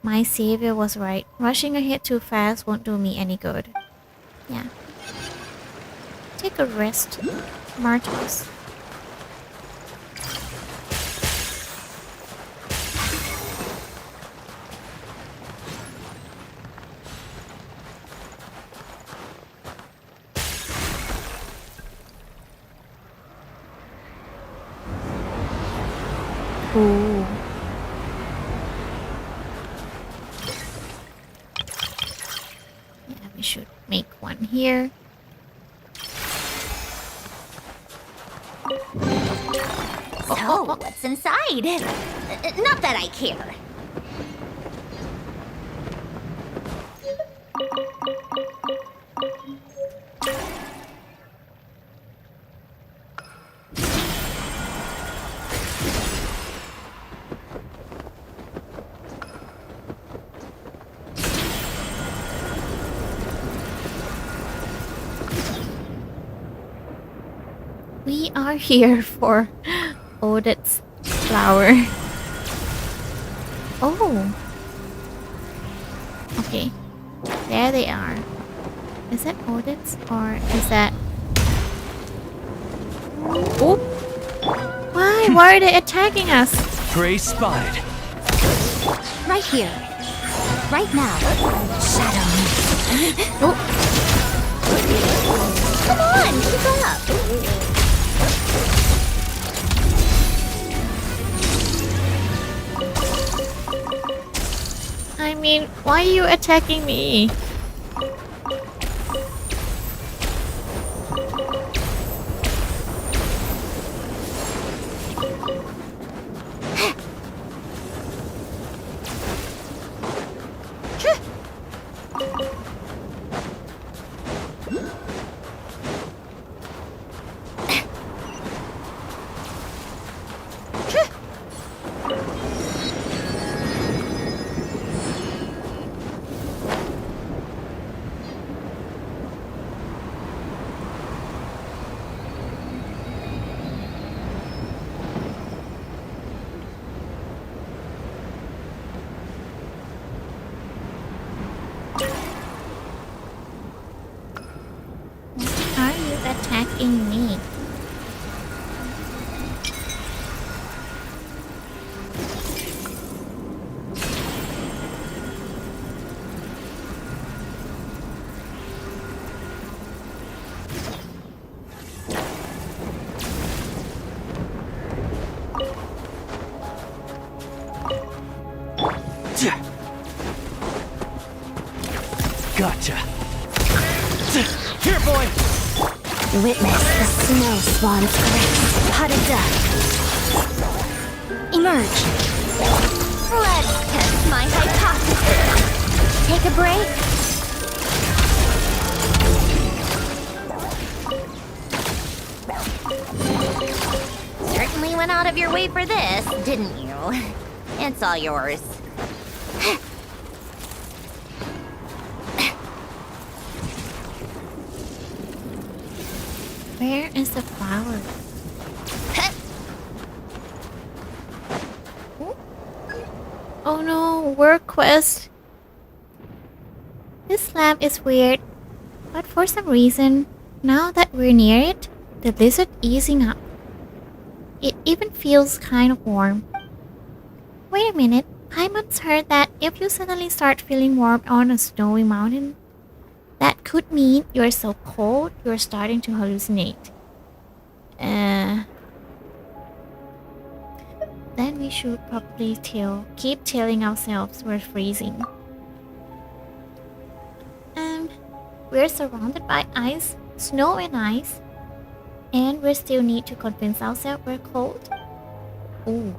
My savior was right. Rushing ahead too fast won't do me any good. Yeah. Take a rest, Martos. Ooh. Yeah, we should make one here. So, what's inside? Not that I care. We are here for Odette's flower. Oh. Okay. There they are. Is that Odette's or is that... Oh. Why? Why are they attacking us? Prey spotted. Right here. Right now. Shadow me. Oh. Come on, keep up. I mean, why are you attacking me? Why are you attacking me? Gotcha. Here, boy. Witness the snow swan's grace. Pot of death. Emerge. Let's test my hypothesis. take a break? Certainly went out of your way for this, didn't you? It's all yours. Where is the flower? Oh no, work quest. This lamp is weird, but for some reason, now that we're near it, the blizzard easing up. It even feels kind of warm. Wait a minute, I once heard that if you suddenly start feeling warm on a snowy mountain, that could mean you're so cold you're starting to hallucinate. Then we should probably keep telling ourselves we're freezing. We're surrounded by ice, snow and ice, and we still need to convince ourselves we're cold. Ooh.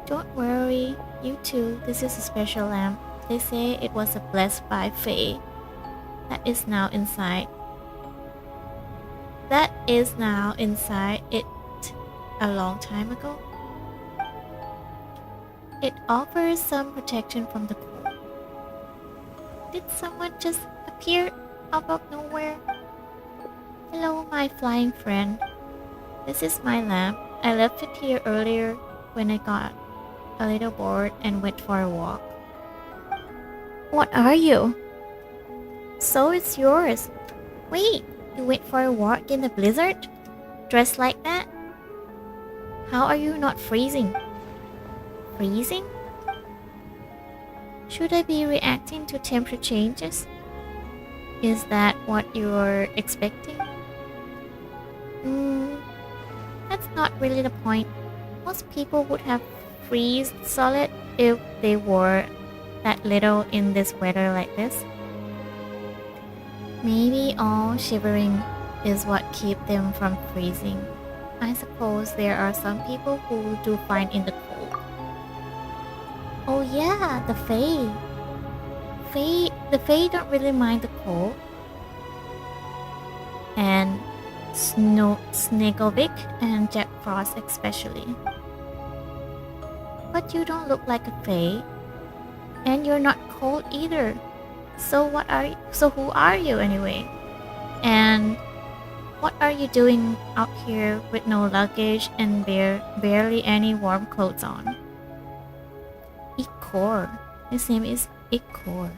Don't worry, you too. This is a special lamp. They say it was blessed by Faye. That is now inside it a long time ago. It offers some protection from the cold. Did someone just appear out of nowhere? Hello, my flying friend. This is my lamp. I left it here earlier when I got a little bored and went for a walk. What are you? So it's yours. Wait, you went for a walk in the blizzard? Dressed like that? How are you not freezing? Freezing? Should I be reacting to temperature changes? Is that what you're expecting? That's not really the point. Most people would have freeze solid if they were that little in this weather like this. Maybe all shivering is what keeps them from freezing. I suppose there are some people who do fine in the cold. Oh yeah, the Fae. The Fae don't really mind the cold. And Snegovic and Jack Frost especially. But you don't look like a Fae. And you're not cold either. So who are you anyway? And what are you doing out here with no luggage and barely any warm clothes on? Ikor. His name is Ikor.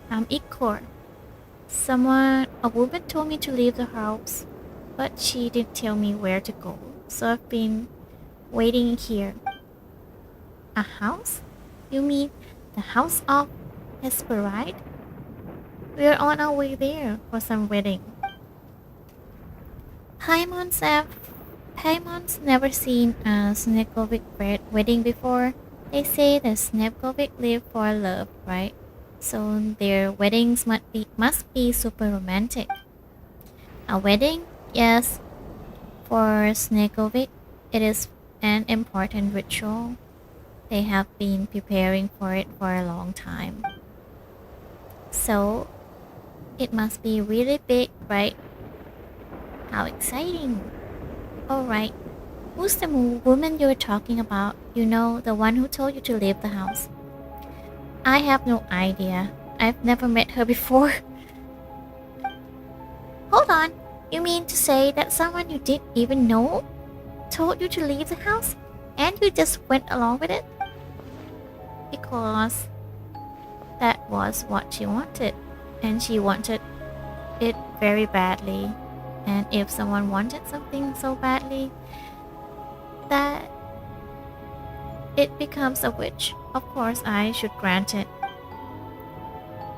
I'm Ikor. A woman told me to leave the house, but she didn't tell me where to go, so I've been waiting here. A house? You mean the house of Hesperide? We're on our way there for some wedding. Paimon's never seen a Snegovic wedding before. They say the Snegovic live for love, right? So their weddings must be super romantic. A wedding? Yes. For Snegovic, it is an important ritual. They have been preparing for it for a long time. So, it must be really big, right? How exciting! Alright, who's the woman you're talking about? You know, the one who told you to leave the house. I have no idea. I've never met her before. Hold on, you mean to say that someone you didn't even know told you to leave the house and you just went along with it? Because that was what she wanted, and she wanted it very badly. And if someone wanted something so badly that it becomes a wish, of course I should grant it.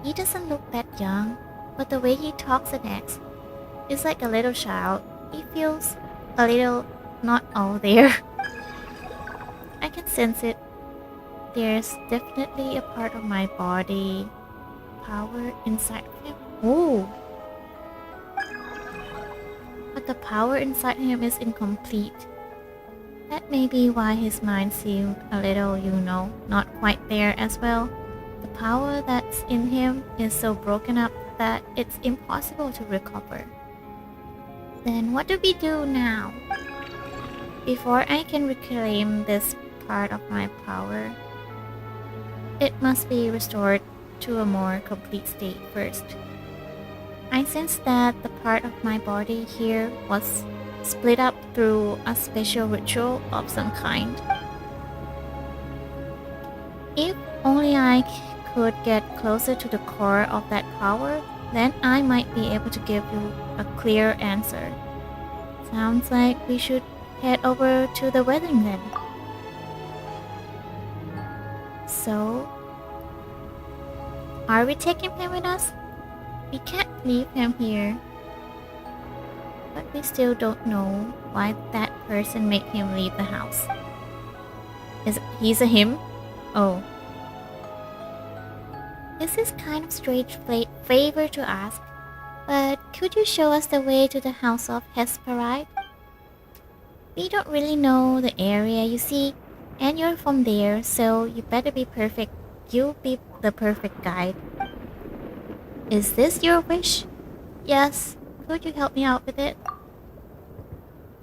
He doesn't look that young, but the way he talks and acts is like a little child. He feels a little not all there. I can sense it. There's definitely a part of my body power inside him. Ooh. But the power inside him is incomplete. That That may be why his mind seemed a little, not quite there as well. The power that's in him is so broken up that it's impossible to recover. Then what do we do now? Before I can reclaim this part of my power, it must be restored to a more complete state first. I sense that the part of my body here was split up through a special ritual of some kind. If only I could get closer to the core of that power, then I might be able to give you a clear answer. Sounds like we should head over to the wedding then. So, are we taking him with us? We can't leave him here. But we still don't know why that person made him leave the house. He's a him? Oh. This is kind of strange favor to ask, but could you show us the way to the house of Hesperide? We don't really know the area, you see, and you're from there, so you better be perfect. You'll be the perfect guide. Is this your wish? Yes. Could you help me out with it?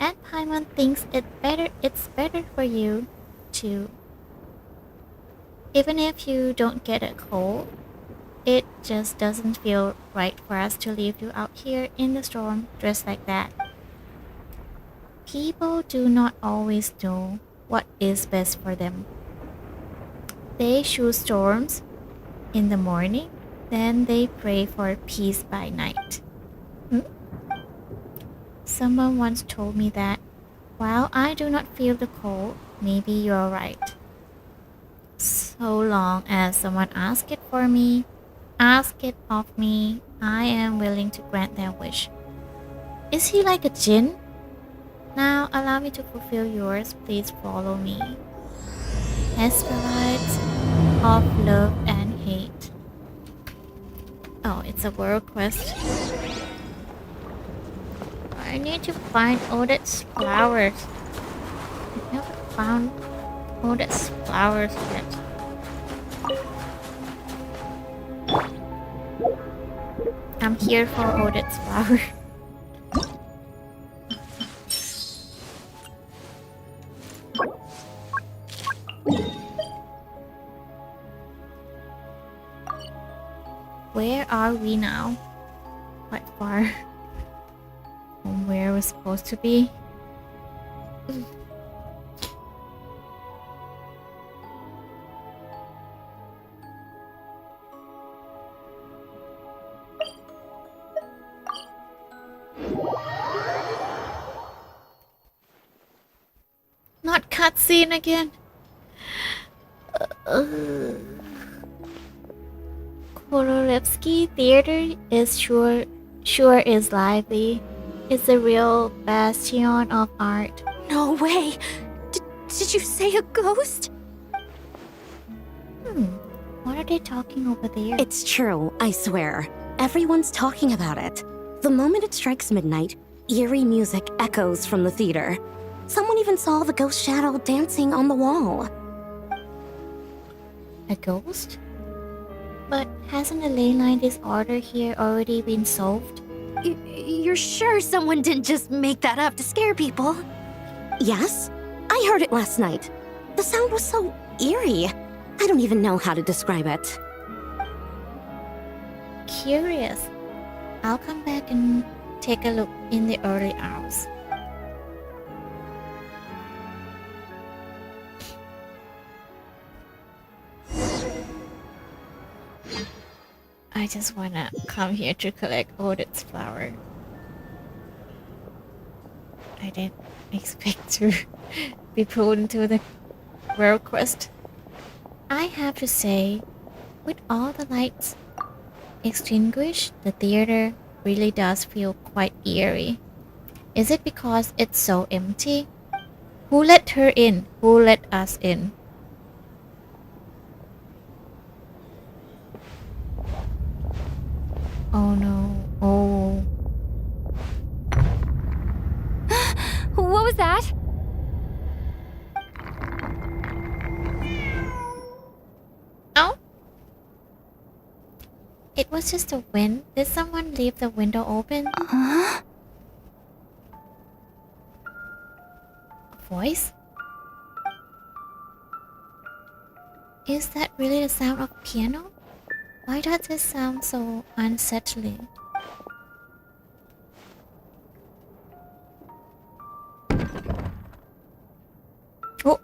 And Paimon thinks it's better for you to. Even if you don't get a cold, it just doesn't feel right for us to leave you out here in the storm dressed like that. People do not always know what is best for them. They choose storms in the morning, then they pray for peace by night. Someone once told me that while I do not feel the cold, maybe you're right. So long as someone asks it of me, I am willing to grant their wish. Is he like a djinn? Now allow me to fulfill yours. Please follow me. Hesperides of love and hate. Oh, it's a world quest. I need to find Odette's flowers. I never found Odette's flowers yet. I'm here for Odette's flower. Where are we now? Quite far from where we're supposed to be. Not cutscene again. Korolevsky Theater is sure is lively. It's a real bastion of art. No way! Did you say a ghost? What are they talking over there? It's true, I swear. Everyone's talking about it. The moment it strikes midnight, eerie music echoes from the theater. Someone even saw the ghost shadow dancing on the wall. A ghost? But hasn't the ley line disorder here already been solved? You're sure someone didn't just make that up to scare people? Yes, I heard it last night. The sound was so eerie. I don't even know how to describe it. Curious. I'll come back and take a look in the early hours. I just wanna come here to collect Odette's flower. I didn't expect to be pulled into the world quest. I have to say, with all the lights extinguished, the theater really does feel quite eerie. Is it because it's so empty? Who let her in? Who let us in? Oh no. Oh. What was that? was just a wind. Did someone leave the window open? A voice? Is that really the sound of piano? Why does it sound so unsettling? Oh.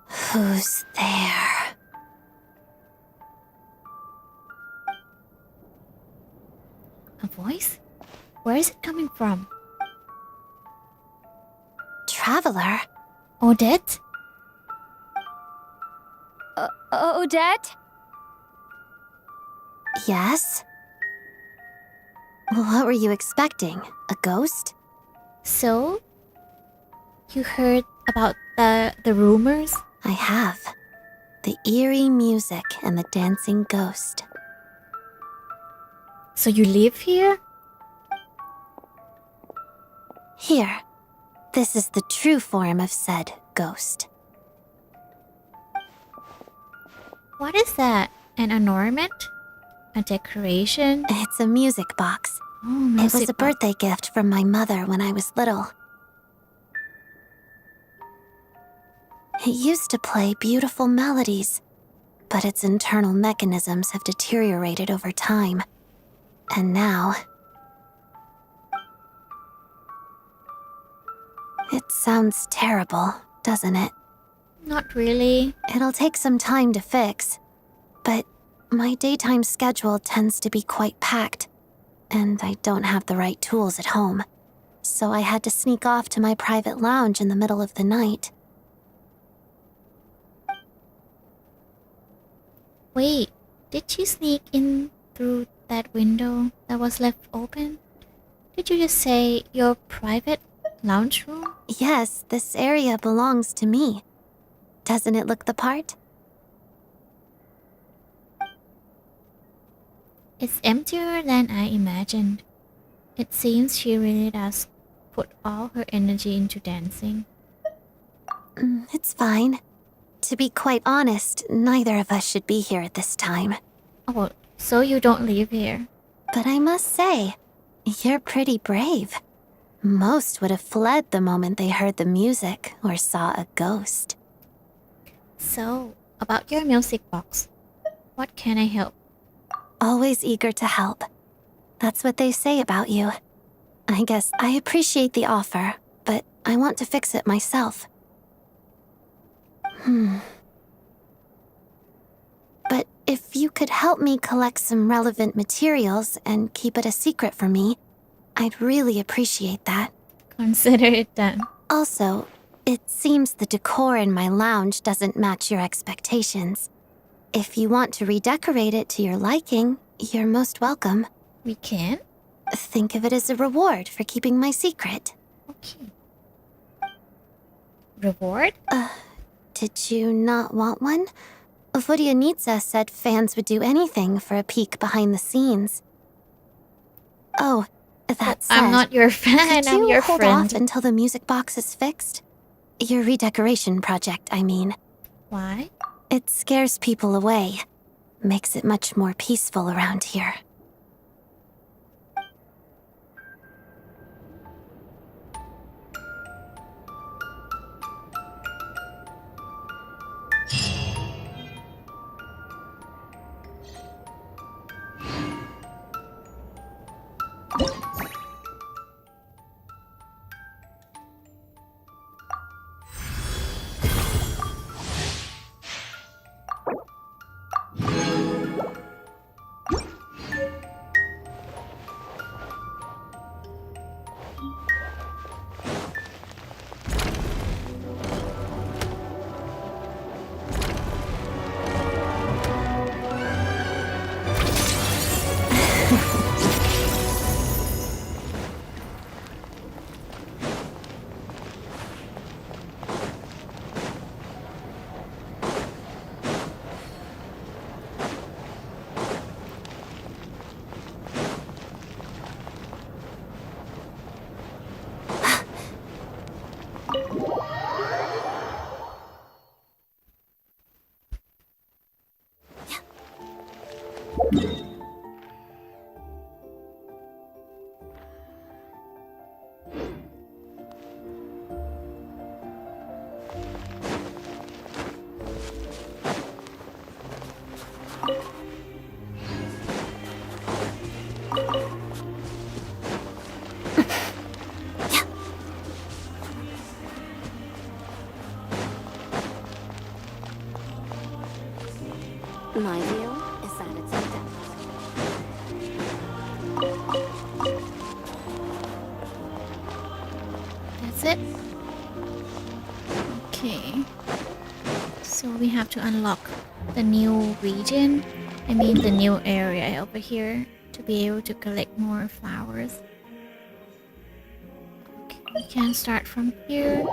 Who's there? A voice? Where is it coming from? Traveler? Odette? Odette? Yes? What were you expecting? A ghost? So? You heard about the rumors? I have. The eerie music and the dancing ghost. So you live here? Here. This is the true form of said ghost. What is that? An ornament? A decoration? It's a music box. Oh, It was music a box. birthday gift from my mother when I was little. It used to play beautiful melodies, but its internal mechanisms have deteriorated over time. And now... It sounds terrible, doesn't it? Not really. It'll take some time to fix, but my daytime schedule tends to be quite packed, and I don't have the right tools at home, so I had to sneak off to my private lounge in the middle of the night. Wait, did you sneak in through that window that was left open? Did you just say your private lounge room? Yes, this area belongs to me. Doesn't it look the part? It's emptier than I imagined. It seems she really does put all her energy into dancing. It's fine. To be quite honest, neither of us should be here at this time. Oh, so you don't live here? But I must say, you're pretty brave. Most would have fled the moment they heard the music or saw a ghost. So, about your music box, what can I help? Always eager to help. That's what they say about you. I guess I appreciate the offer, but I want to fix it myself. But if you could help me collect some relevant materials and keep it a secret from me, I'd really appreciate that. Consider it done. Also, it seems the decor in my lounge doesn't match your expectations. If you want to redecorate it to your liking, you're most welcome. We can? Think of it as a reward for keeping my secret. Okay. Reward? Did you not want one? Vodyanitsa said fans would do anything for a peek behind the scenes. Oh, that said, I'm not your fan, could I'm you your hold friend. off until the music box is fixed? Your redecoration project, I mean. Why? It scares people away. Makes it much more peaceful around here. My view is that it's in depth. That's it. Okay. So we have to unlock the new region. I mean the new area over here to be able to collect more flowers. Okay, we can start from here.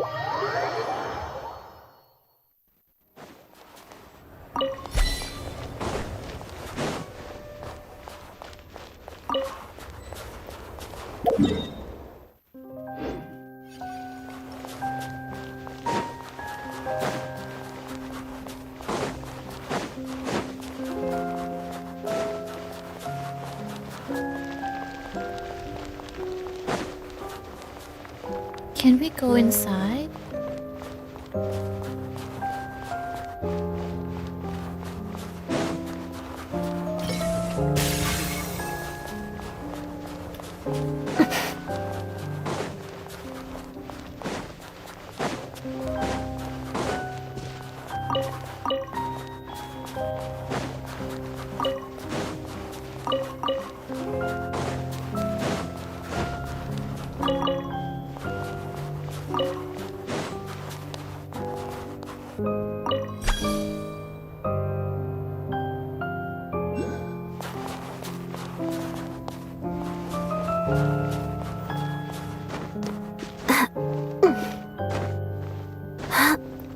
Can we go inside?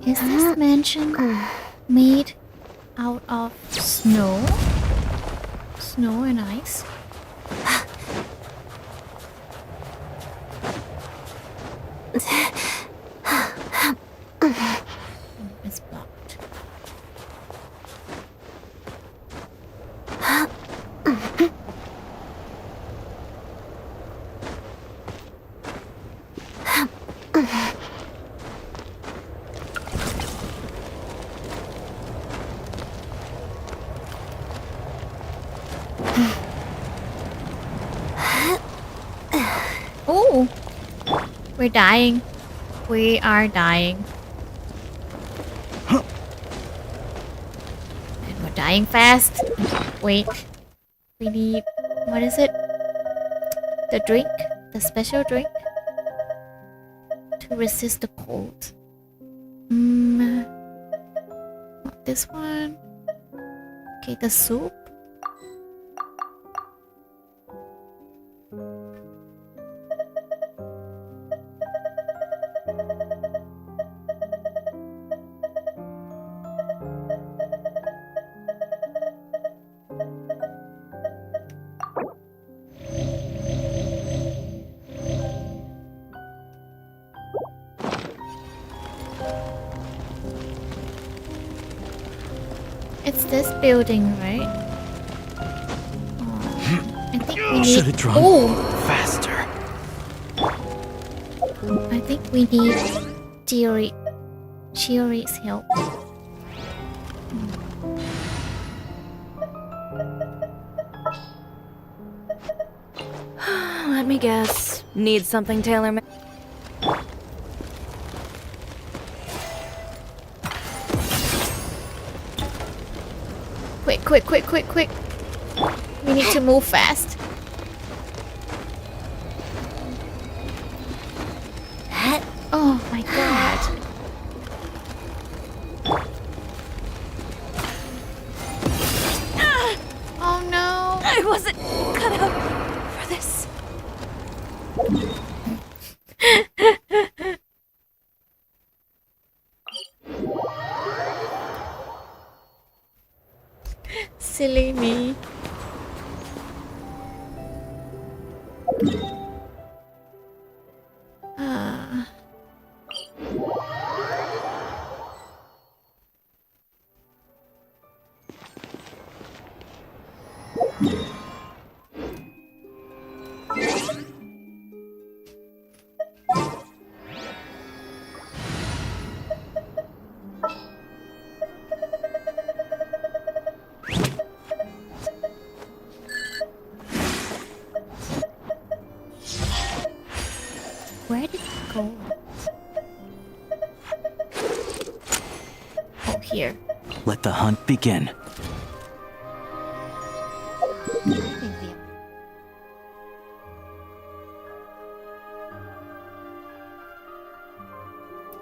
Is this mansion made out of snow? Snow and ice? It's blocked. Oh, we're dying. We are dying. And we're dying fast. Wait, we need, what is it? The drink, the special drink to resist the cold. Not this one. Okay, the soup. It's this building, right? Oh, I think we need. Should have drawn faster. I think we need Chiori's help. Let me guess. Need something tailor-made? Quick. We need to move fast. Oh my god. Oh no. I wasn't cut out for this. Silly me. Where did it go? Oh, here. Let the hunt begin.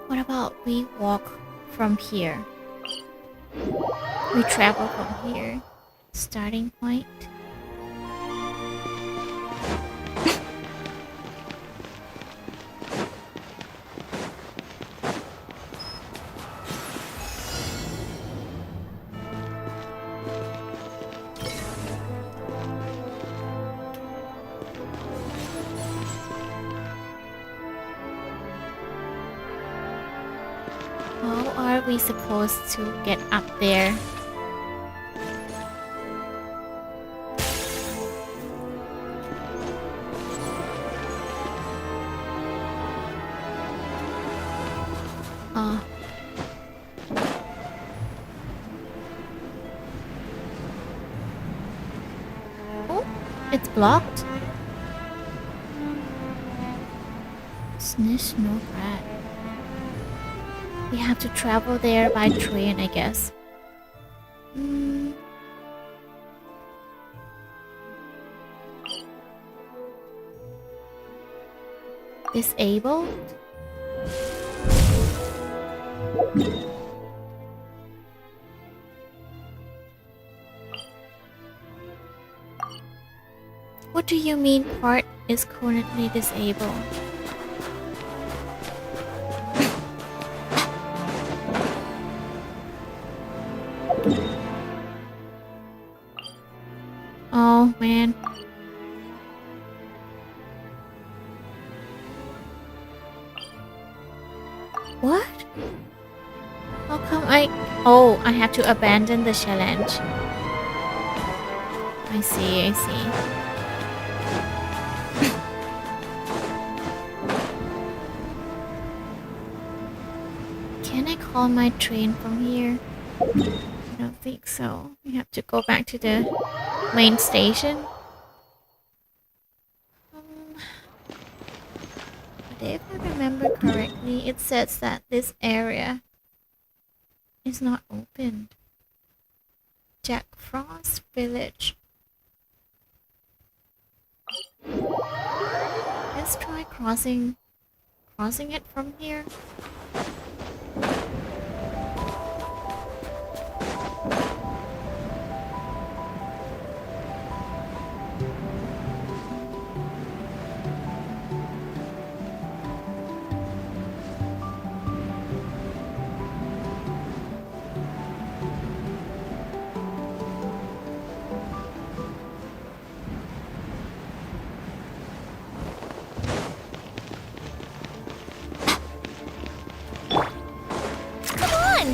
What about we walk from here? We travel from here. Starting point. How are we supposed to get up there? Oh. Oh, it's blocked. Snezhnaya. We have to travel there by train, I guess. Disabled? What do you mean part is currently disabled? Oh man. What? How come Oh, I have to abandon the challenge. I see. Can I call my train from here? I don't think so. We have to go back to the main station. But if I remember correctly, it says that this area is not opened. Jack Frost Village. Let's try crossing it from here.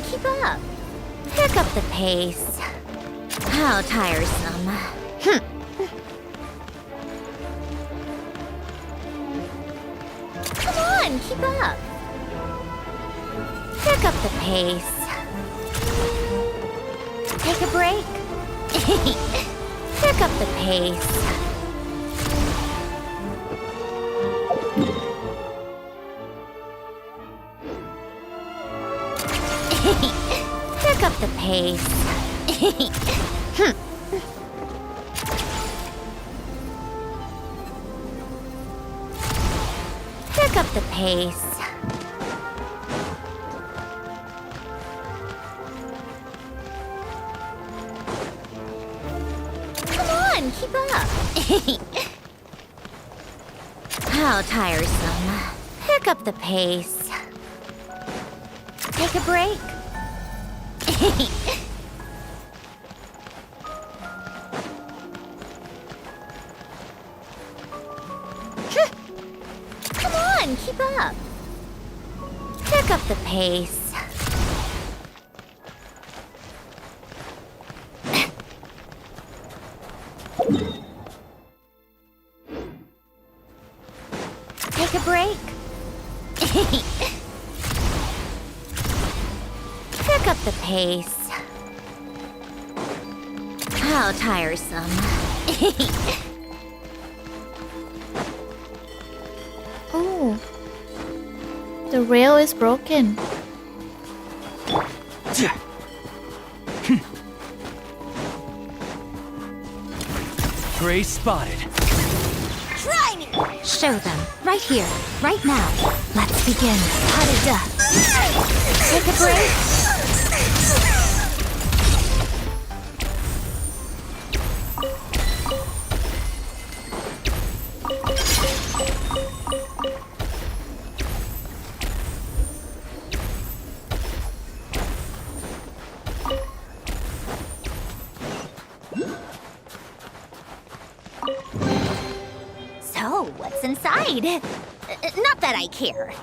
Keep up. Pick up the pace. How tiresome. Come on, keep up. Pick up the pace. Take a break. Pick up the pace. Pick up the pace. Pick up the pace. Come on, keep up. How tiresome. Pick up the pace. Take a break. Come on, keep up. Pick up the pace. Take a break. Pick up the pace. How tiresome. Oh, the rail is broken. Prey spotted. Try me! Show them. Right here. Right now. Let's begin. Harada. Take a break. So, what's inside? Not that I care.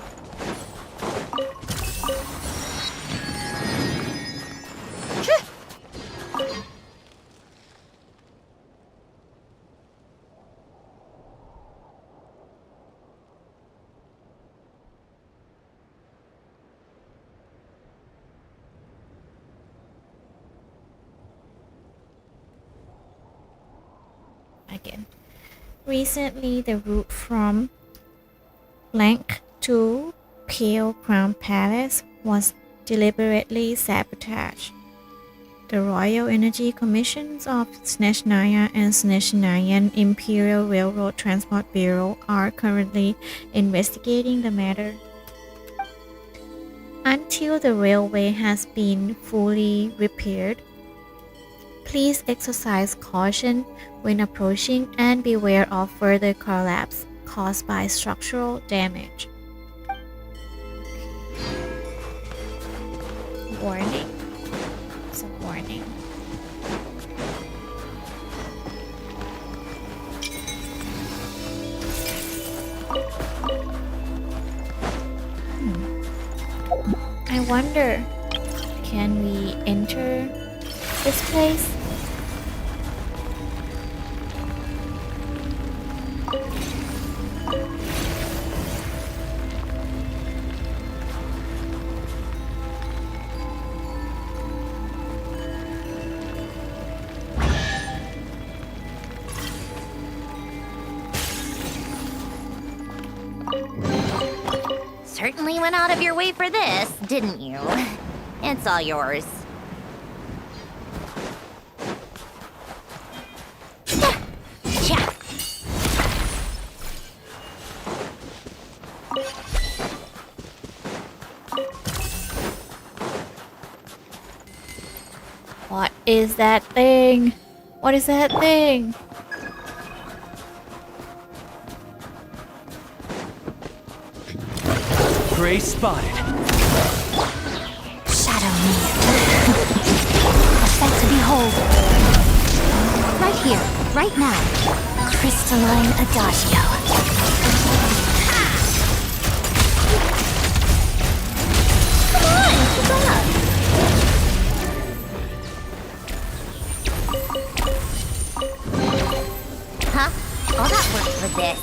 Again. Recently, the route from Blank to Pale Crown Palace was deliberately sabotaged. The Royal Energy Commissions of Snezhnaya and Snezhnayan Imperial Railroad Transport Bureau are currently investigating the matter. Until the railway has been fully repaired, please exercise caution when approaching and beware of further collapse caused by structural damage. Warning. It's a warning. I wonder, can we enter this place? Certainly went out of your way for this, didn't you? It's all yours. What is that thing? What is that thing? Prey spotted. Shadow me. A sight to behold. Right here. Right now. Crystalline Adagio. Come on, keep up. Huh? All that work for this.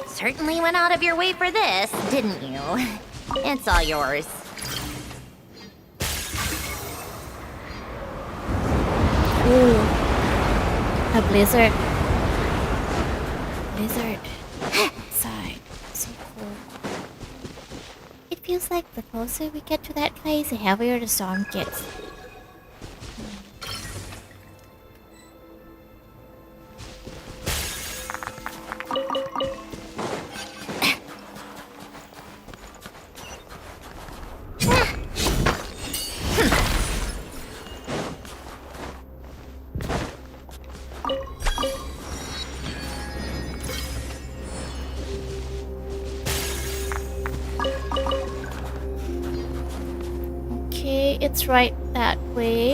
Certainly went out of your way for this, didn't you? It's all yours. Ooh. A blizzard. Blizzard. Outside. So cool. It feels like the closer we get to that place, the heavier the storm gets. it's right that way.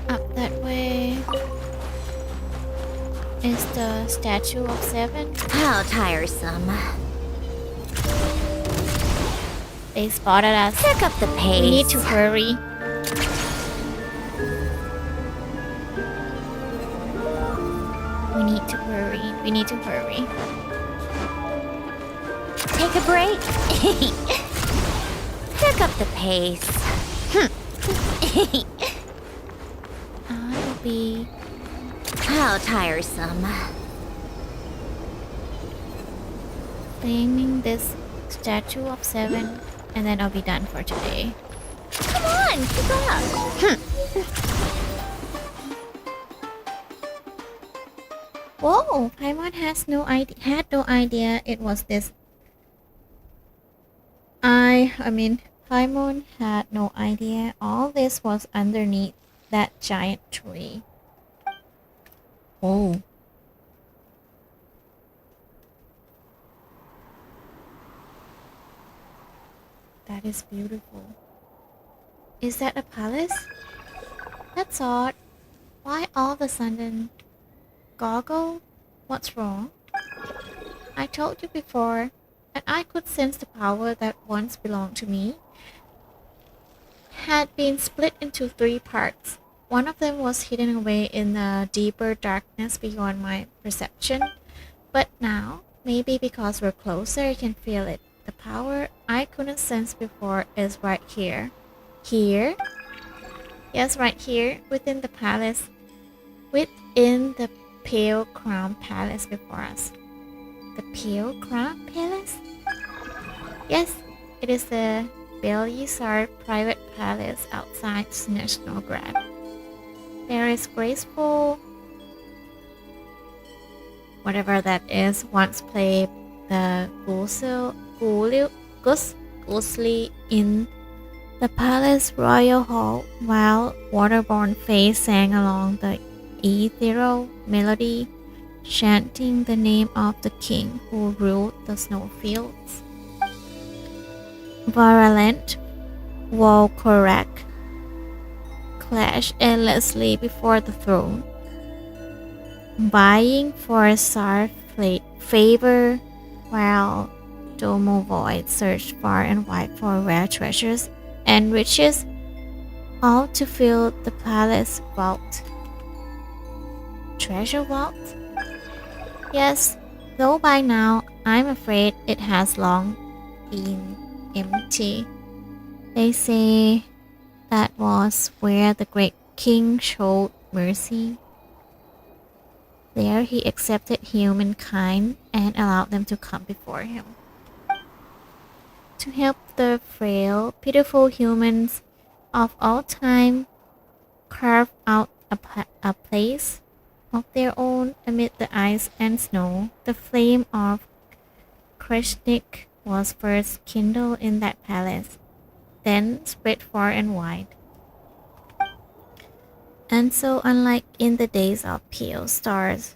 Up that way is the Statue of Seven. How tiresome. They spotted us. Pick up the pace. We need to hurry. We need to hurry. We need to hurry. Take a break. Pick up the pace. I'll be... How tiresome. Claiming this Statue of Seven, and then I'll be done for today. Come on, keep up. Whoa! Paimon had no idea it was this. Paimon had no idea all this was underneath that giant tree. Oh. That is beautiful. Is that a palace? That's odd. Why all of a sudden? Goggle? What's wrong? I told you before, and I could sense the power that once belonged to me had been split into 3 parts. One of them was hidden away in the deeper darkness beyond my perception, but now, maybe because we're closer, I can feel it. The power I couldn't sense before is right here. Here? Yes, right here, within the palace. Within the Pale Crown Palace before us. The Pale Crown Palace? Yes, it is the Belisar private palace outside Snezhnograd. There is graceful... whatever that is, once played the Ghostly in the palace royal hall, while waterborne fays sang along the ethereal melody, chanting the name of the king who ruled the snowfields. Virulent Volkorak clashed endlessly before the throne, vying for Tsar favor, while Domovoid searched far and wide for rare treasures and riches, all to fill the palace vault. Treasure vault? Yes, though by now I'm afraid it has long been empty. They say that was where the great king showed mercy. There he accepted humankind and allowed them to come before him. To help the frail, pitiful humans of all time carve out a place of their own amid the ice and snow. The flame of Krishnik was first kindled in that palace, then spread far and wide. And so, unlike in the days of Pale Star's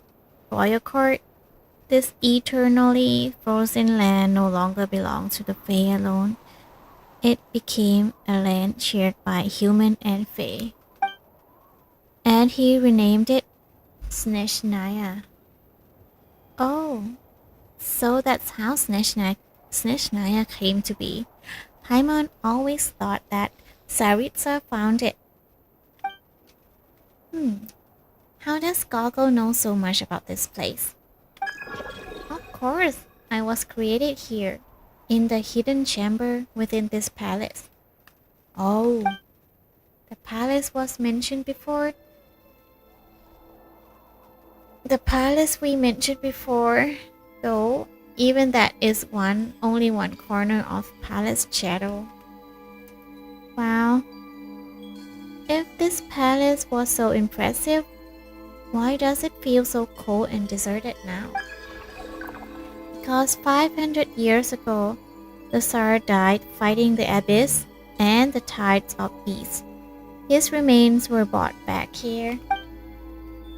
royal court, this eternally frozen land no longer belonged to the Fae alone. It became a land shared by human and Fae. And he renamed it Snezhnaya. Oh, so that's how Snezhnaya came to be. Paimon always thought that Tsaritsa found it. How does Goggle know so much about this place? Of course, I was created here, in the hidden chamber within this palace. Oh, the palace was mentioned before? The palace we mentioned before, though, even that is only one corner of palace shadow. Wow. If this palace was so impressive, why does it feel so cold and deserted now? Because 500 years ago, the Tsar died fighting the abyss and the tides of beasts. His remains were brought back here.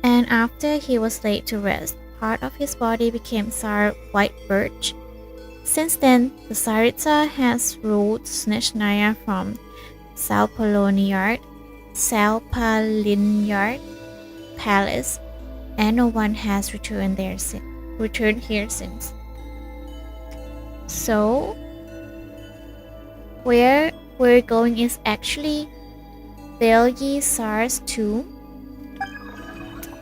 And after he was laid to rest, part of his body became sour white birch. Since then, the Tsaritsa has ruled Snezhnaya from Salpalinyard Palace, and no one has returned here since. So, where we're going is actually Belyazar's tomb.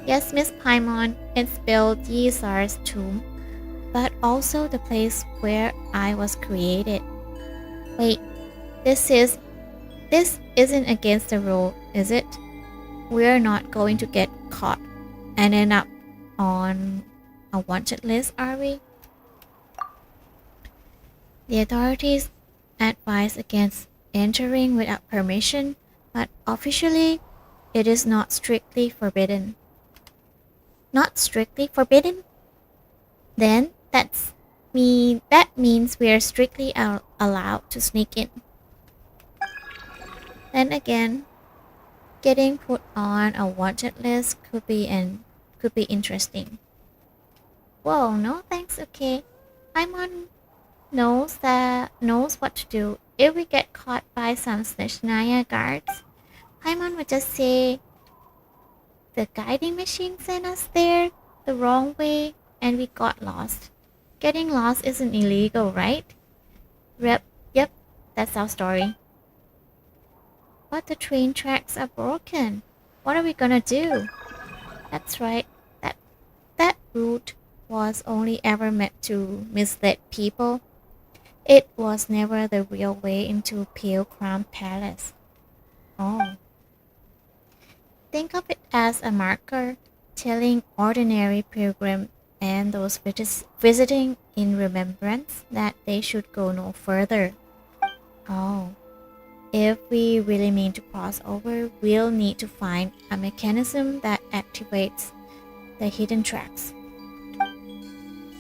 Yes, Miss Paimon, it's Belyazar's tomb, but also the place where I was created. Wait, this isn't against the rule, is it? We're not going to get caught and end up on a wanted list, are we? The authorities advise against entering without permission, but officially, it is not strictly forbidden. Not strictly forbidden? Then that means we are strictly allowed to sneak in. Then again, getting put on a wanted list could be interesting. Whoa, no thanks, okay. Paimon knows what to do. If we get caught by some Snezhnaya guards, Paimon would just say the guiding machine sent us there the wrong way and we got lost. Getting lost isn't illegal, right? Yep, that's our story. But the train tracks are broken. What are we gonna do? That's right, that route was only ever meant to mislead people. It was never the real way into Pale Crown Palace. Oh. Think of it as a marker telling ordinary pilgrims and those visiting in remembrance that they should go no further. Oh. If we really mean to cross over, we'll need to find a mechanism that activates the hidden tracks.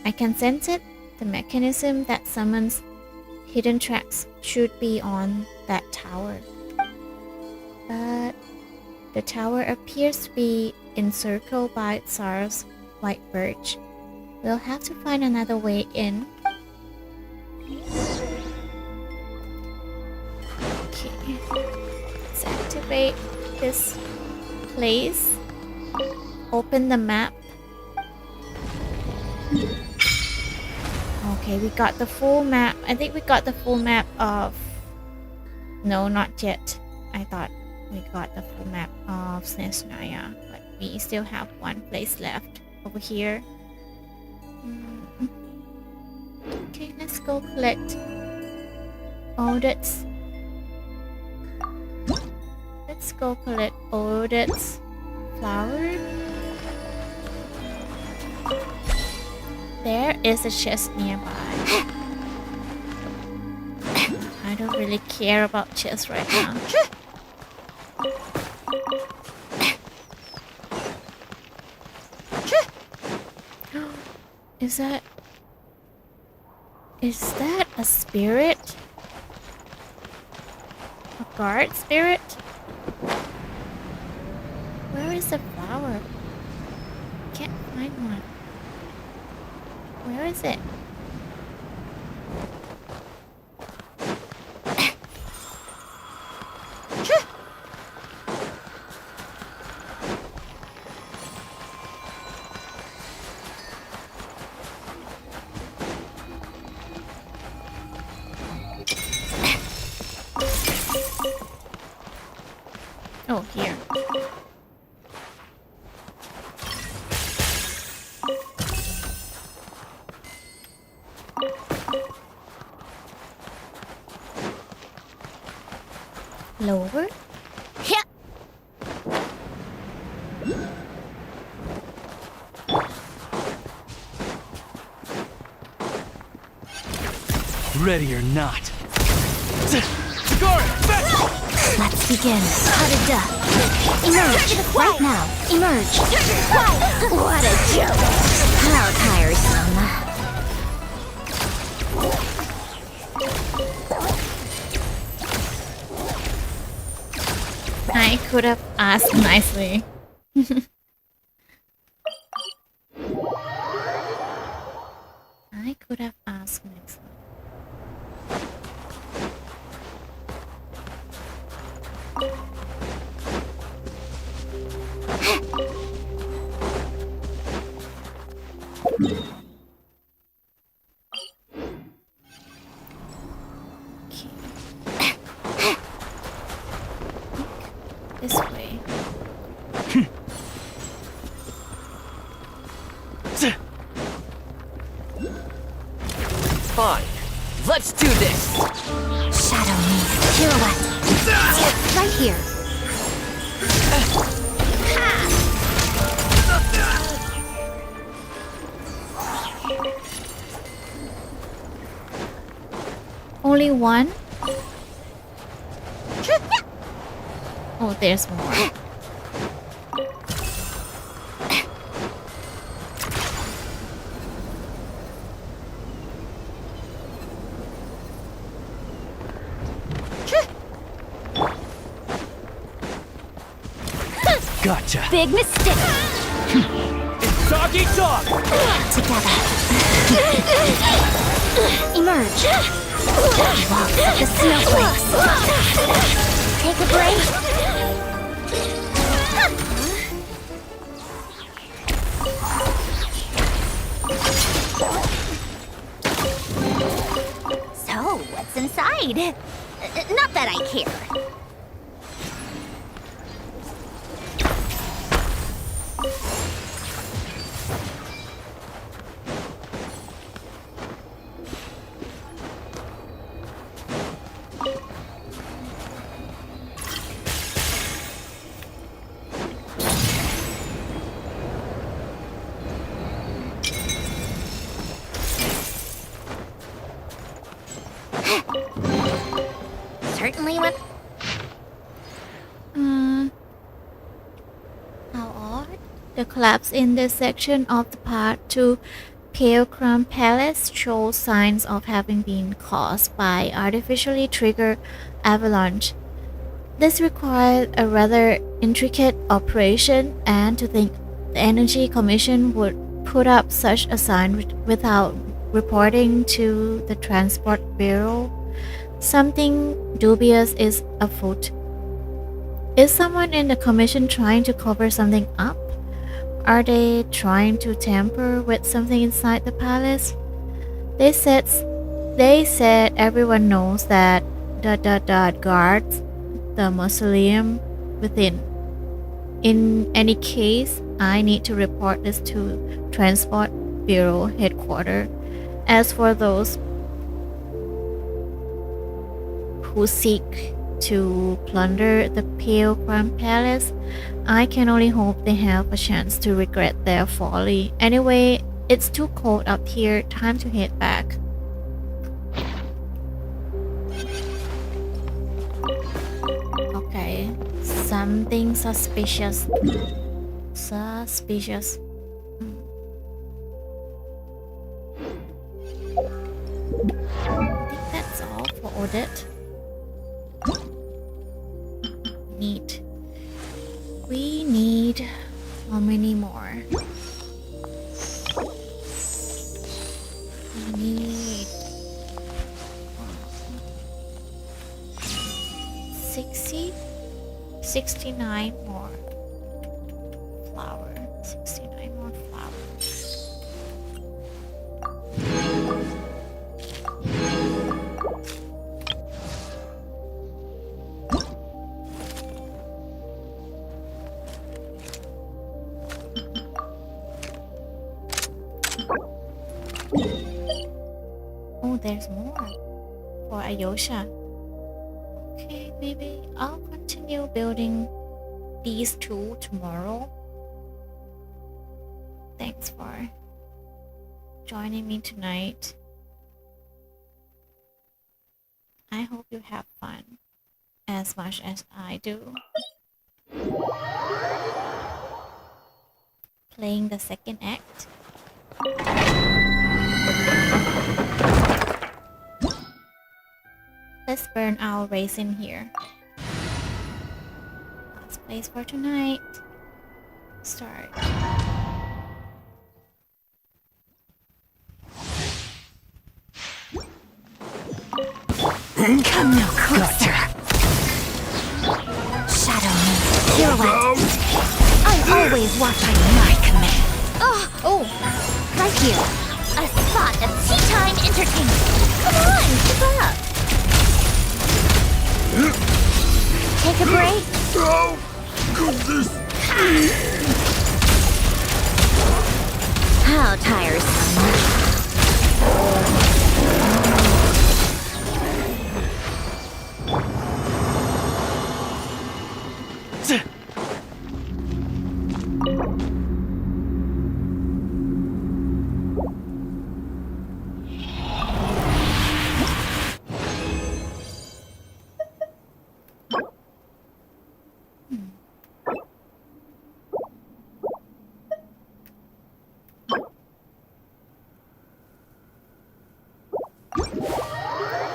I can sense it. The mechanism that summons hidden tracks should be on that tower. But the tower appears to be encircled by Tsar's white birch. We'll have to find another way in. Okay, let's activate this place. Open the map. Okay, we got the full map. I think we got the full map of... No, not yet. I thought we got the full map of Snezhnaya, but we still have one place left over here. Okay, let's go collect Odet's. Let's go collect Odet's flower. There is a chest nearby. I don't really care about chests right now. Is that a spirit? A guard spirit? Where is the flower? Can't find one. Where is it? Oh, here. Lower? Yeah. Ready or not. Let's begin. Harada. Emerge. Right now. Emerge. What a joke. How tiresome. I could have asked nicely. could have asked next. This way. Fine. Let's do this! Shadow me. Pirouette. Right here. Only one? Oh, there's more. Gotcha. Big mistake. It's dog eat dog. Together. Emerge. Walk like the snowflakes. Take a break. So, what's inside? Not that I care. Certainly what? How odd. The collapse in this section of the path to Pilgrim Palace shows signs of having been caused by artificially triggered avalanche. This required a rather intricate operation, and to think the Energy Commission would put up such a sign without reporting to the Transport Bureau. Something dubious is afoot. Is someone in the commission trying to cover something up? Are they trying to tamper with something inside the palace? They said everyone knows that the guards the mausoleum within. In any case, I need to report this to Transport Bureau headquarters. As for those who seek to plunder the Pilgrim Palace, I can only hope they have a chance to regret their folly. Anyway, it's too cold up here. Time to head back. Okay, something suspicious. Suspicious. I think that's all for audit. We need how many more? We need 69 more flour. 69 more flour. Oh, there's more for Ayosha. Okay, maybe I'll continue building these two tomorrow. Thanks for joining me tonight. I hope you have fun as much as I do. Playing the second act. Let's burn our raisin here. Last place for tonight. Start. Come no closer. Shadow me. Pirouette. I'm always watching my command. Oh, right here. A spot of tea time entertainment. Come on, keep up. Take a break. How tiresome.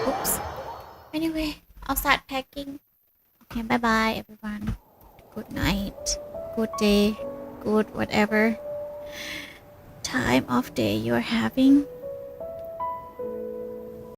Oops. Anyway, I'll start packing. Okay, bye bye everyone. Good night, good day, good whatever time of day you're having.